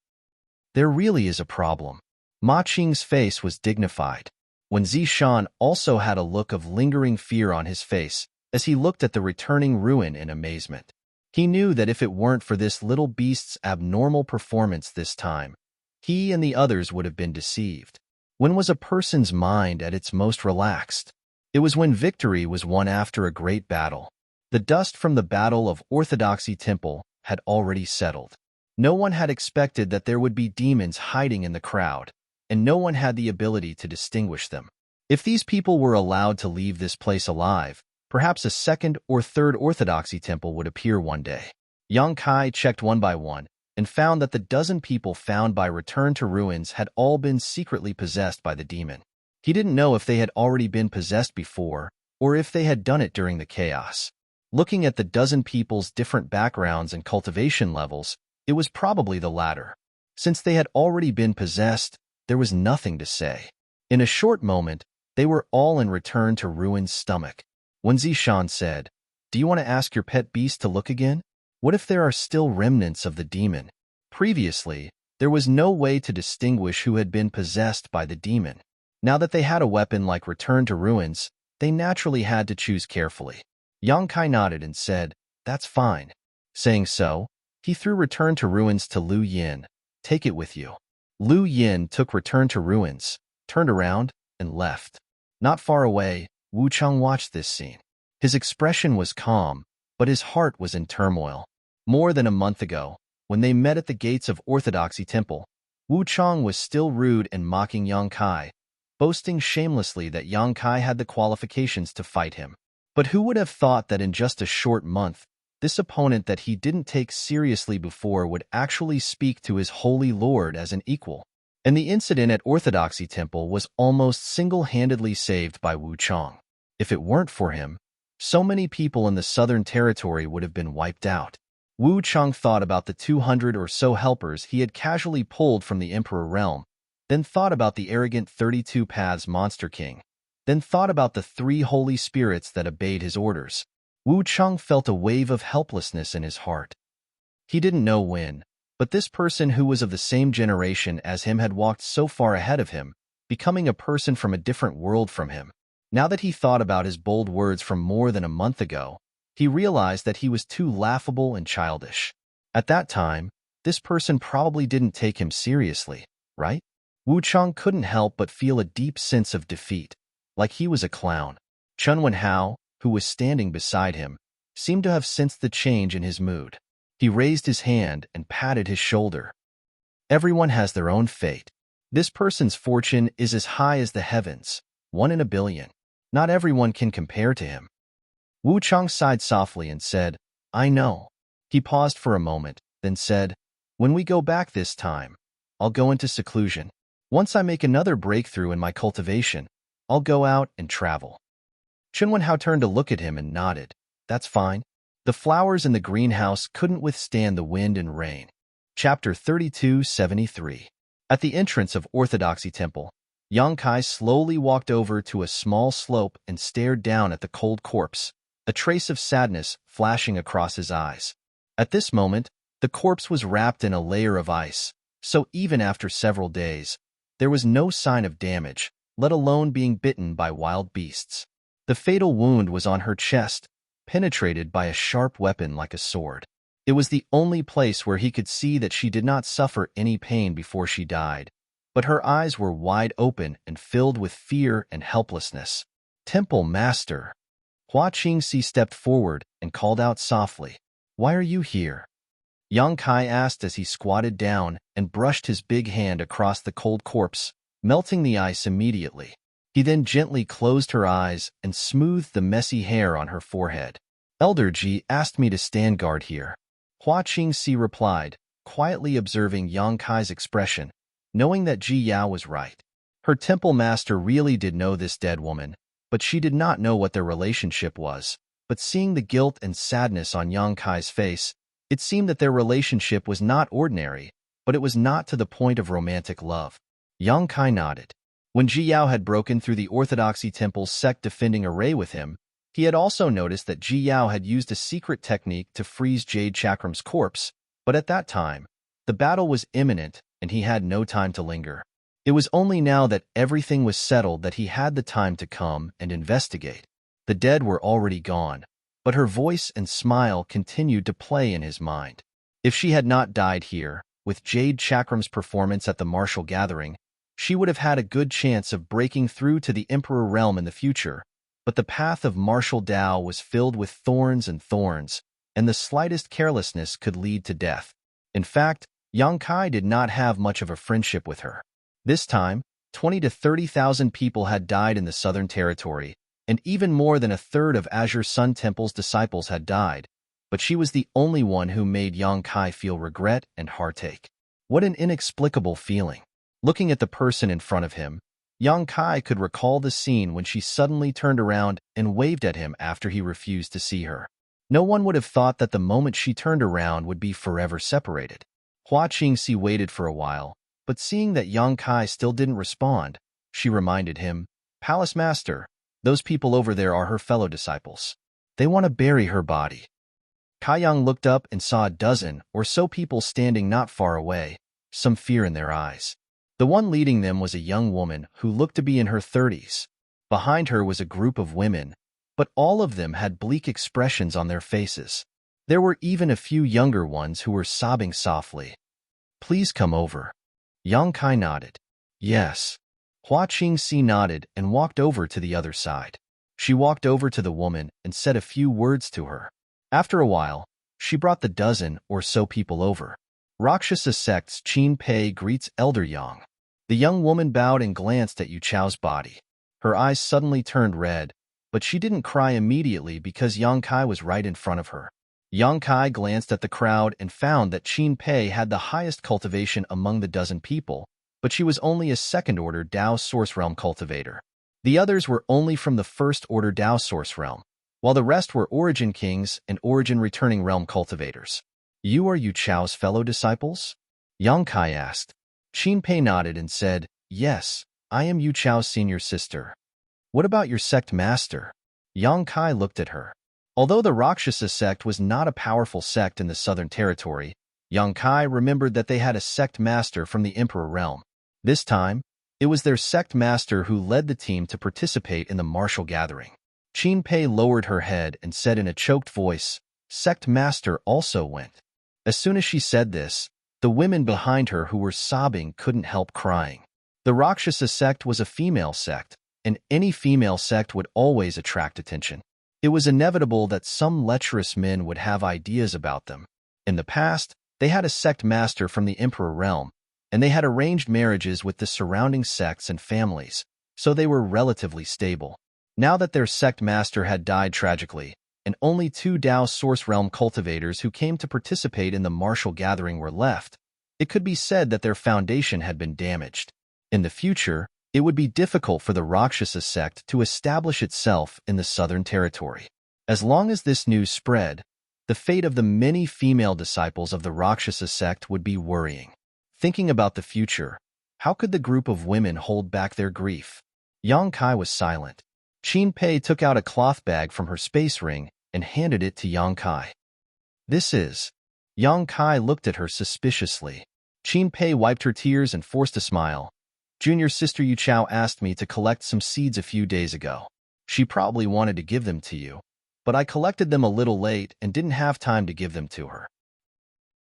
There really is a problem. Ma Qing's face was dignified. When Zishan also had a look of lingering fear on his face as he looked at the returning ruin in amazement. He knew that if it weren't for this little beast's abnormal performance this time, he and the others would have been deceived. When was a person's mind at its most relaxed? It was when victory was won after a great battle. The dust from the Battle of Orthodoxy Temple had already settled. No one had expected that there would be demons hiding in the crowd, and no one had the ability to distinguish them. If these people were allowed to leave this place alive, perhaps a 2nd or 3rd Orthodoxy temple would appear one day. Yang Kai checked one by one and found that the dozen people found by Return to Ruins had all been secretly possessed by the demon. He didn't know if they had already been possessed before or if they had done it during the chaos. Looking at the dozen people's different backgrounds and cultivation levels, it was probably the latter. Since they had already been possessed, there was nothing to say. In a short moment, they were all in Return to Ruins' stomach. When Zishan said, "Do you want to ask your pet beast to look again? What if there are still remnants of the demon?" Previously, there was no way to distinguish who had been possessed by the demon. Now that they had a weapon like Return to Ruins, they naturally had to choose carefully. Yang Kai nodded and said, "That's fine." Saying so, he threw Return to Ruins to Lu Yin. "Take it with you." Lu Yin took Return to Ruins, turned around, and left. Not far away, Wu Chang watched this scene. His expression was calm, but his heart was in turmoil. More than a month ago, when they met at the gates of Orthodoxy Temple, Wu Chang was still rude and mocking Yang Kai, boasting shamelessly that Yang Kai had the qualifications to fight him. But who would have thought that in just a short month, this opponent that he didn't take seriously before would actually speak to his holy lord as an equal? And the incident at Orthodoxy Temple was almost single-handedly saved by Wu Chang. If it weren't for him, so many people in the Southern Territory would have been wiped out. Wu Chang thought about the 200 or so helpers he had casually pulled from the Emperor realm, then thought about the arrogant 32 Paths Monster King, then thought about the 3 holy spirits that obeyed his orders. Wu Chang felt a wave of helplessness in his heart. He didn't know when, but this person who was of the same generation as him had walked so far ahead of him, becoming a person from a different world from him. Now that he thought about his bold words from more than a month ago, he realized that he was too laughable and childish. At that time, this person probably didn't take him seriously, right? Wu Chang couldn't help but feel a deep sense of defeat, like he was a clown. Chun Wenhao, who was standing beside him, seemed to have sensed the change in his mood. He raised his hand and patted his shoulder. Everyone has their own fate. This person's fortune is as high as the heavens, 1 in a billion. Not everyone can compare to him. Wu Chang sighed softly and said, I know. He paused for a moment, then said, when we go back this time, I'll go into seclusion. Once I make another breakthrough in my cultivation, I'll go out and travel. Chun Wenhao turned to look at him and nodded. That's fine. The flowers in the greenhouse couldn't withstand the wind and rain. Chapter 3273. At the entrance of Orthodoxy Temple, Yang Kai slowly walked over to a small slope and stared down at the cold corpse, a trace of sadness flashing across his eyes. At this moment, the corpse was wrapped in a layer of ice, so even after several days, there was no sign of damage, let alone being bitten by wild beasts. The fatal wound was on her chest, penetrated by a sharp weapon like a sword. It was the only place where he could see that she did not suffer any pain before she died, but her eyes were wide open and filled with fear and helplessness. Temple Master. Hua Qingxi stepped forward and called out softly, Why are you here? Yang Kai asked as he squatted down and brushed his big hand across the cold corpse, melting the ice immediately. He then gently closed her eyes and smoothed the messy hair on her forehead. Elder Ji asked me to stand guard here. Hua Qingxi replied, quietly observing Yang Kai's expression, knowing that Ji Yao was right. Her temple master really did know this dead woman, but she did not know what their relationship was. But seeing the guilt and sadness on Yang Kai's face, it seemed that their relationship was not ordinary, but it was not to the point of romantic love. Yang Kai nodded. When Ji Yao had broken through the Orthodoxy Temple's sect-defending array with him, he had also noticed that Ji Yao had used a secret technique to freeze Jade Chakram's corpse, but at that time, the battle was imminent and he had no time to linger. It was only now that everything was settled that he had the time to come and investigate. The dead were already gone, but her voice and smile continued to play in his mind. If she had not died here, with Jade Chakram's performance at the martial gathering, she would have had a good chance of breaking through to the Emperor realm in the future, but the path of martial Tao was filled with thorns, and the slightest carelessness could lead to death. In fact, Yang Kai did not have much of a friendship with her. This time, 20 to 30,000 people had died in the Southern Territory, and even more than a third of Azure Sun Temple's disciples had died, but she was the only one who made Yang Kai feel regret and heartache. What an inexplicable feeling. Looking at the person in front of him, Yang Kai could recall the scene when she suddenly turned around and waved at him after he refused to see her. No one would have thought that the moment she turned around would be forever separated. Hua Qingxi waited for a while, but seeing that Yang Kai still didn't respond, she reminded him, Palace Master, those people over there are her fellow disciples. They want to bury her body. Kai Yang looked up and saw a dozen or so people standing not far away, some fear in their eyes. The one leading them was a young woman who looked to be in her 30s. Behind her was a group of women, but all of them had bleak expressions on their faces. There were even a few younger ones who were sobbing softly. Please come over. Yang Kai nodded. Yes. Hua Qingxi nodded and walked over to the other side. She walked over to the woman and said a few words to her. After a while, she brought the dozen or so people over. Rakshasa sect's Qin Pei greets Elder Yang. The young woman bowed and glanced at Yu Chao's body. Her eyes suddenly turned red, but she didn't cry immediately because Yang Kai was right in front of her. Yang Kai glanced at the crowd and found that Qin Pei had the highest cultivation among the dozen people, but she was only a second-order Dao Source Realm cultivator. The others were only from the first-order Dao Source Realm, while the rest were Origin Kings and Origin Returning Realm cultivators. You are Yu Chao's fellow disciples? Yang Kai asked. Qin Pei nodded and said, Yes, I am Yu Chao's senior sister. What about your sect master? Yang Kai looked at her. Although the Rakshasa sect was not a powerful sect in the Southern Territory, Yang Kai remembered that they had a sect master from the Emperor realm. This time, it was their sect master who led the team to participate in the martial gathering. Qin Pei lowered her head and said in a choked voice, Sect master also went. As soon as she said this, the women behind her who were sobbing couldn't help crying. The Rakshasa sect was a female sect, and any female sect would always attract attention. It was inevitable that some lecherous men would have ideas about them. In the past, they had a sect master from the Emperor realm, and they had arranged marriages with the surrounding sects and families, so they were relatively stable. Now that their sect master had died tragically, and only 2 Dao Source Realm cultivators who came to participate in the martial gathering were left, it could be said that their foundation had been damaged. In the future, it would be difficult for the Rakshasa sect to establish itself in the Southern Territory. As long as this news spread, the fate of the many female disciples of the Rakshasa sect would be worrying. Thinking about the future, how could the group of women hold back their grief? Yang Kai was silent. Qin Pei took out a cloth bag from her space ring and handed it to Yang Kai. This is. Yang Kai looked at her suspiciously. Qin Pei wiped her tears and forced a smile. Junior sister Yu Chao asked me to collect some seeds a few days ago. She probably wanted to give them to you, but I collected them a little late and didn't have time to give them to her.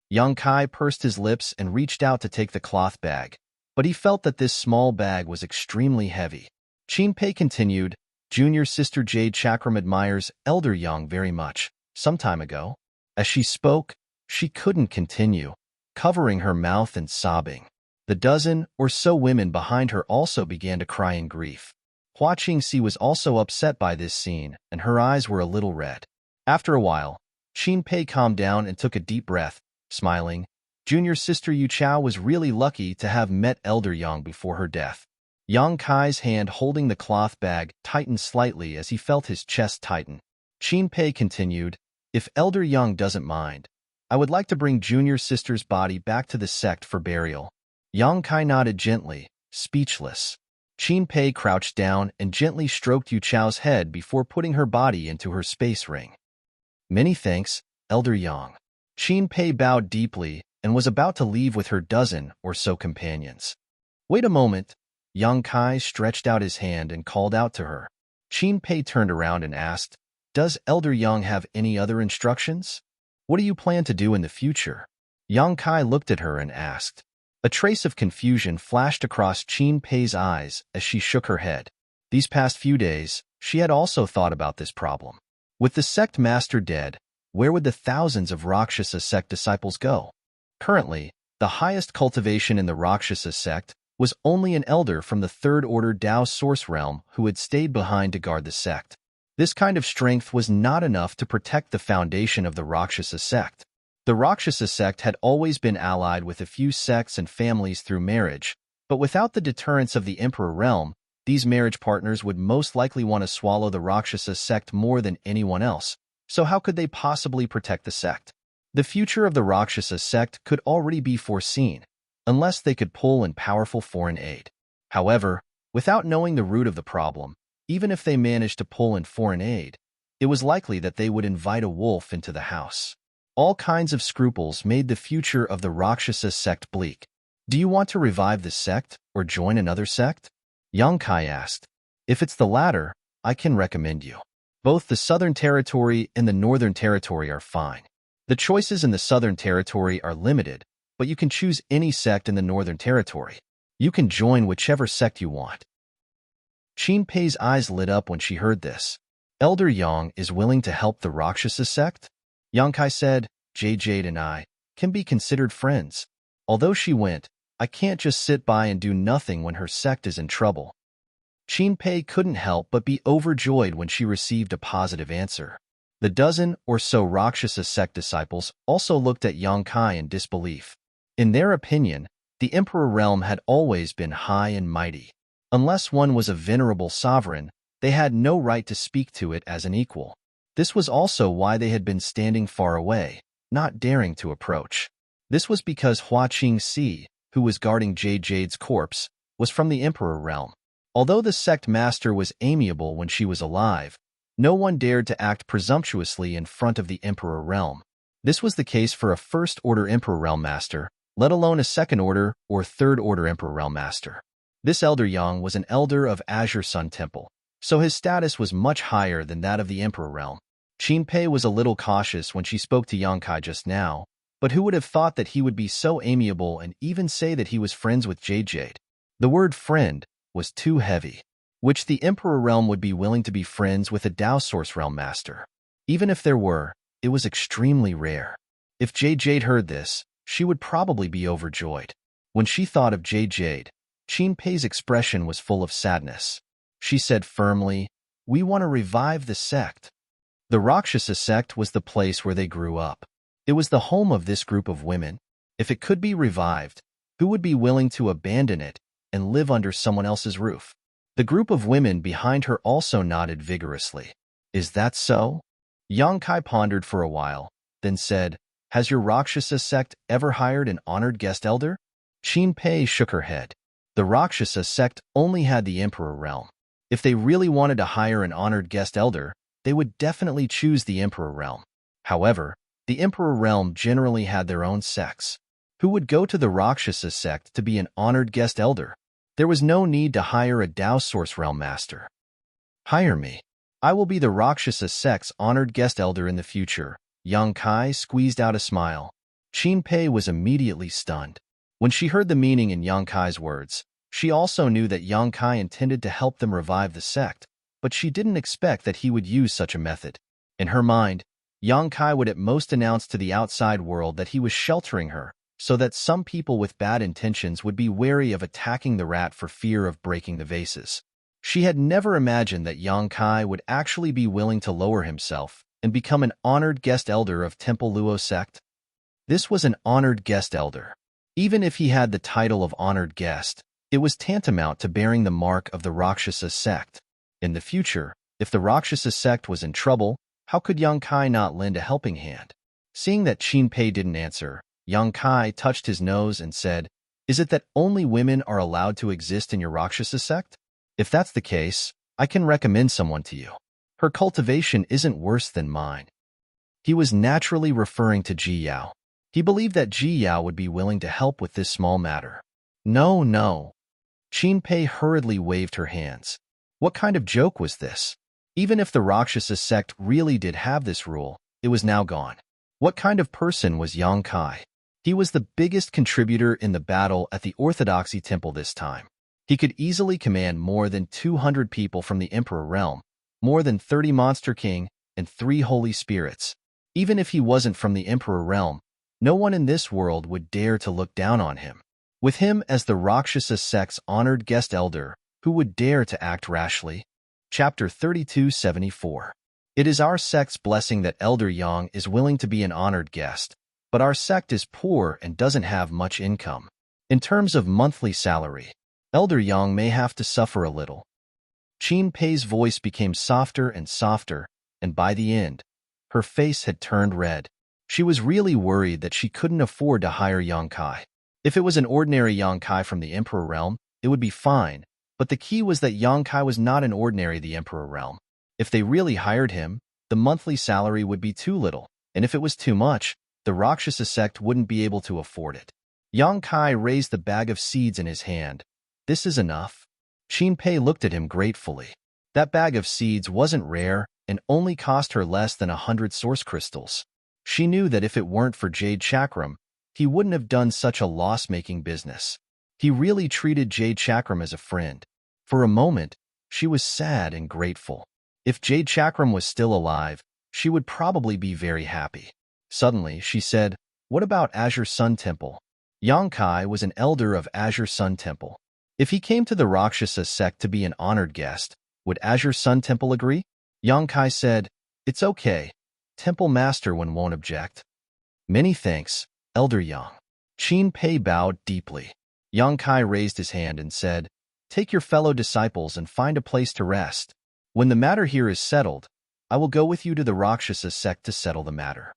Yang Kai pursed his lips and reached out to take the cloth bag, but he felt that this small bag was extremely heavy. Qin Pei continued, Junior sister Jade Chakram admires Elder Yang very much. Some time ago, as she spoke, she couldn't continue, covering her mouth and sobbing. The dozen or so women behind her also began to cry in grief. Hua Qingxi was also upset by this scene, and her eyes were a little red. After a while, Qin Pei calmed down and took a deep breath, smiling. Junior sister Yu Chao was really lucky to have met Elder Yang before her death. Yang Kai's hand holding the cloth bag tightened slightly as he felt his chest tighten. Qin Pei continued, If Elder Yang doesn't mind, I would like to bring Junior sister's body back to the sect for burial. Yang Kai nodded gently, speechless. Qin Pei crouched down and gently stroked Yu Chao's head before putting her body into her space ring. Many thanks, Elder Yang. Qin Pei bowed deeply and was about to leave with her dozen or so companions. Wait a moment. Yang Kai stretched out his hand and called out to her. Qin Pei turned around and asked, Does Elder Yang have any other instructions? What do you plan to do in the future? Yang Kai looked at her and asked. A trace of confusion flashed across Qin Pei's eyes as she shook her head. These past few days, she had also thought about this problem. With the sect master dead, where would the thousands of Rakshasa sect disciples go? Currently, the highest cultivation in the Rakshasa sect was only an elder from the third order Dao Source Realm who had stayed behind to guard the sect. This kind of strength was not enough to protect the foundation of the Rakshasa sect. The Rakshasa sect had always been allied with a few sects and families through marriage, but without the deterrence of the Emperor realm, these marriage partners would most likely want to swallow the Rakshasa sect more than anyone else, so how could they possibly protect the sect? The future of the Rakshasa sect could already be foreseen, unless they could pull in powerful foreign aid. However, without knowing the root of the problem, even if they managed to pull in foreign aid, it was likely that they would invite a wolf into the house. All kinds of scruples made the future of the Rakshasa sect bleak. Do you want to revive the sect or join another sect? Yang Kai asked. If it's the latter, I can recommend you. Both the Southern Territory and the Northern Territory are fine. The choices in the Southern Territory are limited, but you can choose any sect in the Northern Territory. You can join whichever sect you want. Qinpei's eyes lit up when she heard this. Elder Yang is willing to help the Rakshasa sect? Yang Kai said, Jade and I can be considered friends. Although she went, I can't just sit by and do nothing when her sect is in trouble. Qinpei couldn't help but be overjoyed when she received a positive answer. The dozen or so Rakshasa sect disciples also looked at Yang Kai in disbelief. In their opinion, the emperor realm had always been high and mighty. Unless one was a venerable sovereign, they had no right to speak to it as an equal. This was also why they had been standing far away, not daring to approach. This was because Hua Qingxi, who was guarding Jade's corpse, was from the emperor realm. Although the sect master was amiable when she was alive, no one dared to act presumptuously in front of the emperor realm. This was the case for a first-order emperor realm master, let alone a second-order or third-order emperor realm master. This elder Yang was an elder of Azure Sun Temple, so his status was much higher than that of the emperor realm. Qinpei was a little cautious when she spoke to Yang Kai just now, but who would have thought that he would be so amiable and even say that he was friends with Jade? The word friend was too heavy. Which the emperor realm would be willing to be friends with a Dao Source realm master. Even if there were, it was extremely rare. If Jade heard this, she would probably be overjoyed. When she thought of Jade, Qinpei's expression was full of sadness. She said firmly, "We want to revive the sect." The Rakshasa sect was the place where they grew up. It was the home of this group of women. If it could be revived, who would be willing to abandon it and live under someone else's roof? The group of women behind her also nodded vigorously. Is that so? Yang Kai pondered for a while, then said, Has your Rakshasa sect ever hired an honored guest elder? Qinpei shook her head. The Rakshasa sect only had the emperor realm. If they really wanted to hire an honored guest elder, they would definitely choose the emperor realm. However, the emperor realm generally had their own sects. Who would go to the Rakshasa sect to be an honored guest elder? There was no need to hire a Dao Source realm master. Hire me. I will be the Rakshasa sect's honored guest elder in the future. Yang Kai squeezed out a smile. Qinpei was immediately stunned. When she heard the meaning in Yang Kai's words, she also knew that Yang Kai intended to help them revive the sect, but she didn't expect that he would use such a method. In her mind, Yang Kai would at most announce to the outside world that he was sheltering her, so that some people with bad intentions would be wary of attacking the rat for fear of breaking the vases. She had never imagined that Yang Kai would actually be willing to lower himself and become an honored guest elder of Temple Luo sect. This was an honored guest elder. Even if he had the title of honored guest, it was tantamount to bearing the mark of the Rakshasa sect. In the future, if the Rakshasa sect was in trouble, how could Yang Kai not lend a helping hand? Seeing that Qinpei didn't answer, Yang Kai touched his nose and said, Is it that only women are allowed to exist in your Rakshasa sect? If that's the case, I can recommend someone to you. Her cultivation isn't worse than mine. He was naturally referring to Ji Yao. He believed that Ji Yao would be willing to help with this small matter. No. Qinpei hurriedly waved her hands. What kind of joke was this? Even if the Rakshasa sect really did have this rule, it was now gone. What kind of person was Yang Kai? He was the biggest contributor in the battle at the Orthodoxy Temple this time. He could easily command more than 200 people from the Emperor realm, more than 30 Monster King, and 3 Holy Spirits. Even if he wasn't from the Emperor realm, no one in this world would dare to look down on him. With him as the Rakshasa sect's honored guest elder, who would dare to act rashly? Chapter 3274. It is our sect's blessing that Elder Yang is willing to be an honored guest, but our sect is poor and doesn't have much income. In terms of monthly salary, Elder Yang may have to suffer a little. Qinpei's voice became softer and softer, and by the end, her face had turned red. She was really worried that she couldn't afford to hire Yang Kai. If it was an ordinary Yang Kai from the Emperor realm, it would be fine, but the key was that Yang Kai was not an ordinary the Emperor realm. If they really hired him, the monthly salary would be too little, and if it was too much, the Rakshasa sect wouldn't be able to afford it. Yang Kai raised the bag of seeds in his hand. This is enough. Qinpei looked at him gratefully. That bag of seeds wasn't rare and only cost her less than 100 source crystals. She knew that if it weren't for Jade Chakram, he wouldn't have done such a loss-making business. He really treated Jade Chakram as a friend. For a moment, she was sad and grateful. If Jade Chakram was still alive, she would probably be very happy. Suddenly, she said, "What about Azure Sun Temple?" Yang Kai was an elder of Azure Sun Temple. If he came to the Rakshasa sect to be an honored guest, would Azure Sun Temple agree? Yang Kai said, "It's okay. Temple Master One won't object." "Many thanks, Elder Yang." Qin Pei bowed deeply. Yang Kai raised his hand and said, "Take your fellow disciples and find a place to rest. When the matter here is settled, I will go with you to the Rakshasa sect to settle the matter."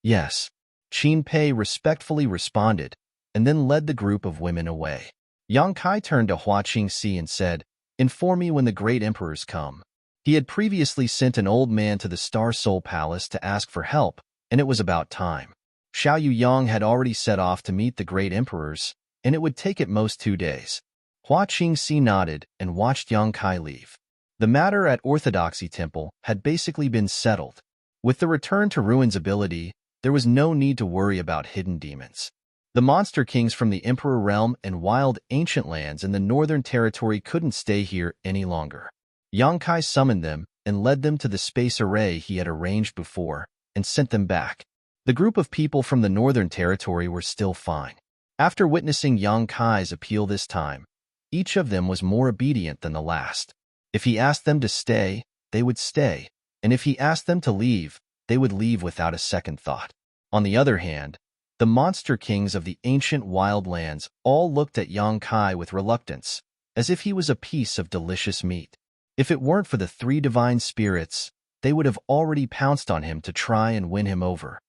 "Yes," Qin Pei respectfully responded, and then led the group of women away. Yang Kai turned to Hua Qingxi and said, "Inform me when the great emperors come." He had previously sent an old man to the Star Soul Palace to ask for help, and it was about time. Xiao Yang had already set off to meet the great emperors, and it would take at most 2 days. Hua Qingxi nodded and watched Yang Kai leave. The matter at Orthodoxy Temple had basically been settled. With the return to Ruin's ability, there was no need to worry about hidden demons. The monster kings from the Emperor Realm and wild ancient lands in the Northern Territory couldn't stay here any longer. Yang Kai summoned them and led them to the space array he had arranged before and sent them back. The group of people from the Northern Territory were still fine. After witnessing Yang Kai's appeal this time, each of them was more obedient than the last. If he asked them to stay, they would stay, and if he asked them to leave, they would leave without a second thought. On the other hand, the monster kings of the ancient wild lands all looked at Yang Kai with reluctance, as if he was a piece of delicious meat. If it weren't for the 3 divine spirits, they would have already pounced on him to try and win him over.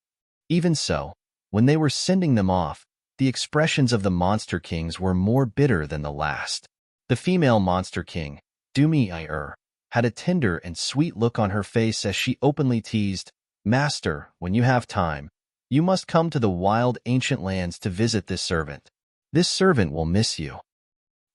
Even so, when they were sending them off, the expressions of the monster kings were more bitter than the last. The female monster king, Dumi Ir, had a tender and sweet look on her face as she openly teased, "Master, when you have time, you must come to the wild ancient lands to visit this servant. This servant will miss you."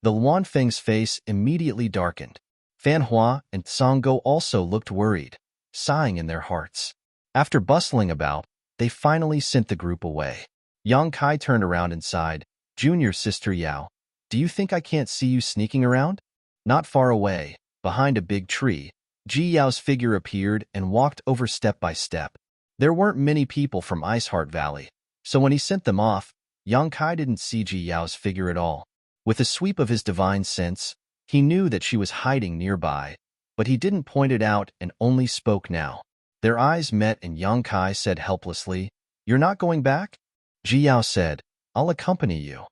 The Luanfeng's face immediately darkened. Fan Hua and Tsanggo also looked worried, sighing in their hearts. After bustling about, they finally sent the group away. Yang Kai turned around and sighed, "Junior Sister Yao, do you think I can't see you sneaking around?" Not far away, behind a big tree, Ji Yao's figure appeared and walked over step by step. There weren't many people from Iceheart Valley, so when he sent them off, Yang Kai didn't see Ji Yao's figure at all. With a sweep of his divine sense, he knew that she was hiding nearby, but he didn't point it out and only spoke now. Their eyes met and Yang Kai said helplessly, "You're not going back?" Ji Yao said, "I'll accompany you."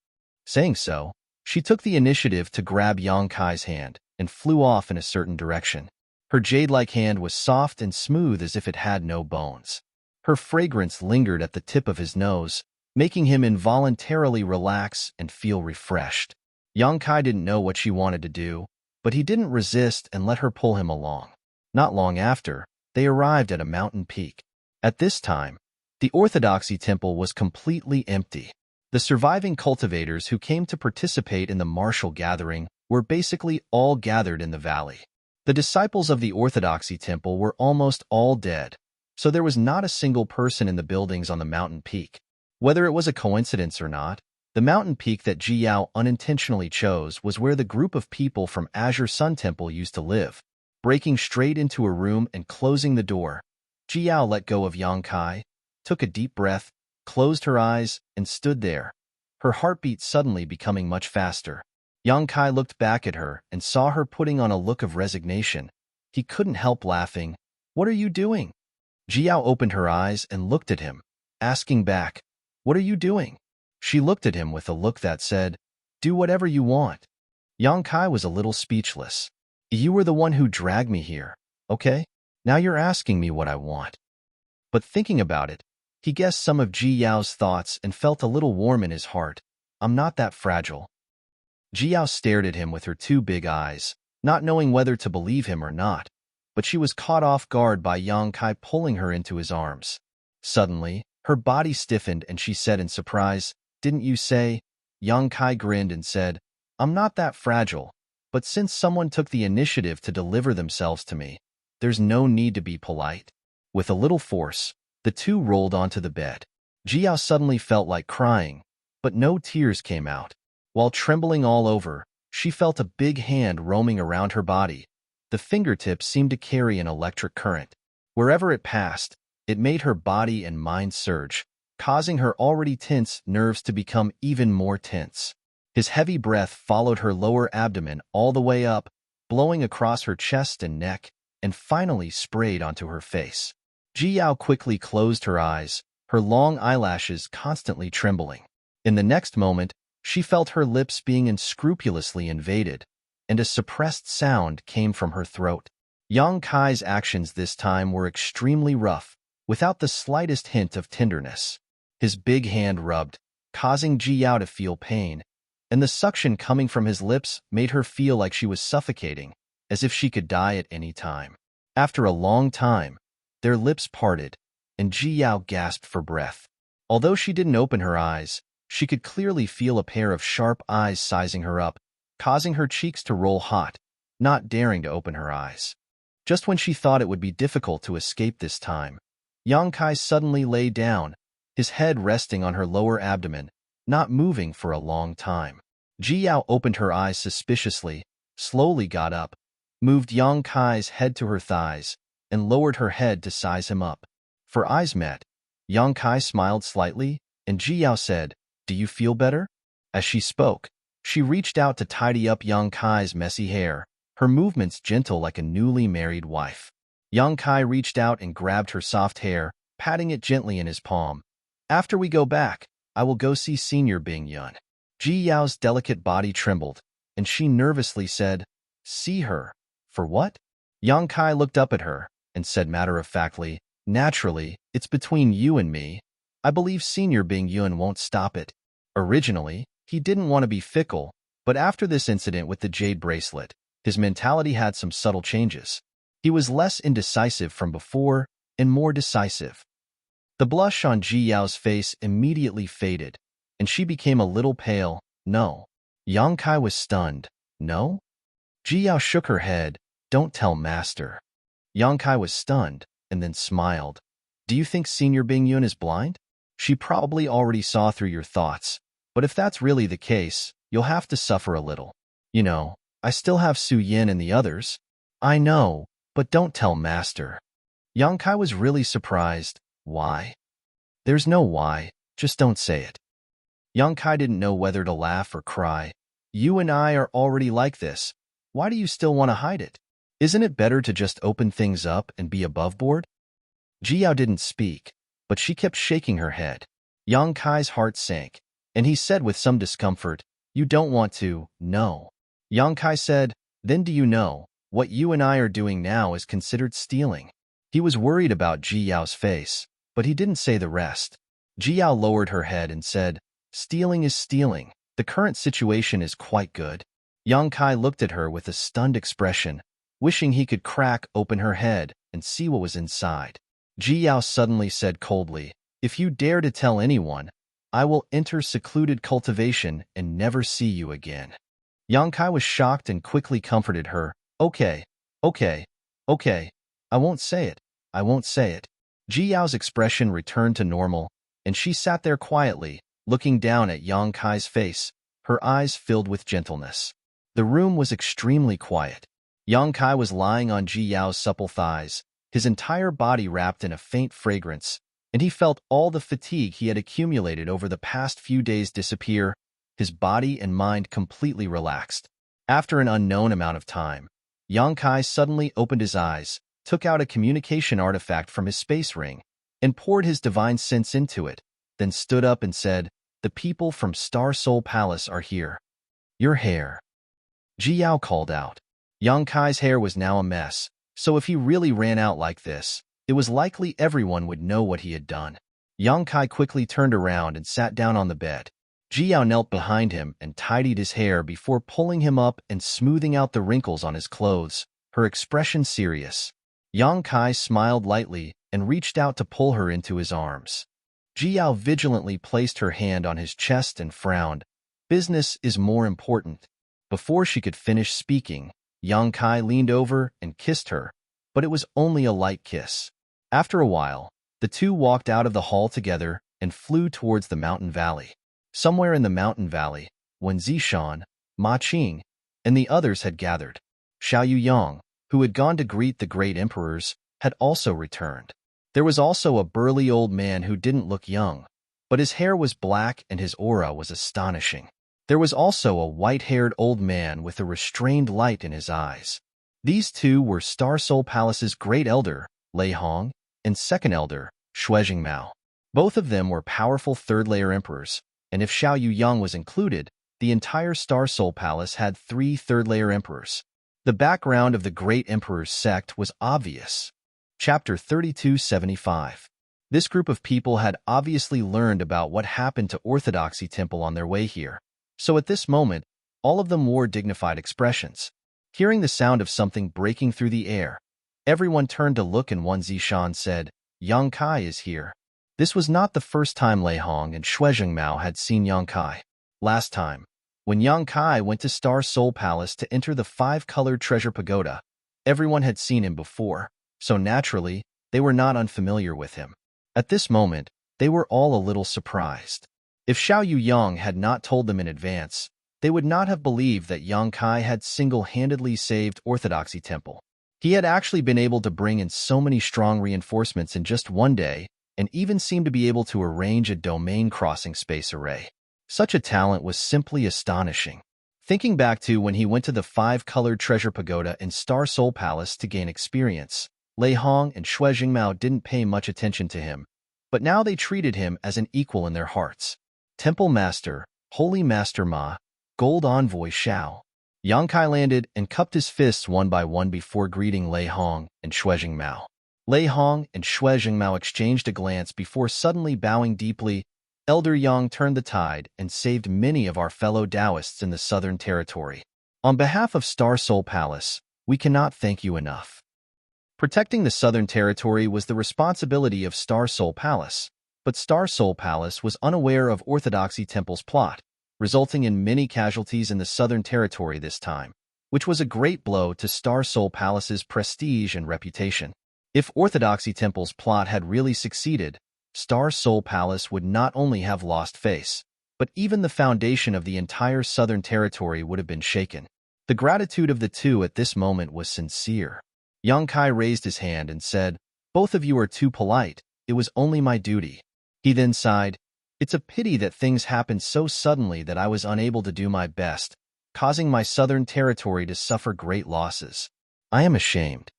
Saying so, she took the initiative to grab Yang Kai's hand and flew off in a certain direction. Her jade-like hand was soft and smooth as if it had no bones. Her fragrance lingered at the tip of his nose, making him involuntarily relax and feel refreshed. Yang Kai didn't know what she wanted to do, but he didn't resist and let her pull him along. Not long after, they arrived at a mountain peak. At this time, the Orthodoxy Temple was completely empty. The surviving cultivators who came to participate in the martial gathering were basically all gathered in the valley. The disciples of the Orthodoxy Temple were almost all dead, so there was not a single person in the buildings on the mountain peak. Whether it was a coincidence or not, the mountain peak that Ji Yao unintentionally chose was where the group of people from Azure Sun Temple used to live. Breaking straight into a room and closing the door, Ji Yao let go of Yang Kai, took a deep breath, closed her eyes, and stood there, her heartbeat suddenly becoming much faster. Yang Kai looked back at her and saw her putting on a look of resignation. He couldn't help laughing. "What are you doing?" Ji Yao opened her eyes and looked at him, asking back, "What are you doing?" She looked at him with a look that said, "Do whatever you want." Yang Kai was a little speechless. "You were the one who dragged me here, okay? Now you're asking me what I want." But thinking about it, he guessed some of Ji Yao's thoughts and felt a little warm in his heart. "I'm not that fragile." Ji Yao stared at him with her 2 big eyes, not knowing whether to believe him or not, but she was caught off guard by Yang Kai pulling her into his arms. Suddenly, her body stiffened and she said in surprise, "Didn't you say?" Yang Kai grinned and said, "I'm not that fragile, but since someone took the initiative to deliver themselves to me, there's no need to be polite." With a little force, the 2 rolled onto the bed. Ji Yao suddenly felt like crying, but no tears came out. While trembling all over, she felt a big hand roaming around her body. The fingertips seemed to carry an electric current. Wherever it passed, it made her body and mind surge, causing her already tense nerves to become even more tense. His heavy breath followed her lower abdomen all the way up, blowing across her chest and neck, and finally sprayed onto her face. Ji Yao quickly closed her eyes, her long eyelashes constantly trembling. In the next moment, she felt her lips being unscrupulously invaded, and a suppressed sound came from her throat. Yang Kai's actions this time were extremely rough, without the slightest hint of tenderness. His big hand rubbed, causing Ji Yao to feel pain, and the suction coming from his lips made her feel like she was suffocating, as if she could die at any time. After a long time, their lips parted, and Ji Yao gasped for breath. Although she didn't open her eyes, she could clearly feel a pair of sharp eyes sizing her up, causing her cheeks to roll hot, not daring to open her eyes. Just when she thought it would be difficult to escape this time, Yang Kai suddenly lay down, his head resting on her lower abdomen, not moving for a long time. Ji Yao opened her eyes suspiciously, slowly got up, moved Yang Kai's head to her thighs, and lowered her head to size him up. For eyes met, Yang Kai smiled slightly, and Ji Yao said, "Do you feel better?" As she spoke, she reached out to tidy up Yang Kai's messy hair, her movements gentle like a newly married wife. Yang Kai reached out and grabbed her soft hair, patting it gently in his palm. "After we go back, I will go see Senior Bing Yun." Ji Yao's delicate body trembled, and she nervously said, "See her? For what?" Yang Kai looked up at her and said matter-of-factly, "Naturally, it's between you and me. I believe Senior Bing Yun won't stop it." Originally, he didn't want to be fickle, but after this incident with the jade bracelet, his mentality had some subtle changes. He was less indecisive from before and more decisive. The blush on Ji Yao's face immediately faded, and she became a little pale. "No." Yang Kai was stunned. "No?" Ji Yao shook her head. "Don't tell Master." Yang Kai was stunned, and then smiled. "Do you think Senior Bing Yun is blind? She probably already saw through your thoughts, but if that's really the case, you'll have to suffer a little. You know, I still have Su Yin and the others." "I know, but don't tell Master." Yang Kai was really surprised. "Why?" "There's no why, just don't say it." Yang Kai didn't know whether to laugh or cry. "You and I are already like this. Why do you still want to hide it? Isn't it better to just open things up and be above board?" Ji Yao didn't speak, but she kept shaking her head. Yang Kai's heart sank, and he said with some discomfort, "You don't want to, no." Yang Kai said, "Then do you know, what you and I are doing now is considered stealing?" He was worried about Ji Yao's face, but he didn't say the rest. Ji Yao lowered her head and said, "Stealing is stealing. The current situation is quite good." Yang Kai looked at her with a stunned expression, wishing he could crack open her head and see what was inside. Ji Yao suddenly said coldly, "If you dare to tell anyone, I will enter secluded cultivation and never see you again." Yang Kai was shocked and quickly comforted her. Okay, okay, I won't say it. I won't say it." Ji Yao's expression returned to normal, and she sat there quietly, looking down at Yang Kai's face, her eyes filled with gentleness. The room was extremely quiet. Yang Kai was lying on Ji Yao's supple thighs, his entire body wrapped in a faint fragrance, and he felt all the fatigue he had accumulated over the past few days disappear, his body and mind completely relaxed. After an unknown amount of time, Yang Kai suddenly opened his eyes, took out a communication artifact from his space ring, and poured his divine sense into it, then stood up and said, "The people from Star Soul Palace are here." "Your hair." Ji Yao called out. Yang Kai's hair was now a mess, so if he really ran out like this, it was likely everyone would know what he had done. Yang Kai quickly turned around and sat down on the bed. Ji Yao knelt behind him and tidied his hair before pulling him up and smoothing out the wrinkles on his clothes, her expression serious. Yang Kai smiled lightly and reached out to pull her into his arms. Ji Yao vigilantly placed her hand on his chest and frowned. "Business is more important." Before she could finish speaking, Yang Kai leaned over and kissed her, but it was only a light kiss. After a while, the two walked out of the hall together and flew towards the mountain valley. Somewhere in the mountain valley, Wen Zishan, Ma Qing, and the others had gathered. Xiao Yuyang, who had gone to greet the great emperors, had also returned. There was also a burly old man who didn't look young, but his hair was black and his aura was astonishing. There was also a white-haired old man with a restrained light in his eyes. These two were Star Soul Palace's great elder, Lei Hong, and second elder, Shuijing Mao. Both of them were powerful third-layer emperors, and if Xiao Yuyang was included, the entire Star Soul Palace had 3 third-layer emperors. The background of the great emperor's sect was obvious. Chapter 3275. This group of people had obviously learned about what happened to Orthodoxy Temple on their way here, so at this moment, all of them wore dignified expressions. Hearing the sound of something breaking through the air, everyone turned to look and Wen Zishan said, "Yang Kai is here." This was not the first time Lei Hong and Shuijing Mao had seen Yang Kai. Last time, when Yang Kai went to Star Soul Palace to enter the 5-colored treasure pagoda, everyone had seen him before, so naturally, they were not unfamiliar with him. At this moment, they were all a little surprised. If Xiao Yuyang had not told them in advance, they would not have believed that Yang Kai had single-handedly saved Orthodoxy Temple. He had actually been able to bring in so many strong reinforcements in just one day, and even seemed to be able to arrange a domain-crossing space array. Such a talent was simply astonishing. Thinking back to when he went to the 5-colored treasure pagoda in Star Soul Palace to gain experience, Lei Hong and Shuijing Mao didn't pay much attention to him, but now they treated him as an equal in their hearts. Temple Master, Holy Master Ma, Gold Envoy Xiao. Yang Kai landed and cupped his fists one by one before greeting Lei Hong and Shuijing Mao. Lei Hong and Shuijing Mao exchanged a glance before suddenly bowing deeply. Elder Yang turned the tide and saved many of our fellow Taoists in the Southern Territory. On behalf of Star Soul Palace, we cannot thank you enough. Protecting the Southern Territory was the responsibility of Star Soul Palace, but Star Soul Palace was unaware of Orthodoxy Temple's plot, resulting in many casualties in the Southern Territory this time, which was a great blow to Star Soul Palace's prestige and reputation. If Orthodoxy Temple's plot had really succeeded, Star Soul Palace would not only have lost face, but even the foundation of the entire Southern Territory would have been shaken. The gratitude of the two at this moment was sincere. Yang Kai raised his hand and said, "Both of you are too polite. It was only my duty." He then sighed, "It's a pity that things happened so suddenly that I was unable to do my best, causing my Southern Territory to suffer great losses. I am ashamed."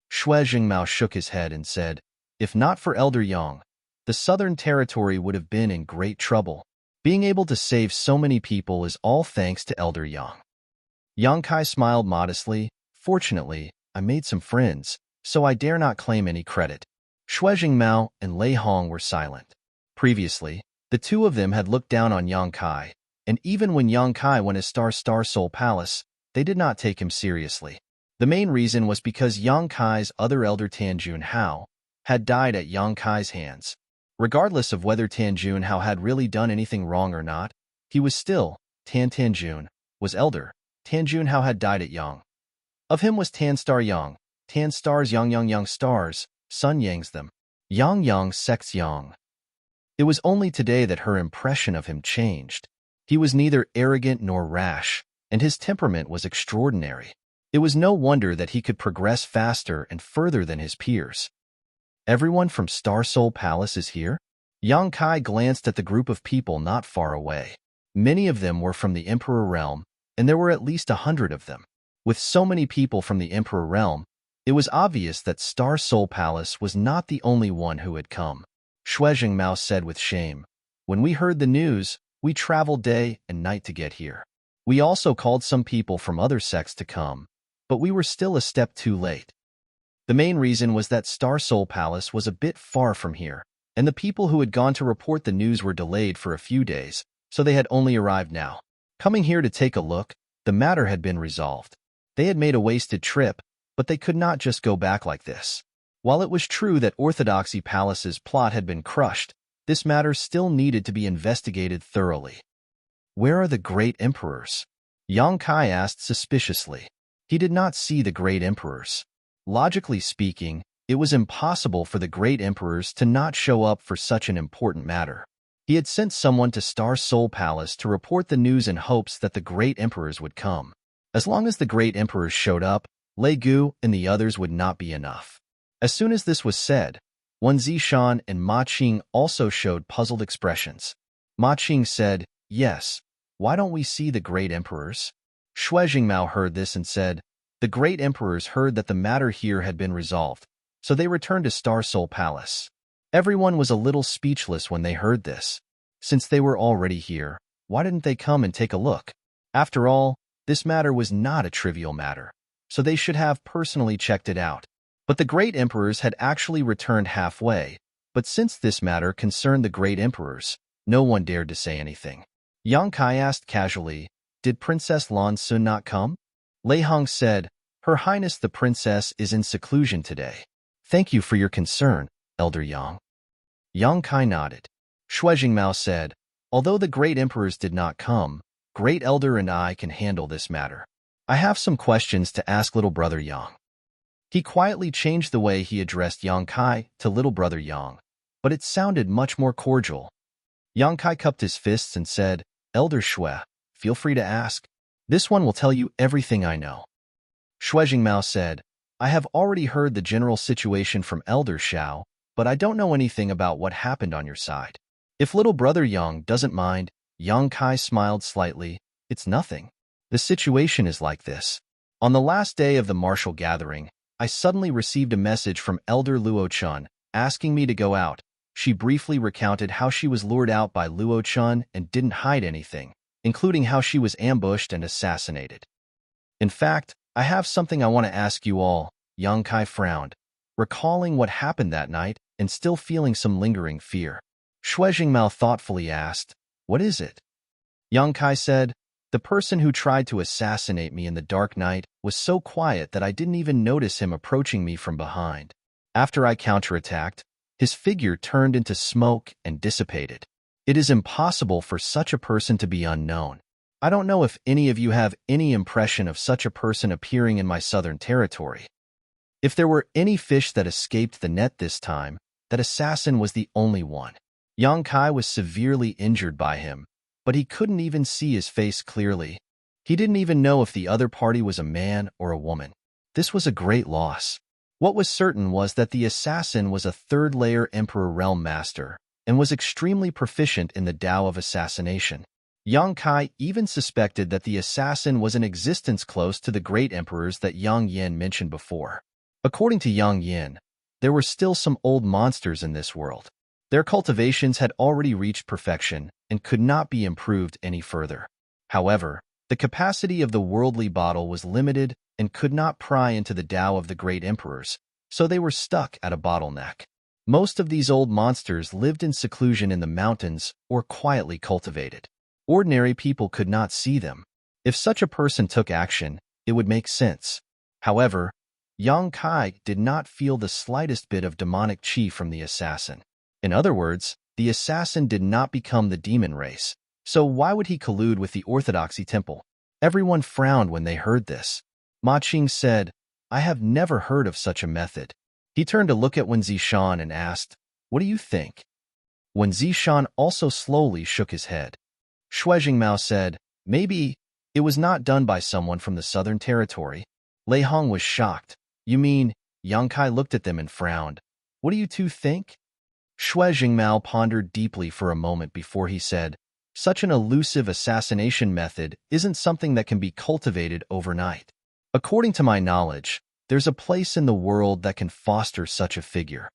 Shuijing Mao shook his head and said, "If not for Elder Yang, the Southern Territory would have been in great trouble. Being able to save so many people is all thanks to Elder Yang." Yang Kai smiled modestly. "Fortunately, I made some friends, so I dare not claim any credit." Shuijing Mao and Lei Hong were silent. Previously, the two of them had looked down on Yang Kai, and even when Yang Kai went as Star Soul Palace, they did not take him seriously. The main reason was because Yang Kai's other elder Tanjun Hao had died at Yang Kai's hands. Regardless of whether Tanjun Hao had really done anything wrong or not, he was still, Tanjun, was elder. Tanjun Hao had died at Yang. Of him was Tan Star Yang, Tan Stars Yang Stars, Sun Yang's them. Yang Sex Yang. It was only today that her impression of him changed. He was neither arrogant nor rash, and his temperament was extraordinary. It was no wonder that he could progress faster and further than his peers. "Everyone from Star Soul Palace is here?" Yang Kai glanced at the group of people not far away. Many of them were from the Emperor Realm, and there were at least 100 of them. With so many people from the Emperor Realm, it was obvious that Star Soul Palace was not the only one who had come. Shuijing Mao said with shame, "When we heard the news, we traveled day and night to get here. We also called some people from other sects to come, but we were still a step too late." The main reason was that Star Soul Palace was a bit far from here, and the people who had gone to report the news were delayed for a few days, so they had only arrived now. Coming here to take a look, the matter had been resolved. They had made a wasted trip, but they could not just go back like this. While it was true that Orthodoxy Palace's plot had been crushed, this matter still needed to be investigated thoroughly. "Where are the great emperors?" Yang Kai asked suspiciously. He did not see the great emperors. Logically speaking, it was impossible for the great emperors to not show up for such an important matter. He had sent someone to Star Soul Palace to report the news in hopes that the Great Emperors would come. As long as the Great Emperors showed up, Lei Gu and the others would not be enough. As soon as this was said, Wen Zishan and Ma Qing also showed puzzled expressions. Ma Qing said, "Yes, why don't we see the Great Emperors?" Xue Jingmao heard this and said, "The Great Emperors heard that the matter here had been resolved, so they returned to Star Soul Palace." Everyone was a little speechless when they heard this. Since they were already here, why didn't they come and take a look? After all, this matter was not a trivial matter, so they should have personally checked it out. But the Great Emperors had actually returned halfway, but since this matter concerned the Great Emperors, no one dared to say anything. Yang Kai asked casually, "Did Princess Lan Sun not come?" Lei Hong said, "Her Highness the Princess is in seclusion today. Thank you for your concern, Elder Yang." Yang Kai nodded. Xue Jingmao said, "Although the Great Emperors did not come, Great Elder and I can handle this matter. I have some questions to ask little brother Yang." He quietly changed the way he addressed Yang Kai to little brother Yang, but it sounded much more cordial. Yang Kai cupped his fists and said, "Elder Xue, feel free to ask. This one will tell you everything I know." Xue Jingmao said, "I have already heard the general situation from Elder Xiao, but I don't know anything about what happened on your side. If little brother Yang doesn't mind," Yang Kai smiled slightly, "it's nothing. The situation is like this. On the last day of the martial gathering, I suddenly received a message from Elder Luo Chun asking me to go out." She briefly recounted how she was lured out by Luo Chun and didn't hide anything, including how she was ambushed and assassinated. "In fact, I have something I want to ask you all," Yang Kai frowned, recalling what happened that night and still feeling some lingering fear. Xue Jingmao thoughtfully asked, "What is it?" Yang Kai said, "The person who tried to assassinate me in the dark night was so quiet that I didn't even notice him approaching me from behind. After I counterattacked, his figure turned into smoke and dissipated. It is impossible for such a person to be unknown. I don't know if any of you have any impression of such a person appearing in my southern territory. If there were any fish that escaped the net this time, that assassin was the only one." Yang Kai was severely injured by him, but he couldn't even see his face clearly. He didn't even know if the other party was a man or a woman. This was a great loss. What was certain was that the assassin was a third-layer Emperor Realm Master and was extremely proficient in the Tao of assassination. Yang Kai even suspected that the assassin was in existence close to the great emperors that Yang Yin mentioned before. According to Yang Yin, there were still some old monsters in this world. Their cultivations had already reached perfection and could not be improved any further. However, the capacity of the worldly bottle was limited and could not pry into the Tao of the great emperors, so they were stuck at a bottleneck. Most of these old monsters lived in seclusion in the mountains or quietly cultivated. Ordinary people could not see them. If such a person took action, it would make sense. However, Yang Kai did not feel the slightest bit of demonic chi from the assassin. In other words, the assassin did not become the demon race, so why would he collude with the Orthodoxy Temple? Everyone frowned when they heard this. Ma Qing said, "I have never heard of such a method." He turned to look at Wen Zishan and asked, "What do you think?" Wen Zishan also slowly shook his head. Xue Jingmao said, "Maybe it was not done by someone from the southern territory." Lei Hong was shocked. "You mean?" Yang Kai looked at them and frowned. "What do you two think?" Xue Jingmao pondered deeply for a moment before he said, "Such an elusive assassination method isn't something that can be cultivated overnight. According to my knowledge, there's a place in the world that can foster such a figure."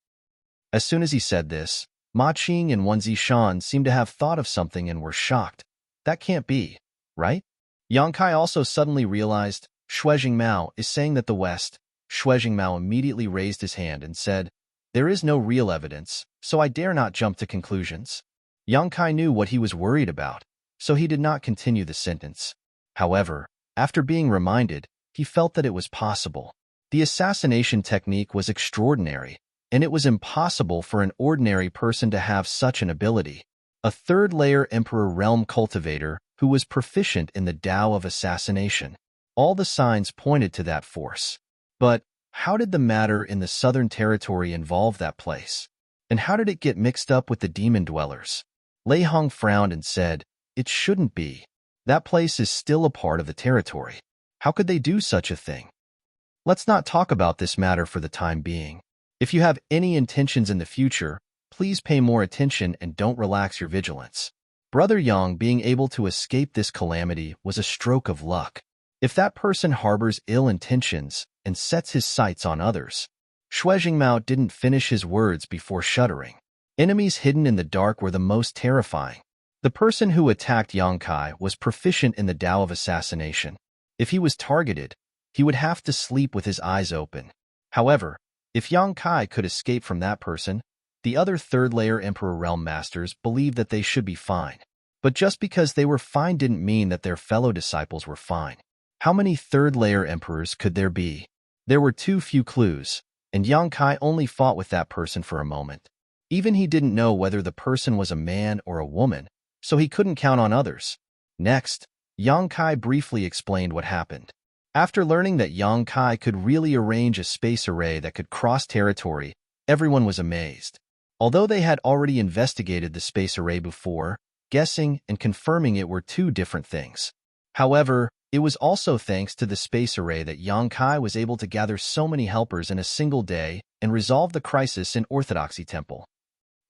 As soon as he said this, Ma Qing and Wen Zishan seemed to have thought of something and were shocked. That can't be, right? Yang Kai also suddenly realized, Xue Jingmao is saying that the West. Xue Jingmao immediately raised his hand and said, "There is no real evidence, so I dare not jump to conclusions." Yang Kai knew what he was worried about, so he did not continue the sentence. However, after being reminded, he felt that it was possible. The assassination technique was extraordinary, and it was impossible for an ordinary person to have such an ability. A third-layer Emperor Realm cultivator who was proficient in the Tao of assassination. All the signs pointed to that force. But how did the matter in the Southern Territory involve that place? And how did it get mixed up with the demon dwellers? Lei Hong frowned and said, "It shouldn't be. That place is still a part of the territory. How could they do such a thing? Let's not talk about this matter for the time being. If you have any intentions in the future, please pay more attention and don't relax your vigilance." Brother Yang being able to escape this calamity was a stroke of luck. If that person harbors ill intentions and sets his sights on others. Shui Jingmao didn't finish his words before shuddering. Enemies hidden in the dark were the most terrifying. The person who attacked Yang Kai was proficient in the Tao of assassination. If he was targeted, he would have to sleep with his eyes open. However, if Yang Kai could escape from that person, the other third-layer Emperor Realm Masters believed that they should be fine. But just because they were fine didn't mean that their fellow disciples were fine. How many third-layer Emperors could there be? There were too few clues, and Yang Kai only fought with that person for a moment. Even he didn't know whether the person was a man or a woman, so he couldn't count on others. Next, Yang Kai briefly explained what happened. After learning that Yang Kai could really arrange a space array that could cross territory, everyone was amazed. Although they had already investigated the space array before, guessing and confirming it were two different things. However, it was also thanks to the space array that Yang Kai was able to gather so many helpers in a single day and resolve the crisis in Orthodoxy Temple.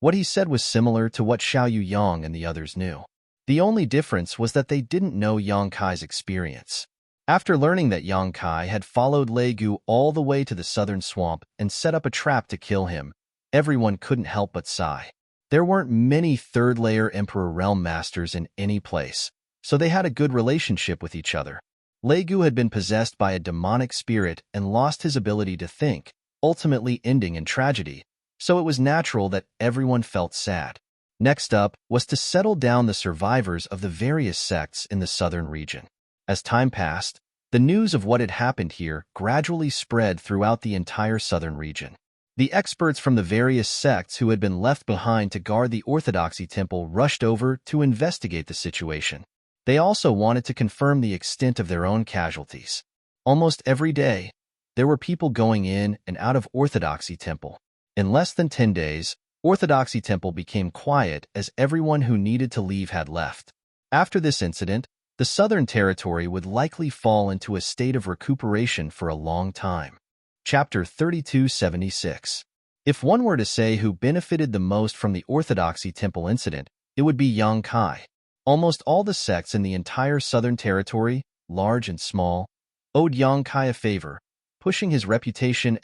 What he said was similar to what Xiaoyu Yang and the others knew. The only difference was that they didn't know Yang Kai's experience. After learning that Yang Kai had followed Lei Gu all the way to the southern swamp and set up a trap to kill him, everyone couldn't help but sigh. There weren't many third-layer Emperor Realm Masters in any place, so they had a good relationship with each other. Lei Gu had been possessed by a demonic spirit and lost his ability to think, ultimately ending in tragedy, so it was natural that everyone felt sad. Next up was to settle down the survivors of the various sects in the southern region. As time passed, the news of what had happened here gradually spread throughout the entire southern region. The experts from the various sects who had been left behind to guard the Orthodoxy Temple rushed over to investigate the situation. They also wanted to confirm the extent of their own casualties. Almost every day, there were people going in and out of Orthodoxy Temple. In less than 10 days, Orthodoxy Temple became quiet as everyone who needed to leave had left. After this incident, the Southern Territory would likely fall into a state of recuperation for a long time. Chapter 3276. If one were to say who benefited the most from the Orthodoxy Temple incident, it would be Yang Kai. Almost all the sects in the entire Southern Territory, large and small, owed Yang Kai a favor, pushing his reputation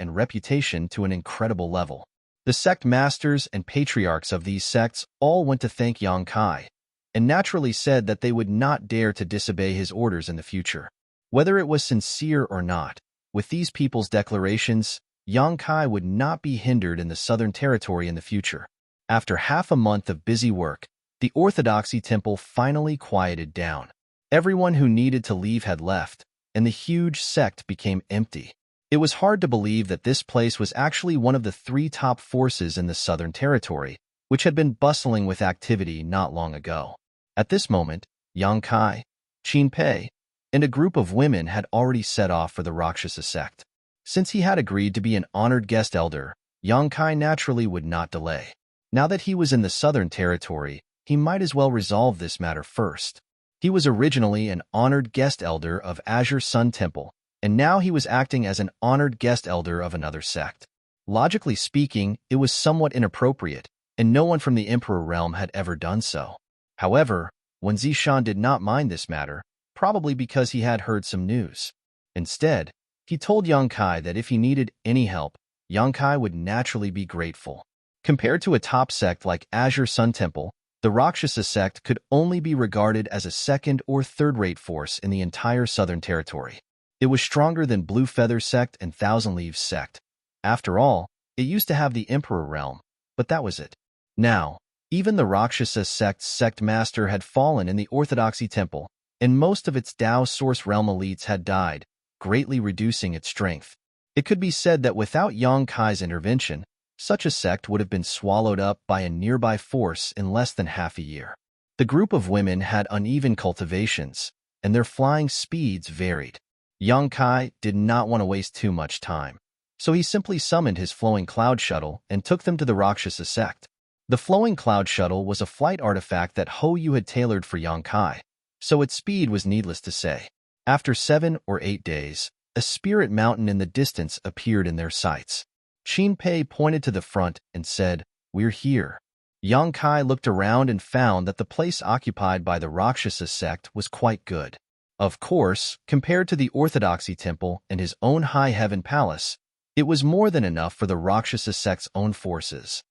to an incredible level. The sect masters and patriarchs of these sects all went to thank Yang Kai, and naturally said that they would not dare to disobey his orders in the future. Whether it was sincere or not, with these people's declarations, Yang Kai would not be hindered in the Southern Territory in the future. After half a month of busy work, the Orthodoxy Temple finally quieted down. Everyone who needed to leave had left, and the huge sect became empty. It was hard to believe that this place was actually one of the 3 top forces in the Southern Territory, which had been bustling with activity not long ago. At this moment, Yang Kai, Qin Pei, and a group of women had already set off for the Rakshasa sect. Since he had agreed to be an honored guest elder, Yang Kai naturally would not delay. Now that he was in the Southern Territory, he might as well resolve this matter first. He was originally an honored guest elder of Azure Sun Temple, and now he was acting as an honored guest elder of another sect. Logically speaking, it was somewhat inappropriate, and no one from the Emperor realm had ever done so. However, Wen Zishan did not mind this matter, probably because he had heard some news. Instead, he told Yang Kai that if he needed any help, Yang Kai would naturally be grateful. Compared to a top sect like Azure Sun Temple, the Rakshasa sect could only be regarded as a second or third-rate force in the entire Southern Territory. It was stronger than Blue Feather sect and Thousand Leaves sect. After all, it used to have the Emperor realm, but that was it. Now, even the Rakshasa sect's sect master had fallen in the Orthodoxy Temple, and most of its Tao Source Realm elites had died, greatly reducing its strength. It could be said that without Yang Kai's intervention, such a sect would have been swallowed up by a nearby force in less than half a year. The group of women had uneven cultivations, and their flying speeds varied. Yang Kai did not want to waste too much time, so he simply summoned his flowing cloud shuttle and took them to the Rakshasa sect. The flowing cloud shuttle was a flight artifact that Hou Yu had tailored for Yang Kai, so its speed was needless to say. After 7 or 8 days, a spirit mountain in the distance appeared in their sights. Qin Pei pointed to the front and said, "We're here." Yang Kai looked around and found that the place occupied by the Rakshasa sect was quite good. Of course, compared to the Orthodoxy temple and his own high heaven palace, it was more than enough for the Rakshasa sect's own forces.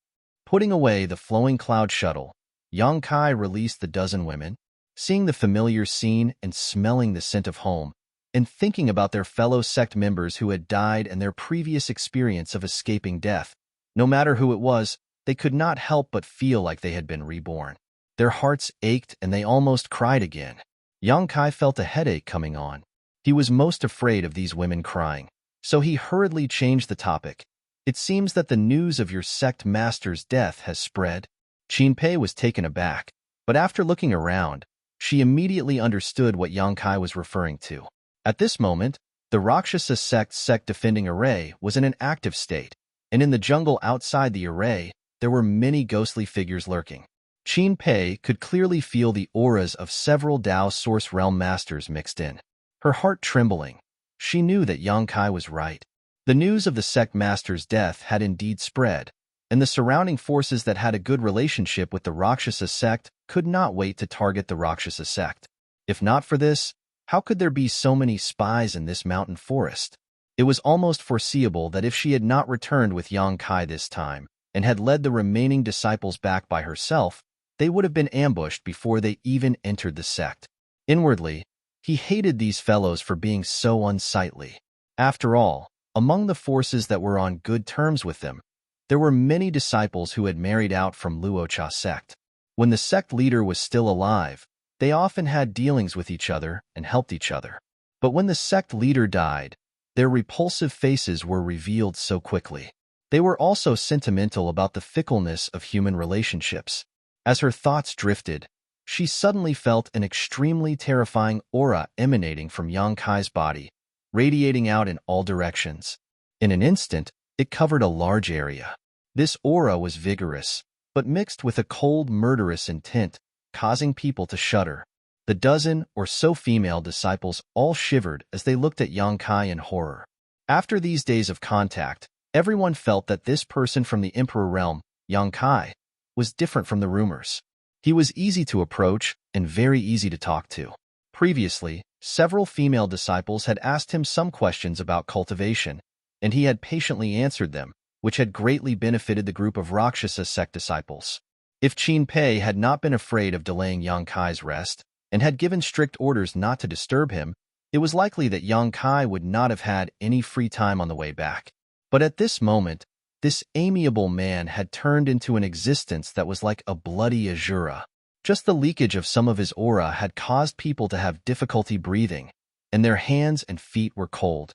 Putting away the flowing cloud shuttle, Yang Kai released the dozen women, seeing the familiar scene and smelling the scent of home, and thinking about their fellow sect members who had died and their previous experience of escaping death. No matter who it was, they could not help but feel like they had been reborn. Their hearts ached and they almost cried again. Yang Kai felt a headache coming on. He was most afraid of these women crying, so he hurriedly changed the topic. "It seems that the news of your sect master's death has spread." Qin Pei was taken aback, but after looking around, she immediately understood what Yang Kai was referring to. At this moment, the Rakshasa sect defending array was in an active state, and in the jungle outside the array, there were many ghostly figures lurking. Qin Pei could clearly feel the auras of several Dao Source Realm Masters mixed in. Her heart trembling, she knew that Yang Kai was right. The news of the sect master's death had indeed spread, and the surrounding forces that had a good relationship with the Rakshasa sect could not wait to target the Rakshasa sect. If not for this, how could there be so many spies in this mountain forest? It was almost foreseeable that if she had not returned with Yang Kai this time, and had led the remaining disciples back by herself, they would have been ambushed before they even entered the sect. Inwardly, he hated these fellows for being so unsightly. After all, among the forces that were on good terms with them, there were many disciples who had married out from Luocha sect. When the sect leader was still alive, they often had dealings with each other and helped each other. But when the sect leader died, their repulsive faces were revealed so quickly. They were also sentimental about the fickleness of human relationships. As her thoughts drifted, she suddenly felt an extremely terrifying aura emanating from Yang Kai's body, radiating out in all directions. In an instant, it covered a large area. This aura was vigorous, but mixed with a cold, murderous intent, causing people to shudder. The dozen or so female disciples all shivered as they looked at Yang Kai in horror. After these days of contact, everyone felt that this person from the Emperor realm, Yang Kai, was different from the rumors. He was easy to approach and very easy to talk to. Previously, several female disciples had asked him some questions about cultivation, and he had patiently answered them, which had greatly benefited the group of Rakshasa sect disciples. If Qin Pei had not been afraid of delaying Yang Kai's rest, and had given strict orders not to disturb him, it was likely that Yang Kai would not have had any free time on the way back. But at this moment, this amiable man had turned into an existence that was like a bloody azura. Just the leakage of some of his aura had caused people to have difficulty breathing, and their hands and feet were cold.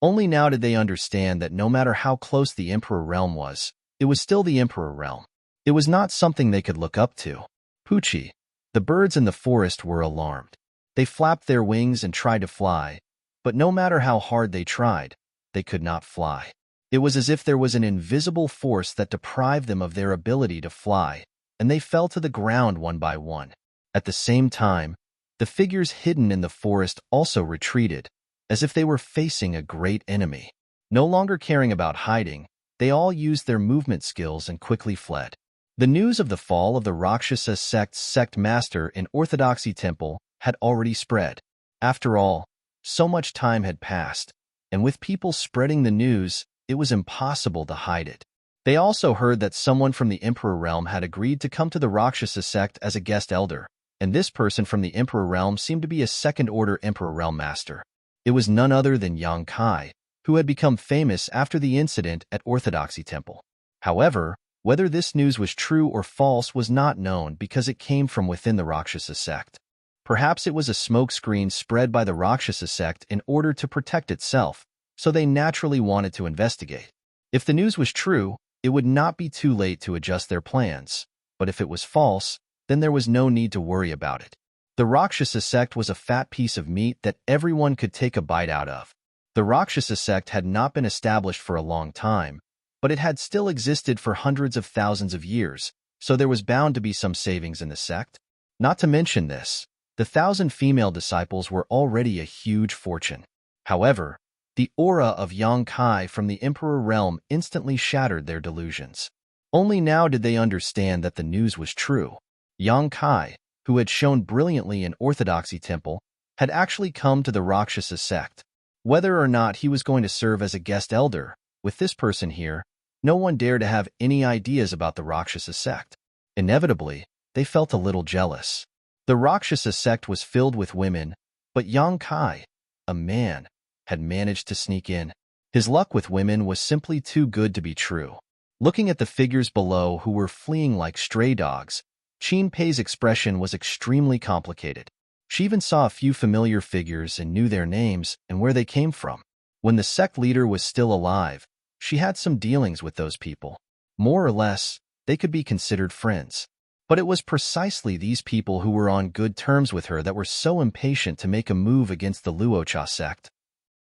Only now did they understand that no matter how close the Emperor realm was, it was still the Emperor realm. It was not something they could look up to. Poochie, the birds in the forest were alarmed. They flapped their wings and tried to fly, but no matter how hard they tried, they could not fly. It was as if there was an invisible force that deprived them of their ability to fly, and they fell to the ground one by one. At the same time, the figures hidden in the forest also retreated, as if they were facing a great enemy. No longer caring about hiding, they all used their movement skills and quickly fled. The news of the fall of the Rakshasa sect's sect master in Orthodoxy temple had already spread. After all, so much time had passed, and with people spreading the news, it was impossible to hide it. They also heard that someone from the Emperor realm had agreed to come to the Rakshasa sect as a guest elder, and this person from the Emperor realm seemed to be a second-order Emperor realm master. It was none other than Yang Kai, who had become famous after the incident at Orthodoxy temple. However, whether this news was true or false was not known because it came from within the Rakshasa sect. Perhaps it was a smokescreen spread by the Rakshasa sect in order to protect itself, so they naturally wanted to investigate. If the news was true, it would not be too late to adjust their plans, but if it was false, then there was no need to worry about it. The Rakshasa sect was a fat piece of meat that everyone could take a bite out of. The Rakshasa sect had not been established for a long time, but it had still existed for hundreds of thousands of years, so there was bound to be some savings in the sect. Not to mention this, the 1,000 female disciples were already a huge fortune. However, the aura of Yang Kai from the Emperor realm instantly shattered their delusions. Only now did they understand that the news was true. Yang Kai, who had shone brilliantly in Orthodoxy Temple, had actually come to the Rakshasa sect. Whether or not he was going to serve as a guest elder, with this person here, no one dared to have any ideas about the Rakshasa sect. Inevitably, they felt a little jealous. The Rakshasa sect was filled with women, but Yang Kai, a man, had managed to sneak in. His luck with women was simply too good to be true. Looking at the figures below who were fleeing like stray dogs, Qin Pei's expression was extremely complicated. She even saw a few familiar figures and knew their names and where they came from. When the sect leader was still alive, she had some dealings with those people. More or less, they could be considered friends. But it was precisely these people who were on good terms with her that were so impatient to make a move against the Luocha sect.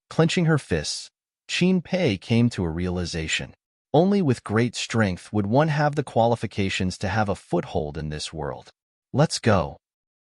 Clenching her fists, Qin Pei came to a realization. Only with great strength would one have the qualifications to have a foothold in this world. Let's go.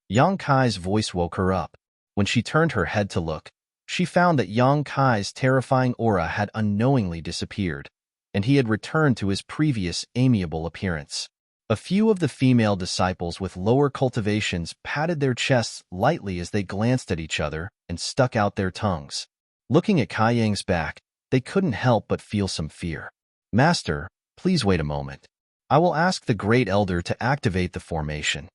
Yang Kai's voice woke her up. When she turned her head to look, she found that Yang Kai's terrifying aura had unknowingly disappeared, and he had returned to his previous amiable appearance. A few of the female disciples with lower cultivations patted their chests lightly as they glanced at each other and stuck out their tongues. Looking at Kai Yang's back, they couldn't help but feel some fear. Master, please wait a moment. I will ask the Great Elder to activate the formation.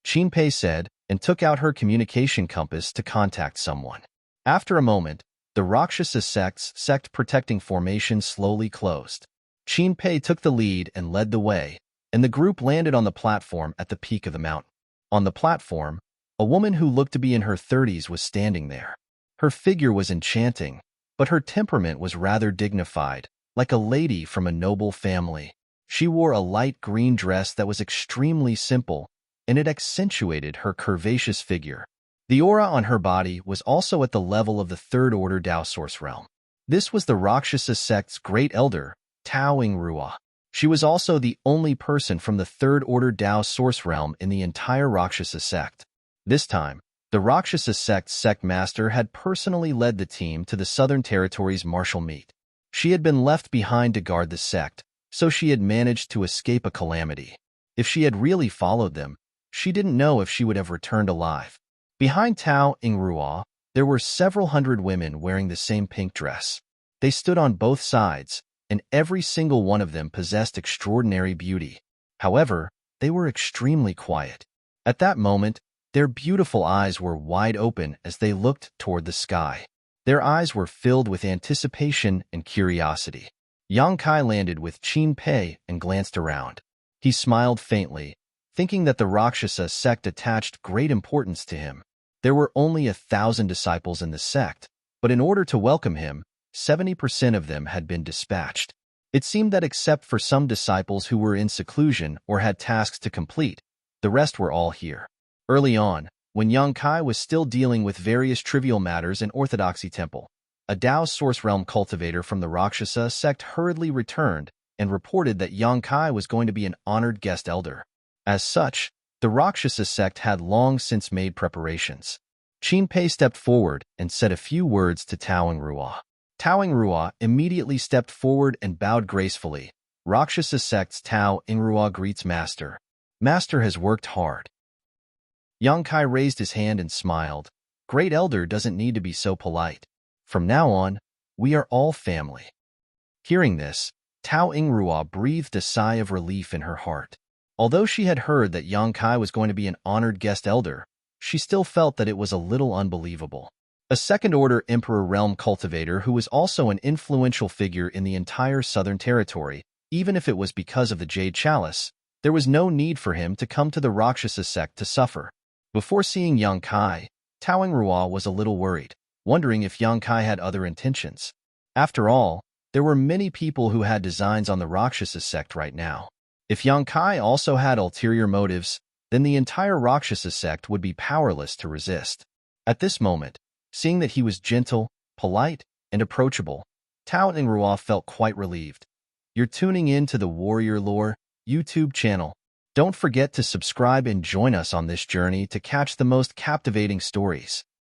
Qin Pei said, and took out her communication compass to contact someone. After a moment, the Rakshasa sect's sect-protecting formation slowly closed. Qin Pei took the lead and led the way, and the group landed on the platform at the peak of the mountain. On the platform, a woman who looked to be in her 30s was standing there. Her figure was enchanting, but her temperament was rather dignified, like a lady from a noble family. She wore a light green dress that was extremely simple, and it accentuated her curvaceous figure. The aura on her body was also at the level of the Third Order Tao Source Realm. This was the Rakshasa sect's Great Elder, Tao Ingrua. She was also the only person from the Third Order Tao Source Realm in the entire Rakshasa sect. This time, the Rakshasa sect's sect master had personally led the team to the Southern Territories martial meet. She had been left behind to guard the sect, so she had managed to escape a calamity. If she had really followed them, she didn't know if she would have returned alive. Behind Tao Ingrua, there were several hundred women wearing the same pink dress. They stood on both sides, and every single one of them possessed extraordinary beauty. However, they were extremely quiet. At that moment, their beautiful eyes were wide open as they looked toward the sky. Their eyes were filled with anticipation and curiosity. Yang Kai landed with Qin Pei and glanced around. He smiled faintly, thinking that the Rakshasa sect attached great importance to him. There were only 1,000 disciples in the sect, but in order to welcome him, 70% of them had been dispatched. It seemed that except for some disciples who were in seclusion or had tasks to complete, the rest were all here. Early on, when Yang Kai was still dealing with various trivial matters in Orthodoxy Temple, a Tao Source Realm cultivator from the Rakshasa sect hurriedly returned and reported that Yang Kai was going to be an honored guest elder. As such, the Rakshasa sect had long since made preparations. Qin Pei stepped forward and said a few words to Tao Ingrua. Tao Ingrua immediately stepped forward and bowed gracefully. Rakshasa sect's Tao Ingrua greets Master. Master has worked hard. Yang Kai raised his hand and smiled. Great Elder doesn't need to be so polite. From now on, we are all family. Hearing this, Tao Ingrua breathed a sigh of relief in her heart. Although she had heard that Yang Kai was going to be an honored guest elder, she still felt that it was a little unbelievable. A second-order Emperor realm cultivator who was also an influential figure in the entire Southern Territory, even if it was because of the Jade Chalice, there was no need for him to come to the Rakshasa sect to suffer. Before seeing Yang Kai, Tao Ingrua was a little worried, wondering if Yang Kai had other intentions. After all, there were many people who had designs on the Rakshasa sect right now. If Yang Kai also had ulterior motives, then the entire Rakshasa sect would be powerless to resist. At this moment, seeing that he was gentle, polite, and approachable, Tao Ingrua felt quite relieved. You're tuning in to the Warrior Lore YouTube channel. Don't forget to subscribe and join us on this journey to catch the most captivating stories.